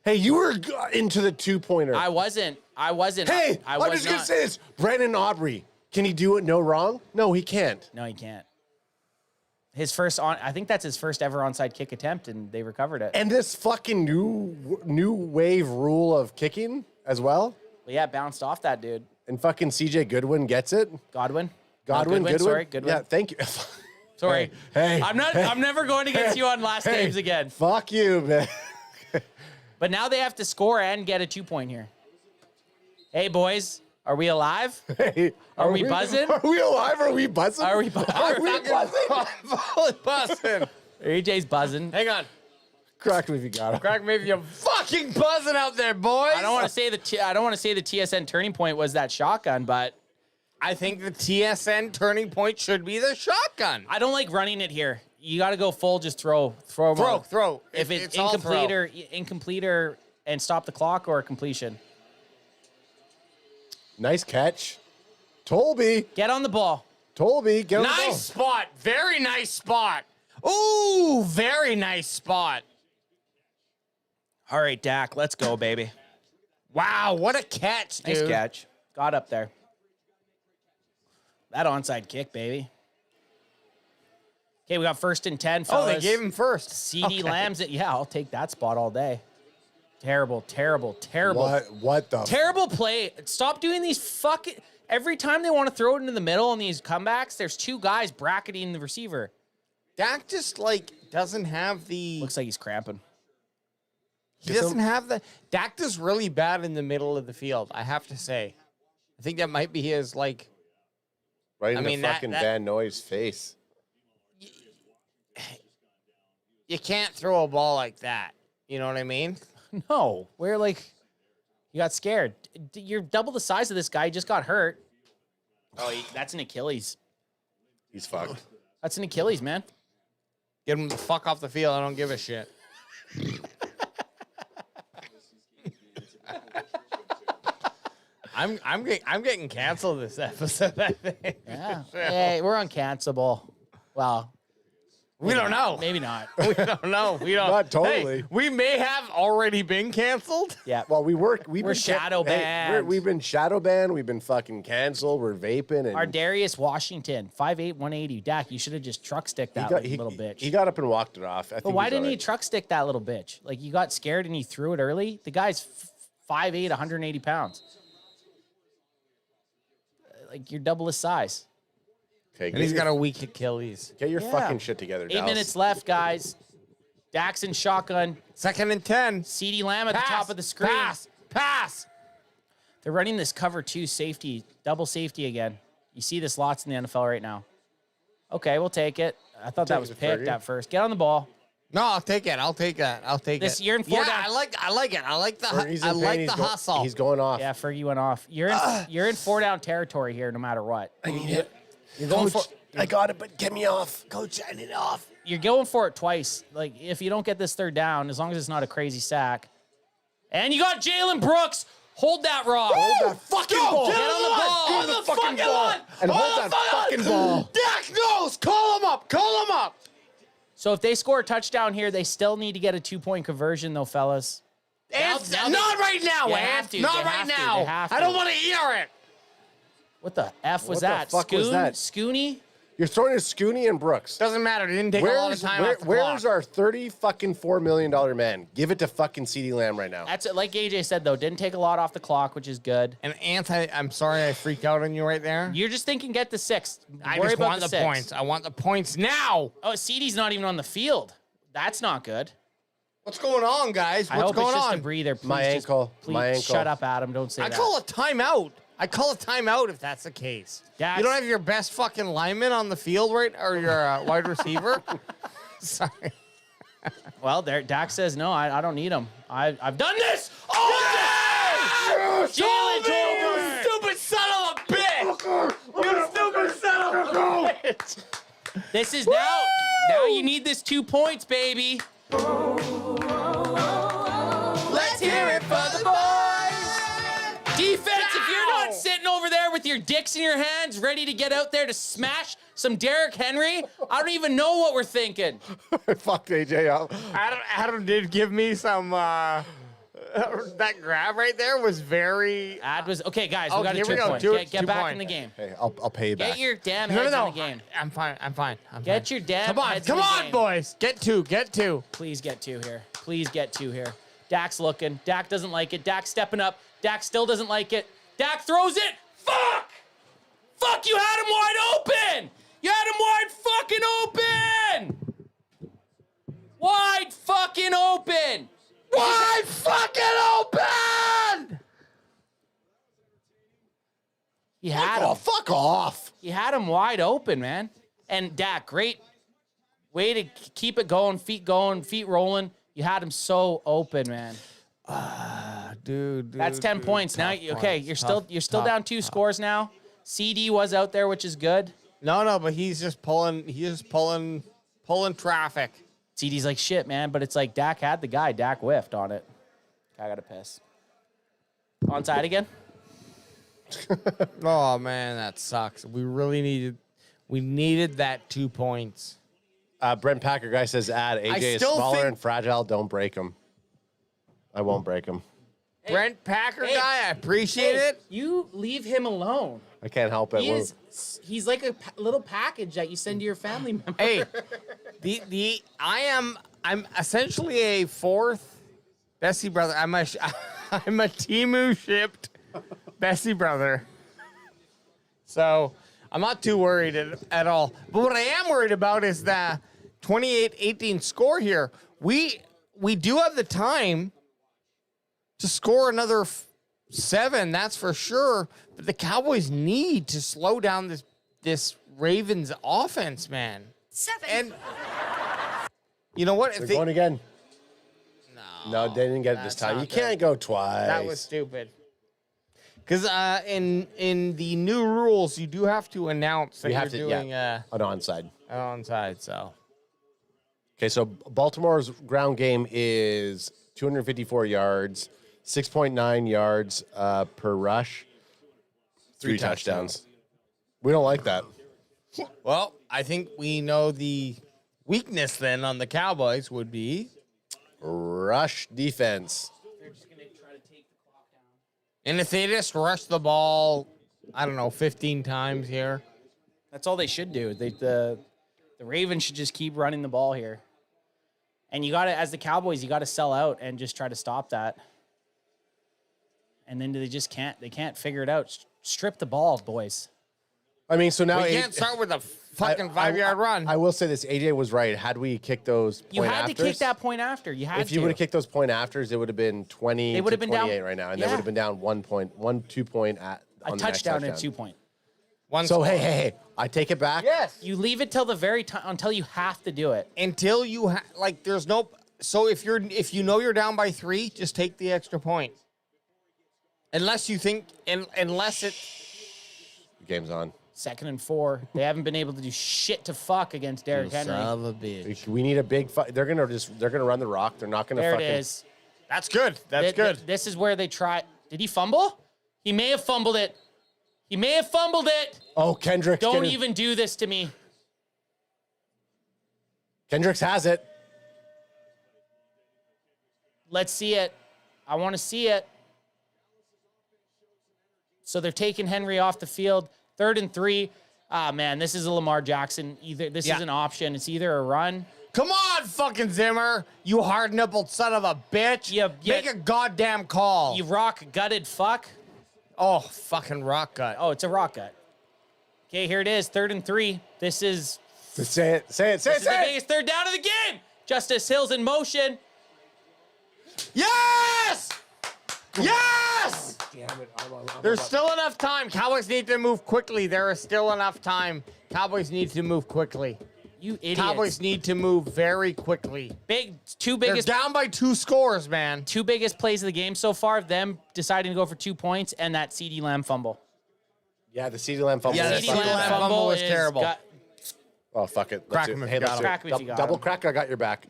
Hey, you were into the 2-pointer. I wasn't. Hey, I'm just gonna say this. Brandon Aubrey, can he do it no wrong? No, he can't. No, he can't. I think that's his first ever onside kick attempt, and they recovered it. And this fucking new wave rule of kicking as well. Well, yeah, it bounced off that dude. And fucking CJ Goodwin gets it. Godwin. Goodwin. Sorry, Goodwin. Yeah, thank you. Sorry. Hey. I'm never going against you on last games again. Fuck you, man. But now they have to score and get a 2-point here. Hey, boys. Are we alive? Hey, are we buzzing? Are we alive? Are we buzzing? Are we buzzing? I'm buzzing. AJ's buzzing. Hang on. Crack me if you got it. Crack me if you're fucking buzzing out there, boys. I don't want to say the TSN turning point was that shotgun, but I think the TSN turning point should be the shotgun. I don't like running it here. You got to go full, just throw. If it's incomplete or and stop the clock or completion. Nice catch. Tolby. Get on the ball. Tolby, get on the ball. Nice spot. Very nice spot. Ooh, very nice spot. All right, Dak, let's go, baby. Wow, what a catch, dude. Nice catch. Got up there. That onside kick, baby. Okay, we got 1st and 10, fellas. Oh, they gave him first. CeeDee Lamb's it. Yeah, I'll take that spot all day. Terrible. What the? Terrible play. Stop doing these fucking... Every time they want to throw it into the middle on these comebacks, there's 2 guys bracketing the receiver. Dak just, doesn't have the... Looks like he's cramping. He doesn't have the... Dak does really bad in the middle of the field, I have to say. I think that might be his, Right in the fucking Van Noy's face. You can't throw a ball like that. You know what I mean? No. You got scared. You're double the size of this guy. He just got hurt. Oh, that's an Achilles. He's fucked. That's an Achilles, man. Get him the fuck off the field. I don't give a shit. I'm getting canceled this episode, I think. Yeah. Hey, we're uncancelable. Well, we don't know. Maybe not. We don't know. We don't. Not totally. Hey, we may have already been canceled. Yeah. Well, we're shadow banned. We've been shadow banned. We've been fucking canceled. We're vaping. And Our Darius Washington, 5'8", 180. Dak, you should have just truck sticked that little bitch. He got up and walked it off. But why didn't he truck stick that little bitch? Like, you got scared and he threw it early? The guy's 5'8", 180 pounds. Like, you're double his size. Okay, and he's got a weak Achilles. Get your fucking shit together, 8 minutes left, guys. Dak's in shotgun. 2nd and 10. CeeDee Lamb at the top of the screen. Pass. They're running this cover 2 safety, double safety again. You see this lots in the NFL right now. Okay, we'll take it. I thought that was picked at first. Get on the ball. No, I'll take it. I'll take that. I'll take This it. you're in 4 down. I like it. I like the hustle. He's going off. Yeah, Fergie went off. You're in 4 down territory here, no matter what. I need it. You're going Coach, I got it, but get me off. Coach, I need it off. You're going for it twice. Like, if you don't get this 3rd down, as long as it's not a crazy sack. And you got Jalen Brooks. Hold that rock. Hold that fucking ball. Get on the ball. Hold the fucking ball. And hold that fucking ball. Dak knows. Call him up. Call him up. So if they score a touchdown here, they still need to get a 2-point conversion, though, fellas. Not right now, They man. have to. Not They right have to. now. They have I to. don't want to hear it. What the F was What the that? fuck was that? Scooney? You're throwing to Scooney and Brooks. Doesn't matter. They didn't take a lot of time off the Where's clock. our $34 million man? Give it to fucking CeeDee Lamb right now. That's it. Like AJ said, though, didn't take a lot off the clock, which is good. And I'm sorry I freaked out on you right there. You're just thinking get the 6. I Worry just about want the 6. points. I want the points now. Oh, CeeDee's not even on the field. That's not good. What's going on, guys? I What's hope going it's just on? a breather. Please My just- ankle. Please My ankle. shut up, Adam. Don't say I that. call a timeout. I call a timeout if that's the case. Dax. You don't have your best fucking lineman on the field, right? Or your wide receiver? Sorry. Well, Dak says, no, I don't need him. I've done this all day! Jalen told me! You stupid son of a bitch! You stupid son of a bitch! This is now you need this 2 points, baby. Let's hear it for the boys! Defense, if you're not sitting over there with your dicks in your hands, ready to get out there to smash some Derrick Henry, I don't even know what we're thinking. Fuck AJ up. Adam did give me some, that grab right there was very... Okay, guys, we got a here 2 we go. point. Get 2 back point. in the game. Hey, I'll pay you back. Get your damn No, heads no, in the game. I'm fine. Get your damn heads in Come the on, game. boys. Get 2. Please get 2 here. Please get 2 here. Dak's looking. Dak doesn't like it. Dak's stepping up. Dak still doesn't like it. Dak throws it. Fuck! Fuck, you had him wide open! You had him wide fucking open! Wide fucking open! Wide fucking open! He had him. Fuck off. He had him wide open, man. And Dak, great way to keep it going, feet rolling. You had him so open, man. Dude. That's 10 points. Now, okay, you're still down 2 scores now. CD was out there, which is good. No, but he's just pulling traffic. CD's like, shit, man. But it's like Dak had the guy. Dak whiffed on it. I got to piss. Onside again? Oh, man, that sucks. We needed that 2 points. Brent Packer guy says, AJ is smaller and fragile. Don't break him. I won't break him. Brent Packer guy, I appreciate it. You leave him alone. I can't help it. He's like a little package that you send to your family member. Hey, I'm essentially a 4th Bessie brother. I'm a Temu shipped Bessie brother. So I'm not too worried at all. But what I am worried about is the 28-18 score here. We do have the time to score another 7, that's for sure. But the Cowboys need to slow down this Ravens offense, man. 7. And you know what? They're going again. No, they didn't get it this time. You can't go twice. That was stupid. Because in the new rules, you do have to announce that you're doing an onside. An onside, so. Okay, so Baltimore's ground game is 254 yards, 6.9 yards per rush. 3 touchdowns. We don't like that. Well, I think we know the weakness then on the Cowboys would be rush defense. They're just going to try to take the clock down. And if they just rush the ball, I don't know, 15 times here. That's all they should do. The Ravens should just keep running the ball here. And you got to, as the Cowboys, you got to sell out and just try to stop that. And then they just can't. They can't figure it out. Strip the ball, boys. I mean, so now we can't start with a fucking 5-yard run. I will say this: AJ was right. Had we kicked those, you had to kick that point after. You had to. If you would have kicked those point afters, it would have been 20. They would have been 28 down, right now, and they would have been down 1 point, 2 point at a touchdown and 2 point. So hey, I take it back. Yes, you leave it till the very time until you have to do it. Until you like, there's no. So if you know you're down by 3, just take the extra point. Unless you think, unless it. Game's on. 2nd and 4. They haven't been able to do shit to fuck against Derrick Henry. Son of a bitch. We need a big fight. They're gonna run the rock. They're not gonna. There fucking... it is. That's good. That's good. This is where they try. Did he fumble? He may have fumbled it. He may have fumbled it. Oh, Kendricks. Don't even do this to me. Kendricks has it. Let's see it. I want to see it. So they're taking Henry off the field. 3rd and 3. Ah, man, this is a Lamar Jackson. This is an option. It's either a run. Come on, fucking Zimmer. You hard-nippled son of a bitch. Make a goddamn call. You rock-gutted fuck. Oh, fucking rock gut. Oh, it's a rock gut. Okay, here it is. 3rd and 3. This is... Say it. This is the biggest third down of the game. Justice Hill's in motion. Yes! Yes! Damn it. There's still enough time. Cowboys need to move quickly. There is still enough time. Cowboys need to move quickly. You idiots. Cowboys need to move very quickly. Two biggest. They're down by 2 scores, man. 2 biggest plays of the game so far. Them deciding to go for 2 points and that CeeDee Lamb fumble. Yeah, the CeeDee Lamb fumble. Yeah, the CeeDee Lamb fumble was terrible. Oh, fuck it. Crack him if you got him. Double crack, I got your back.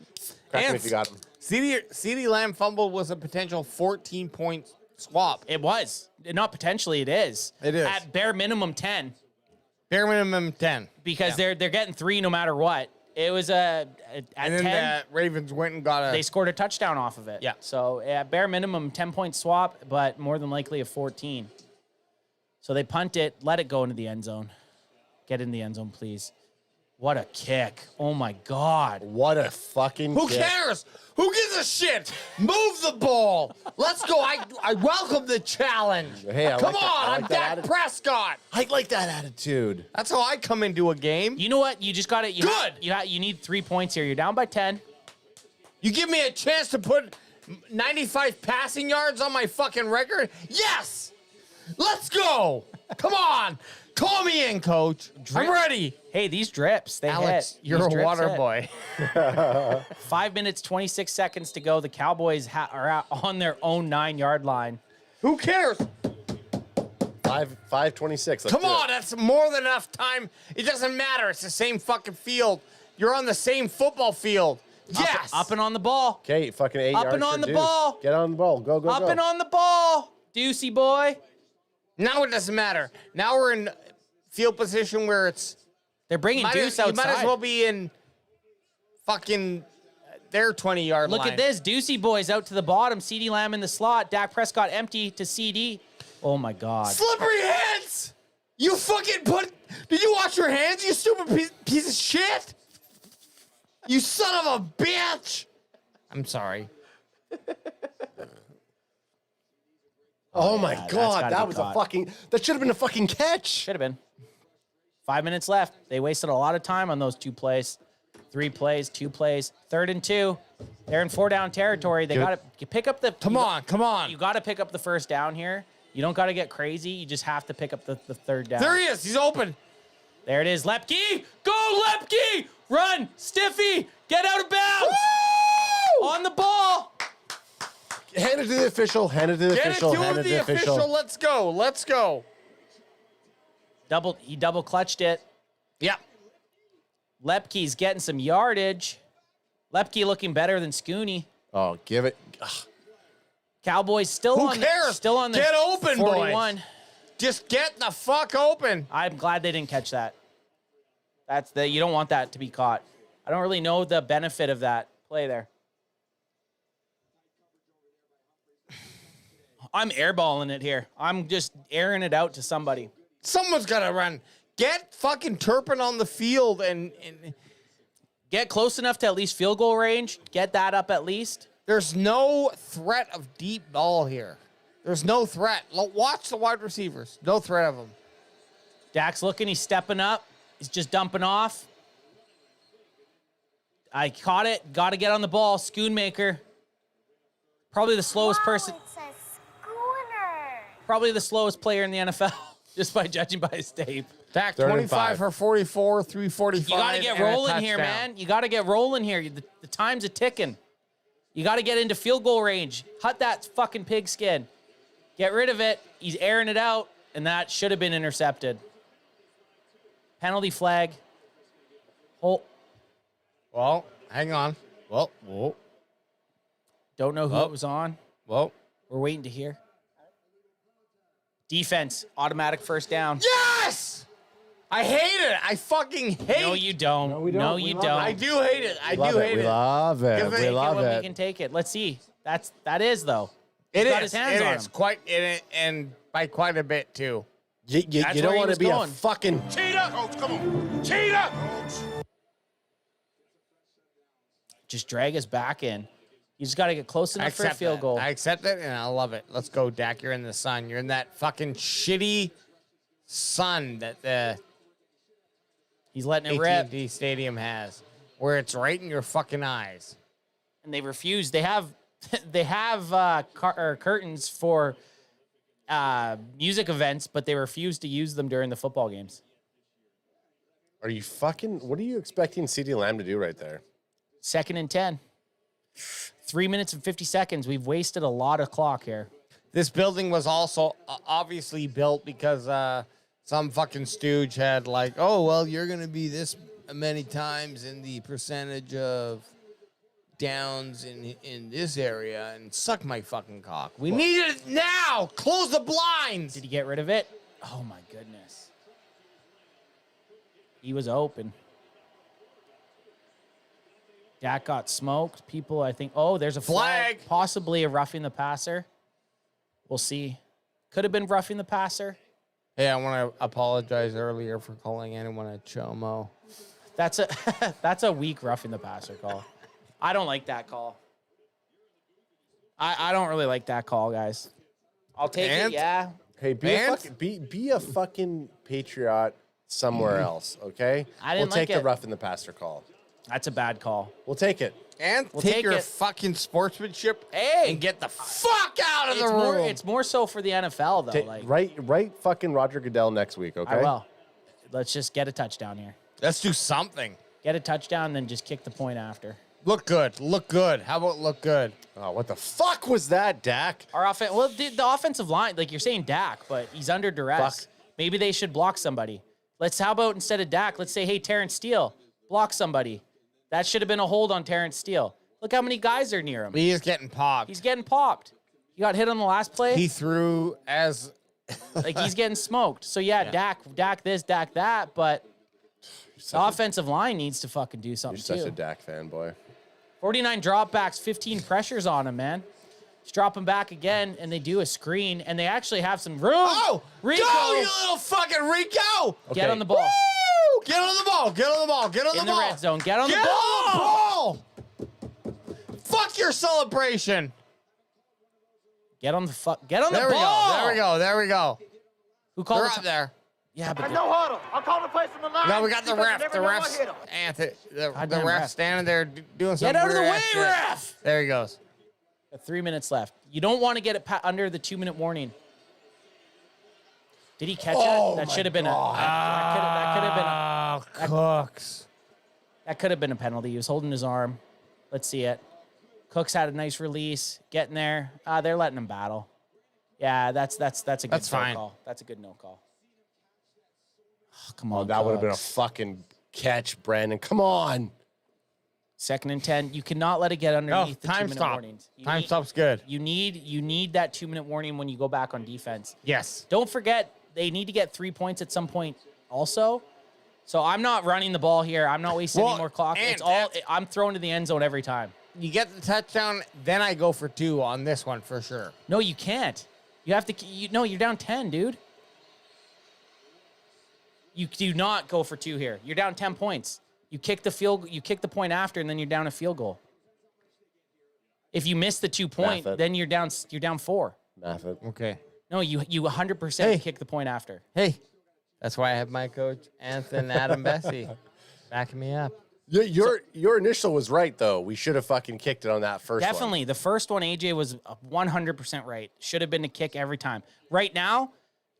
Crack him if you got him. CeeDee Lamb fumble was a potential 14-point swap. It was. Not potentially, it is. It is. At bare minimum 10. Bare minimum 10. Because they're getting 3 no matter what. It was at and 10. And then the Ravens went and got They scored a touchdown off of it. Yeah. So at bare minimum, 10-point swap, but more than likely a 14. So they punt it, let it go into the end zone. Get in the end zone, please. What a kick. Oh, my God. What a fucking Who kick. cares? Who gives a shit? Move the ball. Let's go. I welcome the challenge. Hey, Come on, I'm Dak Prescott. I like that attitude. That's how I come into a game. You know what? You just got it. Good. You need 3 points here. You're down by 10. You give me a chance to put 95 passing yards on my fucking record? Yes. Let's go. Come on. Call me in, coach. I'm ready. Hey, these drips, they Alex, hit. you're These a drips water hit. boy. 5 minutes, 26 seconds to go. The Cowboys are out on their own 9-yard line. Who cares? 5:26. Come on, that's more than enough time. It doesn't matter. It's the same fucking field. You're on the same football field. Yes. Up and on the ball. Okay, fucking 8 Up yards and on for the Deuce. ball. Get on the ball. Go, go, Up go. and on the ball. Deucey boy. Now it doesn't matter. Now we're in field position where it's... They're bringing Deuce You outside. might as well be in fucking their 20-yard line. Look at this. Deucey boy's out to the bottom. CeeDee Lamb in the slot. Dak Prescott empty to CD. Oh, my God. Slippery hands! You fucking put... Did you wash your hands, you stupid piece of shit? You son of a bitch! I'm sorry. Oh my yeah, God, that's that gotta was be a caught. fucking... That should have been a fucking catch. Should have been. 5 minutes left. They wasted a lot of time on those 2 plays. 3 plays, 2 plays. 3rd and 2. They're in 4-down territory. They got to pick up the... Come on. You got to pick up the first down here. You don't got to get crazy. You just have to pick up the 3rd down. There he is. He's open. There it is. Lepke. Go, Lepke. Run. Stiffy. Get out of bounds. Woo! On the ball. Hand it to the official. Hand it to the Get official. it to Hand it to the official. Let's go. Let's go. He double clutched it. Yeah. Lepke's getting some yardage. Lepke looking better than Scooney. Oh, give it. Ugh. Cowboys still Who on cares? Still on the Get open, 41. boys. Just get the fuck open. I'm glad they didn't catch that. You don't want that to be caught. I don't really know the benefit of that play there. I'm airballing it here. I'm just airing it out to somebody. Someone's got to run. Get fucking Turpin on the field and get close enough to at least field goal range. Get that up at least. There's no threat of deep ball here. There's no threat. Watch the wide receivers. No threat of them. Dak's looking. He's stepping up. He's just dumping off. I caught it. Got to get on the ball. Schoonmaker. Probably the slowest person. It's a schooner. Probably the slowest player in the NFL, just by judging by his tape. Dak, 25 for 44, 345. You got to get rolling here, man. You got to get rolling here. The time's a ticking. You got to get into field goal range. Hut that fucking pigskin. Get rid of it. He's airing it out, and that should have been intercepted. Penalty flag. Oh. Well, hang on. Well, whoa. Don't know who it was on. Well, we're waiting to hear. Defense, automatic first down. Yes! I hate it. I fucking hate it. No, you don't. No, you don't. I do hate it. I do hate it. We love it. We love We it. can take it. Let's see. That is though. It He's got is. his hands It on is him. quite and by quite a bit too. You That's don't where he want to was be going. a fucking Cheetah! Coach, come on. Cheetah! Just drag us back in. You just got to get close enough for a field goal. I accept it, and I love it. Let's go, Dak. You're in the sun. You're in that fucking shitty sun that the He's letting it rip. AT&T Stadium has, where it's right in your fucking eyes. And they refuse. They have curtains for music events, but they refuse to use them during the football games. Are you fucking? What are you expecting CeeDee Lamb to do right there? 2nd and 10. 3 minutes and 50 seconds. We've wasted a lot of clock here. This building was also obviously built because some fucking stooge had like, oh, well, you're going to be this many times in the percentage of downs in this area and suck my fucking cock. We need it now. Close the blinds. Did he get rid of it? Oh, my goodness. He was open. Dak got smoked. People, I think, oh, there's a flag. Possibly a roughing the passer. We'll see. Could have been roughing the passer. Hey, I want to apologize earlier for calling anyone a chomo. That's a weak roughing the passer call. I don't like that call. I don't really like that call, guys. I'll take it, yeah. Hey, be a fucking patriot somewhere else, okay? I didn't we'll take like the it. rough in the passer call. That's a bad call. We'll take it. And We'll take take your it. fucking sportsmanship Hey! and get the fuck out of the More, room. it's more so for the NFL, though. Write fucking Roger Goodell next week, okay? I will. Let's just get a touchdown here. Let's do something. Get a touchdown, then just kick the point after. Look good. Look good. How about look good? Oh, what the fuck was that, Dak? Our offense. Well, the offensive line, like you're saying, Dak, but he's under duress. Fuck. Maybe they should block somebody. How about instead of Dak, let's say, hey, Terrence Steele, block somebody. That should have been a hold on Terrence Steele. Look how many guys are near him. He is getting popped. He's getting popped. He got hit on the last play. He threw as like he's getting smoked. So yeah, Dak this, Dak that, but the offensive line needs to fucking do something You're too. such a Dak fanboy. 49 dropbacks, 15 pressures on him, man. Just drop him back again, and they do a screen, and they actually have some room. Oh, Rico! Go, you little fucking Rico! Get on the ball. Woo! Get on the ball. Get on the ball. Get on In the the ball. red zone. Get on the Get ball. on the ball. Fuck your celebration. Get on the Get on There the we ball. go. There we go. There we go. Who called They're it? up there. Yeah, but No huddle. I'll call the place from the line. No, we got the ref. The ref's hit him. Anthony. The Goddamn ref ref. standing there doing something. Get out of the weird way, ass shit. ref. There he goes. 3 minutes left. You don't want to get it under the 2-minute warning. Did he catch it? That should have been that could have been Cooks. That could have been a penalty. He was holding his arm. Let's see it. Cooks had a nice release. Getting there. They're letting him battle. Yeah, that's a good That's no fine. call. That's a good no call. Oh, come on. That would have been a Cooks. fucking catch, Brandon. Come on. 2nd and 10. You cannot let it get underneath the time 2-minute stop. warnings. Time stop's good. You need that 2-minute warning when you go back on defense. Yes. Don't forget, they need to get 3 points at some point also. So I'm not running the ball here. I'm not wasting any more clock. I'm throwing to the end zone every time. You get the touchdown, then I go for 2 on this one for sure. No, you can't. You have to. No, you're down 10, dude. You do not go for 2 here. You're down 10 points. You kick the point after, and then you're down a field goal. If you miss the 2 point, then you're down 4. Okay. No, you 100% kick the point after. Hey, that's why I have my coach Anthony Adam Bessie backing me up. Your initial was right though. We should have fucking kicked it on that first one. Definitely. The first one, AJ was 100% right. Should have been a kick every time. Right now,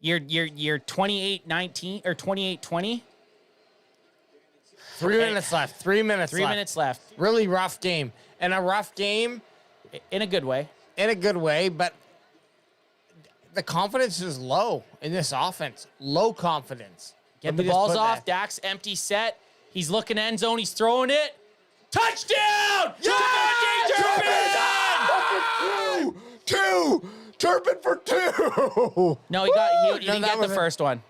you're 28-19 or 28-20. 3 minutes left. 3 minutes left. 3 minutes left. Really rough game. And a rough game. In a good way. In a good way, but the confidence is low in this offense. Low confidence. Get the balls off. Dak's empty set. He's looking end zone. He's throwing it. Touchdown! Turpin! Two! Turpin for 2! No, he didn't get the first one.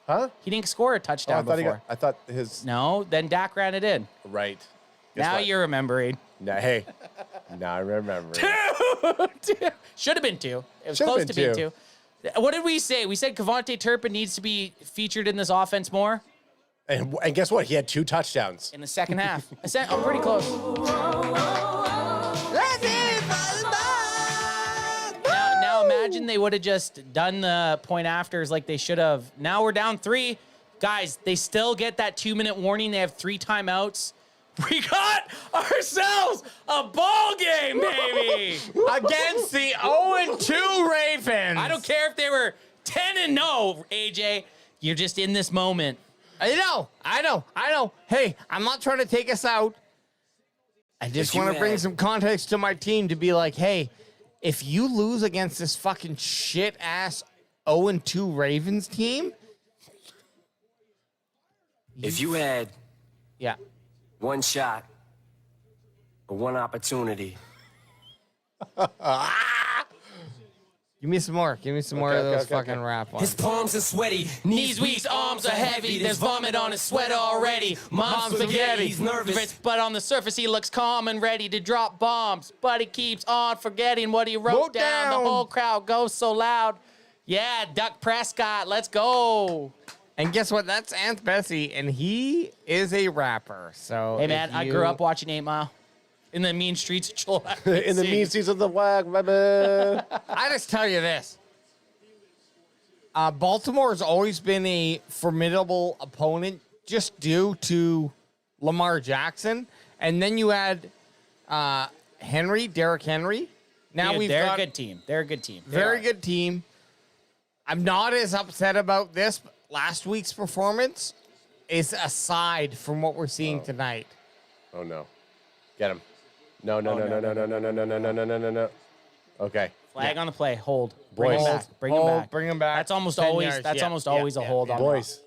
Huh? He didn't score a touchdown before. I thought his... No, then Dak ran it in. Right. Now you're remembering. Now I remember. 2! Should have been 2. It was close to being 2. What did we say? We said Kevontae Turpin needs to be featured in this offense more. And guess what? He had 2 touchdowns. In the second half. I'm pretty close. Now imagine they would have just done the point afters like they should have. Now we're down 3. Guys, they still get that 2-minute warning. They have 3 timeouts. We got ourselves a ball game, baby! Against the 0-2 Ravens. I don't care if they were 10-0, AJ. You're just in this moment. I know. Hey, I'm not trying to take us out. I just want to bring some context to my team to be like, hey, if you lose against this fucking shit-ass 0-2 Ravens team... If you had... Yeah. One shot or one opportunity. Give me some more. Give me some more of those fucking rap ones. His palms are sweaty, knees weak, arms are heavy. There's vomit on his sweater already. Mom's spaghetti. He's nervous, but on the surface he looks calm and ready to drop bombs. But he keeps on forgetting what he wrote down. The whole crowd goes so loud. Yeah, Duck Prescott, let's go. And guess what? That's Aunt Bessie, and he is a rapper. So hey, man, I grew up watching 8 Mile. In the mean streets of Chilliwack. In the mean streets of the WAG, baby. I just tell you this. Baltimore has always been a formidable opponent just due to Lamar Jackson. And then you add Derrick Henry. Now they're a good team. They're a good team. Very good team. I'm not as upset about this, but last week's performance is aside from what we're seeing tonight. Oh, no. Get him. No. Okay. Flag on the play. Hold. Boys. Bring him back. Bring him back. That's almost always a hold on. Boys.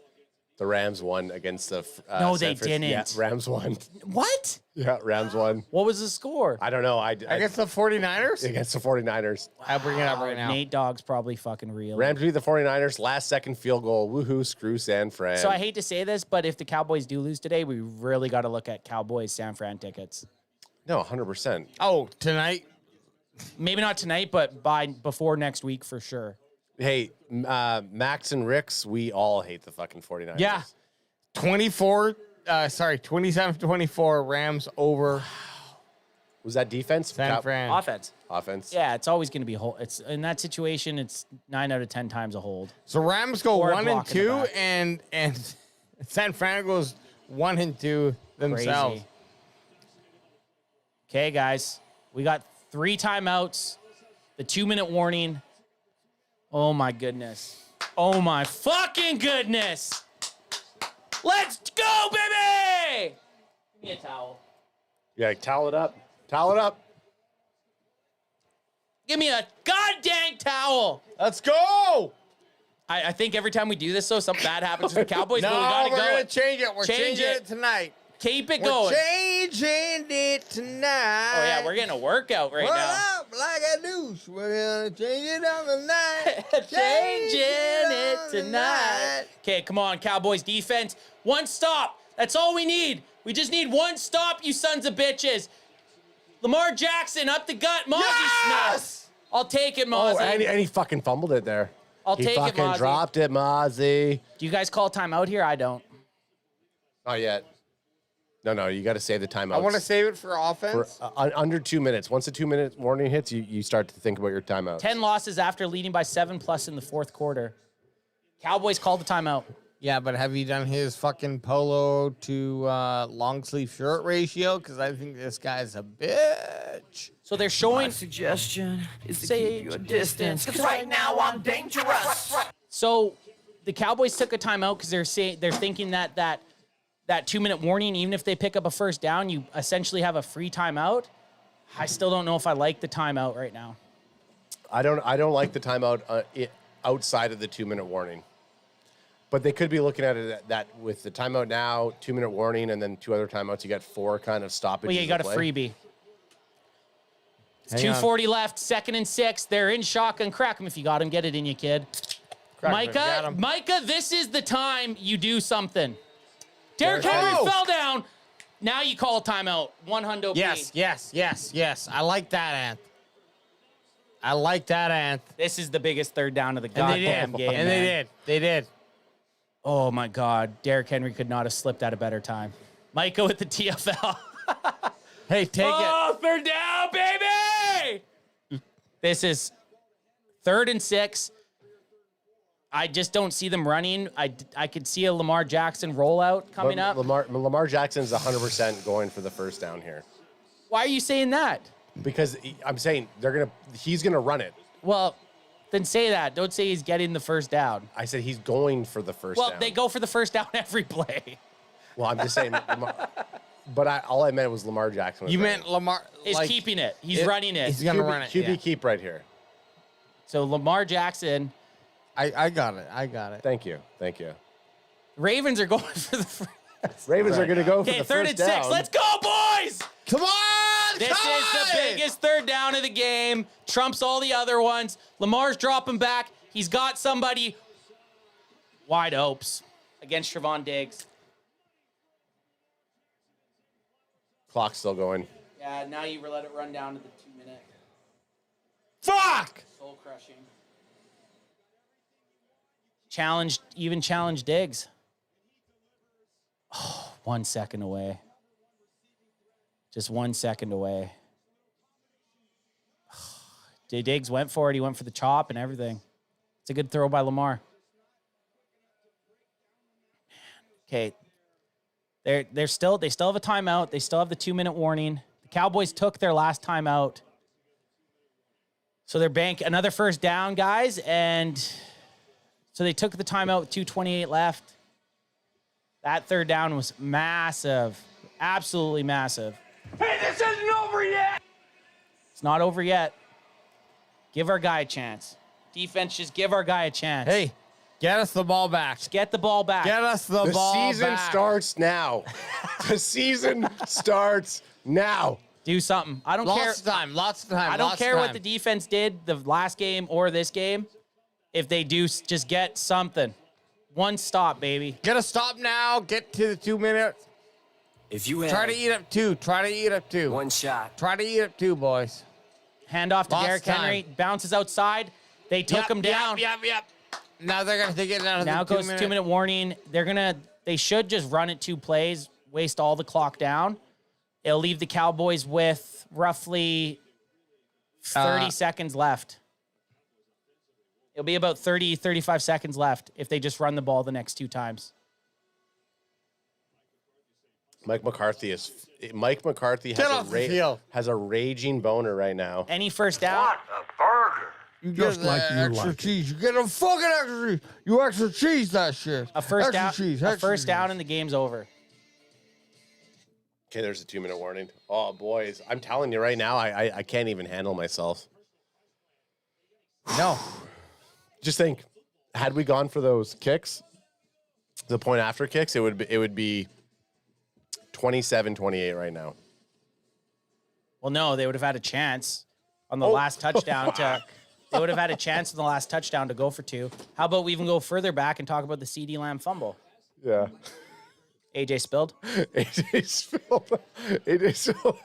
The Rams won against the no, they didn't. Yeah, Rams won. What? Yeah, Rams won. What was the score? I don't know. Against the 49ers? Against the 49ers. I'll bring it up right now. Nate Dogg's probably fucking real. Rams beat the 49ers. Last second field goal. Woohoo, screw San Fran. So I hate to say this, but if the Cowboys do lose today, we really got to look at Cowboys San Fran tickets. No, 100%. Oh, tonight? Maybe not tonight, but before next week for sure. Hey, Max and Ricks, we all hate the fucking 49ers. Yeah. 27-24 Rams over. Was that defense? San Fran. Offense. Yeah, it's always going to be a hold. It's in that situation, it's 9 out of 10 times a hold. So Rams go 1-2 and San Fran goes 1-2 themselves. Crazy. Okay, guys. We got 3 timeouts, the 2-minute warning. Oh my goodness. Oh my fucking goodness. Let's go, baby! Give me a towel. Yeah, towel it up. Towel it up. Give me a goddamn towel. Let's go! I think every time we do this, something bad happens to the Cowboys. No, but we gotta we're go. going to change it. We're changing it tonight. Keep it We're going. changing it tonight. Oh, yeah, we're getting a workout right now. like I do. We're gonna change it on the night. Changing it tonight. Okay, come on, Cowboys defense. One stop. That's all we need. We just need one stop, you sons of bitches. Lamar Jackson up the gut. Mozzie Smith. I'll take it, Mozzie. Oh, and he fucking fumbled it there. I'll take it, Mozzie. He fucking dropped it, Mozzie. Do you guys call timeout here? I don't. Not yet. No, you got to save the timeout. I want to save it for offense. For under 2 minutes. Once the 2 minute warning hits, you start to think about your timeout. 10 losses after leading by 7+ in the fourth quarter. Cowboys called the timeout. Yeah, but have you done his fucking polo to long sleeve shirt ratio? Because I think this guy's a bitch. So they're showing. My suggestion is to keep you a distance, because right now I'm dangerous. So the Cowboys took a timeout because they're thinking that 2 minute warning, even if they pick up a first down, you essentially have a free timeout. I still don't know if I like the timeout right now. I don't like the timeout outside of the 2 minute warning. But they could be looking at it that with the timeout now, 2 minute warning, and then 2 other timeouts, you got 4 kind of stoppages. Well, yeah, you got a freebie. It's 2:40 left, 2nd and 6. They're in shotgun. Crack him if you got him. Get it in you, kid. Micah, this is the time you do something. Derrick Henry fell down. Now you call a timeout. 100 Yes. I like that, Anth. This is the biggest third down of the goddamn game. And they did. Oh, my God. Derrick Henry could not have slipped at a better time. Micah with the TFL. Hey, take it. Oh, third down, baby! This is 3rd and 6. I just don't see them running. I could see a Lamar Jackson rollout coming up. Lamar Jackson's 100% going for the first down here. Why are you saying that? Because I'm saying he's gonna run it. Well, then say that. Don't say he's getting the first down. I said he's going for the first down. Well, they go for the first down every play. Well, I'm just saying. But all I meant was Lamar Jackson. You meant Lamar is keeping it. He's running it. He's gonna run it. QB keep right here. So Lamar Jackson. I got it. Thank you. Ravens are going for the. Ravens are going to go for the Okay, 3rd first and 6. down. Let's go, boys! Come on! This is the biggest third down of the game. Trumps all the other ones. Lamar's dropping back. He's got somebody wide opes against Trevon Diggs. Clock's still going. Yeah, now you let it run down to the 2 minute. Fuck! Soul crushing. Challenge Diggs. Oh, 1 second away. Just 1 second away. Diggs went for it. He went for the chop and everything. It's a good throw by Lamar. Okay. They still have a timeout. They still have the 2 minute warning. The Cowboys took their last timeout. So they're another first down, guys, and so they took the timeout with 2:28 left. That third down was massive. Absolutely massive. Hey, this isn't over yet! It's not over yet. Give our guy a chance. Defense, just give our guy a chance. Hey, get us the ball back. Just get the ball back. Get us the ball back. The season starts now. The season starts now. Do something. I don't care. Lots of time. I don't care what the defense did the last game or this game. If they do, just get something. One stop, baby. Get a stop now. Get to the 2 minutes. If you try to eat up two. One shot. Try to eat up two, boys. Hand off to Derrick Henry. Bounces outside. They took him down. Yep. Now they're gonna take it down. Now goes 2 minute warning. They should just run it 2 plays, waste all the clock down. It'll leave the Cowboys with roughly 30 seconds left. It'll be about 30, 35 seconds left if they just run the ball the next 2 times. Mike McCarthy has a raging boner right now. Any first down? What a burger! You just like extra cheese. You get a fucking extra cheese. You extra cheese that shit. A first extra down. Cheese, a first down and the game's over. Okay, there's a 2 minute warning. Oh, boys. I'm telling you right now, I can't even handle myself. No. Just think, had we gone for those kicks, the point after kicks, it would be 27-28 right now. Well, no, they would have had a chance. on the last touchdown to. They would have had a chance in the last touchdown to go for 2. How about we even go further back and talk about the CeeDee Lamb fumble? Yeah. AJ spilled. AJ spilled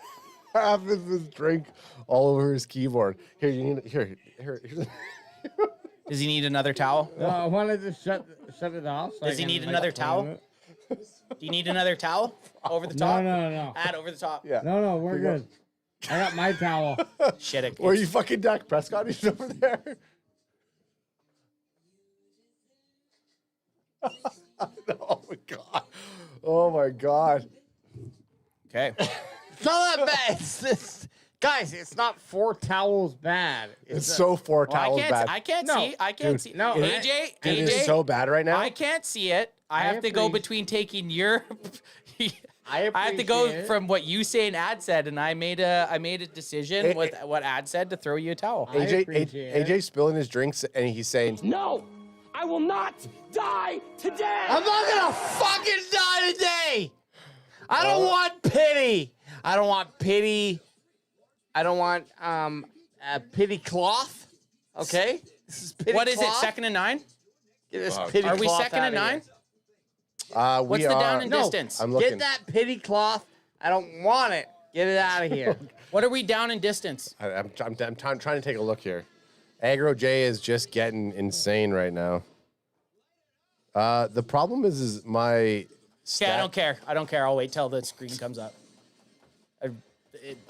half of his drink all over his keyboard. Here, you need here. Does he need another towel? No, I wanted to shut it off. So Does he need another towel? Do you need another towel over the top? No. Add over the top. Yeah. No, we're good. I got my towel. Shit. Were you fucking Dak Prescott? He's over there. Oh my god. Oh my god. Okay. It's not that bad. Guys, it's not 4 towels bad. It's so 4 towels bad. I can't see. I can't see. No, AJ, It is so bad right now. I can't see it. I have to go between taking your. I have to go from what you say and Ad said, and I made a decision with what Ad said to throw you a towel. AJ spilling his drinks and he's saying, No, I will not die today. I'm not gonna fucking die today. I don't want pity. I don't want pity. I don't want a pity cloth. Okay, this is pity. What is it? cloth. 2nd and 9? Get this pity Are we cloth 2nd and outta 9? here. What's the down and distance? I'm looking. Get that pity cloth. I don't want it. Get it out of here. What are we down in distance? I'm trying to take a look here. Aggro J is just getting insane right now. The problem is my. Okay, I don't care. I don't care. I'll wait till the screen comes up.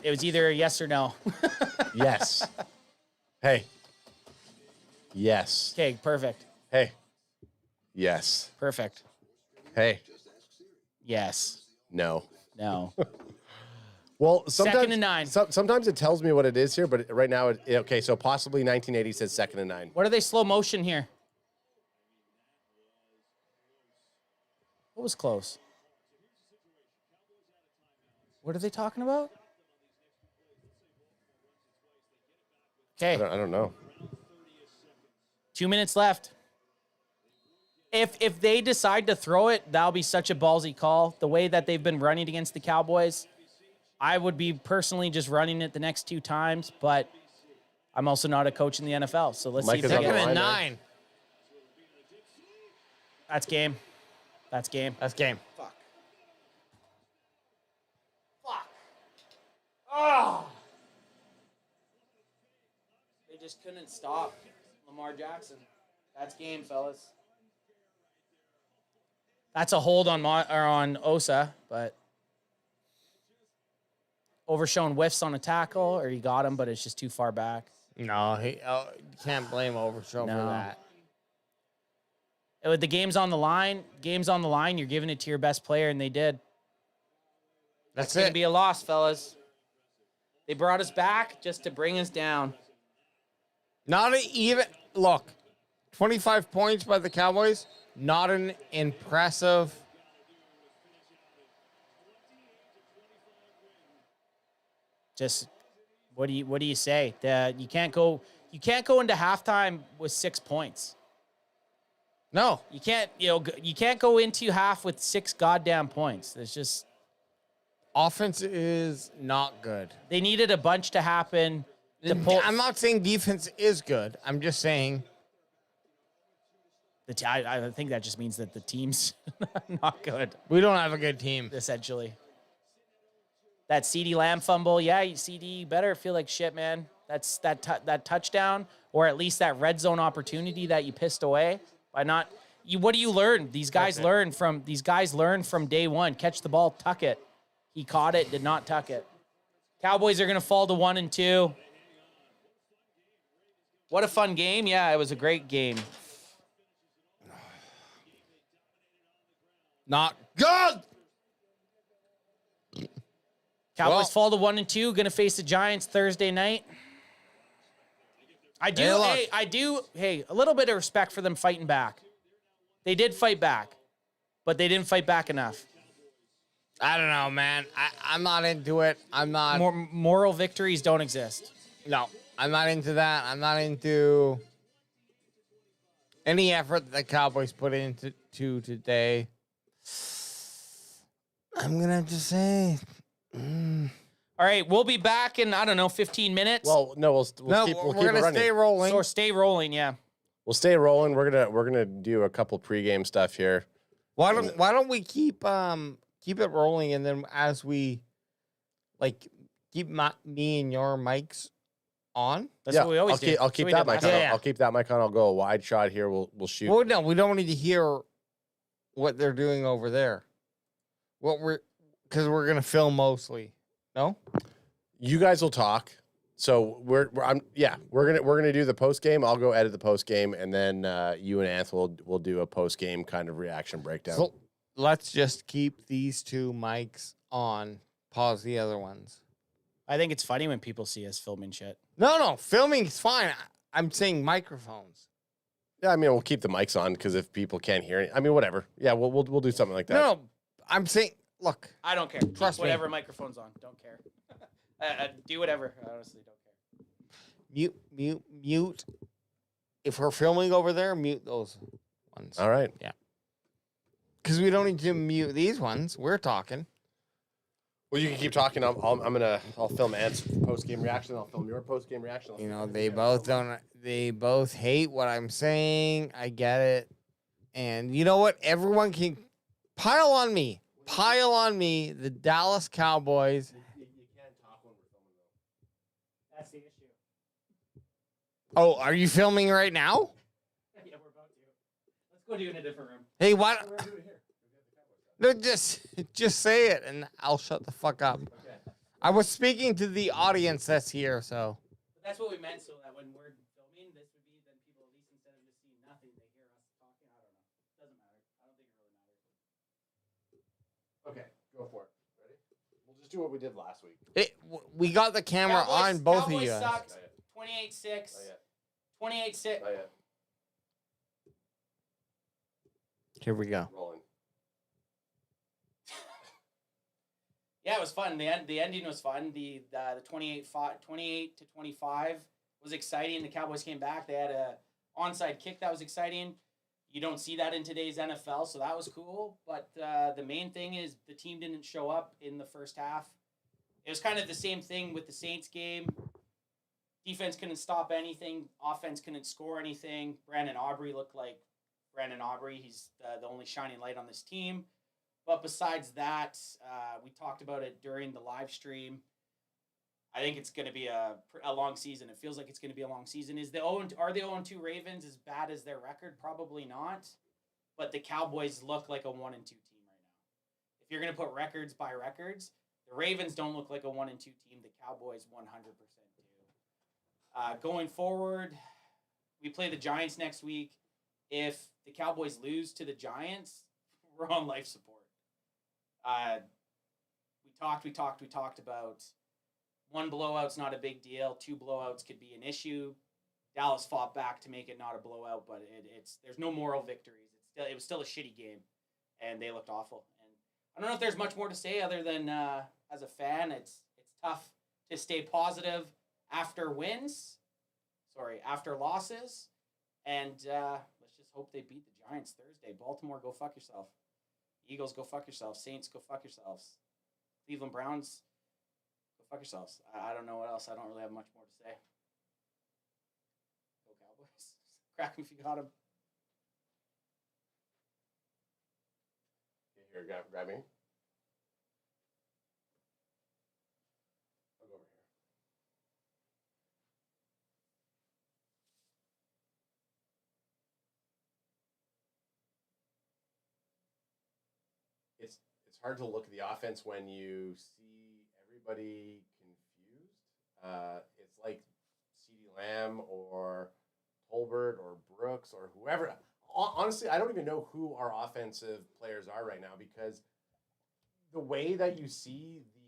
It was either a yes or no. Yes. Hey. Yes. Okay, perfect. Hey. Yes. Perfect. Hey. Yes. No. No. Well, sometimes 2nd and 9. Sometimes it tells me what it is here, but right now, okay. So possibly 1980 says 2nd and 9. What are they slow motion here? What was close? What are they talking about? Okay. I don't know. 2 minutes left. If they decide to throw it, that'll be such a ballsy call. The way that they've been running against the Cowboys, I would be personally just running it the next 2 times, but I'm also not a coach in the NFL, so let's see if they Second get and it. 9. That's game. That's game. That's game. Fuck. Oh. They just couldn't stop Lamar Jackson. That's game, fellas. That's a hold on on Osa, but overshown whiffs on a tackle, or he got him, but it's just too far back. No, you can't blame Overshow for that. With the game's on the line, you're giving it to your best player, and they did. That's going to be a loss, fellas. They brought us back just to bring us down. Not even, look, 25 points by the Cowboys, not an impressive. Just what do you say? You can't go into halftime with 6 points. No, you can't. You can't go into half with 6 goddamn points. It's just offense is not good. They needed a bunch to happen. To pull. I'm not saying defense is good. I'm just saying. I think that just means that the team's not good. We don't have a good team, essentially. That CeeDee Lamb fumble, yeah, CeeDee, you better feel like shit, man. That's that touchdown, or at least that red zone opportunity that you pissed away by not. What do you learn? These guys learn from day one. Catch the ball, tuck it. He caught it, did not tuck it. Cowboys are gonna fall to 1 and 2. What a fun game! Yeah, it was a great game. Not good. Cowboys fall to 1 and 2. Gonna face the Giants Thursday night. I do. Hey, a little bit of respect for them fighting back. They did fight back, but they didn't fight back enough. I don't know, man. I'm not into it. I'm not. Moral victories don't exist. No, I'm not into that. I'm not into any effort that the Cowboys put into today. I'm gonna have to say, All right, we'll be back in, I don't know, 15 minutes. Well, no, we'll keep it running. Stay rolling. So stay rolling, yeah. We'll stay rolling. We're gonna do a couple pregame stuff here. Why don't we keep it rolling, and then as we keep me and your mics on? That's what we always do. I'll keep that mic on. I'll keep that mic on. I'll go a wide shot here. We'll shoot. Well, no, we don't need to hear what they're doing over there. Because we're gonna film mostly. No, you guys will talk. So we're gonna do the post game. I'll go edit the post game, and then you and Anth will do a post game kind of reaction breakdown. So let's just keep these two mics on. Pause the other ones. I think it's funny when people see us filming shit. No, filming's fine. I'm saying microphones. Yeah, I mean we'll keep the mics on because if people can't hear it, I mean whatever. Yeah, we'll do something like that. No, I'm saying look. I don't care. Trust me. Whatever microphone's on, don't care. Do whatever. I honestly don't care. Mute. If we're filming over there, mute those ones. All right. Yeah. Because we don't need to mute these ones. We're talking. Well, you can keep talking. I'll film Ant's post game reaction. I'll film your post game reaction. They both don't. They both hate what I'm saying. I get it. And you know what? Everyone can pile on me. Pile on me. The Dallas Cowboys. That's the issue. Oh, are you filming right now? Yeah, we're about to. Let's go do it in a different room. Hey, what? No, just say it, and I'll shut the fuck up. Okay. I was speaking to the audience that's here, so. But that's what we meant, so that when we're filming, this would be then people at least instead of just seeing nothing, they hear us talking. I don't know. Doesn't matter. I don't think it really matters. Okay, go for it. Ready? We'll just do what we did last week. We got the camera on both Cowboys of you. Sucked. 28-6. 28-6. Here we go. Rolling. Yeah, it was fun. The ending was fun. The 28 to 25 was exciting. The Cowboys came back. They had a onside kick that was exciting. You don't see that in today's NFL, so that was cool. But the main thing is the team didn't show up in the first half. It was kind of the same thing with the Saints game. Defense couldn't stop anything. Offense couldn't score anything. Brandon Aubrey looked like Brandon Aubrey. He's the only shining light on this team. But besides that, we talked about it during the live stream. I think it's going to be a long season. It feels like it's going to be a long season. Are the 0-2 Ravens as bad as their record? Probably not. But the Cowboys look like a 1-2 team right now. If you're going to put records by records, the Ravens don't look like a 1-2 team. The Cowboys 100% do. Going forward, we play the Giants next week. If the Cowboys lose to the Giants, we're on life support. We talked about one blowout's not a big deal. 2 blowouts could be an issue. Dallas fought back to make it not a blowout, but there's no moral victories. It was still a shitty game, and they looked awful. And I don't know if there's much more to say other than as a fan, it's tough to stay positive after losses, and let's just hope they beat the Giants Thursday. Baltimore, go fuck yourself. Eagles, go fuck yourselves. Saints, go fuck yourselves. Cleveland Browns, go fuck yourselves. I don't know what else. I don't really have much more to say. Go Cowboys. Crack 'em if you got 'em. Here, grab me. I'll go over here. It's hard to look at the offense when you see everybody confused. It's like CeeDee Lamb or Tolbert or Brooks or whoever. Honestly, I don't even know who our offensive players are right now because the way that you see the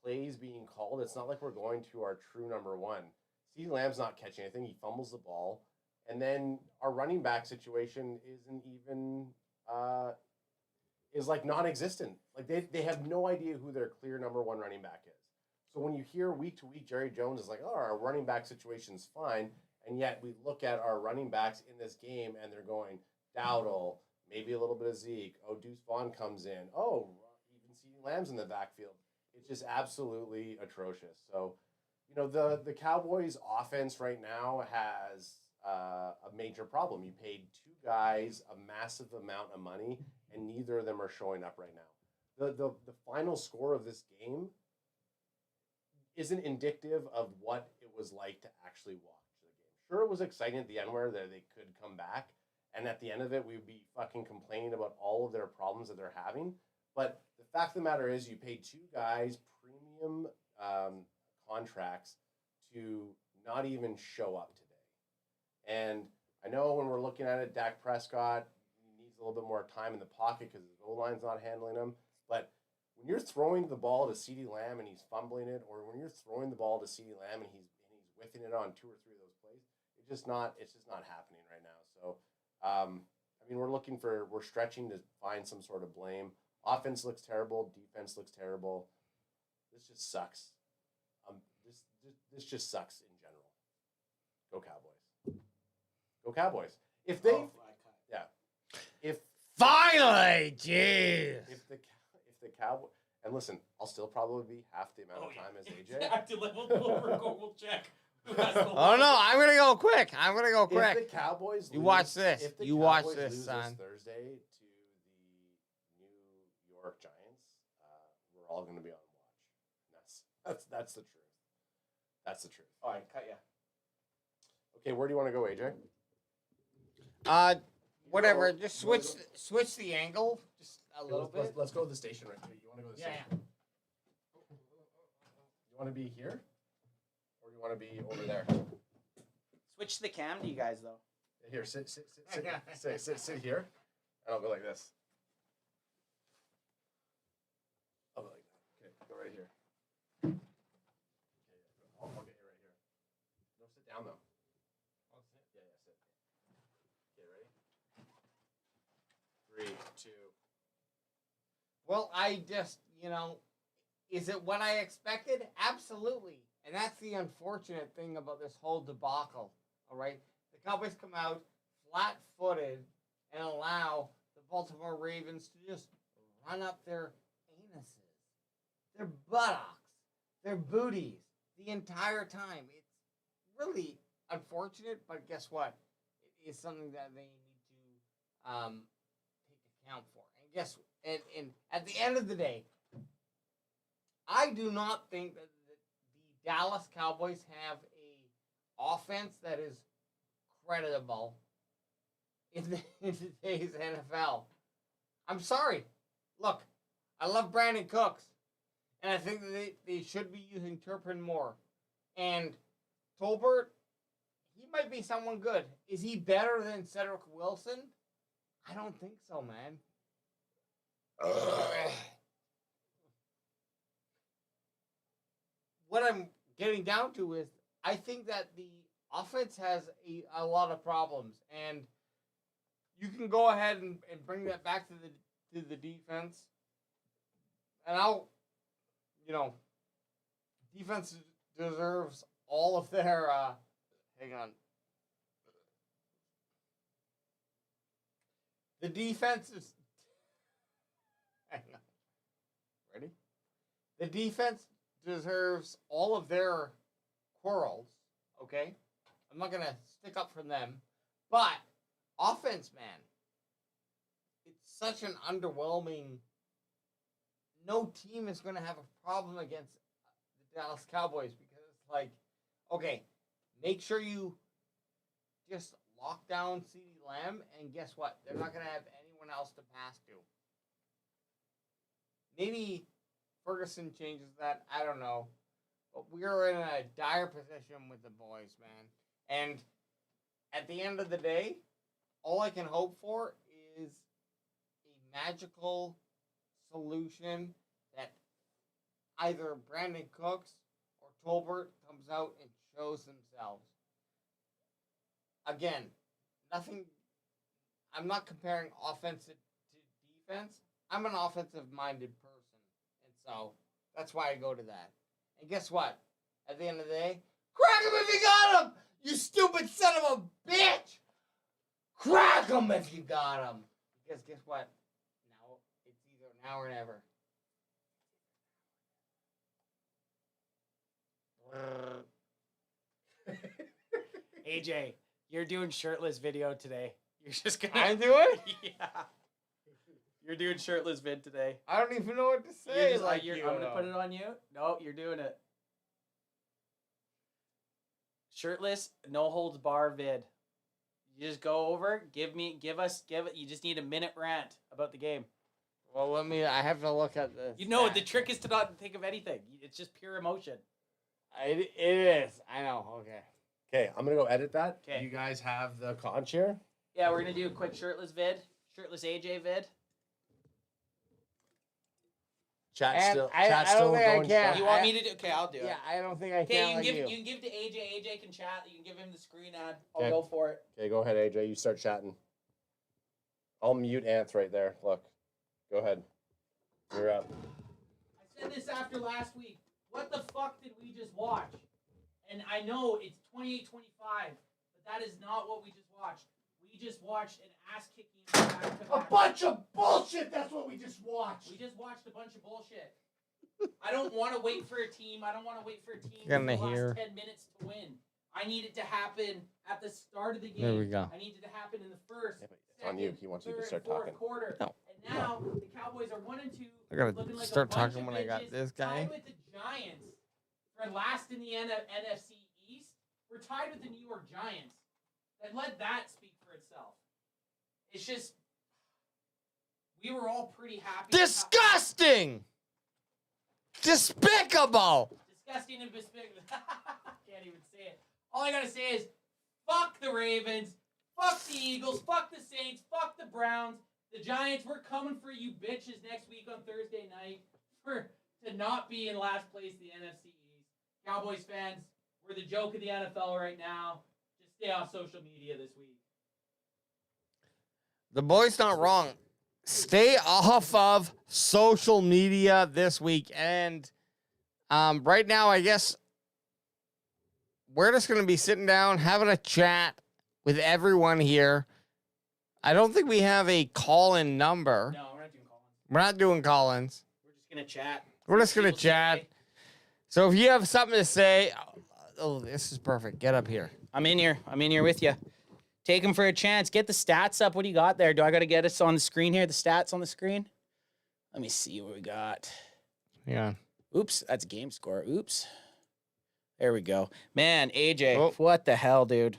plays being called, it's not like we're going to our true number one. CeeDee Lamb's not catching anything. He fumbles the ball. And then our running back situation isn't even is like non-existent. Like they have no idea who their clear number one running back is. So when you hear week to week Jerry Jones is like, oh, our running back situation's fine, and yet we look at our running backs in this game and they're going Dowdle, maybe a little bit of Zeke. Oh, Deuce Vaughn comes in. Oh, even CeeDee Lamb's in the backfield. It's just absolutely atrocious. So, you know, the Cowboys offense right now has a major problem. You paid two guys a massive amount of money, and neither of them are showing up right now. The final score of this game isn't indicative of what it was like to actually watch the game. Sure, it was exciting at the end where they could come back, and at the end of it, we'd be fucking complaining about all of their problems that they're having. But the fact of the matter is, you paid two guys premium contracts to not even show up today. And I know when we're looking at it, Dak Prescott needs a little bit more time in the pocket because his O-line's not handling him. But when you're throwing the ball to CeeDee Lamb and he's fumbling it, or when you're throwing the ball to CeeDee Lamb and he's whiffing it on 2 or 3 of those plays, it's just not happening right now. So, I mean, we're stretching to find some sort of blame. Offense looks terrible. Defense looks terrible. This just sucks. This just sucks in general. Go Cowboys. Go Cowboys. If they, finally, jeez. If the Cowboys, and listen, I'll still probably be half the amount of time as AJ. We'll check. Oh no, I'm gonna go quick. If the Cowboys you lose, watch this. If the You Cowboys watch this, lose son. Thursday to the New York Giants, we're all going to be on watch. That's the truth. That's the truth. All right, cut ya. Okay, where do you want to go, AJ? Whatever. Just switch the angle just a little bit. Let's go to the station right here. You want to go to the station? Yeah. You want to be here, or do you want to be over there? Switch to the cam to you guys, though. Here, sit here, and I'll go like this. I'll go like that. Okay, go right here. Okay, I'll get you right here. No, sit down though. Yeah, sit. Okay, ready? 3, 2. Well, I just, is it what I expected? Absolutely. And that's the unfortunate thing about this whole debacle, all right? The Cowboys come out flat-footed and allow the Baltimore Ravens to just run up their anuses, their buttocks, their booties the entire time. It's really unfortunate, but guess what? It is something that they need to take account for. And at the end of the day, I do not think that the Dallas Cowboys have a offense that is creditable in today's NFL. I'm sorry. Look, I love Brandon Cooks, and I think that they should be using Turpin more. And Tolbert, he might be someone good. Is he better than Cedric Wilson? I don't think so, man. What I'm getting down to is I think that the offense has a lot of problems, and you can go ahead and bring that back to the defense. And defense deserves all of their hang on. The defense is hang on. Ready? The defense deserves all of their quarrels, okay? I'm not going to stick up for them. But offense, man, it's such an underwhelming. No team is going to have a problem against the Dallas Cowboys because it's like, okay, make sure you just lock down CeeDee Lamb, and guess what? They're not going to have anyone else to pass to. Maybe Ferguson changes that. I don't know. But we're in a dire position with the boys, man. And at the end of the day, all I can hope for is a magical solution that either Brandon Cooks or Tolbert comes out and shows themselves. Again, I'm not comparing offense to defense. I'm an offensive-minded person. And so that's why I go to that. And guess what? At the end of the day, crack him if you got him! You stupid son of a bitch! Crack him if you got him! Because guess what? Now, it's either now or never. AJ, you're doing shirtless video today. You're just gonna. I do it? Yeah. You're doing shirtless vid today. I don't even know what to You're say. just, like I'm gonna put it on you. No, you're doing it. Shirtless, no holds bar vid. You just go over, give it. You just need a minute rant about the game. Well, I have to look at this. You know, the trick is to not think of anything. It's just pure emotion. It is. I know. Okay. Okay, I'm gonna go edit that. Okay. You guys have the conch here. Yeah, we're gonna do a quick shirtless vid, shirtless AJ vid. Chat And still. I Chat don't still think I going can. strong. You want me to do? Okay, I'll do it. Yeah, I don't think I Okay, can. you can like give you can give to AJ. AJ can chat. You can give him the screen ad. I'll Okay. go for it. Okay, go ahead, AJ. You start chatting. I'll mute Anth right there. Look. Go ahead. You're up. I said this after last week. What the fuck did we just watch? And I know it's 28-25, but that is not what we just watched. We just watched an ass-kicking back-to-back. A bunch of bullshit. That's what we just watched. We just watched a bunch of bullshit. I don't want to wait for a team. I don't want to wait for a team for Gonna the last hear. 10 minutes to win. I need it to happen at the start of the game. There we go. I need it to happen in the first, Yeah, but it's on you. He wants you to third, start fourth talking. quarter. No. And now the Cowboys are 1-2. I gotta looking like start a bunch talking of when I got bitches, this guy. Tied with the Giants for last in the NFC East. We're tied with the New York Giants. And let that speak for itself. It's just we were all pretty happy. Disgusting! Despicable! Disgusting and despicable. Can't even say it. All I gotta say is, fuck the Ravens, fuck the Eagles, fuck the Saints, fuck the Browns, the Giants. We're coming for you bitches next week on Thursday night to not be in last place in the NFC East. Cowboys fans, we're the joke of the NFL right now. Just stay off social media this week. The boy's not wrong. Stay off of social media this week. And right now, I guess we're just going to be sitting down, having a chat with everyone here. I don't think we have a call-in number. No, we're not doing call-ins. We're not doing call-ins. We're just gonna chat. We're just going to chat. So if you have something to say, oh, this is perfect. Get up here. I'm in here. I'm in here with you. Take him for a chance. Get the stats up. What do you got there? Do I got to get us on the screen here? The stats on the screen? Let me see what we got. Yeah. Oops. That's game score. Oops. There we go. Man, AJ, what the hell, dude?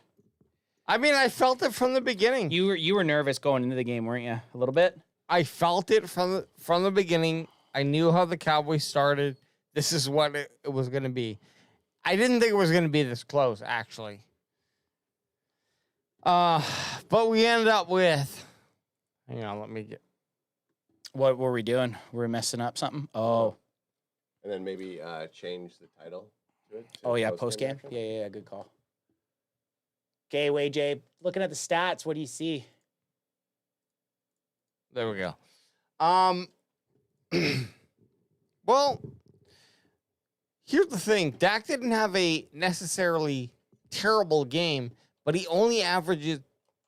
I mean, I felt it from the beginning. You were nervous going into the game, weren't you? A little bit? I felt it from the beginning. I knew how the Cowboys started. This is what it was going to be. I didn't think it was going to be this close, actually. But we ended up with... Hang on, let me get... What were we doing? Were we messing up something? Oh. And then maybe change the title to it. Oh, yeah, post-game? Yeah, good call. Okay, AJ, looking at the stats, what do you see? There we go. Well, here's the thing. Dak didn't have a necessarily terrible game, but he only averages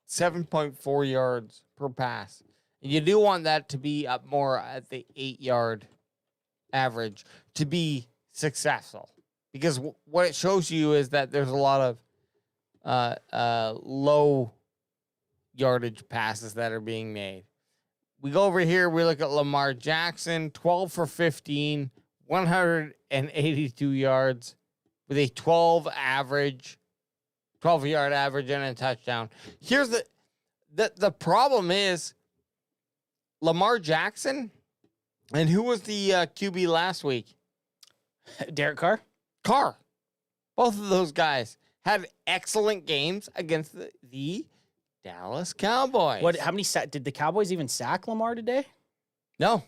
7.4 yards per pass. And you do want that to be up more at the 8-yard average to be successful. Because what it shows you is that there's a lot of low yardage passes that are being made. We go over here, we look at Lamar Jackson, 12 for 15, 182 yards with a 12-yard average and a touchdown. Here's the problem is Lamar Jackson, and who was the QB last week? Derek Carr? Carr. Both of those guys had excellent games against the Dallas Cowboys. How many did the Cowboys even sack Lamar today? No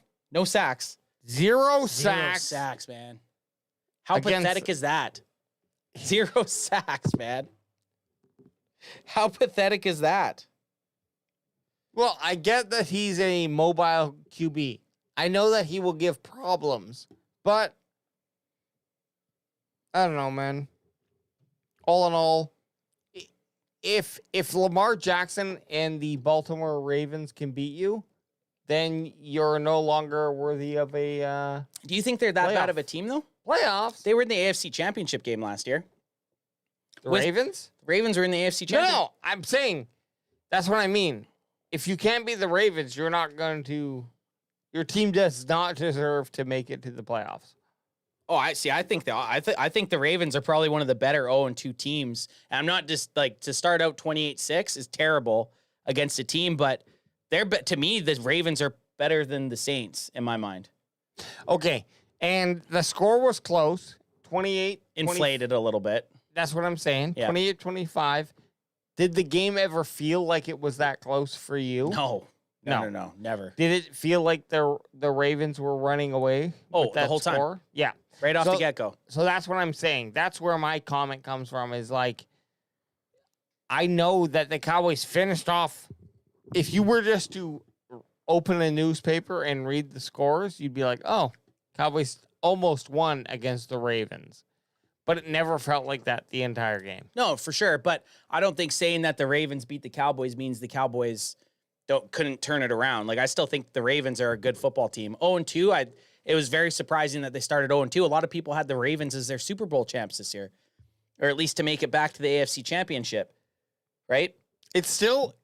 sacks. Zero sacks. 0 sacks, man. How pathetic is that? 0 sacks, man. How pathetic is that? Well, I get that he's a mobile QB. I know that he will give problems, but I don't know, man. All in all, if Lamar Jackson and the Baltimore Ravens can beat you, then you're no longer worthy of a Do you think they're that playoff bad of a team, though? Playoffs? They were in the AFC Championship game last year. The Ravens? The Ravens were in the AFC Championship. No, I'm saying that's what I mean. If you can't beat the Ravens, you're not going to. Your team does not deserve to make it to the playoffs. Oh, I see. I think the Ravens are probably one of the better 0-2 teams. And I'm not just like to start out 28-6 is terrible against a team, but to me the Ravens are better than the Saints in my mind. Okay, and the score was close, 28. Inflated a little bit. That's what I'm saying. Yeah. 28-25. Did the game ever feel like it was that close for you? No, never. Did it feel like the Ravens were running away? Oh, with that the whole score? time. Yeah. Right off the get-go. So that's what I'm saying. That's where my comment comes from is like, I know that the Cowboys finished off. If you were just to open a newspaper and read the scores, you'd be like, oh, Cowboys almost won against the Ravens. But it never felt like that the entire game. No, for sure. But I don't think saying that the Ravens beat the Cowboys means the Cowboys couldn't turn it around. Like, I still think the Ravens are a good football team. 0-2, it was very surprising that they started 0-2. A lot of people had the Ravens as their Super Bowl champs this year, or at least to make it back to the AFC Championship, right? It's still,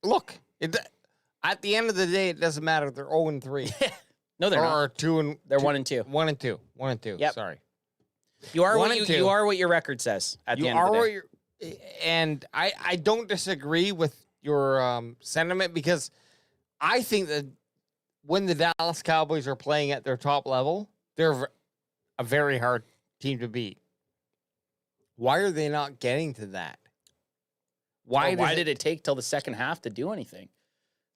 look, at the end of the day, it doesn't matter. They're 0-3. No, they're not. Or 2 They're 1-2. 1-2. 1-2. Yep. Sorry. You are what your record says at the end of the day. And I don't disagree with your sentiment, because I think that when the Dallas Cowboys are playing at their top level, they're a very hard team to beat. Why are they not getting to that? Why did it take till the second half to do anything?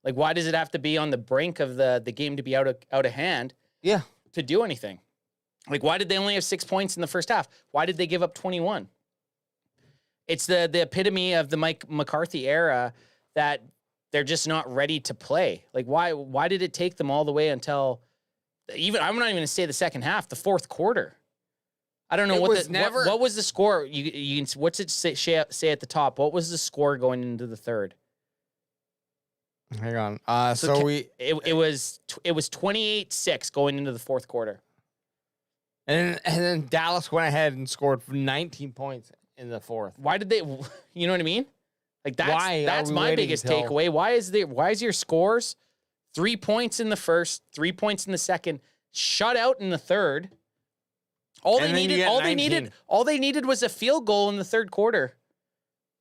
Like, why does it have to be on the brink of the game to be out of hand? Yeah, to do anything. Like, why did they only have 6 points in the first half? Why did they give up 21? It's the epitome of the Mike McCarthy era that they're just not ready to play. Like, why did it take them all the way until I'm not even going to say the second half, the fourth quarter? I don't know what was the score. What's it say at the top? What was the score going into the third? Hang on. It was 28-6 going into the fourth quarter. And then Dallas went ahead and scored 19 points in the fourth. Why did they? You know what I mean? Like, that's my biggest takeaway. Why is your scores 3 points in the first, 3 points in the second, shut out in the third? All they needed was a field goal in the third quarter.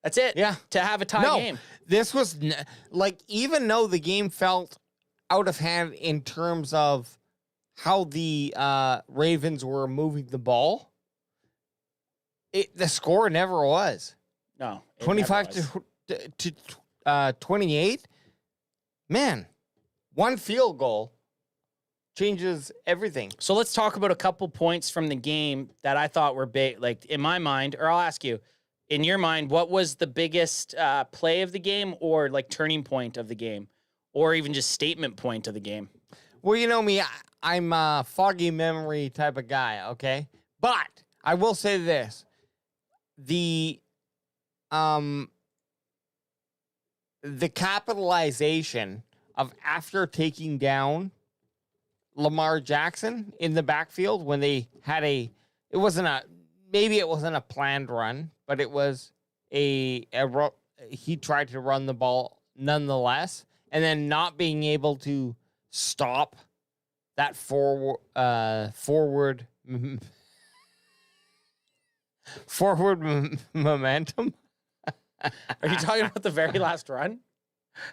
That's it. Yeah. To have a tie game. This was like, even though the game felt out of hand in terms of how the Ravens were moving the ball, the score never was. No. 25 to 28. Man, one field goal changes everything. So let's talk about a couple points from the game that I thought were big. Like, in my mind, or I'll ask you, in your mind, what was the biggest play of the game, or like turning point of the game, or even just statement point of the game? Well, you know me, I'm a foggy memory type of guy, okay? But I will say this. The capitalization of after taking down Lamar Jackson in the backfield when they had maybe it wasn't a planned run, but it was he tried to run the ball nonetheless, and then not being able to stop that forward momentum. Are you talking about the very last run?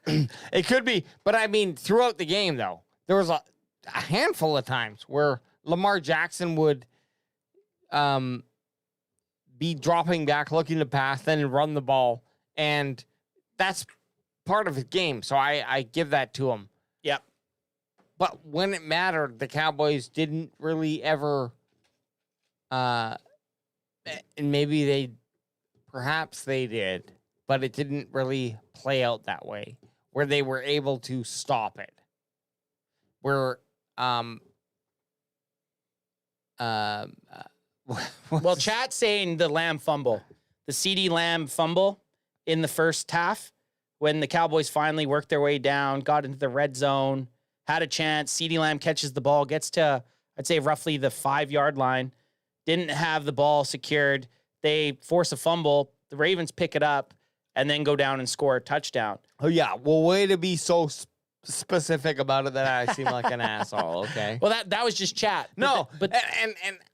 It could be, but I mean, throughout the game, though, there was a handful of times where Lamar Jackson would be dropping back, looking to pass, then run the ball, and that's part of his game. So I give that to him. Yep. But when it mattered, the Cowboys didn't really ever. And perhaps they did, but it didn't really play out that way, where they were able to stop it. Where, well, chat's saying the Lamb fumble, the CeeDee Lamb fumble in the first half, when the Cowboys finally worked their way down, got into the red zone, had a chance. CeeDee Lamb catches the ball, gets to, I'd say, roughly the 5-yard line, didn't have the ball secured. They force a fumble. The Ravens pick it up and then go down and score a touchdown. Oh, yeah. Well, way to be so specific about it that I seem like an asshole, okay? Well, that was just chat. No, but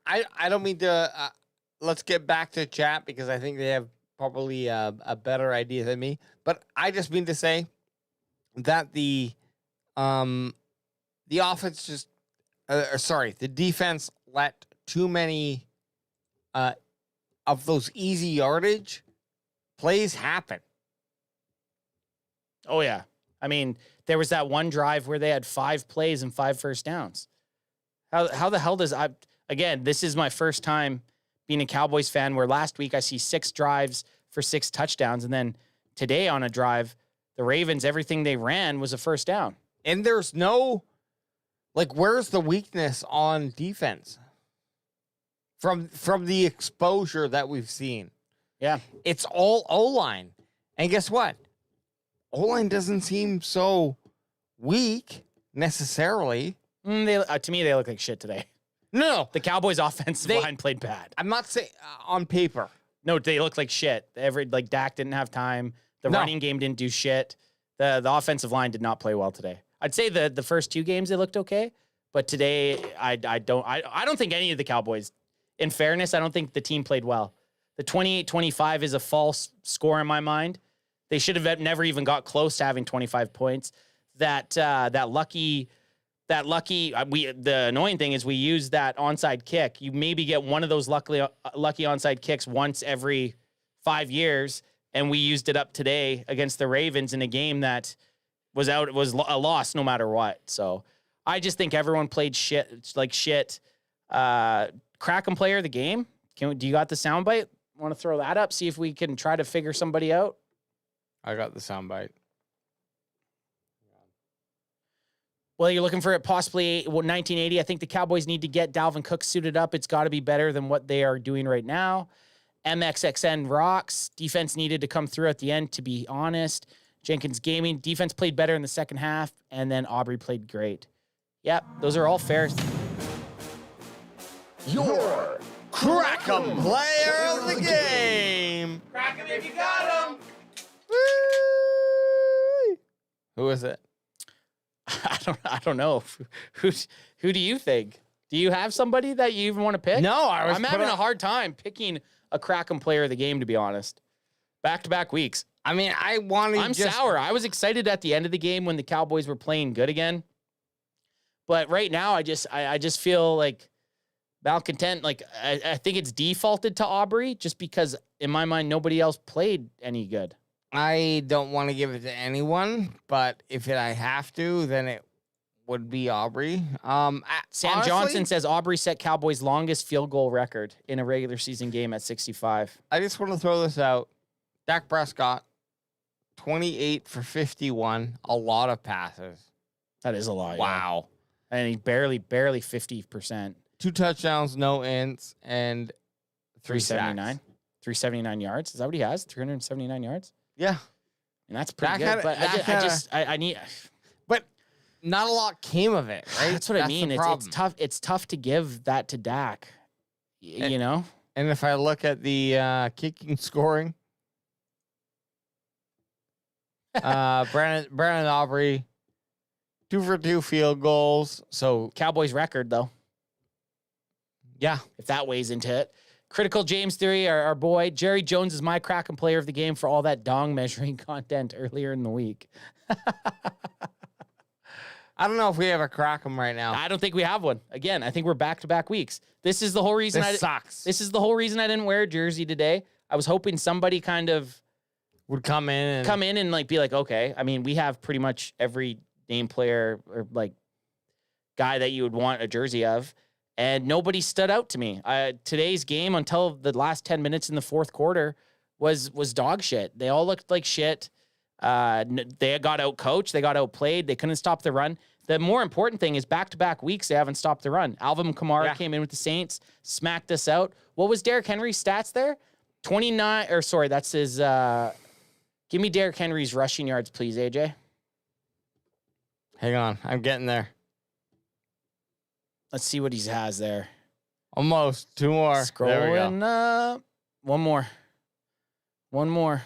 I don't mean to... let's get back to chat because I think they have probably a better idea than me. But I just mean to say that the offense just... the defense let too many of those easy yardage plays happen. Oh, yeah. I mean, there was that one drive where they had 5 plays and 5 first downs. How the hell does again, this is my first time being a Cowboys fan where last week I see 6 drives for 6 touchdowns. And then today on a drive, the Ravens, everything they ran was a first down. And there's no, where's the weakness on defense? From the exposure that we've seen. Yeah. It's all O-line. And guess what? O-line doesn't seem so weak necessarily. To me, they look like shit today. No. The Cowboys' offensive line played bad. I'm not saying on paper. No, they look like shit. Dak didn't have time. The running game didn't do shit. The offensive line did not play well today. I'd say the first 2 games they looked okay, but today I don't think any of the Cowboys, in fairness, I don't think the team played well. The 28-25 is a false score in my mind. They should have never even got close to having 25 points. The annoying thing is we use that onside kick. You maybe get one of those lucky onside kicks once every 5 years, and we used it up today against the Ravens in a game that was a loss no matter what. So I just think everyone played shit. Crack 'em player of the game. Do you got the soundbite? Want to throw that up? See if we can try to figure somebody out. I got the soundbite. Well, you're looking for it possibly 1980. I think the Cowboys need to get Dalvin Cook suited up. It's got to be better than what they are doing right now. MXXN rocks. Defense needed to come through at the end, to be honest. Jenkins Gaming. Defense played better in the second half, and then Aubrey played great. Yep, those are all fair. Your Crack 'em player of the game. Crack 'em if you got 'em. Who is it? I don't know. Who do you think? Do you have somebody that you even want to pick? No, I'm having a hard time picking a Crack 'em player of the game, to be honest. Back-to-back weeks. I mean, I'm sour. I was excited at the end of the game when the Cowboys were playing good again. But right now, I just feel like malcontent. Like, I think it's defaulted to Aubrey just because, in my mind, nobody else played any good. I don't want to give it to anyone, but if I have to, then it would be Aubrey. Sam Johnson says Aubrey set Cowboys' longest field goal record in a regular season game at 65. I just want to throw this out. Dak Prescott, 28 for 51, a lot of passes. That is a lot. Wow. Yeah. And he barely 50%. 2 touchdowns, no ints, and 379. 379 yards. Is that what he has? 379 yards? Yeah. And that's pretty good. But I need... But not a lot came of it, right? That's what I mean. It's tough. It's tough to give that to Dak, you know? And if I look at the kicking scoring, Brandon Aubrey, 2 for 2 field goals. So Cowboys record, though. Yeah. If that weighs into it. Critical James Theory, our boy. Jerry Jones is my Crack 'em player of the game for all that dong measuring content earlier in the week. I don't know if we have a Crack 'em right now. I don't think we have one. Again, I think we're back-to-back weeks. This is the whole reason sucks. This is the whole reason I didn't wear a jersey today. I was hoping somebody kind of would come in and like be like, okay. I mean, we have pretty much every name player or like guy that you would want a jersey of. And nobody stood out to me. Today's game, until the last 10 minutes in the fourth quarter, was dog shit. They all looked like shit. They got out-coached. They got outplayed. They couldn't stop the run. The more important thing is back-to-back weeks, they haven't stopped the run. Alvin Kamara came in with the Saints, smacked us out. What was Derrick Henry's stats there? 29, or sorry, that's his... give me Derrick Henry's rushing yards, please, AJ. Hang on. I'm getting there. Let's see what he has there. Almost. 2 more. Scrolling up. One more.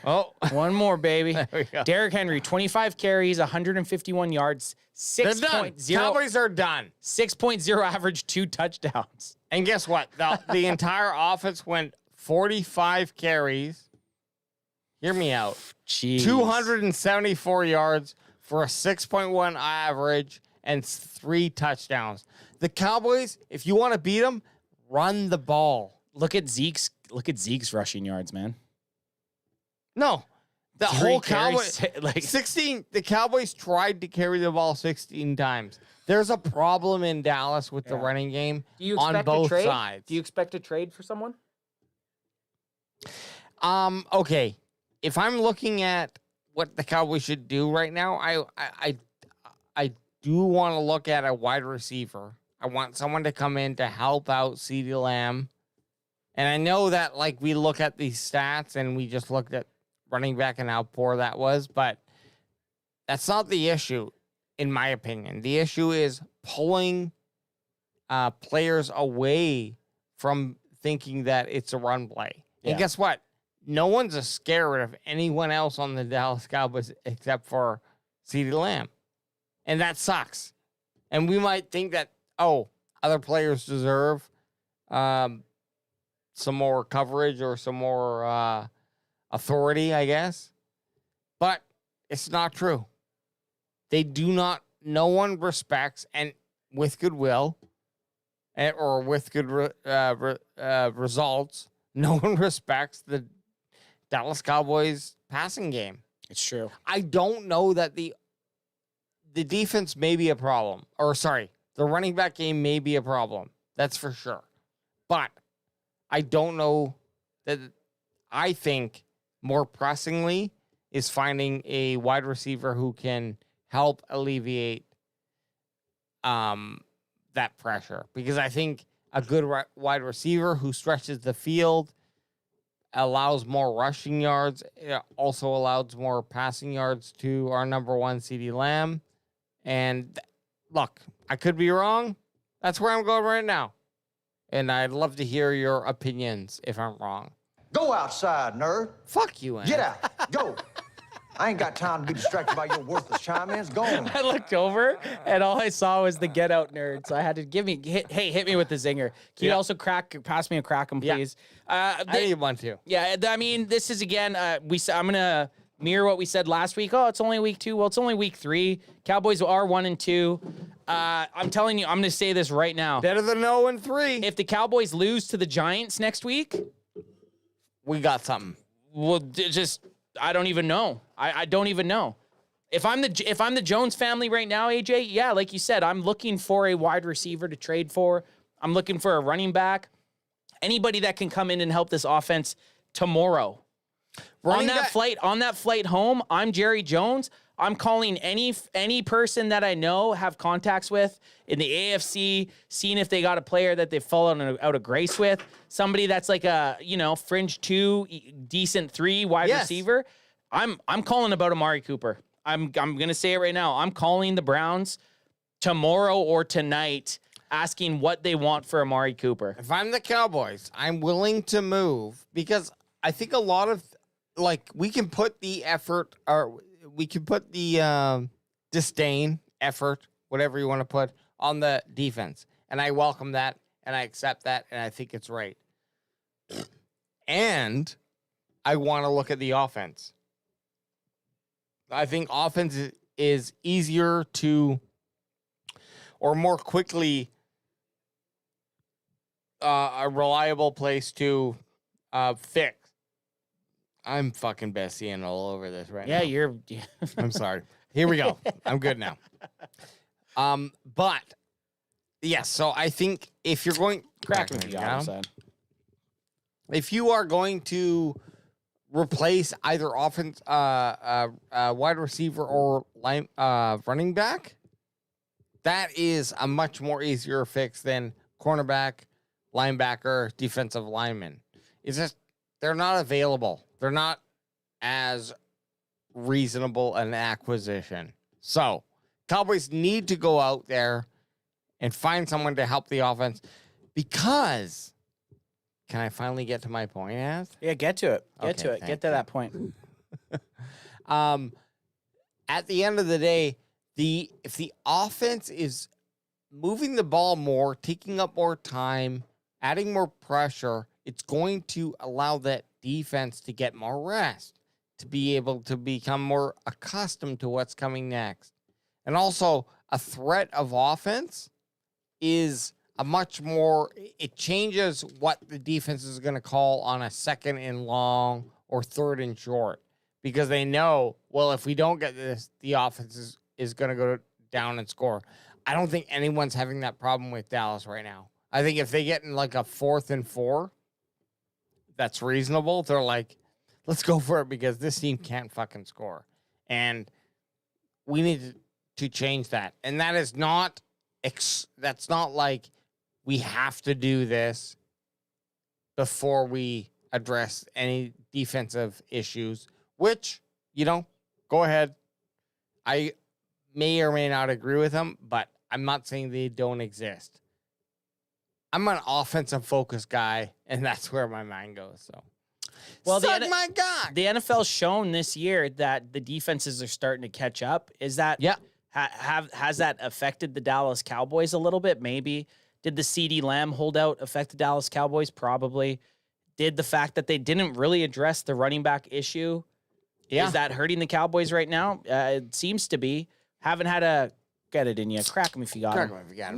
Oh. One more, baby. There we go. Derrick Henry, 25 carries, 151 yards, 6.0. Cowboys are done. 6.0 average, 2 touchdowns. And guess what? The entire offense went 45 carries. Hear me out. Jeez. 274 yards for a 6.1 average and 3 touchdowns. The Cowboys, if you want to beat them, run the ball. Look at Zeke's rushing yards, man. No. The whole Cowboys, 16. The Cowboys tried to carry the ball 16 times. There's a problem in Dallas with the running game on both sides. Do you expect a trade for someone? Okay. If I'm looking at what the Cowboys should do right now, I do want to look at a wide receiver. I want someone to come in to help out CeeDee Lamb. And I know that, like, we look at these stats and we just looked at running back and how poor that was, but that's not the issue, in my opinion. The issue is pulling players away from thinking that it's a run play. Yeah. And guess what? No one's scared of anyone else on the Dallas Cowboys except for CeeDee Lamb. And that sucks. And we might think that, other players deserve some more coverage or some more authority, I guess. But it's not true. They do not, no one respects, and with goodwill, or with good results, no one respects the Dallas Cowboys passing game. It's true. I don't know that the defense may be a problem. Or, sorry, the running back game may be a problem. That's for sure. But I don't know that. I think more pressingly is finding a wide receiver who can help alleviate that pressure. Because I think a good wide receiver who stretches the field allows more rushing yards. It also allows more passing yards to our number one, CeeDee Lamb. And look, I could be wrong. That's where I'm going right now. And I'd love to hear your opinions if I'm wrong. Go outside, nerd. Fuck you, Ann. Get out. Go. I ain't got time to be distracted by your worthless chime-ins. Go on. I looked over, and all I saw was the get out nerd. So I had to hit me with the zinger. Can you also pass me a Crackem, please? I need one too. Yeah, I mean, this is again. I'm gonna mirror what we said last week. Oh, it's only week 2. Well, it's only week 3. Cowboys are 1-2. I'm telling you, I'm gonna say this right now. Better than 0-3. If the Cowboys lose to the Giants next week, we got something. Well, I don't even know. I don't even know. If I'm the Jones family right now, AJ, yeah, like you said, I'm looking for a wide receiver to trade for. I'm looking for a running back. Anybody that can come in and help this offense tomorrow. On that flight home, I'm Jerry Jones. I'm calling any person that I know, have contacts with in the AFC, seeing if they got a player that they've fallen out of grace with, somebody that's like a, fringe 2, decent 3 wide receiver. I'm calling about Amari Cooper. I'm going to say it right now. I'm calling the Browns tomorrow or tonight, asking what they want for Amari Cooper. If I'm the Cowboys, I'm willing to move because I think a lot of, we can put the effort, or we can put the disdain, effort, whatever you want to put, on the defense. And I welcome that, and I accept that, and I think it's right. And I want to look at the offense. I think offense is easier to, or more quickly, a reliable place to fix. I'm fucking Bessian all over this right now. Yeah, I'm sorry. Here we go. I'm good now. But yes, so I think if you're going if you are going to replace either offense, wide receiver or running back, that is a much more easier fix than cornerback, linebacker, defensive lineman. It's just they're not available. They're not as reasonable an acquisition. So Cowboys need to go out there and find someone to help the offense. Because, can I finally get to my point, Az? Yeah, get to it. Get to it. thank Get to that point. At the end of the day, if the offense is moving the ball more, taking up more time, adding more pressure, it's going to allow that defense to get more rest, to be able to become more accustomed to what's coming next. And also, a threat of offense is a much more, it changes what the defense is going to call on a second and long or third and short, because they know, well, if we don't get this, the offense is going to go down and score. I don't think anyone's having that problem with Dallas right now. I think if they get in like a 4th and 4, that's reasonable. They're like, let's go for it because this team can't fucking score. And we need to change that. And that is not, that's not like we have to do this before we address any defensive issues, which, go ahead. I may or may not agree with them, but I'm not saying they don't exist. I'm an offensive focused guy, and that's where my mind goes. So, well, the NFL's shown this year that the defenses are starting to catch up. Is that has that affected the Dallas Cowboys a little bit? Maybe. Did the CeeDee Lamb holdout affect the Dallas Cowboys? Probably. Did the fact that they didn't really address the running back issue? Yeah. Is that hurting the Cowboys right now? It seems to be. Haven't had a get it in you. Crack 'em if you got him.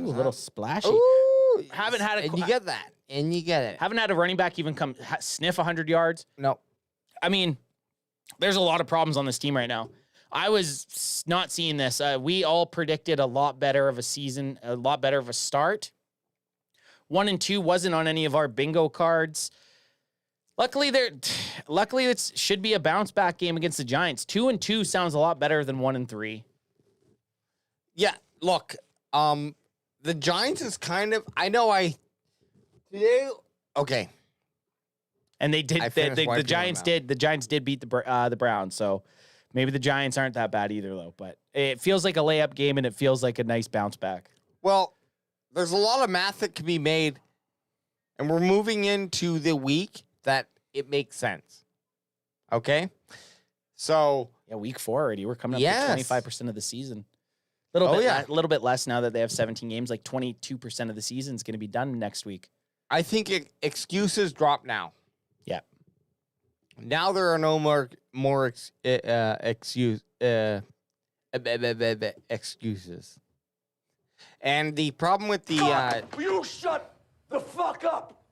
A little splashy. Ooh, haven't had a. And you get that. And you get it. Haven't had a running back even come sniff 100 yards. No. I mean, there's a lot of problems on this team right now. I was not seeing this. We all predicted a lot better of a season, a lot better of a start. 1 and 2 wasn't on any of our bingo cards. Luckily, it should be a bounce back game against the Giants. 2 and 2 sounds a lot better than 1 and 3. Yeah, look, the Giants is kind of, okay. And they did, the Giants did beat the Browns, so maybe the Giants aren't that bad either, though. But it feels like a layup game, and it feels like a nice bounce back. Well, there's a lot of math that can be made, and we're moving into the week that it makes sense. Okay? So. Yeah, week 4 already. We're coming up to 25% of the season. A little bit less now that they have 17 games. Like 22% of the season is going to be done next week. I think excuses drop now. Yeah. Now there are no more excuses. And the problem with the you shut the fuck up.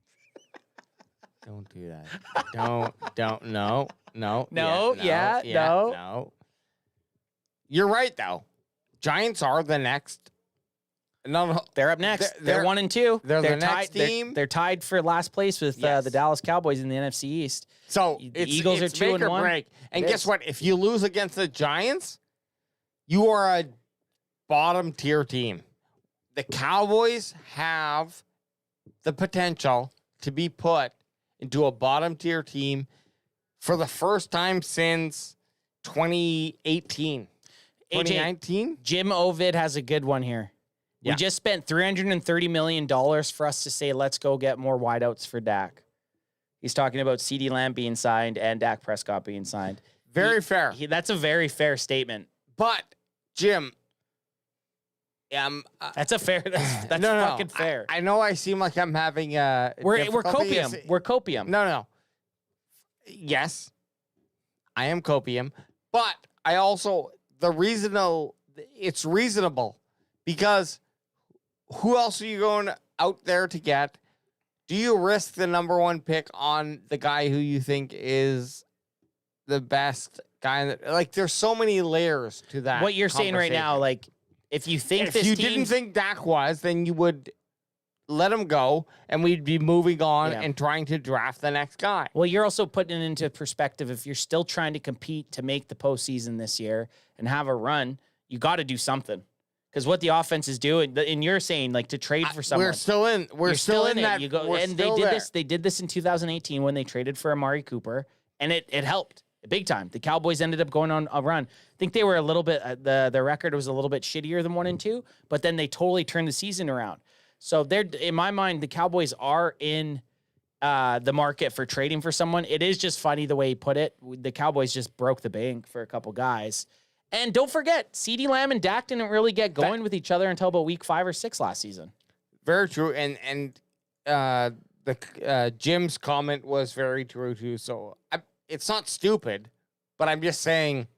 Don't do that. Don't. No. No. You're right though. Giants are the next. No, they're up next. They're 1 and 2. They're the tied, next team. They're tied for last place with the Dallas Cowboys in the NFC East. So the Eagles are 2 and 1. Break. And guess what? If you lose against the Giants, you are a bottom tier team. The Cowboys have the potential to be put into a bottom tier team for the first time since 2018. 2019? Jim Ovid has a good one here. Yeah. We just spent $330 million for us to say, let's go get more wideouts for Dak. He's talking about CeeDee Lamb being signed and Dak Prescott being signed. Very fair. That's a very fair statement. But, Jim, that's a fair. That's fucking fair. I know I seem like I'm having We're copium. We're copium. No. Yes, I am copium, but I also it's reasonable because who else are you going out there to get? Do you risk the number 1 pick on the guy who you think is the best guy? Like, there's so many layers to that. What you're saying right now, like, if you think didn't think Dak was, then you would let him go, and we'd be moving on and trying to draft the next guy. Well, you're also putting it into perspective. If you're still trying to compete to make the postseason this year and have a run, you got to do something. Because what the offense is doing, and you're saying like to trade for someone, we're still in. We're still in that. You go, and they did this. They did this in 2018 when they traded for Amari Cooper, and it helped big time. The Cowboys ended up going on a run. I think they were a little bit. Their record was a little bit shittier than 1 and 2, but then they totally turned the season around. So they're, in my mind, the Cowboys are in the market for trading for someone. It is just funny the way he put it. The Cowboys just broke the bank for a couple guys. And don't forget, CeeDee Lamb and Dak didn't really get going with each other until about week 5 or 6 last season. Very true. And Jim's comment was very true too. So it's not stupid, but I'm just saying,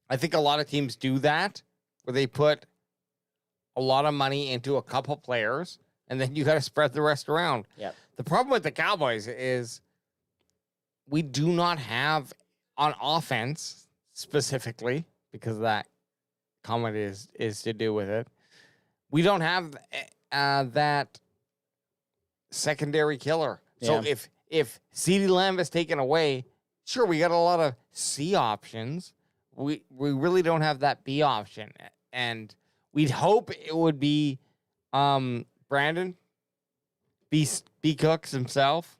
I think a lot of teams do that where they put a lot of money into a couple players and then you got to spread the rest around. Yep. The problem with the Cowboys is we do not have on offense specifically, because that comment is to do with it. We don't have that secondary killer. Yeah. So if CeeDee Lamb is taken away, sure, we got a lot of C options. We really don't have that B option. And we'd hope it would be Brandon B. Cooks himself,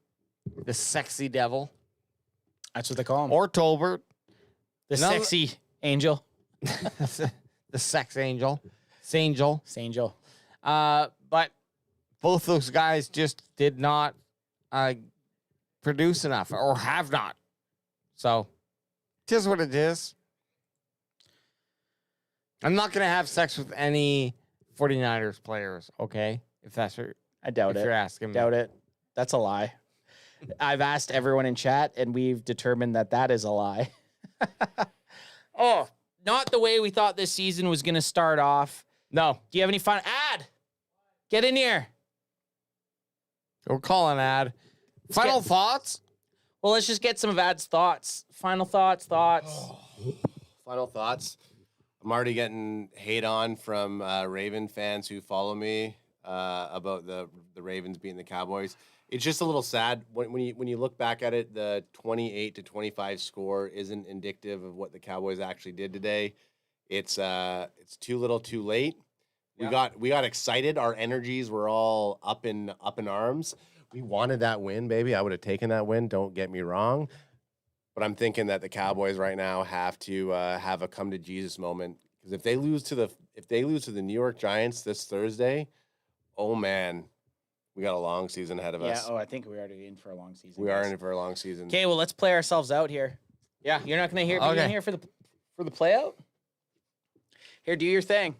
the sexy devil. That's what they call him. Or Tolbert. The sexy angel. The sex angel. Sangel. Sangel. But both those guys just did not produce enough or have not. So, it is what it is. I'm not going to have sex with any 49ers players, okay? If that's what I doubt it. You're asking me. Doubt it. That's a lie. I've asked everyone in chat, and we've determined that that is a lie. Oh, not the way we thought this season was going to start off. No. Do you have any final ad? Get in here. We're calling ad. Final thoughts? Well, let's just get some of Ad's thoughts. Final thoughts. Final thoughts. I'm already getting hate on from Raven fans who follow me about the Ravens beating the Cowboys. It's just a little sad when you look back at it. The 28-25 score isn't indicative of what the Cowboys actually did today. It's too little, too late. Yeah. We got excited. Our energies were all up in arms. We wanted that win, baby. I would have taken that win. Don't get me wrong. But I'm thinking that the Cowboys right now have to have a come to Jesus moment, because if they lose to the New York Giants this Thursday, oh man, we got a long season ahead of us. Yeah. Oh, I think we're already in for a long season. We are in for a long season. Okay. Well, let's play ourselves out here. Yeah. You're not gonna be in here for the play out. Here, do your thing.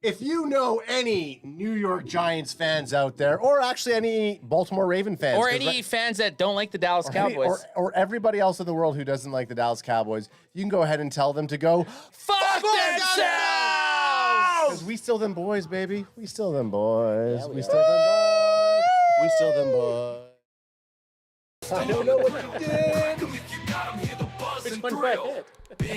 If you know any New York Giants fans out there, or actually any Baltimore Raven fans, or any fans that don't like the Dallas Cowboys, or everybody else in the world who doesn't like the Dallas Cowboys, you can go ahead and tell them to go fuck themselves! Because we still them boys, baby. We still them boys. Yeah, we still them boys. We still them boys. I don't know what you did. Which one did I hit? Hey!